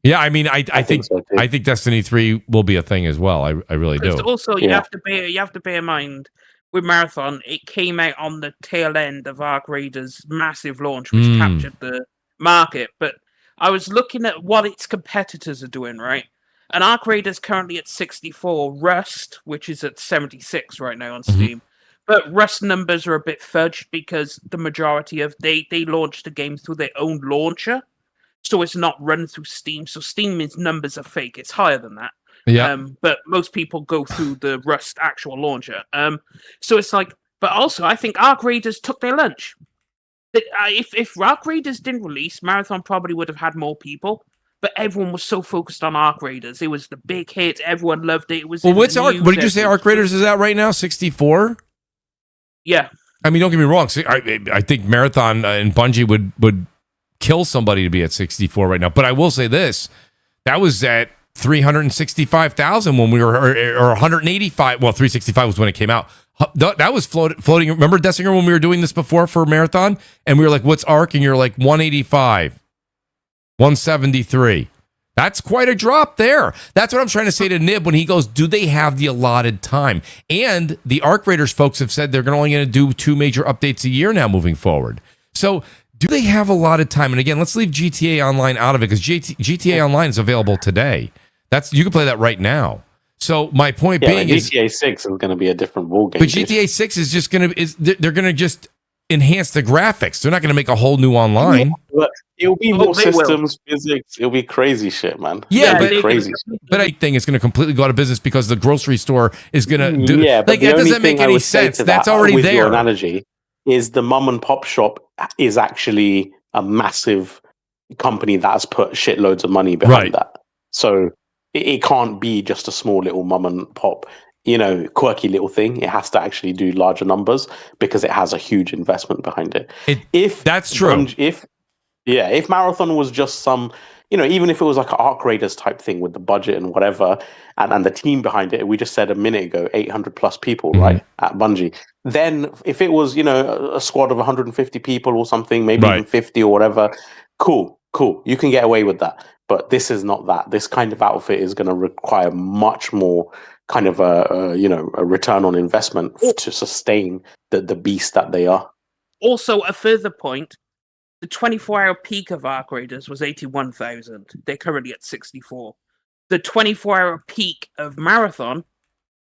[SPEAKER 1] Yeah, I mean, I think so too. I think Destiny 3 will be a thing as well. I really do.
[SPEAKER 2] Also, you have to bear in mind with Marathon, it came out on the tail end of Arc Raiders' massive launch, which captured the market. But I was looking at what its competitors are doing, right? And Arc Raiders currently at 64, Rust, which is at 76 right now on Steam. But Rust numbers are a bit fudged because the majority of they launched the game through their own launcher, so it's not run through Steam. So Steam's numbers are fake. It's higher than that. Yeah. But most people go through the Rust actual launcher. So it's like, but also I think Arc Raiders took their lunch. If Arc Raiders didn't release, Marathon probably would have had more people. But everyone was so focused on Arc Raiders. It was the big hit. Everyone loved it. It was.
[SPEAKER 1] Well, what's Arc? What did you say? Arc Raiders is out right now? 64.
[SPEAKER 2] Yeah.
[SPEAKER 1] I mean, don't get me wrong. I think Marathon and Bungie would kill somebody to be at 64 right now. But I will say this: that was at 365,000 when we were, or 185. Well, 365 was when it came out. That was floating. Remember, Dessinger, when we were doing this before for Marathon, and we were like, "What's Arc?" And you're like, 185, 173. That's quite a drop there. That's what I'm trying to say to Nib when he goes, do they have the allotted time? And the Arc Raiders folks have said they're only going to do 2 major updates a year now moving forward. So do they have allotted time? And again, let's leave GTA Online out of it because GTA Online is available today. You can play that right now. So my point being is
[SPEAKER 3] GTA 6 is going to be a different ball game.
[SPEAKER 1] But GTA 6 is just going to they're going to just enhance the graphics. They're not going to make a whole new online.
[SPEAKER 3] But it'll be
[SPEAKER 2] Oh,
[SPEAKER 3] more
[SPEAKER 2] they will.
[SPEAKER 3] systems, physics. It'll be crazy shit, man.
[SPEAKER 1] Yeah,
[SPEAKER 3] It'll
[SPEAKER 1] but
[SPEAKER 3] be crazy.
[SPEAKER 1] But I think it's going to completely go out of business because the grocery store is going to do.
[SPEAKER 3] Yeah, but
[SPEAKER 1] like
[SPEAKER 3] the
[SPEAKER 1] that
[SPEAKER 3] only
[SPEAKER 1] doesn't make
[SPEAKER 3] thing I
[SPEAKER 1] any
[SPEAKER 3] would say
[SPEAKER 1] sense.
[SPEAKER 3] to
[SPEAKER 1] That's
[SPEAKER 3] that,
[SPEAKER 1] already
[SPEAKER 3] with your
[SPEAKER 1] there.
[SPEAKER 3] analogy, is the mum and pop shop is actually a massive company that has put shitloads of money behind
[SPEAKER 1] Right.
[SPEAKER 3] that. So it can't be just a small little mum and pop, quirky little thing. It has to actually do larger numbers because it has a huge investment behind it.
[SPEAKER 1] That's true.
[SPEAKER 3] If Marathon was just some, even if it was like an Arc Raiders type thing with the budget and whatever, and the team behind it, we just said a minute ago, 800 plus people, right, at Bungie. Then if it was, a squad of 150 people or something, maybe even 50 or whatever, cool. You can get away with that. But this is not that. This kind of outfit is going to require much more kind of a return on investment to sustain the beast that they are.
[SPEAKER 2] Also, a further point. The 24-hour peak of Arc Raiders was 81,000. They're currently at 64. The 24-hour peak of Marathon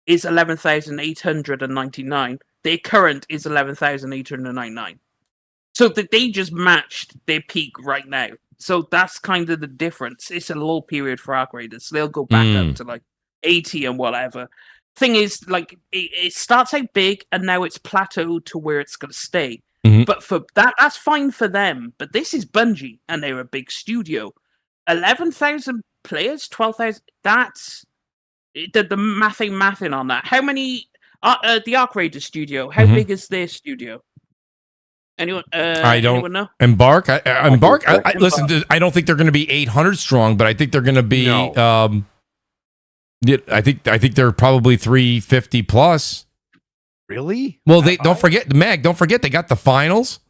[SPEAKER 2] is 11,899. Their current is 11,899. So that they just matched their peak right now. So that's kind of the difference. It's a lull period for Arc Raiders. So they'll go back up to like 80 and whatever. Thing is, like it starts out big and now it's plateaued to where it's going to stay. But for that's fine for them. But this is Bungie, and they're a big studio. 11,000 players, 12,000. That's the mathing on that. How many? The Arc Raiders studio. How big is their studio? Anyone? Anyone know?
[SPEAKER 1] Embark. Embark. Listen, I don't think they're going to be 800 strong, but I think they're going to be.
[SPEAKER 4] No.
[SPEAKER 1] I think they're probably 350 plus.
[SPEAKER 4] Really?
[SPEAKER 1] Well, don't forget they got the finals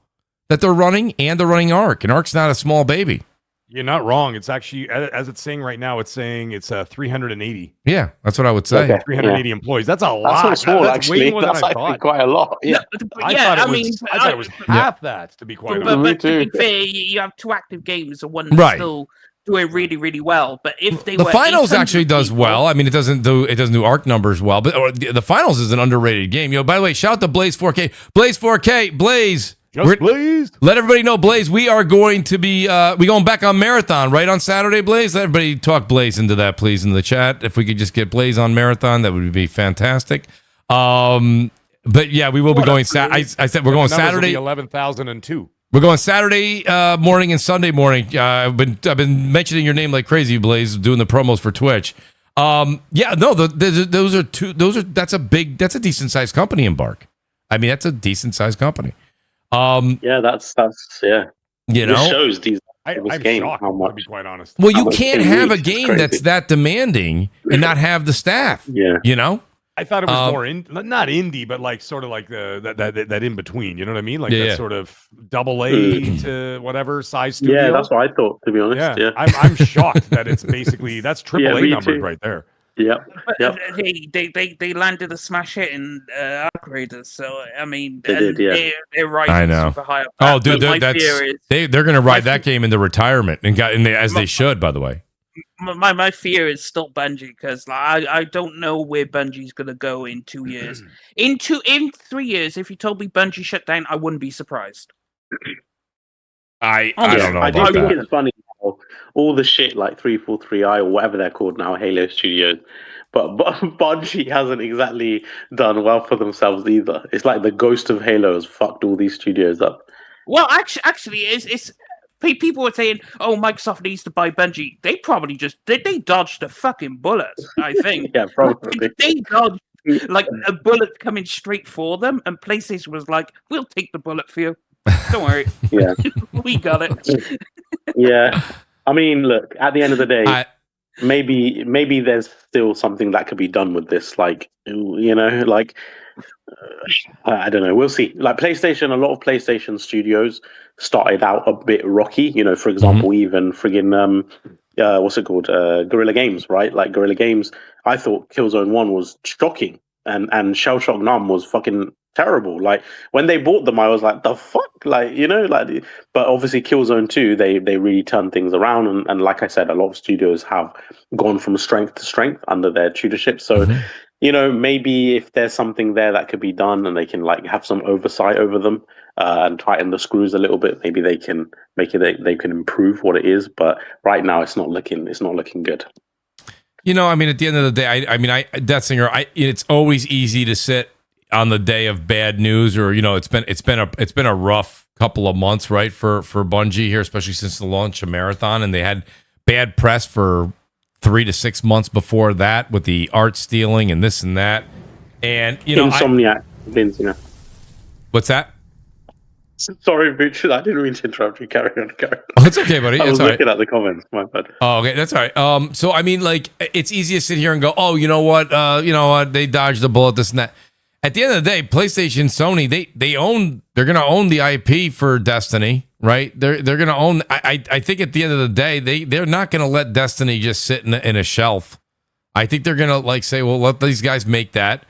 [SPEAKER 1] that they're running, and they're running Arc, and Arc's not a small baby.
[SPEAKER 4] You're not wrong. It's actually, as it's saying right now, it's saying it's 380.
[SPEAKER 1] Yeah, that's what I would say.
[SPEAKER 3] Okay.
[SPEAKER 4] 380 employees. That's a lot.
[SPEAKER 3] That's not small,
[SPEAKER 4] that's
[SPEAKER 3] actually.
[SPEAKER 4] way more
[SPEAKER 3] That's
[SPEAKER 4] than I
[SPEAKER 3] actually
[SPEAKER 4] thought.
[SPEAKER 3] quite a lot. Yeah.
[SPEAKER 4] I thought it was half that, to be quite honest.
[SPEAKER 2] But to be fair, you have two active games, and one still doing really, really well. But if they
[SPEAKER 1] the
[SPEAKER 2] were
[SPEAKER 1] finals actually does
[SPEAKER 2] people,
[SPEAKER 1] well. I mean, it doesn't do Arc numbers well, but the finals is an underrated game. By the way, shout out to Blaze 4K. Blaze 4K, Blaze.
[SPEAKER 4] Blaze.
[SPEAKER 1] Let everybody know, Blaze. We are going to be we going back on Marathon right on Saturday, Blaze. Let everybody talk Blaze into that, please, in the chat. If we could just get Blaze on Marathon, that would be fantastic. But yeah, we will be going. I said we're going Saturday.
[SPEAKER 4] 11,002.
[SPEAKER 1] We're going Saturday morning and Sunday morning. I've been mentioning your name like crazy, Blaze, doing the promos for Twitch. Those are that's a decent sized company, Embark. I mean, that's a decent sized company.
[SPEAKER 3] That's It shows these.
[SPEAKER 4] I'm
[SPEAKER 3] game
[SPEAKER 4] shocked,
[SPEAKER 3] how much,
[SPEAKER 4] to be quite honest.
[SPEAKER 1] Well, you can't have a game that's that demanding and not have the staff.
[SPEAKER 3] Yeah,
[SPEAKER 4] I thought it was more not indie, but like sort of like that in between. You know what I mean? Like that sort of AA to whatever size studio.
[SPEAKER 3] Yeah, that's what I thought. To be honest, yeah.
[SPEAKER 4] I'm shocked that it's basically that's AAA numbers right there.
[SPEAKER 3] Yeah,
[SPEAKER 2] they landed a smash hit in Arc Raiders, so I mean,
[SPEAKER 3] they did,
[SPEAKER 2] they're riding
[SPEAKER 1] I know.
[SPEAKER 2] super high up.
[SPEAKER 1] Oh, dude, they're going to ride that game into retirement, as they should, by the way.
[SPEAKER 2] My fear is still Bungie because I don't know where Bungie's going to go in 2 years. In 3 years, if you told me Bungie shut down, I wouldn't be surprised.
[SPEAKER 1] I don't know.
[SPEAKER 3] I
[SPEAKER 1] about
[SPEAKER 3] think
[SPEAKER 1] that.
[SPEAKER 3] it's funny how all the shit like 343i or whatever they're called now, Halo Studios, but Bungie hasn't exactly done well for themselves either. It's like the ghost of Halo has fucked all these studios up.
[SPEAKER 2] Well, actually, it's people were saying, "Oh, Microsoft needs to buy Bungie." They probably just they dodged a fucking bullet. I think.
[SPEAKER 3] Yeah, probably.
[SPEAKER 2] They dodged like a bullet coming straight for them, and PlayStation was like, "We'll take the bullet for you. Don't worry.
[SPEAKER 3] Yeah,
[SPEAKER 2] we got it."
[SPEAKER 3] Yeah, I mean, look. At the end of the day, maybe there's still something that could be done with this. Like, I don't know. We'll see. Like PlayStation, a lot of PlayStation studios started out a bit rocky. For example, even friggin' what's it called? Guerrilla Games, right? Like Guerrilla Games. I thought Killzone 1 was shocking, and Shell Shock Numb was fucking terrible. Like when they bought them, I was like, the fuck, but obviously Killzone 2, they really turned things around, and like I said, a lot of studios have gone from strength to strength under their tutorship. So
[SPEAKER 7] maybe if there's something there that could be done, and they can like have some oversight over them and tighten the screws a little bit, maybe they can make it. They can improve what it is. But right now, it's not looking good.
[SPEAKER 1] I mean, at the end of the day, it's always easy to sit on the day of bad news, or it's been a rough couple of months, right, for Bungie here, especially since the launch of Marathon, and they had bad press for 3 to 6 months before that with the art stealing and this and that, and
[SPEAKER 7] Insomniac,
[SPEAKER 1] what's that?
[SPEAKER 7] Sorry, Mooch, I didn't mean to interrupt you. Carry on.
[SPEAKER 1] Oh, it's okay, buddy.
[SPEAKER 7] I was looking at the comments. My bad.
[SPEAKER 1] Oh, okay, that's all right. So I mean, like, it's easy to sit here and go, oh, you know what? They dodged the bullet, this and that. At the end of the day, PlayStation, Sony, they're going to own the IP for Destiny, right? They're going to own. I think at the end of the day, they're not going to let Destiny just sit in a shelf. I think they're going to say, well, let these guys make that.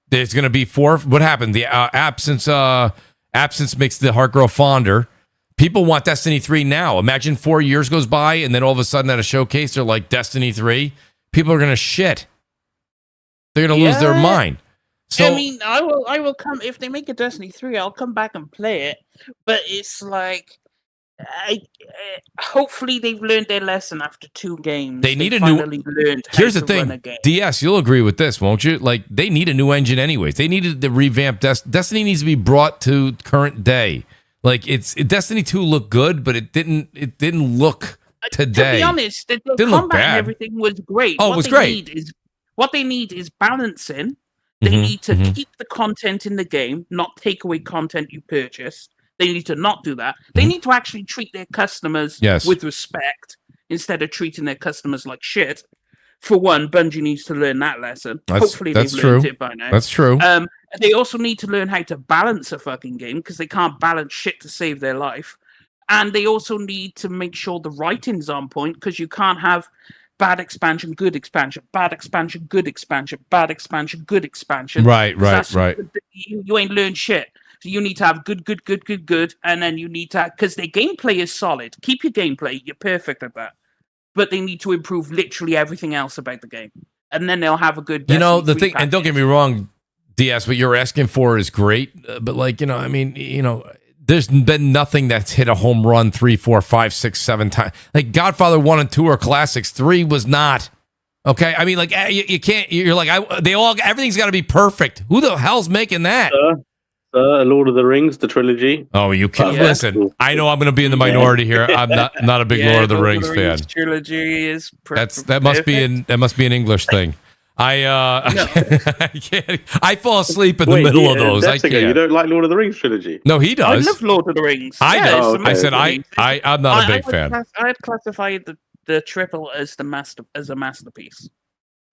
[SPEAKER 1] There's going to be what happened? The absence makes the heart grow fonder. People want Destiny 3 now. Imagine 4 years goes by, and then all of a sudden at a showcase, they're like, Destiny 3. People are going to shit. They're going to lose their mind. So,
[SPEAKER 2] I mean, I will come if they make a Destiny 3. I'll come back and play it. But it's like, hopefully they've learned their lesson after 2 games.
[SPEAKER 1] They need a new. Here's the thing, DS. You'll agree with this, won't you? Like, they need a new engine, anyways. They needed to revamp Destiny. Needs to be brought to current day. Like, Destiny 2 looked good, but it didn't look today.
[SPEAKER 2] To be honest, the combat and everything was great.
[SPEAKER 1] Oh, it was great.
[SPEAKER 2] What they need is balancing. They need to keep the content in the game, not take away content you purchased. They need to not do that. They need to actually treat their customers with respect instead of treating their customers like shit. For one, Bungie needs to learn that lesson. Hopefully they've learned it by now.
[SPEAKER 1] That's true.
[SPEAKER 2] They also need to learn how to balance a fucking game because they can't balance shit to save their life. And they also need to make sure the writing's on point because you can't have bad expansion, good expansion, bad expansion, good expansion, bad expansion, good expansion.
[SPEAKER 1] Right.
[SPEAKER 2] You ain't learned shit. So you need to have good, and then you need to, because their gameplay is solid. Keep your gameplay. You're perfect at that. But they need to improve literally everything else about the game. And then they'll have a good
[SPEAKER 1] the thing, and don't get me wrong, DS, what you're asking for is great. But there's been nothing that's hit a home run 3, 4, 5, 6, 7 times. Like Godfather 1 and 2 are classics. 3 was not. Okay, I mean, like you can't. You're like everything's got to be perfect. Who the hell's making that?
[SPEAKER 7] Lord of the Rings, the trilogy.
[SPEAKER 1] Oh, you can't listen. I know I'm going to be in the minority here. I'm not a big Lord of the Rings fan.
[SPEAKER 2] Trilogy is
[SPEAKER 1] that must be an English thing. I can't. I fall asleep in the middle of those. I can't.
[SPEAKER 7] You don't like Lord of the Rings trilogy?
[SPEAKER 1] No, he does.
[SPEAKER 2] I love Lord of the Rings.
[SPEAKER 1] I do.
[SPEAKER 7] Oh, okay.
[SPEAKER 1] I said I'm not a big fan.
[SPEAKER 2] I'd classify the triple as a masterpiece.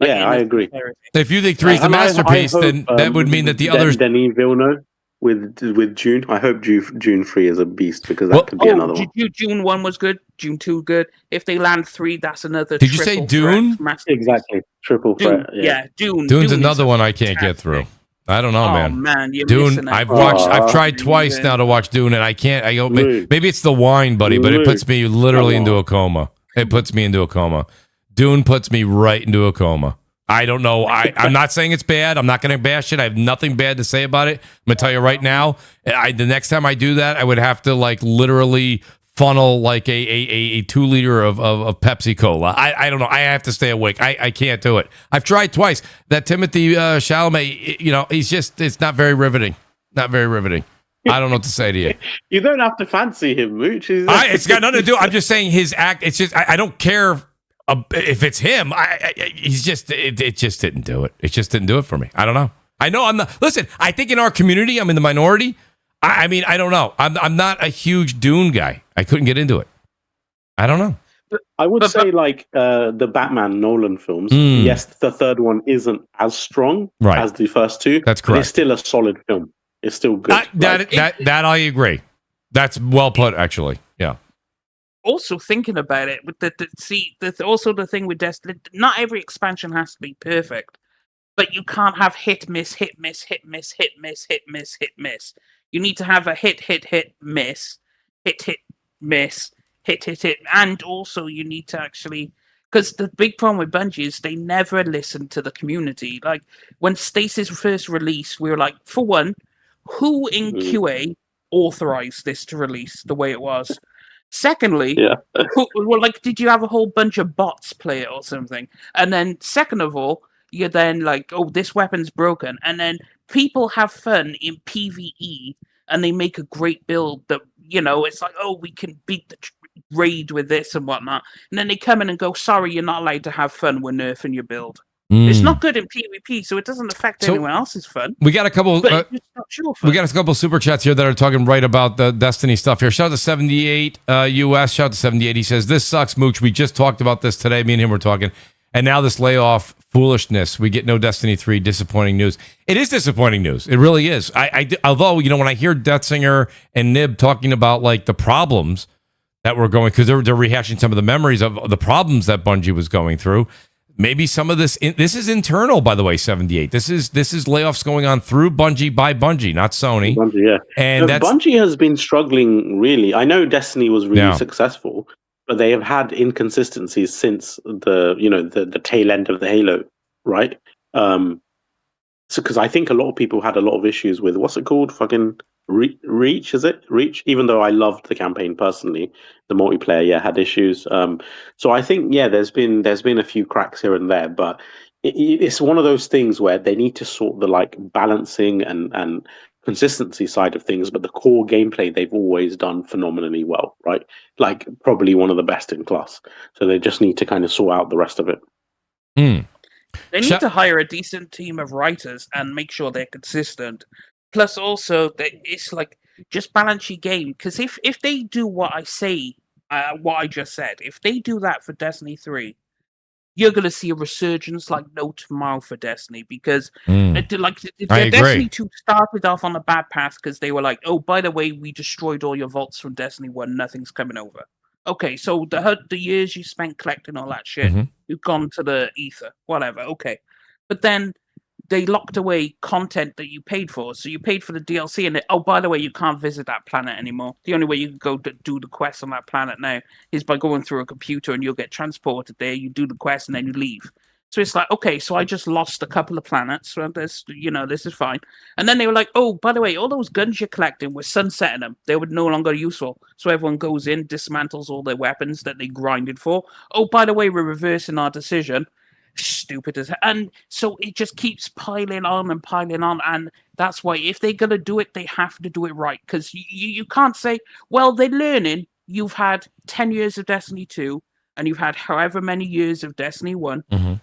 [SPEAKER 7] I agree.
[SPEAKER 1] If you think 3 is the masterpiece, then that would mean that the others.
[SPEAKER 7] Denis Villeneuve with June. I hope June 3 is a beast because that could be another one.
[SPEAKER 2] June 1 was good. June 2 good. If they land 3, that's another.
[SPEAKER 1] Did you say Dune?
[SPEAKER 7] Exactly, triple threat. Yeah,
[SPEAKER 2] Dune.
[SPEAKER 1] Dune's another one I can't get through. I don't know, man. Dune. I've tried twice now to watch Dune, and I can't. I go. Maybe it's the wine, buddy, but it puts me literally into a coma. It puts me into a coma. Dune puts me right into a coma. I don't know. I'm not saying it's bad. I'm not going to bash it. I have nothing bad to say about it. I'm going to tell you right now, the next time I do that, I would have to literally funnel like a 2 liter of Pepsi Cola. I don't know. I have to stay awake. I can't do it. I've tried twice. That Timothy Chalamet, it's not very riveting. Not very riveting. I don't know what to say to you.
[SPEAKER 7] You don't have to fancy him, Mooch.
[SPEAKER 1] It's got nothing to do. I'm just saying his act. It's just I don't care. If it's him, it just didn't do it. It just didn't do it for me. I don't know. I know I'm not. Listen, I think in our community, I'm in the minority. I mean, I don't know. I'm not a huge Dune guy. I couldn't get into it. I don't know.
[SPEAKER 7] I would say the Batman Nolan films. Yes, the third one isn't as strong as the first 2.
[SPEAKER 1] That's correct.
[SPEAKER 7] It's still a solid film. It's still good.
[SPEAKER 1] That I agree. That's well put, actually. Yeah.
[SPEAKER 2] Also thinking about it, with also the thing with Destiny, not every expansion has to be perfect, but you can't have hit miss. You need to have a hit miss, hit miss, hit, and also you need to actually Because the big problem with Bungie is they never listen to the community. Like when Stasis first released, we were like, for one, who in QA authorized this to release the way it was? Secondly, did you have a whole bunch of bots play it or something? And then, second of all, you're then like, oh, this weapon's broken. And then people have fun in PvE and they make a great build that, it's like, oh, we can beat the raid with this and whatnot. And then they come in and go, sorry, you're not allowed to have fun. We're nerfing your build. It's not good in PvP, so it doesn't affect anyone else's fun.
[SPEAKER 1] We got a couple. We got a couple super chats here that are talking right about the Destiny stuff here. Shout out to 78 US. Shout out to 78. He says, "This sucks, Mooch. We just talked about this today. Me and him were talking, and now this layoff foolishness. We get no Destiny 3. Disappointing news. It is disappointing news. It really is. Although when I hear Deathsinger and Nib talking about like the problems that we're going, because they're rehashing some of the memories of the problems that Bungie was going through." Maybe some of this is internal, by the way, 78. This is layoffs going on through Bungie by Bungie, not Sony.
[SPEAKER 7] Bungie, yeah. And Bungie has been struggling, really. I know Destiny was really successful, but they have had inconsistencies since the tail end of the Halo, right? Because I think a lot of people had a lot of issues with, what's it called? Fucking Reach, is it? Reach? Even though I loved the campaign personally, the multiplayer, had issues. So I think, there's been a few cracks here and there, but it's one of those things where they need to sort the like balancing and consistency side of things, but the core gameplay they've always done phenomenally well, right? Like probably one of the best in class. So they just need to kind of sort out the rest of it.
[SPEAKER 2] They need to hire a decent team of writers and make sure they're consistent. Plus, also, it's like just balance your game. Because if they do what I say, what I just said, if they do that for Destiny 3, you're going to see a resurgence like no tomorrow for Destiny. Because Destiny 2 started off on a bad path because they were like, oh, by the way, we destroyed all your vaults from Destiny 1. Nothing's coming over. Okay, so the years you spent collecting all that shit, you've gone to the ether, whatever. Okay, but then they locked away content that you paid for. So you paid for the DLC, and by the way, you can't visit that planet anymore. The only way you can go to do the quest on that planet now is by going through a computer, and you'll get transported there. You do the quest, and then you leave. So it's like, okay, so I just lost a couple of planets. So this is fine. And then they were like, oh, by the way, all those guns you're collecting, we're sunsetting them. They were no longer useful. So everyone goes in, dismantles all their weapons that they grinded for. Oh, by the way, we're reversing our decision. Stupid as hell. And so it just keeps piling on. And that's why if they're going to do it, they have to do it right. Because you can't say, well, they're learning. You've had 10 years of Destiny 2, and you've had however many years of Destiny 1.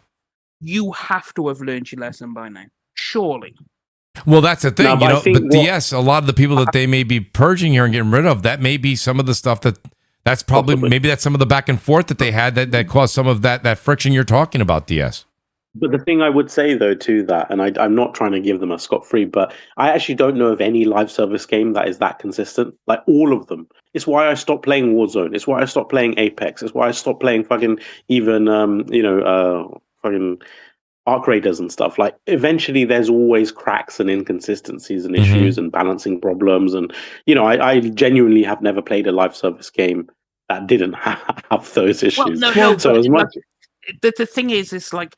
[SPEAKER 2] You have to have learned your lesson by now. Surely.
[SPEAKER 1] Well, that's the thing. Yes, a lot of the people that they may be purging here and getting rid of, that may be some of the stuff that's probably maybe that's some of the back and forth that they had that caused some of that friction you're talking about, DS.
[SPEAKER 7] But the thing I would say, though, to that, and I'm not trying to give them a scot-free, but I actually don't know of any live service game that is that consistent. Like, all of them. It's why I stopped playing Warzone. It's why I stopped playing Apex. It's why I stopped playing fucking fucking Arc Raiders and stuff. Like, eventually there's always cracks and inconsistencies and issues and balancing problems. And, I genuinely have never played a live service game that didn't have those issues.
[SPEAKER 2] The thing is, it's like,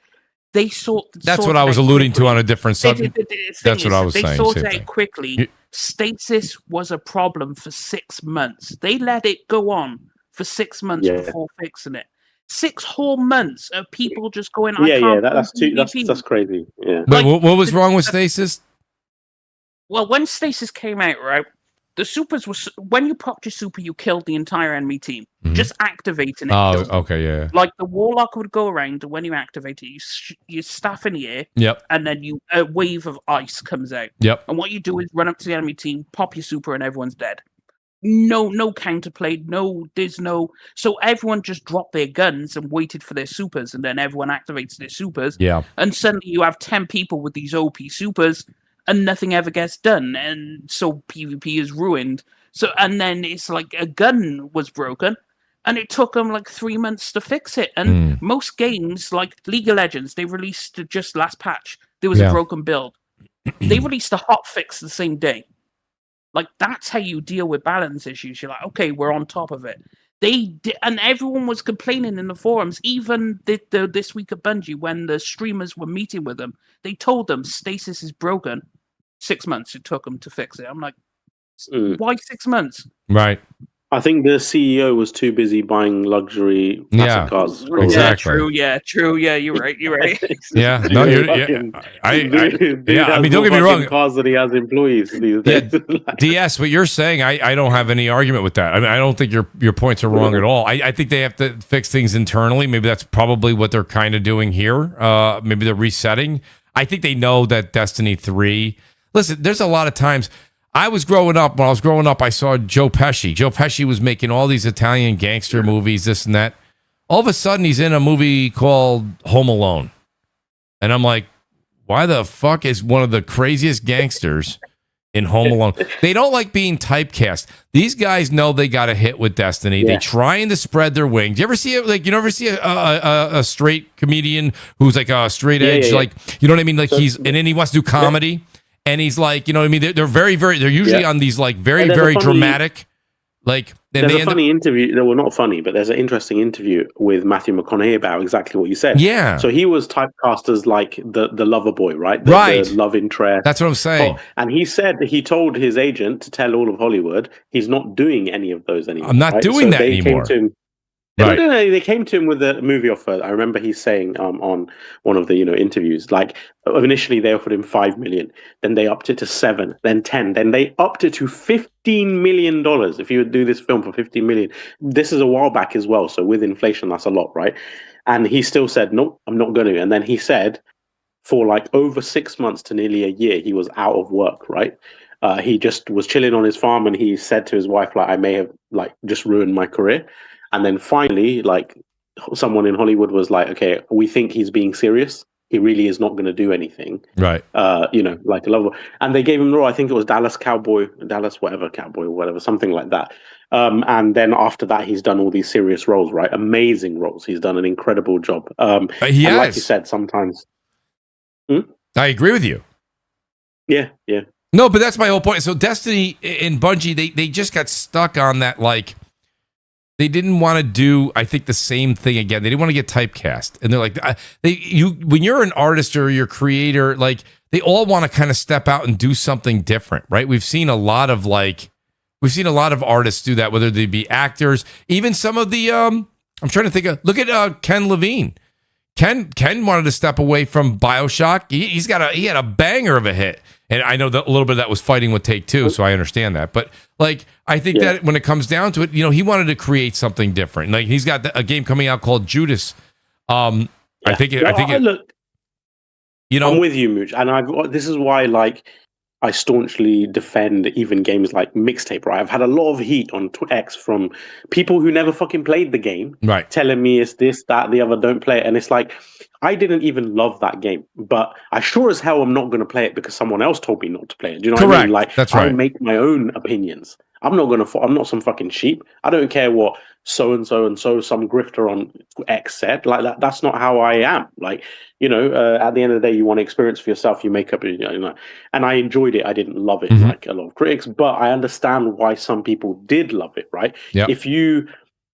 [SPEAKER 2] they
[SPEAKER 1] that's what I was alluding to on a different subject. That's what I was saying.
[SPEAKER 2] They sorted out quickly. Stasis was a problem for 6 months. They let it go on for 6 months before fixing it. 6 whole months of people just going,
[SPEAKER 7] that's crazy. Yeah.
[SPEAKER 1] But what was wrong with Stasis?
[SPEAKER 2] Well, when Stasis came out, right, the supers was when you popped your super, you killed the entire enemy team. Just activating it.
[SPEAKER 1] Oh, okay, yeah.
[SPEAKER 2] Like the warlock would go around, and when you activate it, you staff in the air. And then a wave of ice comes out. And what you do is run up to the enemy team, pop your super, and everyone's dead. No counterplay. So everyone just dropped their guns and waited for their supers, and then everyone activates their supers. And suddenly you have 10 people with these OP supers, and nothing ever gets done, and so PvP is ruined. So, and then it's like a gun was broken, and it took them like 3 months to fix it. And most games, like League of Legends, they released just last patch. There was a broken build. They released a hot fix the same day. Like, that's how you deal with balance issues. You're like, okay, we're on top of it. They did, and everyone was complaining in the forums. Even this week at Bungie, when the streamers were meeting with them, they told them stasis is broken. 6 months it took them to fix it. I'm like, why 6 months?
[SPEAKER 1] Right.
[SPEAKER 3] I think the CEO was too busy buying luxury classic cars.
[SPEAKER 1] Exactly.
[SPEAKER 2] Yeah, true. Yeah, you're right.
[SPEAKER 1] Yeah, no, I mean, don't get me wrong.
[SPEAKER 3] Cars that he has employees these days.
[SPEAKER 1] DS, what you're saying, I don't have any argument with that. I mean, I don't think your points are wrong at all. I think they have to fix things internally. Maybe that's probably what they're kind of doing here. Maybe they're resetting. I think they know that Destiny 3. Listen, there's a lot of times. When I was growing up, I saw Joe Pesci. Joe Pesci was making all these Italian gangster movies, this and that. All of a sudden, he's in a movie called Home Alone. And I'm like, why the fuck is one of the craziest gangsters in Home Alone? They don't like being typecast. These guys know they got a hit with Destiny. Yeah. They're trying to spread their wings. You ever see it? Like, you never see a straight comedian who's like a straight edge, like, you know what I mean? Like, and then he wants to do comedy. Yeah. And he's like, you know what I mean? They're very, very, they're usually on these like very, very dramatic, like.
[SPEAKER 3] There's a funny interview. Well, not funny, but there's an interesting interview with Matthew McConaughey about exactly what you said.
[SPEAKER 1] Yeah.
[SPEAKER 3] So he was typecast as like the lover boy, right?
[SPEAKER 1] Right.
[SPEAKER 3] The love interest.
[SPEAKER 1] That's what I'm saying.
[SPEAKER 3] And he said that he told his agent to tell all of Hollywood he's not doing any of those anymore.
[SPEAKER 1] I'm not doing that anymore.
[SPEAKER 3] They came to him with a movie offer. I remember he's saying on one of the interviews, like initially they offered him $5 million, then they upped it to $7 million, then $10 million, then they upped it to $15 million. If you would do this film for $15 million, this is a while back as well. So with inflation, that's a lot, right? And he still said, "No, I'm not going to." And then he said, for like over 6 months to nearly a year, he was out of work, right? He just was chilling on his farm, and he said to his wife, like, "I may have like just ruined my career." And then finally, like, someone in Hollywood was like, "Okay, we think he's being serious. He really is not going to do anything."
[SPEAKER 1] Right.
[SPEAKER 3] Like a lover. And they gave him the role. I think it was Dallas Cowboy, or whatever, something like that. And then after that, he's done all these serious roles, right? Amazing roles. He's done an incredible job.
[SPEAKER 1] He has.
[SPEAKER 3] Like you said, sometimes.
[SPEAKER 1] I agree with you.
[SPEAKER 3] Yeah.
[SPEAKER 1] No, but that's my whole point. So Destiny and Bungie, they just got stuck on that, like, they didn't want to do, I think, the same thing again. They didn't want to get typecast. And they're like, when you're an artist or you're a creator, like, they all want to kind of step out and do something different, right? We've seen a lot of artists do that, whether they be actors, even some of the, I'm trying to think of, look at Ken Levine. Ken wanted to step away from BioShock. He had a banger of a hit. And I know that a little bit of that was fighting with Take-Two, so I understand that. But like, I think that when it comes down to it, he wanted to create something different. Like, he's got a game coming out called Judas. I'm with
[SPEAKER 3] you, Mooch, and this is why, like, I staunchly defend even games like Mixtape, right? I've had a lot of heat on X from people who never fucking played the game,
[SPEAKER 1] right?
[SPEAKER 3] Telling me it's this, that, the other, don't play it. And it's like, I didn't even love that game, but I sure as hell am not going to play it because someone else told me not to play it. Do you know what I mean? Like,
[SPEAKER 1] that's right.
[SPEAKER 3] I make my own opinions. I'm not some fucking sheep. I don't care what so-and-so and so some grifter on X said. Like, that's not how I am. Like, at the end of the day, you want to experience for yourself. You make up, and I enjoyed it. I didn't love it like a lot of critics, but I understand why some people did love it, right?
[SPEAKER 1] Yep.
[SPEAKER 3] If you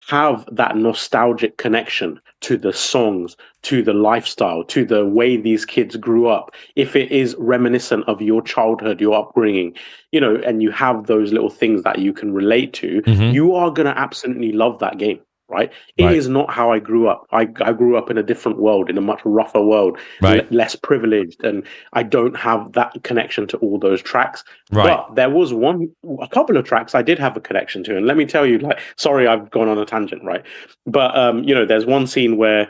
[SPEAKER 3] have that nostalgic connection to the songs, to the lifestyle, to the way these kids grew up, if it is reminiscent of your childhood, your upbringing, and you have those little things that you can relate to, you are going to absolutely love that game, right? It is not how I grew up. I grew up in a different world, in a much rougher world, less privileged, and I don't have that connection to all those tracks.
[SPEAKER 1] Right.
[SPEAKER 3] But there was a couple of tracks I did have a connection to, and let me tell you, like, sorry, I've gone on a tangent, right? But there's one scene where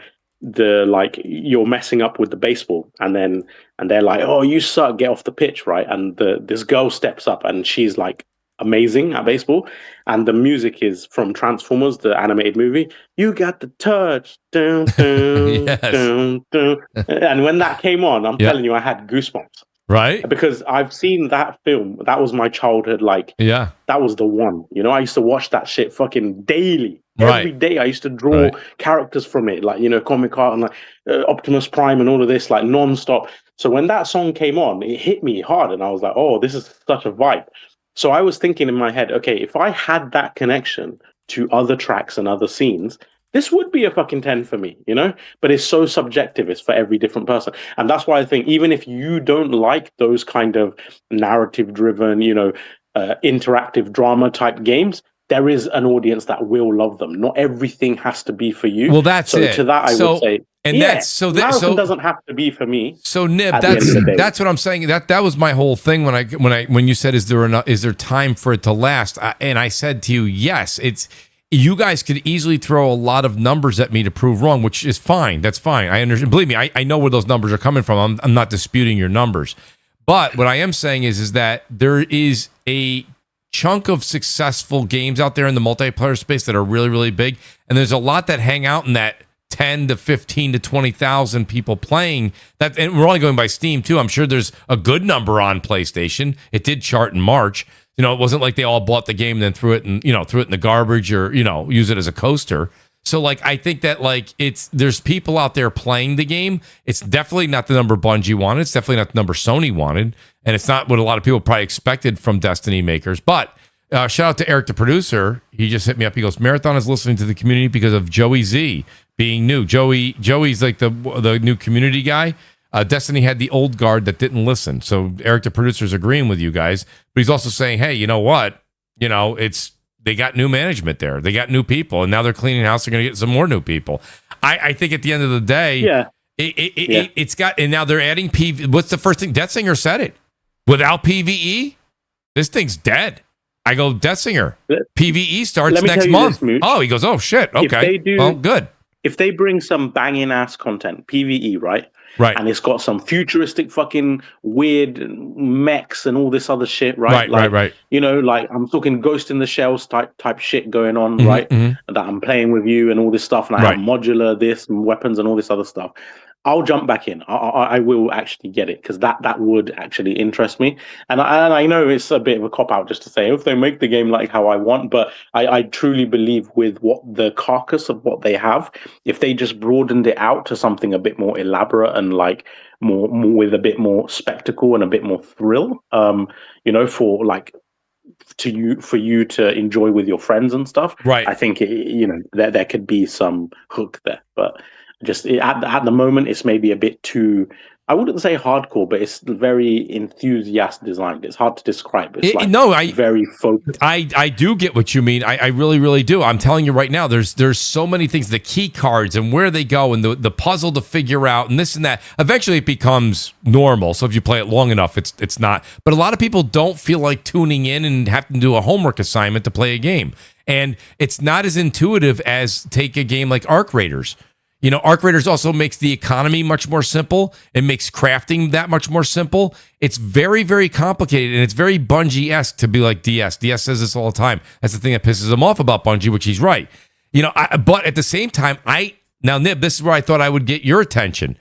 [SPEAKER 3] you're messing up with the baseball, and they're like, "Oh, you suck, get off the pitch," right? And this girl steps up, and she's like amazing at baseball, and the music is from Transformers, the animated movie. You got the touch, dun, dun,
[SPEAKER 1] yes.
[SPEAKER 3] dun, dun. And when that came on, I'm telling you, I had goosebumps.
[SPEAKER 1] Right,
[SPEAKER 3] because I've seen that film. That was my childhood. Like, that was the one. I used to watch that shit fucking daily. Every day I used to draw characters from it, like, comic art and like Optimus Prime and all of this, like, non-stop. So when that song came on, it hit me hard, and I was like, "Oh, this is such a vibe." So I was thinking in my head, okay, if I had that connection
[SPEAKER 7] to other tracks and other scenes, this would be a fucking 10 for me, you know? But it's so subjective. It's for every different person. And that's why I think even if you don't like those kind of narrative driven, interactive drama type games, there is an audience that will love them. Not everything has to be for you.
[SPEAKER 1] Well, that's
[SPEAKER 7] so
[SPEAKER 1] it.
[SPEAKER 7] To that, I would say,
[SPEAKER 1] and
[SPEAKER 7] marathon doesn't have to be for me.
[SPEAKER 1] So Nib, that's what I'm saying. That was my whole thing when you said, is there time for it to last? And I said to you, yes. You guys could easily throw a lot of numbers at me to prove wrong, which is fine. That's fine. I understand. Believe me, I know where those numbers are coming from. I'm not disputing your numbers. But what I am saying is that there is a chunk of successful games out there in the multiplayer space that are really, really big. And there's a lot that hang out in that 10 to 15 to 20,000 people playing that. And we're only going by Steam too. I'm sure there's a good number on PlayStation. It did chart in March. It wasn't like they all bought the game and then threw it in the garbage or, use it as a coaster. So I think that there's people out there playing the game. It's definitely not the number Bungie wanted. It's definitely not the number Sony wanted. And it's not what a lot of people probably expected from Destiny makers. But shout out to Eric, the producer. He just hit me up. He goes, Marathon is listening to the community because of Joey Z being new. Joey's like the new community guy. Destiny had the old guard that didn't listen. So Eric, the producer, is agreeing with you guys. But he's also saying, hey, you know what? They got new management there. They got new people. And now they're cleaning house. They're going to get some more new people. I think at the end of the day, it's got, and now they're adding PvE. What's the first thing? Deathsinger said it. Without PvE, this thing's dead. I go, Deathsinger, PvE starts next month. He goes, oh, shit. Okay. Good.
[SPEAKER 7] If they bring some banging ass content, PvE, right?
[SPEAKER 1] Right.
[SPEAKER 7] And it's got some futuristic fucking weird mechs and all this other shit, right?
[SPEAKER 1] Right.
[SPEAKER 7] I'm talking Ghost in the Shells type shit going on, right? Mm-hmm. That I'm playing with you and all this stuff. And I have modular this and weapons and all this other stuff. I'll jump back in. I will actually get it because that would actually interest me. And I know it's a bit of a cop-out just to say, if they make the game like how I want, but I truly believe with what the carcass of what they have, if they just broadened it out to something a bit more elaborate and more with a bit more spectacle and a bit more thrill, for you to enjoy with your friends and stuff.
[SPEAKER 1] Right.
[SPEAKER 7] I think there could be some hook there, but just at the moment, it's maybe a bit too, I wouldn't say hardcore, but it's very enthusiast designed. It's hard to describe. It's very focused.
[SPEAKER 1] I do get what you mean. I really, really do. I'm telling you right now, there's so many things, the key cards and where they go and the puzzle to figure out and this and that. Eventually it becomes normal. So if you play it long enough, it's not. But a lot of people don't feel like tuning in and have to do a homework assignment to play a game. And it's not as intuitive as take a game like Arc Raiders. Arc Raiders also makes the economy much more simple. It makes crafting that much more simple. It's very, very complicated, and it's very Bungie-esque to be like DS. DS says this all the time. That's the thing that pisses him off about Bungie, which he's right. But at the same time, now, Nib, this is where I thought I would get your attention.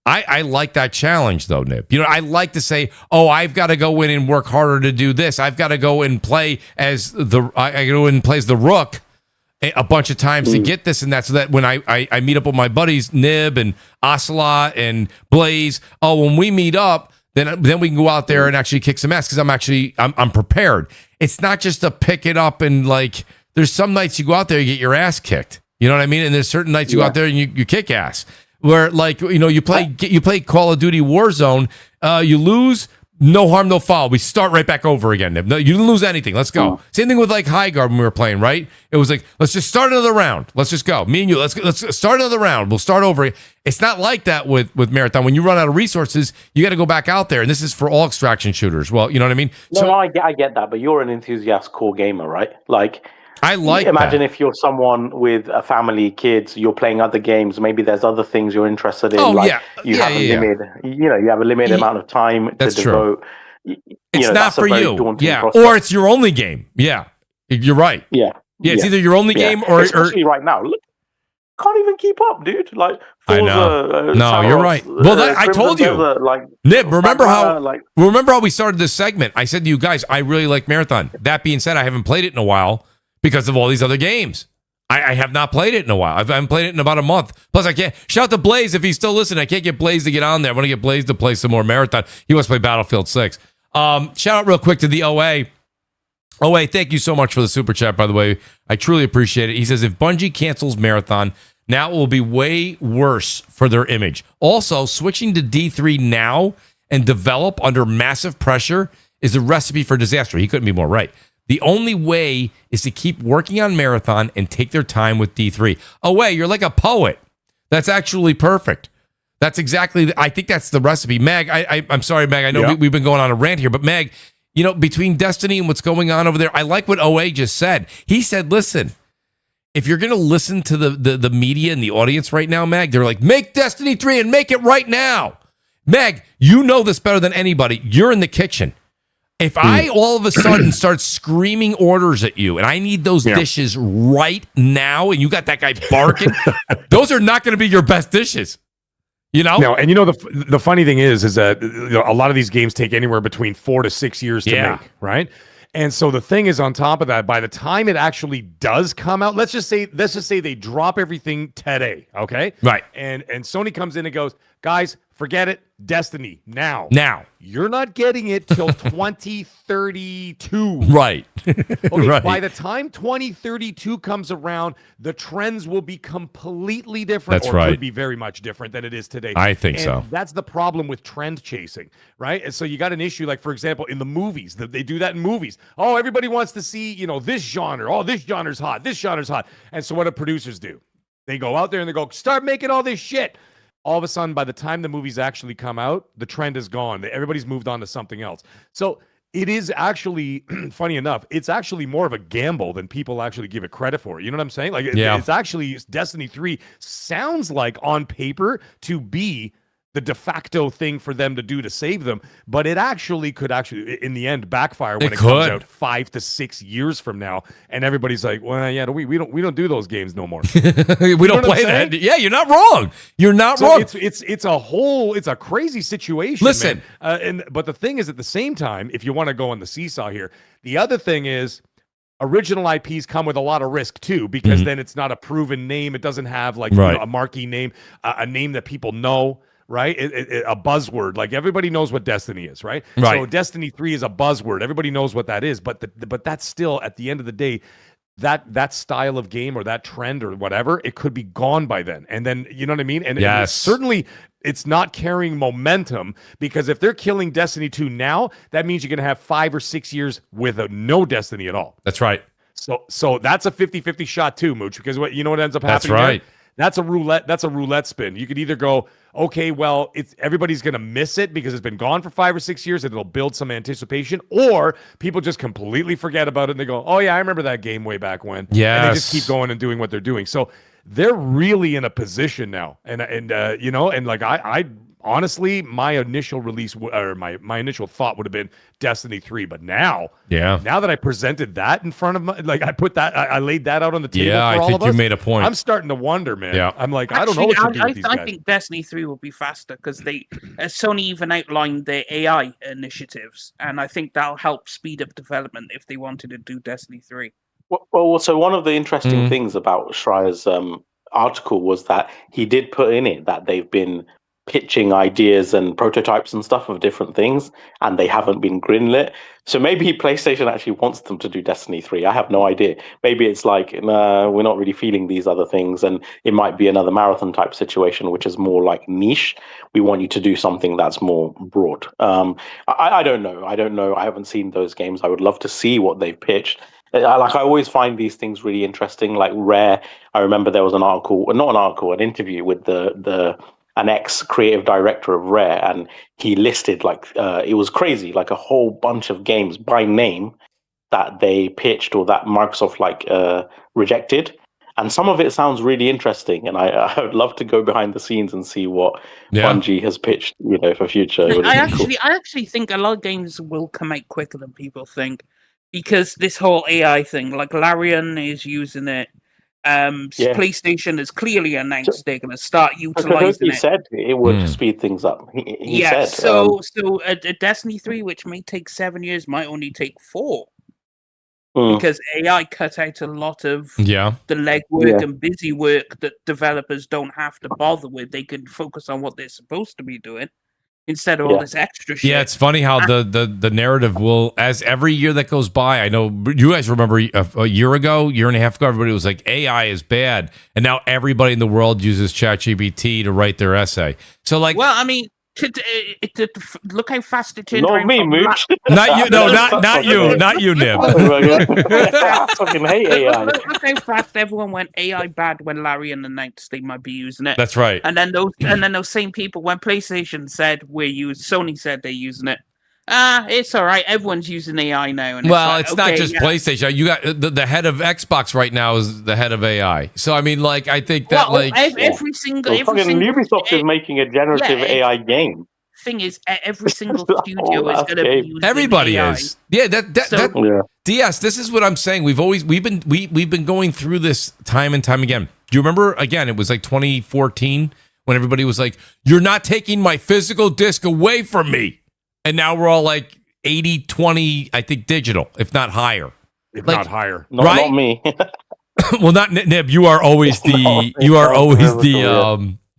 [SPEAKER 1] I like that challenge, though, Nib. I like to say, I've got to go in and work harder to do this. I've got to go and play as the Rook a bunch of times to get this and that, so that when I meet up with my buddies Nib and Ocelot and Blaze, when we meet up, then we can go out there and actually kick some ass because I'm prepared. It's not just to pick it up and there's some nights you go out there, you get your ass kicked. You know what I mean? And there's certain nights you go out there and you kick ass. Where you play Call of Duty Warzone, you lose. No harm, no foul. We start right back over again. No, you didn't lose anything. Let's go. Same thing with High Guard when we were playing, right? It was let's just start another round. Let's just go. Me and you, let's start another round. We'll start over. It's not like that with Marathon. When you run out of resources, you got to go back out there. And this is for all extraction shooters. Well, you know what I mean?
[SPEAKER 7] No, I get that. But you're an enthusiast core gamer, right?
[SPEAKER 1] Imagine
[SPEAKER 7] if you're someone with a family, kids, you're playing other games. Maybe there's other things you're interested in. You have a limited amount of time to devote.
[SPEAKER 1] It's not for you. Yeah. Or it's your only game. Yeah. You're right.
[SPEAKER 7] Yeah.
[SPEAKER 1] It's either your only game or
[SPEAKER 7] especially right now. Look, can't even keep up, dude.
[SPEAKER 1] Forza, I know. No, you're right. Well, I told you. Nib, remember how we started this segment? I said to you guys, I really like Marathon. That being said, I haven't played it in a while because of all these other games. I have not played it in a while. I haven't played it in about a month. Plus, I can't. Shout out to Blaze if he's still listening. I can't get Blaze to get on there. I want to get Blaze to play some more Marathon. He wants to play Battlefield 6. Shout out real quick to the OA. Oh, wait, thank you so much for the super chat, by the way. I truly appreciate it. He says, if Bungie cancels Marathon, now it will be way worse for their image. Also, switching to D3 now and develop under massive pressure is a recipe for disaster. He couldn't be more right. The only way is to keep working on Marathon and take their time with D3. Oh, wait, you're like a poet. That's actually perfect. That's exactly, I think that's the recipe. Mag, I'm sorry, Mag. I know we've been going on a rant here, but Mag, you know, between Destiny and what's going on over there, I like what OA just said. He said, listen, if you're going to listen to the media and the audience right now, Mag, they're like, make Destiny 3 and make it right now. Mag, you know this better than anybody. You're in the kitchen. If I all of a sudden start screaming orders at you and I need those dishes right now and you got that guy barking, those are not going to be your best dishes. You know?
[SPEAKER 4] No, and you know the funny thing is that a lot of these games take anywhere between 4 to 6 years to make, right? And so the thing is, on top of that, by the time it actually does come out, let's just say they drop everything today, okay?
[SPEAKER 1] Right.
[SPEAKER 4] And Sony comes in and goes, guys, forget it, Destiny now. You're not getting it till 2032.
[SPEAKER 1] Right.
[SPEAKER 4] Okay,
[SPEAKER 1] right.
[SPEAKER 4] By the time 2032 comes around, the trends will be completely different.
[SPEAKER 1] That's right.
[SPEAKER 4] Could be very much different than it is today.
[SPEAKER 1] I think so.
[SPEAKER 4] That's the problem with trend chasing, right? And so you got an issue, like, for example, in the movies, they do that in movies. Oh, everybody wants to see, this genre. Oh, this genre's hot. This genre's hot. And so what do producers do? They go out there and they go, start making all this shit. All of a sudden, by the time the movies actually come out, the trend is gone. Everybody's moved on to something else. So it is actually, funny enough, it's actually more of a gamble than people actually give it credit for. You know what I'm saying? Like, it's actually, Destiny 3 sounds like on paper to be the de facto thing for them to do to save them, but it actually could in the end backfire when it comes out 5 to 6 years from now, and everybody's like, well, yeah, we don't do those games no more.
[SPEAKER 1] we don't play that. Yeah, you're not wrong. You're not wrong.
[SPEAKER 4] It's a crazy situation.
[SPEAKER 1] Listen,
[SPEAKER 4] but the thing is, at the same time, if you want to go on the seesaw here, the other thing is, original IPs come with a lot of risk too, because then it's not a proven name. It doesn't have like a marquee name, a name that people know. Right? A buzzword. Like, everybody knows what Destiny is, right? So Destiny 3 is a buzzword. Everybody knows what that is, but that's still, at the end of the day, that style of game or that trend or whatever, it could be gone by then. And then, you know what I mean? And certainly it's not carrying momentum, because if they're killing Destiny 2 now, that means you're going to have 5 or 6 years with no Destiny at all.
[SPEAKER 1] That's right.
[SPEAKER 4] So that's a 50-50 shot too, Mooch, because what ends up happening?
[SPEAKER 1] That's right.
[SPEAKER 4] That's a roulette spin. You could either go, okay, well, everybody's going to miss it because it's been gone for 5 or 6 years and it'll build some anticipation, or people just completely forget about it and they go, oh yeah, I remember that game way back when.
[SPEAKER 1] Yes.
[SPEAKER 4] And they just keep going and doing what they're doing. So they're really in a position now. And like I honestly, my initial release or my initial thought would have been Destiny 3, but now that I presented that in front of I laid that out on the table.
[SPEAKER 1] Yeah,
[SPEAKER 4] for
[SPEAKER 1] I
[SPEAKER 4] all
[SPEAKER 1] think
[SPEAKER 4] of
[SPEAKER 1] you
[SPEAKER 4] us,
[SPEAKER 1] made a point.
[SPEAKER 4] I'm starting to wonder, man.
[SPEAKER 1] Yeah.
[SPEAKER 4] I'm like, I don't know what to do with these guys.
[SPEAKER 2] I think Destiny 3 will be faster because Sony even outlined their AI initiatives, and I think that'll help speed up development if they wanted to do Destiny 3.
[SPEAKER 7] Well, so one of the interesting things about Schreier's article was that he did put in it that they've been pitching ideas and prototypes and stuff of different things, and they haven't been greenlit. So maybe PlayStation actually wants them to do Destiny 3. I have no idea. Maybe it's like, nah, we're not really feeling these other things, and it might be another marathon type situation, which is more like niche. We want you to do something that's more broad. I don't know. I haven't seen those games. I would love to see what they've pitched. I always find these things really interesting. Like Rare, I remember there was an interview with an ex-creative director of Rare, and he listed it was crazy, like a whole bunch of games by name that they pitched or that Microsoft rejected. And some of it sounds really interesting, and I would love to go behind the scenes and see what Bungie has pitched, for future.
[SPEAKER 2] I actually think a lot of games will come out quicker than people think, because this whole AI thing, like Larian is using it. PlayStation has clearly announced they're going to start utilizing it.
[SPEAKER 7] He said it would speed things up. He said,
[SPEAKER 2] so a Destiny 3, which may take 7 years, might only take 4. Because AI cut out a lot of the legwork and busy work that developers don't have to bother with. They can focus on what they're supposed to be doing. instead of all this extra shit.
[SPEAKER 1] Yeah, it's funny how the narrative will, as every year that goes by, I know you guys remember a year and a half ago, everybody was like, AI is bad. And now everybody in the world uses ChatGPT to write their essay. So, like,
[SPEAKER 2] well, I mean, look how fast it turned
[SPEAKER 3] Not
[SPEAKER 2] around.
[SPEAKER 3] me, Mooch.
[SPEAKER 1] not you, no, not you, Nib.
[SPEAKER 3] I fucking hate AI.
[SPEAKER 2] Look how fast everyone went AI bad when Larry announced they might be using it.
[SPEAKER 1] That's right.
[SPEAKER 2] And then those same people, when PlayStation said Sony said they're using it. It's all right. Everyone's using AI now. And
[SPEAKER 1] it's not just PlayStation. You got the head of Xbox right now is the head of AI. So I mean, like, I think that
[SPEAKER 2] every single
[SPEAKER 3] Ubisoft is making a generative AI game.
[SPEAKER 2] Thing is, every single studio is going to be using
[SPEAKER 1] everybody
[SPEAKER 2] AI.
[SPEAKER 1] is. Yeah, DS. This is what I'm saying. We've been going through this time and time again. Do you remember? Again, it was like 2014 when everybody was like, "You're not taking my physical disc away from me." And now we're all like 80-20, I think, digital, if not higher.
[SPEAKER 4] If not higher.
[SPEAKER 3] Not me.
[SPEAKER 1] Well, not Nib. You are always the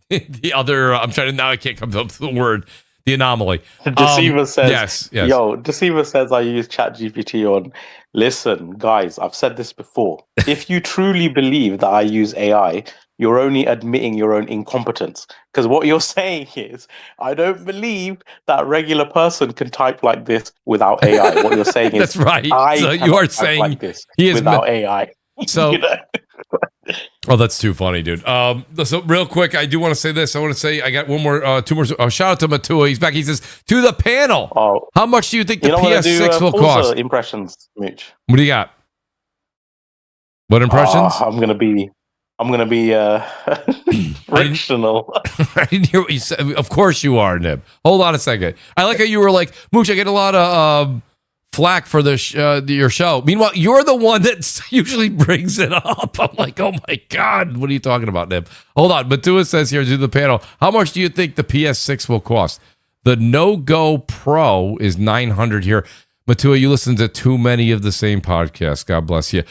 [SPEAKER 1] the other. I'm trying to now. I can't come up with the word. The anomaly.
[SPEAKER 3] Deceiver says,
[SPEAKER 1] yes.
[SPEAKER 3] Yo, Deceiver says I use ChatGPT on. Listen, guys, I've said this before. If you truly believe that I use AI, you're only admitting your own incompetence. Because what you're saying is, I don't believe that regular person can type like this without AI. What you're saying is,
[SPEAKER 1] that's right. So you are saying
[SPEAKER 3] like this
[SPEAKER 1] he is
[SPEAKER 3] without AI.
[SPEAKER 1] So, oh, that's too funny, dude. So real quick, I do want to say this. I want to say I got two more. Shout out to Matua. He's back. He says to the panel. How much do you think the PS6 will cost?
[SPEAKER 3] Impressions, Mooch.
[SPEAKER 1] What do you got? What impressions?
[SPEAKER 3] I'm gonna be frictional.
[SPEAKER 1] I didn't hear what you said. Of course you are, Nib. Hold on a second. I like how you were like, Mooch, I get a lot of flack for your show. Meanwhile, you're the one that usually brings it up. I'm like, oh my God, what are you talking about, Nib? Hold on. Matua says here to the panel, how much do you think the PS6 will cost? The No-Go Pro is $900 here. Matua, you listen to too many of the same podcasts. God bless you.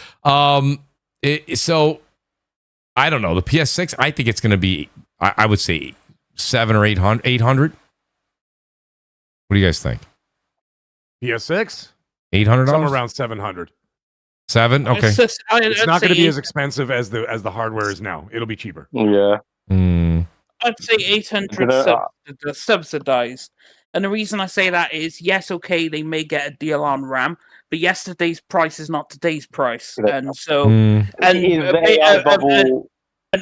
[SPEAKER 1] So I don't know. The PS6, I think it's going to be, I would say, $700 or $800. What do you guys think?
[SPEAKER 4] PS6?
[SPEAKER 1] $800?
[SPEAKER 4] Somewhere around $700.
[SPEAKER 1] $700? Okay.
[SPEAKER 4] It's not going to be as expensive as the hardware is now. It'll be cheaper.
[SPEAKER 3] Yeah.
[SPEAKER 2] I'd say 800 subsidized. And the reason I say that is, yes, okay, they may get a deal on RAM, but yesterday's price is not today's price. And so, and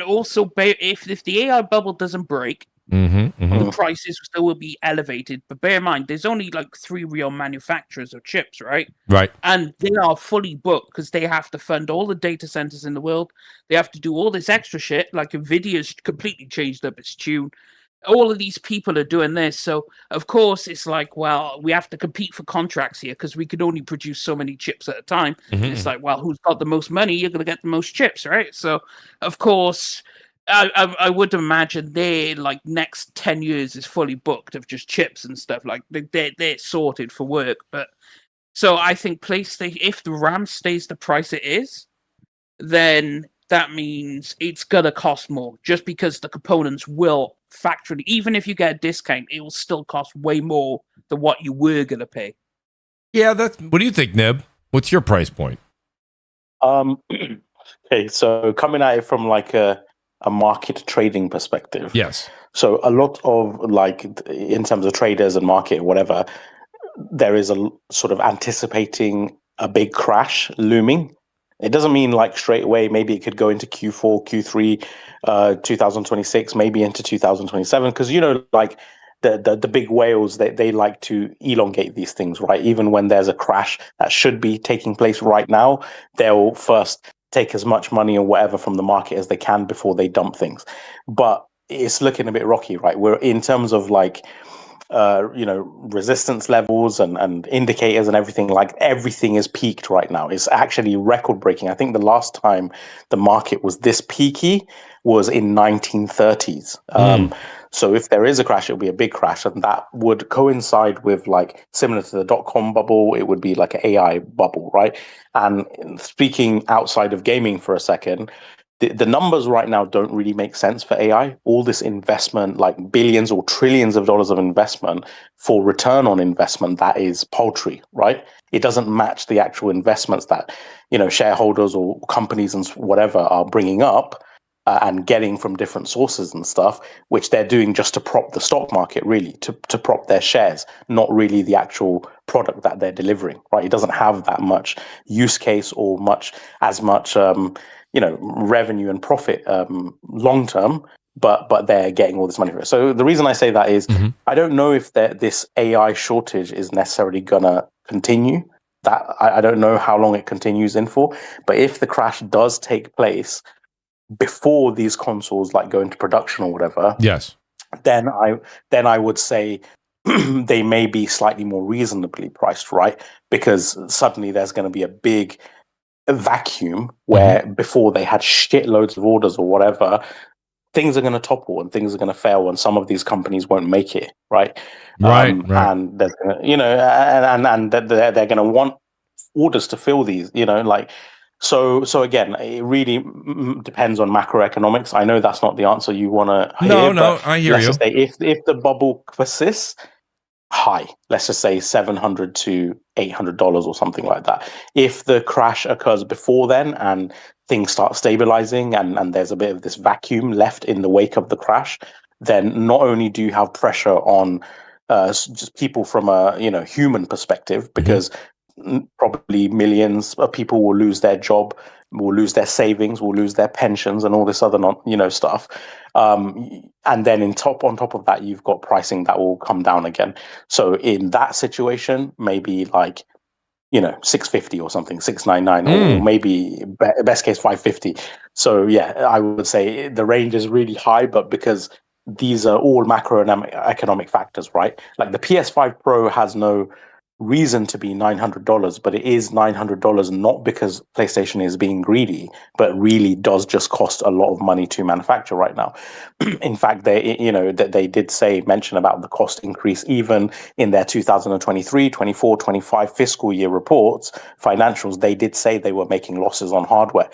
[SPEAKER 2] also, if the AI bubble doesn't break, the prices still will be elevated. But bear in mind, there's only like 3 real manufacturers of chips, right?
[SPEAKER 1] Right.
[SPEAKER 2] And they are fully booked because they have to fund all the data centers in the world. They have to do all this extra shit. Like Nvidia's completely changed up its tune. All of these people are doing this. So, of course, it's like, well, we have to compete for contracts here because we could only produce so many chips at a time. It's like, well, who's got the most money? You're going to get the most chips, right? So, of course, I would imagine their like next 10 years is fully booked of just chips and stuff. Like they're sorted for work. But so I think PlayStation, if the RAM stays the price it is, then that means it's gonna cost more just because the components will factually, even if you get a discount, it will still cost way more than what you were gonna pay.
[SPEAKER 1] Yeah, what do you think, Nib? What's your price point?
[SPEAKER 3] Okay, so coming at it from like a market trading perspective.
[SPEAKER 1] Yes.
[SPEAKER 3] So a lot of like in terms of traders and market, whatever, there is a sort of anticipating a big crash looming. It doesn't mean like straight away. Maybe it could go into Q4, Q3, 2026, maybe into 2027. Because like the big whales, they like to elongate these things, right? Even when there's a crash that should be taking place right now, they'll first take as much money or whatever from the market as they can before they dump things. But it's looking a bit rocky, right? We're in terms of like resistance levels and indicators and everything, like everything is peaked right now. It's actually record breaking. I think the last time the market was this peaky was in 1930s. So if there is a crash, it'll be a big crash, and that would coincide with like similar to the .com bubble. It would be like an AI bubble, right? And speaking outside of gaming for a second,
[SPEAKER 7] the numbers right now don't really make sense for AI. All this investment, like billions or trillions of dollars of investment for return on investment, that is paltry, right? It doesn't match the actual investments that, shareholders or companies and whatever are bringing up and getting from different sources and stuff, which they're doing just to prop the stock market, really, to prop their shares, not really the actual product that they're delivering, right? It doesn't have that much use case or as much revenue and profit long term, but they're getting all this money for it. So the reason I say that is I don't know if this AI shortage is necessarily gonna continue. That I don't know how long it continues in for, but if the crash does take place before these consoles like go into production or whatever,
[SPEAKER 1] yes,
[SPEAKER 7] then I would say they may be slightly more reasonably priced, right? Because suddenly there's going to be a big vacuum where before they had shitloads of orders or whatever, things are going to topple and things are going to fail, and some of these companies won't make it, right?
[SPEAKER 1] Right.
[SPEAKER 7] And there's gonna, and they're going to want orders to fill these, like. So again, it really depends on macroeconomics. I know that's not the answer you want to hear.
[SPEAKER 1] No, I hear you.
[SPEAKER 7] Let's just say if the bubble persists, high, let's just say $700 to $800 or something like that. If the crash occurs before then and things start stabilizing and there's a bit of this vacuum left in the wake of the crash, then not only do you have pressure on just people from a human perspective, because probably millions of people will lose their job, will lose their savings, will lose their pensions, and all this other stuff. And then on top of that, you've got pricing that will come down again. So in that situation, maybe like $650 or something, $699, or maybe best case $550. So yeah, I would say the range is really high, but because these are all macroeconomic factors, right? Like the PS5 Pro has no reason to be $900, but it is $900 not because PlayStation is being greedy, but really does just cost a lot of money to manufacture right now. In fact, they did mention about the cost increase even in their 2023, 24, 25 fiscal year reports, financials. They did say they were making losses on hardware,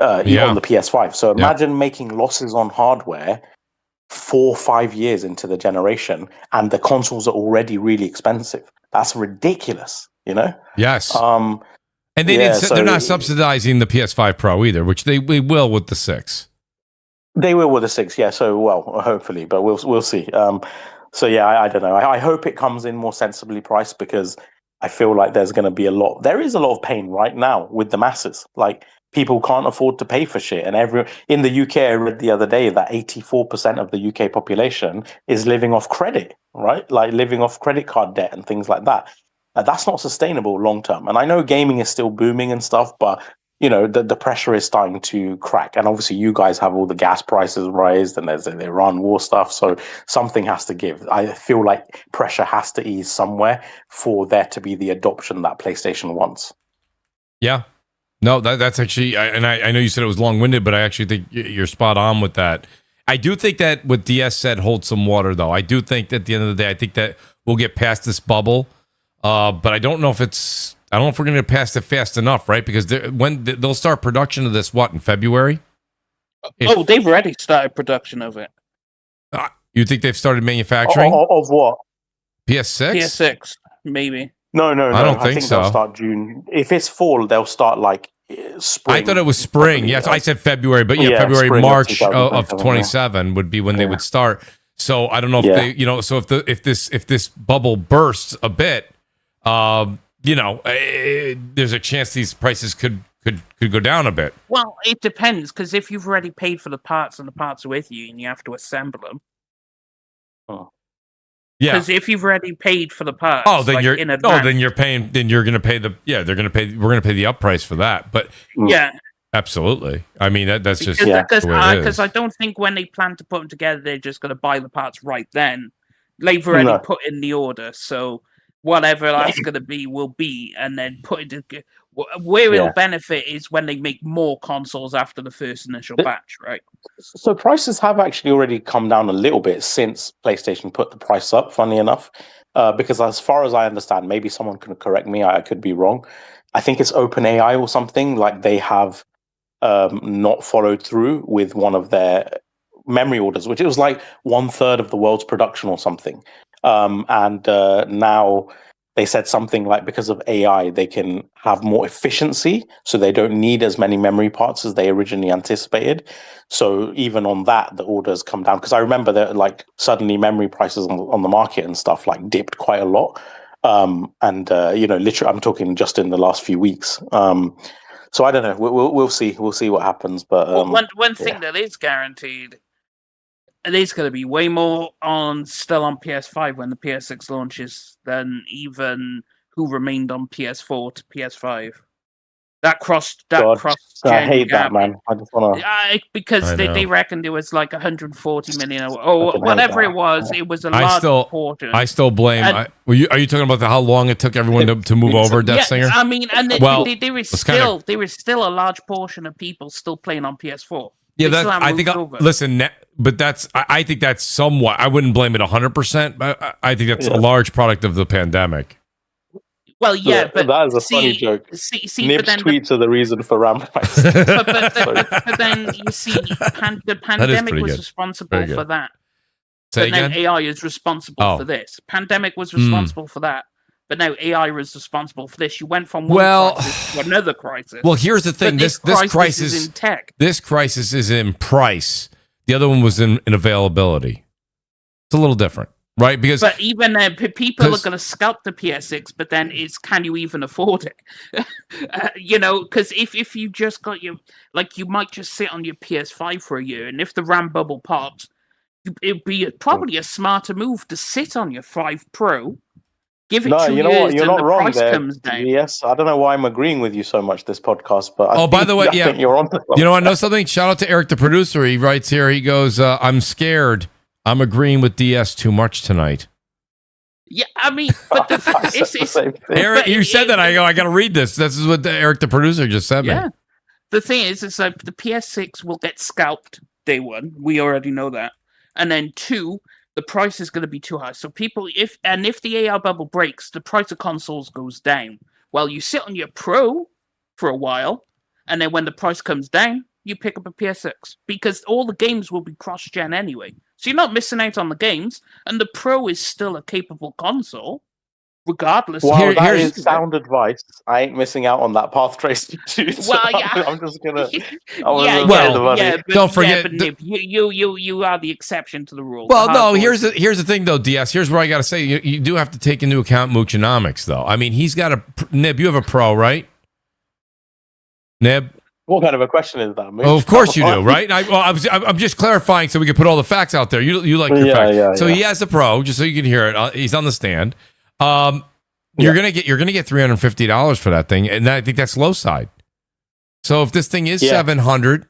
[SPEAKER 7] on the PS5. So imagine making losses on hardware 4 or 5 years into the generation, and the consoles are already really expensive. That's ridiculous,
[SPEAKER 1] Yes.
[SPEAKER 7] And
[SPEAKER 1] they didn't. They're not subsidizing the PS5 Pro either, which they will with the 6.
[SPEAKER 7] They will with the 6, yeah. So hopefully, but we'll see. So yeah, I don't know. I hope it comes in more sensibly priced, because I feel like there's going to be there is a lot of pain right now with the masses. Like, people can't afford to pay for shit. And in the UK, I read the other day that 84% of the UK population is living off credit, right? Like living off credit card debt and things like that. That's not sustainable long term. And I know gaming is still booming and stuff, but the pressure is starting to crack. And obviously you guys have all the gas prices raised, and there's the Iran war stuff. So something has to give. I feel like pressure has to ease somewhere for there to be the adoption that PlayStation wants.
[SPEAKER 1] Yeah. No, that's actually, I know you said it was long-winded, but I actually think you're spot on with that. I do think that what DS said holds some water, though. I do think that at the end of the day, I think that we'll get past this bubble, but I don't know if we're going to get past it fast enough, right? Because when they'll start production of this, in February?
[SPEAKER 2] They've already started production of it.
[SPEAKER 1] You think they've started manufacturing?
[SPEAKER 7] Of what?
[SPEAKER 1] PS6?
[SPEAKER 2] PS6, maybe.
[SPEAKER 1] No. I don't think so.
[SPEAKER 7] They'll start June. If it's fall, they'll start like spring.
[SPEAKER 1] I thought it was spring. Yes, I said February, but February, March of 27 would be when they would start. So I don't know if they, so if this bubble bursts a bit, there's a chance these prices could go down a bit.
[SPEAKER 2] Well, it depends, because if you've already paid for the parts and the parts are with you and you have to assemble them.
[SPEAKER 7] Oh.
[SPEAKER 1] Yeah,
[SPEAKER 2] because if you've already paid for the parts,
[SPEAKER 1] then
[SPEAKER 2] like,
[SPEAKER 1] you're
[SPEAKER 2] in advance,
[SPEAKER 1] then you're paying. Then you're going to pay we're going to pay the up price for that. But
[SPEAKER 2] yeah,
[SPEAKER 1] absolutely. I mean that's just
[SPEAKER 2] because I don't think when they plan to put them together, they're just going to buy the parts right then. They've already put in the order, so whatever that's going to be will be, and then put it. Where it'll benefit is when they make more consoles after the first initial batch, right?
[SPEAKER 7] So prices have actually already come down a little bit since PlayStation put the price up, funny enough, because as far as I understand, maybe someone can correct me, I could be wrong. I think it's OpenAI or something, like they have not followed through with one of their memory orders, which it was like 1/3 of the world's production or something. And now they said something like because of AI, they can have more efficiency, so they don't need as many memory parts as they originally anticipated. So even on that, the orders come down. Because I remember that like suddenly memory prices on the market and stuff like dipped quite a lot. Literally, I'm talking just in the last few weeks. So I don't know. We'll see. We'll see what happens. But
[SPEAKER 2] one thing that is guaranteed. There's going to be way more still on PS5 when the PS6 launches than even who remained on PS4 to PS5. That cross
[SPEAKER 7] I hate that, man. I just want to
[SPEAKER 2] because they reckoned it was like 140 million or whatever it was. It was a large portion.
[SPEAKER 1] I still blame. Are you talking about how long it took everyone to move over Death Singer?
[SPEAKER 2] I mean, and there is still a large portion of people still playing on PS4.
[SPEAKER 1] Yeah, I think that's somewhat. I wouldn't blame it 100%, but I think that's a large product of the pandemic.
[SPEAKER 2] Well, yeah, but
[SPEAKER 7] that is a funny joke. Nib's tweets are the reason for RAM price.
[SPEAKER 2] but then you see, the pandemic was responsible for that.
[SPEAKER 1] Say
[SPEAKER 2] but
[SPEAKER 1] again?
[SPEAKER 2] Then AI is responsible for this. Pandemic was responsible for that. But now AI is responsible for this. You went from one crisis to another crisis.
[SPEAKER 1] Well, here's the thing: this crisis
[SPEAKER 2] is in tech.
[SPEAKER 1] This crisis is in price. The other one was in availability. It's a little different, right?
[SPEAKER 2] But even people are going to scalp the PS6. But then can you even afford it? Because if you just got you might just sit on your PS5 for a year, and if the RAM bubble pops, it'd be probably a smarter move to sit on your 5 Pro. Give it 2 years
[SPEAKER 7] what? You're
[SPEAKER 2] and
[SPEAKER 7] not
[SPEAKER 2] the
[SPEAKER 7] wrong
[SPEAKER 2] price
[SPEAKER 7] there.
[SPEAKER 2] comes down.
[SPEAKER 7] Yes, I don't know why I'm agreeing with you so much this podcast, but
[SPEAKER 1] by the way,
[SPEAKER 7] I think you're on.
[SPEAKER 1] I know something. Shout out to Eric, the producer. He writes here. He goes, "I'm scared. I'm agreeing with DS too much tonight."
[SPEAKER 2] Yeah, I mean, but it's
[SPEAKER 1] Eric, you said that. I got to read this. This is what Eric, the producer, just said.
[SPEAKER 2] Yeah, the thing is like the PS6 will get scalped day one. We already know that, and then 2. The price is going to be too high. So people, if the AI bubble breaks, the price of consoles goes down. Well, you sit on your Pro for a while, and then when the price comes down, you pick up a PS6 because all the games will be cross-gen anyway. So you're not missing out on the games, and the Pro is still a capable console, regardless.
[SPEAKER 7] Wow, that is sound advice. I ain't missing out on that path tracing too. So
[SPEAKER 2] well, yeah,
[SPEAKER 7] I'm just gonna.
[SPEAKER 1] Don't forget.
[SPEAKER 2] But Nib, you are the exception to the rule.
[SPEAKER 1] Well, no. Here's the thing, though, DS. Here's what I got to say. You do have to take into account Moochonomics, though. I mean, he's got Nib. You have a Pro, right? Nib.
[SPEAKER 7] What kind of a question is that, Mooch?
[SPEAKER 1] Oh, of course you do, right? I'm just clarifying so we can put all the facts out there. You like your facts.
[SPEAKER 7] Yeah,
[SPEAKER 1] so he has a Pro, just so you can hear it. He's on the stand. You're gonna get $350 for that thing, and I think that's low side. So if this thing is $700,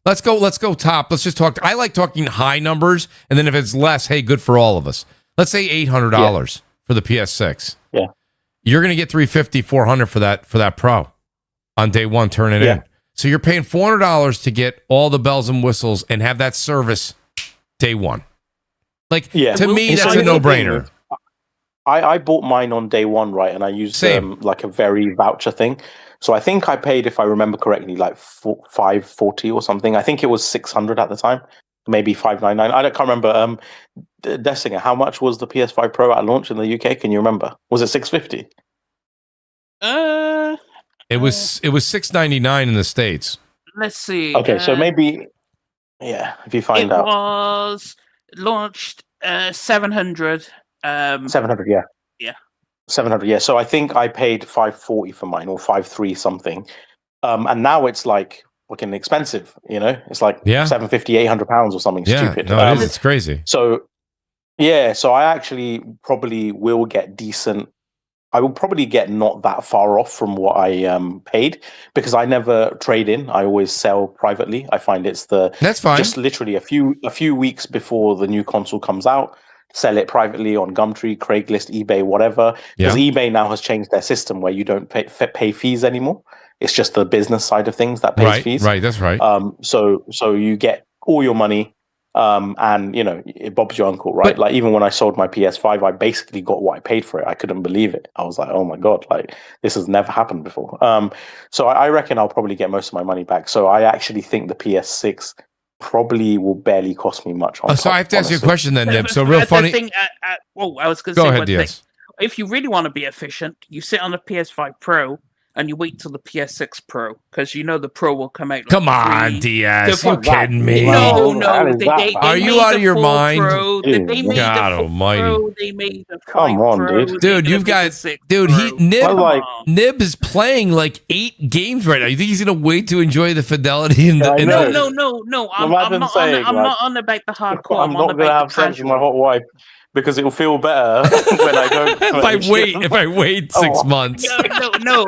[SPEAKER 1] let's go top. Let's just talk. I like talking high numbers, and then if it's less, hey, good for all of us. Let's say $800 for the PS6.
[SPEAKER 7] Yeah,
[SPEAKER 1] you're gonna get $350, $400 for that Pro on day one. Turn it in. So you're paying $400 to get all the bells and whistles and have that service day one. To me, that's a no-brainer.
[SPEAKER 7] I bought mine on day one, right? And I used like a very voucher thing. So I think I paid, if I remember correctly, like $540 or something. I think it was $600 at the time, maybe $599. I can't remember. Dessinger, how much was the PS5 Pro at launch in the UK? Can you remember? Was it $650?
[SPEAKER 1] It was $699 in the States.
[SPEAKER 2] Let's see.
[SPEAKER 7] Okay, so maybe if you find out.
[SPEAKER 2] It was launched 700.
[SPEAKER 7] 700, yeah. 700, yeah. So I think I paid $540 for mine, or $530 something. And now it's like fucking expensive, It's like $750, £800 or something stupid.
[SPEAKER 1] No, it's crazy.
[SPEAKER 7] So I actually probably will get decent. I will probably get not that far off from what I paid, because I never trade in. I always sell privately. I find that's fine. Just literally a few weeks before the new console comes out, sell it privately on Gumtree, Craigslist, eBay, whatever. Because eBay now has changed their system where you don't pay fees anymore. It's just the business side of things that pays fees.
[SPEAKER 1] Right, that's right.
[SPEAKER 7] So you get all your money, And Bob's your uncle, right? Like even when I sold my PS5, I basically got what I paid for it. I couldn't believe it. I was like, oh my god, like this has never happened before. So I reckon I'll probably get most of my money back. So I actually think the PS6 probably will barely cost me much.
[SPEAKER 1] So I have to ask you a question then, Nib. So real funny.
[SPEAKER 2] I was going to
[SPEAKER 1] go
[SPEAKER 2] say
[SPEAKER 1] ahead,
[SPEAKER 2] one thing.
[SPEAKER 1] Diaz.
[SPEAKER 2] If you really want to be efficient, you sit on the PS5 Pro and you wait till the PS6 Pro, because the Pro will come out. Like
[SPEAKER 1] Come on, Diaz, you kidding me?
[SPEAKER 2] No. They
[SPEAKER 1] Are you out of your mind?
[SPEAKER 2] They made
[SPEAKER 1] God
[SPEAKER 2] the full
[SPEAKER 1] almighty.
[SPEAKER 2] Pro. They made the
[SPEAKER 7] Come on,
[SPEAKER 2] Pro.
[SPEAKER 1] Dude, you've got Nib is playing like 8 games right now. You think he's gonna wait to enjoy the fidelity and the?
[SPEAKER 2] No. I'm not on about the hardcore.
[SPEAKER 7] I'm not gonna have sex with my hot wife because it will feel better when I don't.
[SPEAKER 1] if I wait 6 months.
[SPEAKER 2] No,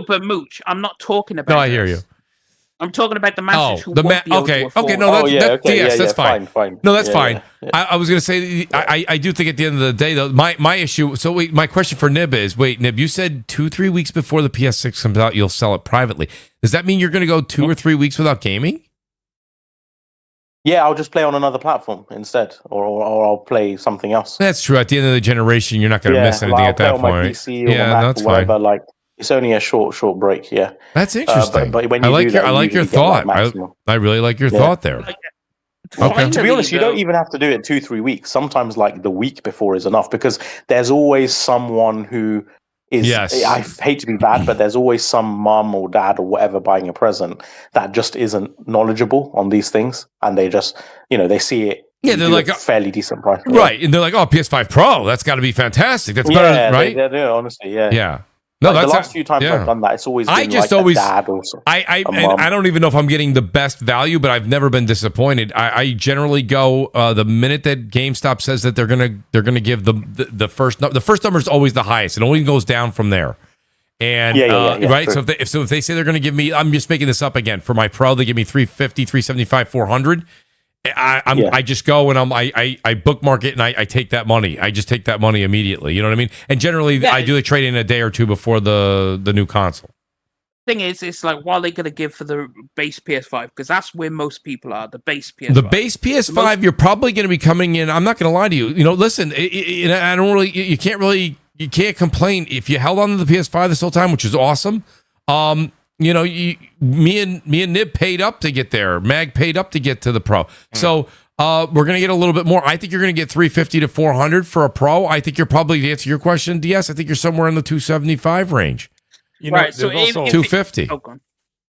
[SPEAKER 2] but Mooch, I'm not talking about.
[SPEAKER 1] No, I hear you.
[SPEAKER 2] I'm talking about the masters who
[SPEAKER 1] okay, no, that's fine. No, that's fine.
[SPEAKER 7] Yeah.
[SPEAKER 1] I was gonna say, I do think at the end of the day, though, my issue. So wait, my question for Nib is, Nib, you said 2-3 weeks before the PS6 comes out, you'll sell it privately. Does that mean you're gonna go 2 or 3 weeks without gaming?
[SPEAKER 7] Yeah, I'll just play on another platform instead, or I'll play something else.
[SPEAKER 1] That's true. At the end of the generation, you're not going to miss anything at that point.
[SPEAKER 7] My PC or my Mac
[SPEAKER 1] that's
[SPEAKER 7] or whatever.
[SPEAKER 1] fine.
[SPEAKER 7] Like it's only a short break. Yeah,
[SPEAKER 1] that's interesting.
[SPEAKER 7] But when
[SPEAKER 1] I
[SPEAKER 7] you
[SPEAKER 1] like
[SPEAKER 7] do
[SPEAKER 1] your
[SPEAKER 7] that,
[SPEAKER 1] I like your thought. I really like your thought there.
[SPEAKER 7] Okay. To be honest, you don't even have to do it 2-3 weeks. Sometimes like the week before is enough, because there's always someone who is, I hate to be bad, but there's always some mum or dad or whatever buying a present that just isn't knowledgeable on these things, and they just, they see it.
[SPEAKER 1] Yeah, they're like
[SPEAKER 7] a fairly decent price,
[SPEAKER 1] right? And they're like, "Oh, PS5 Pro, that's got to be fantastic. That's better, right?"
[SPEAKER 7] They do, honestly, yeah.
[SPEAKER 1] Yeah. No,
[SPEAKER 7] like the last few times I've done that, it's always been a dad or something.
[SPEAKER 1] I don't even know if I'm getting the best value, but I've never been disappointed. I generally go the minute that GameStop says that they're gonna give the first number is always the highest. It only goes down from there. And right, true. So if they say they're gonna give me, I'm just making this up again, for my Pro, they give me 350, 375, 400. I just go and I bookmark it and I take that money. I just take that money immediately. You know what I mean? And generally, I do the trade in a day or two before the new console.
[SPEAKER 2] Thing is, it's like, what are they going to give for the base PS5? Because that's where most people are. The base PS5.
[SPEAKER 1] The base PS5, you're probably going to be coming in. I'm not going to lie to you. Listen, I don't really. You can't complain if you held on to the PS5 this whole time, which is awesome. Me and Nib paid up to get there. Mag paid up to get to the Pro. So we're going to get a little bit more. I think you're going to get 350 to 400 for a Pro. I think you're probably, to answer your question, DS, I think you're somewhere in the 275 range.
[SPEAKER 2] Right. So
[SPEAKER 1] also 250.
[SPEAKER 2] Go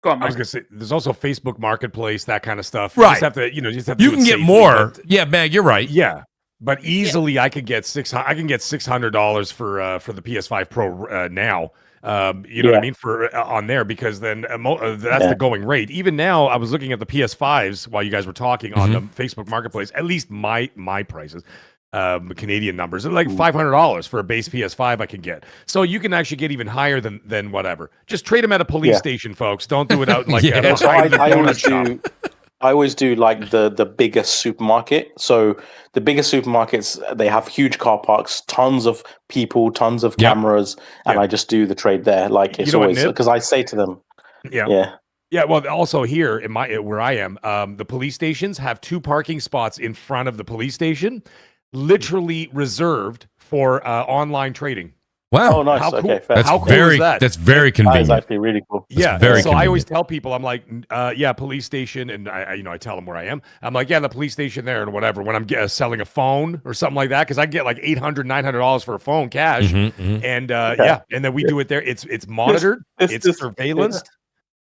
[SPEAKER 2] on,
[SPEAKER 4] I was going to say, there's also Facebook Marketplace, that kind of stuff.
[SPEAKER 1] Right.
[SPEAKER 4] You just have to
[SPEAKER 1] you can get more. Yeah, Mag, you're right.
[SPEAKER 4] Yeah. But easily I could get $600 for the PS5 Pro now. What I mean, for on there, because then that's the going rate. Even now, I was looking at the PS5s while you guys were talking on the Facebook Marketplace. At least my prices, Canadian numbers, are like $500 for a base PS5 I can get. So you can actually get even higher than whatever. Just trade them at a police station, folks. Don't do it out like
[SPEAKER 7] I always do like the biggest supermarket. So the biggest supermarkets, they have huge car parks, tons of people, tons of cameras, and I just do the trade there. Like it's always, because I say to them,
[SPEAKER 4] Yeah, well, also here in where I am, the police stations have 2 parking spots in front of the police station, literally reserved for online trading.
[SPEAKER 1] Wow!
[SPEAKER 7] Oh, nice.
[SPEAKER 1] How cool.
[SPEAKER 7] Okay, fair.
[SPEAKER 1] That's
[SPEAKER 4] How cool
[SPEAKER 1] very
[SPEAKER 4] is that?
[SPEAKER 1] That's very convenient.
[SPEAKER 7] That's actually really cool.
[SPEAKER 1] That's very
[SPEAKER 4] so
[SPEAKER 1] convenient.
[SPEAKER 4] I always tell people, I'm like, police station, and I tell them where I am. I'm like, the police station there, and whatever. When I'm selling a phone or something like that, because I get like $800, $900 for a phone cash, and and then we do it there. It's monitored, it's surveillanced.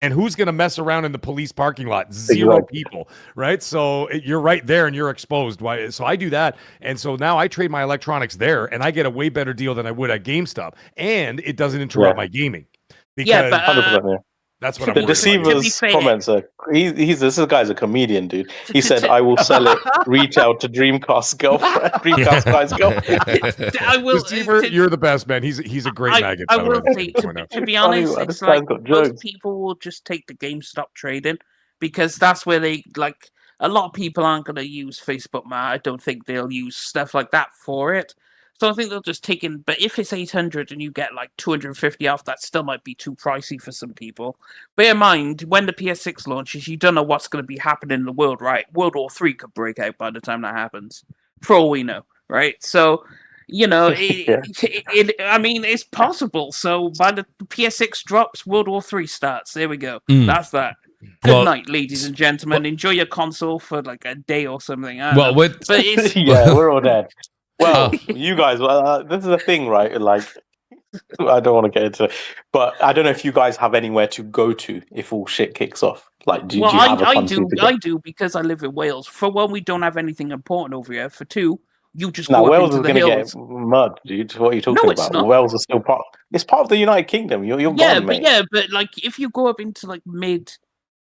[SPEAKER 4] And who's going to mess around in the police parking lot? Zero people, right? So you're right there and you're exposed. So I do that. And so now I trade my electronics there and I get a way better deal than I would at GameStop. And it doesn't interrupt my gaming. Because
[SPEAKER 2] but
[SPEAKER 7] 100%,
[SPEAKER 4] that's what I'm
[SPEAKER 7] the deceiver's comments are. This guy's a comedian, dude. He said, "I will sell it retail to Dreamcast girlfriend, Dreamcast guy's girlfriend."
[SPEAKER 2] I will.
[SPEAKER 4] Deceiver, you're the best, man. He's a great maggot.
[SPEAKER 2] I will say, to be honest, it's like most people will just take the GameStop trading, because that's where they like. A lot of people aren't going to use Facebook, man. I don't think they'll use stuff like that for it. So I think they'll just take in. But if it's 800 and you get like 250 off, that still might be too pricey for some people. Bear in mind, when the PS6 launches, you don't know what's going to be happening in the world, right? World War III could break out by the time that happens, for all we know, right? So, I mean, it's possible. So by the PS6 drops, World War III starts. There we go. That's that. Good night, ladies and gentlemen. Enjoy your console for like a day or something.
[SPEAKER 7] But it's... yeah, we're all dead. Well, you guys, this is the thing, right? Like, I don't want to get into it, but I don't know if you guys have anywhere to go to if all shit kicks off. Like, do you have a country to go?
[SPEAKER 2] I do, because I live in Wales. For one, we don't have anything important over here. For two, you just
[SPEAKER 7] go
[SPEAKER 2] Wales
[SPEAKER 7] up into the hills. Get mud, dude. What are you talking about? Not. Wales is still part. It's part of the United Kingdom. You're gone, mate.
[SPEAKER 2] But like, if you go up into like mid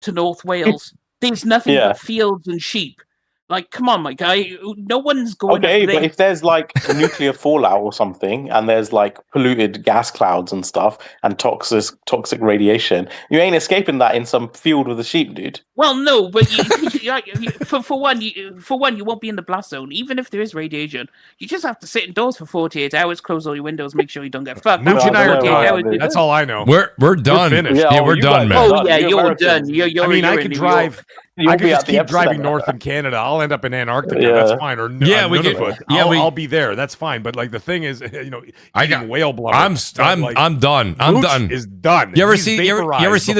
[SPEAKER 2] to North Wales, there's nothing but fields and sheep. Like, come on, my guy. No one's going.
[SPEAKER 7] Okay, but if there's like nuclear fallout or something, and there's like polluted gas clouds and stuff, and toxic radiation, you ain't escaping that in some field with a sheep, dude.
[SPEAKER 2] Well, no, but for one, you won't be in the blast zone. Even if there is radiation, you just have to sit indoors for 48 hours, close all your windows, make sure you don't get fucked.
[SPEAKER 4] Mooch and I are done. That's all I know.
[SPEAKER 1] We're done.
[SPEAKER 4] We're finished.
[SPEAKER 1] Yeah, we're done, man.
[SPEAKER 2] Oh yeah, you're done. I
[SPEAKER 4] mean, I could drive. I could just keep driving north in Canada. I'll end up in Antarctica. That's fine. Or Nunavut. I'll be there. That's fine. But like the thing is, eating whale blubber.
[SPEAKER 1] I'm done. I'm
[SPEAKER 4] Mooch
[SPEAKER 1] done.
[SPEAKER 4] Is done.
[SPEAKER 1] You ever see the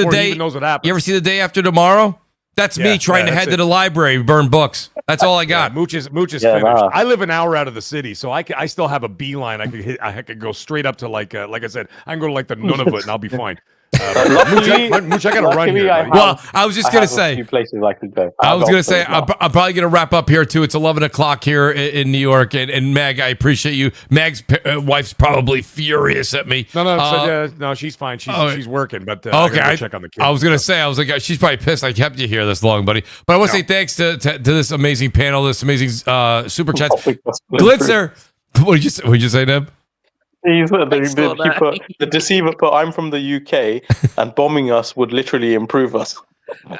[SPEAKER 1] day? You ever see the day after tomorrow? That's me trying to head to the library, burn books. That's all I got.
[SPEAKER 4] Yeah, Mooch is finished. I live an hour out of the city, so I still have a beeline. I could go straight up to like I said, I can go to like the Nunavut and I'll be fine. Mooch, I gotta run here.
[SPEAKER 1] Well, I was just gonna say.
[SPEAKER 7] A few places I could go.
[SPEAKER 1] I was gonna say I'm probably gonna wrap up here too. It's 11 o'clock here in New York, and Meg, I appreciate you. Meg's wife's probably furious at me.
[SPEAKER 4] No, she's fine. She's working, but okay. I check on the kids.
[SPEAKER 1] I was gonna say, I was like, she's probably pissed I kept you here this long, buddy. But I want to say thanks to this amazing panel, this amazing super chats. Glitzer, what did you say, Neb?
[SPEAKER 7] The deceiver put, I'm from the UK, and bombing us would literally improve us.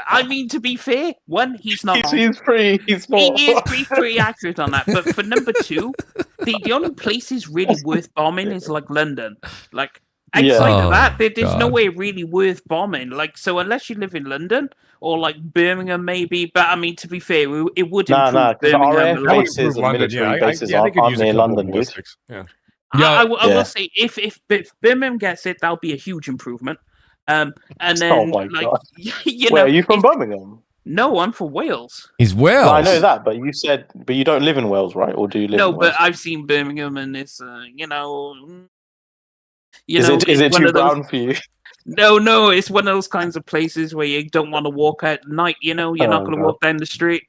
[SPEAKER 2] I mean, to be fair, one, he's not.
[SPEAKER 7] He's free. He is
[SPEAKER 2] pretty accurate on that. But for number two, the only places really worth bombing is like London. Like outside of that, there's no way really worth bombing. Like, so unless you live in London or like Birmingham, maybe. But I mean, to be fair, it would improve Birmingham.
[SPEAKER 7] Our air bases and military bases aren't near London, dude.
[SPEAKER 2] Yeah. I will say if Birmingham gets it, that'll be a huge improvement. And then,
[SPEAKER 7] God. Where are you from, Birmingham?
[SPEAKER 2] No, I'm from Wales.
[SPEAKER 1] He's Wales.
[SPEAKER 7] No, I know that, but you don't live in Wales, right? Or do you live?
[SPEAKER 2] No,
[SPEAKER 7] in Wales?
[SPEAKER 2] but I've seen Birmingham, and it's
[SPEAKER 7] is it too brown for you?
[SPEAKER 2] No, it's one of those kinds of places where you don't want to walk at night. You're not going to walk down the street.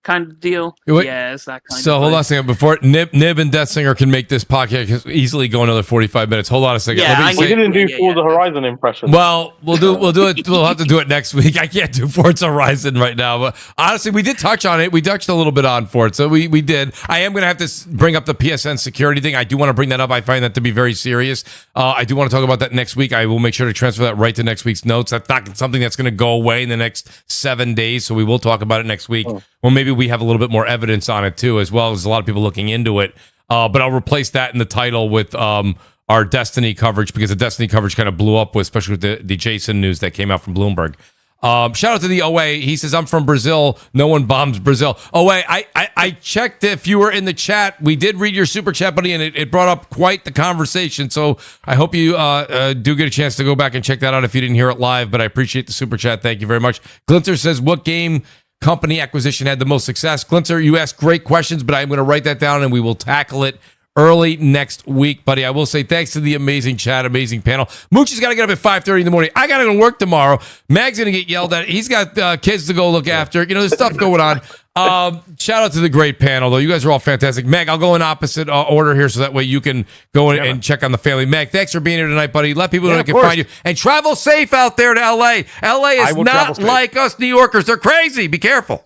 [SPEAKER 2] Kind of deal. It's that kind of
[SPEAKER 1] So hold on a second. Before Nib and Death Singer can make this podcast easily go another 45 minutes. Hold on a second.
[SPEAKER 7] We didn't do Forza Horizon impression.
[SPEAKER 1] Well, we'll do it. We'll have to do it next week. I can't do Forza Horizon right now, but honestly, we did touch on it. We touched a little bit on Forza. We did. I am going to have to bring up the PSN security thing. I do want to bring that up. I find that to be very serious. I do want to talk about that next week. I will make sure to transfer that right to next week's notes. That's not something that's going to go away in the next 7 days, so we will talk about it next week. Well, maybe we have a little bit more evidence on it too, as well as a lot of people looking into it. But I'll replace that in the title with our Destiny coverage, because the Destiny coverage kind of blew up, especially with the Jason news that came out from Bloomberg. Shout out to the OA. He says, I'm from Brazil. No one bombs Brazil. OA, I checked if you were in the chat. We did read your super chat, buddy, and it brought up quite the conversation. So I hope you do get a chance to go back and check that out if you didn't hear it live. But I appreciate the super chat. Thank you very much. Glinter says, what game company acquisition had the most success? Glinter, you asked great questions, but I'm going to write that down and we will tackle it early next week, buddy. I will say thanks to the amazing chat, amazing panel. Mooch has got to get up at 5:30 in the morning. I got to go to work tomorrow. Mag's going to get yelled at. He's got kids to go look after. There's stuff going on. Shout out to the great panel, though. You guys are all fantastic. Meg, I'll go in opposite order here so that way you can go in and check on the family. Meg, thanks for being here tonight, buddy. Let people know they can find you. And travel safe out there to L.A. L.A. is not like us New Yorkers. They're crazy. Be careful.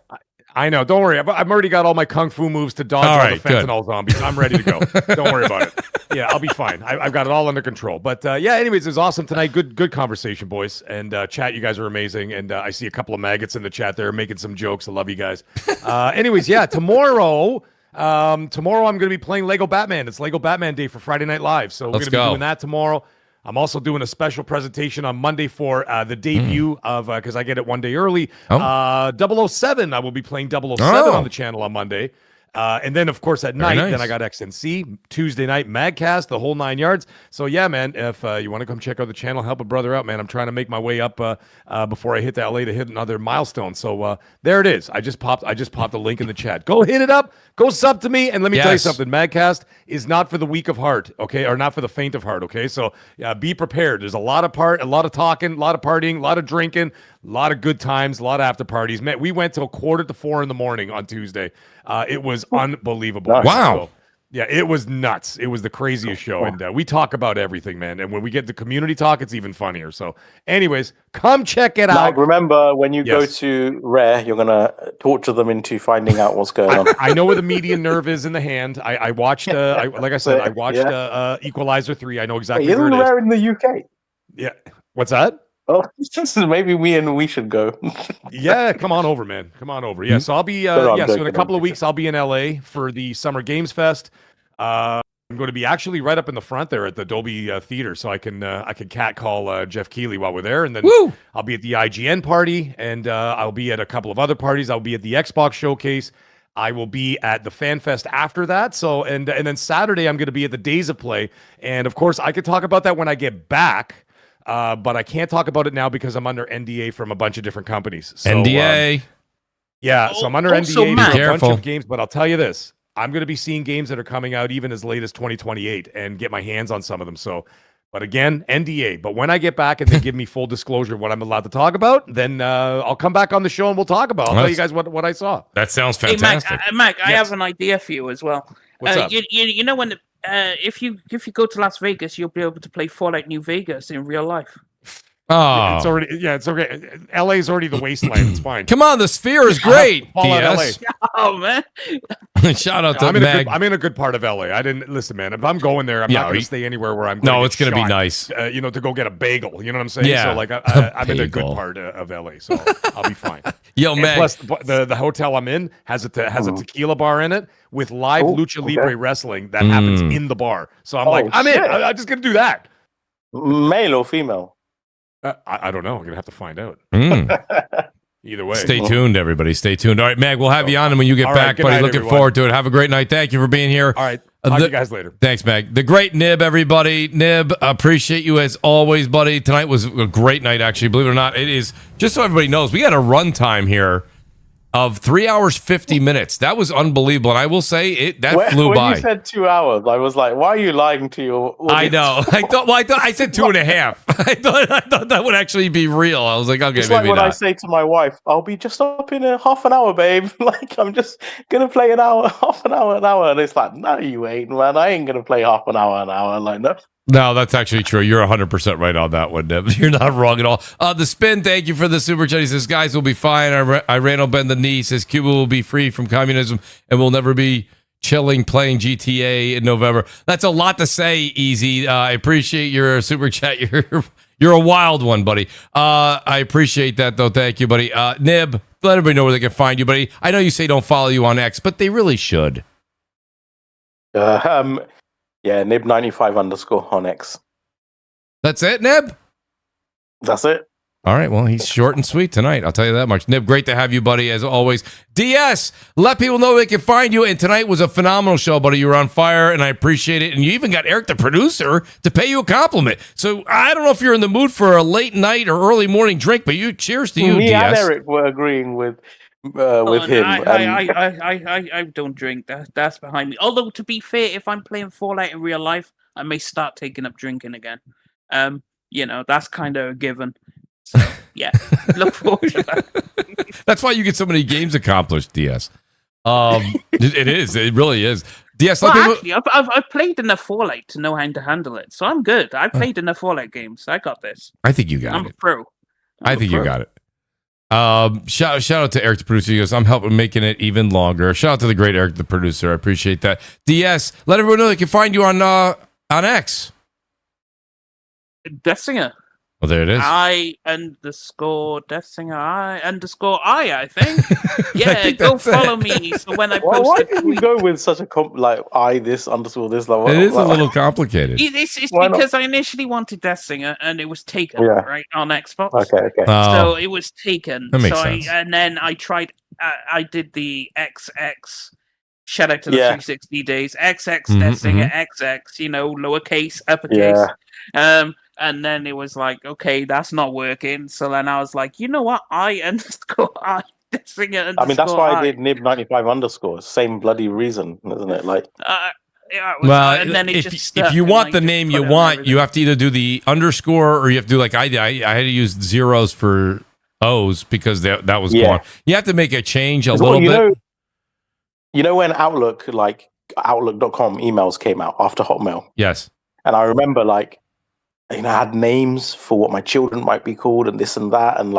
[SPEAKER 4] I know. Don't worry. I've already got all my kung fu moves to dodge all the fentanyl zombies. I'm ready to go. Don't worry about it. Yeah, I'll be fine. I've got it all under control. But anyways, it was awesome tonight. Good conversation, boys. And chat, you guys are amazing. And I see a couple of maggots in the chat there making some jokes. I love you guys. Anyways, tomorrow Tomorrow I'm going to be playing Lego Batman. It's Lego Batman Day for Friday Night Live. So we're going to be doing that tomorrow. I'm also doing a special presentation on Monday for the debut of, because I get it one day early, 007. I will be playing 007 on the channel on Monday. And then, of course, at night, then I got XNC, Tuesday night, Magcast, the whole 9 yards. So, yeah, man, if you want to come check out the channel, help a brother out, man. I'm trying to make my way up before I hit to LA to hit another milestone. So, there it is. I just popped a link in the chat. Go hit it up. Go sub to me. And let me tell you something. Magcast is not for the weak of heart, okay? Or not for the faint of heart, okay? So, be prepared. There's a lot of talking, a lot of partying, a lot of drinking, a lot of good times, a lot of after parties. Man, we went till 3:45 in the morning on Tuesday. It was unbelievable.
[SPEAKER 1] Wow.
[SPEAKER 4] So, yeah, it was nuts. It was the craziest show. And we talk about everything, man. And when we get to community talk, it's even funnier. So anyways, come check it out.
[SPEAKER 7] Remember, when you go to Rare, you're going to torture them into finding out what's going on.
[SPEAKER 4] I know where the median nerve is in the hand. I watched, like I said, I watched Equalizer 3. I know exactly where it is.
[SPEAKER 7] Rare in the UK?
[SPEAKER 4] Yeah. What's that?
[SPEAKER 7] Oh, maybe we should go.
[SPEAKER 4] Yeah, come on over, man. Come on over. Yeah, so I'll be so in a couple of weeks I'll be in LA for the Summer Games Fest. I'm going to be actually right up in the front there at the Dolby Theater, so I can catcall Jeff Keighley while we're there, and then I'll be at the IGN party, and I'll be at a couple of other parties. I'll be at the Xbox showcase. I will be at the Fan Fest after that. So and then Saturday I'm going to be at the Days of Play, and of course I could talk about that when I get back. But I can't talk about it now because I'm under NDA from a bunch of different companies. So,
[SPEAKER 1] NDA.
[SPEAKER 4] So I'm under NDA for a bunch of games. But I'll tell you this. I'm going to be seeing games that are coming out even as late as 2028 and get my hands on some of them. So, but again, NDA. But when I get back and they give me full disclosure of what I'm allowed to talk about, then I'll come back on the show and we'll talk about it. I'll tell you guys what I saw.
[SPEAKER 1] That sounds fantastic.
[SPEAKER 2] Hey, Mac, I have an idea for you as well.
[SPEAKER 4] What's up?
[SPEAKER 2] You know when if you go to Las Vegas, you'll be able to play Fallout New Vegas in real life.
[SPEAKER 1] Oh,
[SPEAKER 4] it's okay. LA's already the wasteland. It's fine.
[SPEAKER 1] Come on, the Sphere is great.
[SPEAKER 2] DS. Oh man!
[SPEAKER 1] Shout out to Meg.
[SPEAKER 4] I'm in a good part of LA. I didn't listen, man. If I'm going there, I'm not going to stay anywhere where I'm.
[SPEAKER 1] No, it's going to be nice.
[SPEAKER 4] To go get a bagel. You know what I'm saying?
[SPEAKER 1] Yeah.
[SPEAKER 4] So like, I'm in a good part of LA, so I'll be fine.
[SPEAKER 1] Yo, Meg.
[SPEAKER 4] Plus, the hotel I'm in has a tequila bar in it with live lucha libre wrestling that happens in the bar. So I'm I'm in. I'm just going to do that.
[SPEAKER 7] Male or female?
[SPEAKER 4] I don't know. I'm going to have to find out. Either way.
[SPEAKER 1] Stay tuned, everybody. Stay tuned. All right, Mag, we'll have you on, and when you get back, buddy, looking forward to it. Have a great night. Thank you for being here.
[SPEAKER 4] All right. Talk to you guys later.
[SPEAKER 1] Thanks, Mag. The great Nib, everybody. Nib, appreciate you as always, buddy. Tonight was a great night, actually. Believe it or not, it is. Just so everybody knows, we had a runtime here of 3 hours, 50 minutes. That was unbelievable. And I will say that flew by.
[SPEAKER 7] When you said 2 hours, I was like, why are you lying to your audience?
[SPEAKER 1] I know. I said 2.5. I thought that would actually be real. I was like, okay,
[SPEAKER 7] it's
[SPEAKER 1] maybe
[SPEAKER 7] like when
[SPEAKER 1] not.
[SPEAKER 7] I say to my wife, I'll be just up in a half an hour, babe. Like, I'm just going to play an hour. And it's like, no, you ain't, man. I ain't going to play half an hour. I'm like, no.
[SPEAKER 1] No, that's actually true. You're 100% right on that one, Nib. You're not wrong at all. The Spin, thank you for the super chat. He says, guys will be fine. Iran will bend the knee. He says, Cuba will be free from communism and will never be chilling playing GTA in November. That's a lot to say, Easy. I appreciate your super chat. You're a wild one, buddy. I appreciate that, though. Thank you, buddy. Nib, let everybody know where they can find you, buddy. I know you say don't follow you on X, but they really should.
[SPEAKER 7] Yeah, Nib95_ on X.
[SPEAKER 1] That's it, Nib?
[SPEAKER 7] That's it.
[SPEAKER 1] All right, well, he's short and sweet tonight. I'll tell you that much. Nib, great to have you, buddy, as always. DS, let people know they can find you. And tonight was a phenomenal show, buddy. You were on fire, and I appreciate it. And you even got Eric, the producer, to pay you a compliment. So I don't know if you're in the mood for a late night or early morning drink, but cheers to you,
[SPEAKER 7] Me
[SPEAKER 1] DS.
[SPEAKER 7] and Eric were agreeing with him.
[SPEAKER 2] I don't drink. That's behind me. Although, to be fair, if I'm playing Fallout in real life, I may start taking up drinking again. That's kind of a given. So, yeah, look forward to that.
[SPEAKER 1] That's why you get so many games accomplished, DS. It is. It really is. DS,
[SPEAKER 2] actually, I've played enough Fallout to know how to handle it, so I'm good. I played enough Fallout games. I got this.
[SPEAKER 1] I think you got it.
[SPEAKER 2] I'm a pro.
[SPEAKER 1] I think you got it. Shout out to Eric, the producer. He goes, I'm helping making it even longer. Shout out to the great Eric, the producer. I appreciate that. DS, let everyone know they can find you on X.
[SPEAKER 2] Dessinger.
[SPEAKER 1] Well, there it is.
[SPEAKER 2] I think. Yeah,
[SPEAKER 1] think
[SPEAKER 2] go
[SPEAKER 1] that's
[SPEAKER 2] follow
[SPEAKER 1] it.
[SPEAKER 2] me. So when I
[SPEAKER 3] Why
[SPEAKER 2] post a
[SPEAKER 3] did you
[SPEAKER 2] tweet,
[SPEAKER 3] go with such a this underscore this level?
[SPEAKER 1] It is a little complicated.
[SPEAKER 2] it's
[SPEAKER 3] Why not?
[SPEAKER 2] because I initially wanted Death Singer and it was taken right on Xbox.
[SPEAKER 3] Okay.
[SPEAKER 2] So
[SPEAKER 1] Oh,
[SPEAKER 2] it was taken.
[SPEAKER 1] That makes
[SPEAKER 2] so
[SPEAKER 1] sense.
[SPEAKER 2] and then I tried. I did the XX. Shout out to the
[SPEAKER 3] Yeah.
[SPEAKER 2] 360 days. XX
[SPEAKER 1] Mhm,
[SPEAKER 2] Death Singer XX. Lowercase, uppercase. And then it was like, okay, that's not working. So then I was like, you know what? I underscore I Death Singer underscore
[SPEAKER 3] I mean, that's why I did nib95 underscore. Same bloody reason, isn't it? Like,
[SPEAKER 2] Yeah, it was,
[SPEAKER 1] well,
[SPEAKER 2] and then it
[SPEAKER 1] if
[SPEAKER 2] just stuck,
[SPEAKER 1] you
[SPEAKER 2] and
[SPEAKER 1] want
[SPEAKER 2] I
[SPEAKER 1] the
[SPEAKER 2] just
[SPEAKER 1] name
[SPEAKER 2] put
[SPEAKER 1] you
[SPEAKER 2] it on
[SPEAKER 1] want,
[SPEAKER 2] everything.
[SPEAKER 1] you have to either do the underscore or you have to do like I did. I had to use zeros for O's because that was gone. You have to make a change a little bit.
[SPEAKER 3] You know when Outlook, like Outlook.com emails came out after Hotmail?
[SPEAKER 1] Yes.
[SPEAKER 3] And I remember I had names for what my children might be called and this and that. And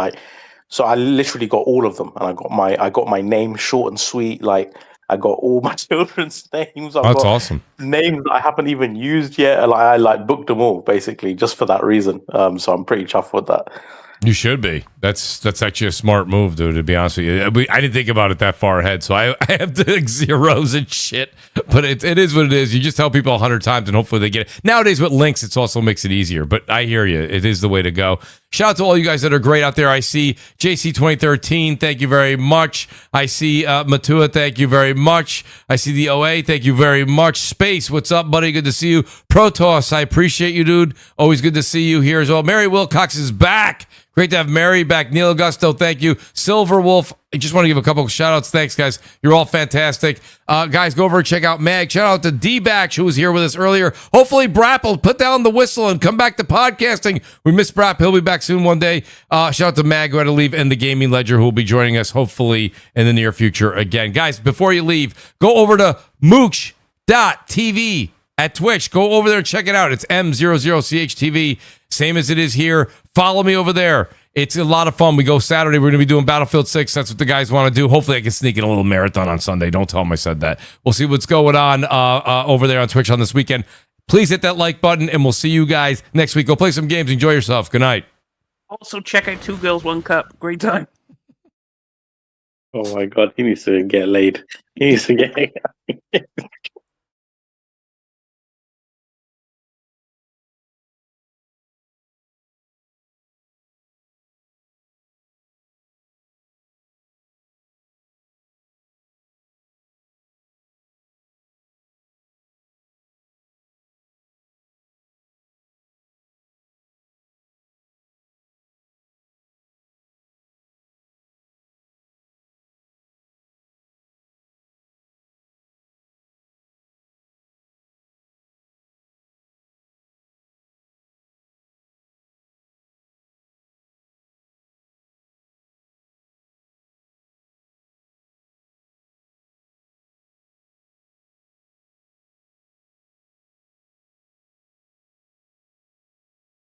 [SPEAKER 3] so I literally got all of them. And I got my name short and sweet. Like I got all my children's names.
[SPEAKER 1] That's awesome.
[SPEAKER 3] Names that I haven't even used yet. And I booked them all basically just for that reason. So I'm pretty chuffed with that.
[SPEAKER 1] You should be. That's actually a smart move, dude, to be honest with you. I didn't think about it that far ahead, so I have the zeros and shit. But it is what it is. You just tell people 100 times and hopefully they get it. Nowadays with links, it also makes it easier. But I hear you. It is the way to go. Shout out to all you guys that are great out there. I see JC2013. Thank you very much. I see Matua. Thank you very much. I see the OA. Thank you very much. Space, what's up, buddy? Good to see you. Protoss, I appreciate you, dude. Always good to see you here as well. Mary Wilcox is back. Great to have Mary back. Neil Augusto, thank you. Silver Wolf, I just want to give a couple of shout outs. Thanks, guys. You're all fantastic. Guys, go over and check out Mag. Shout out to D-Batch, who was here with us earlier. Hopefully, Brap will put down the whistle and come back to podcasting. We miss Brap. He'll be back soon one day. Shout out to Mag, who had to leave, and the Gaming Ledger, who will be joining us hopefully in the near future again. Guys, before you leave, go over to Mooch.tv at Twitch. Go over there and check it out. It's M00CHTV, same as it is here. Follow me over there. It's a lot of fun. We go Saturday. We're going to be doing Battlefield 6. That's what the guys want to do. Hopefully, I can sneak in a little marathon on Sunday. Don't tell them I said that. We'll see what's going on over there on Twitch on this weekend. Please hit that like button, and we'll see you guys next week. Go play some games. Enjoy yourself. Good night.
[SPEAKER 2] Also, check out 2 Girls, 1 Cup. Great time.
[SPEAKER 3] Oh my God, he needs to get laid. He needs to get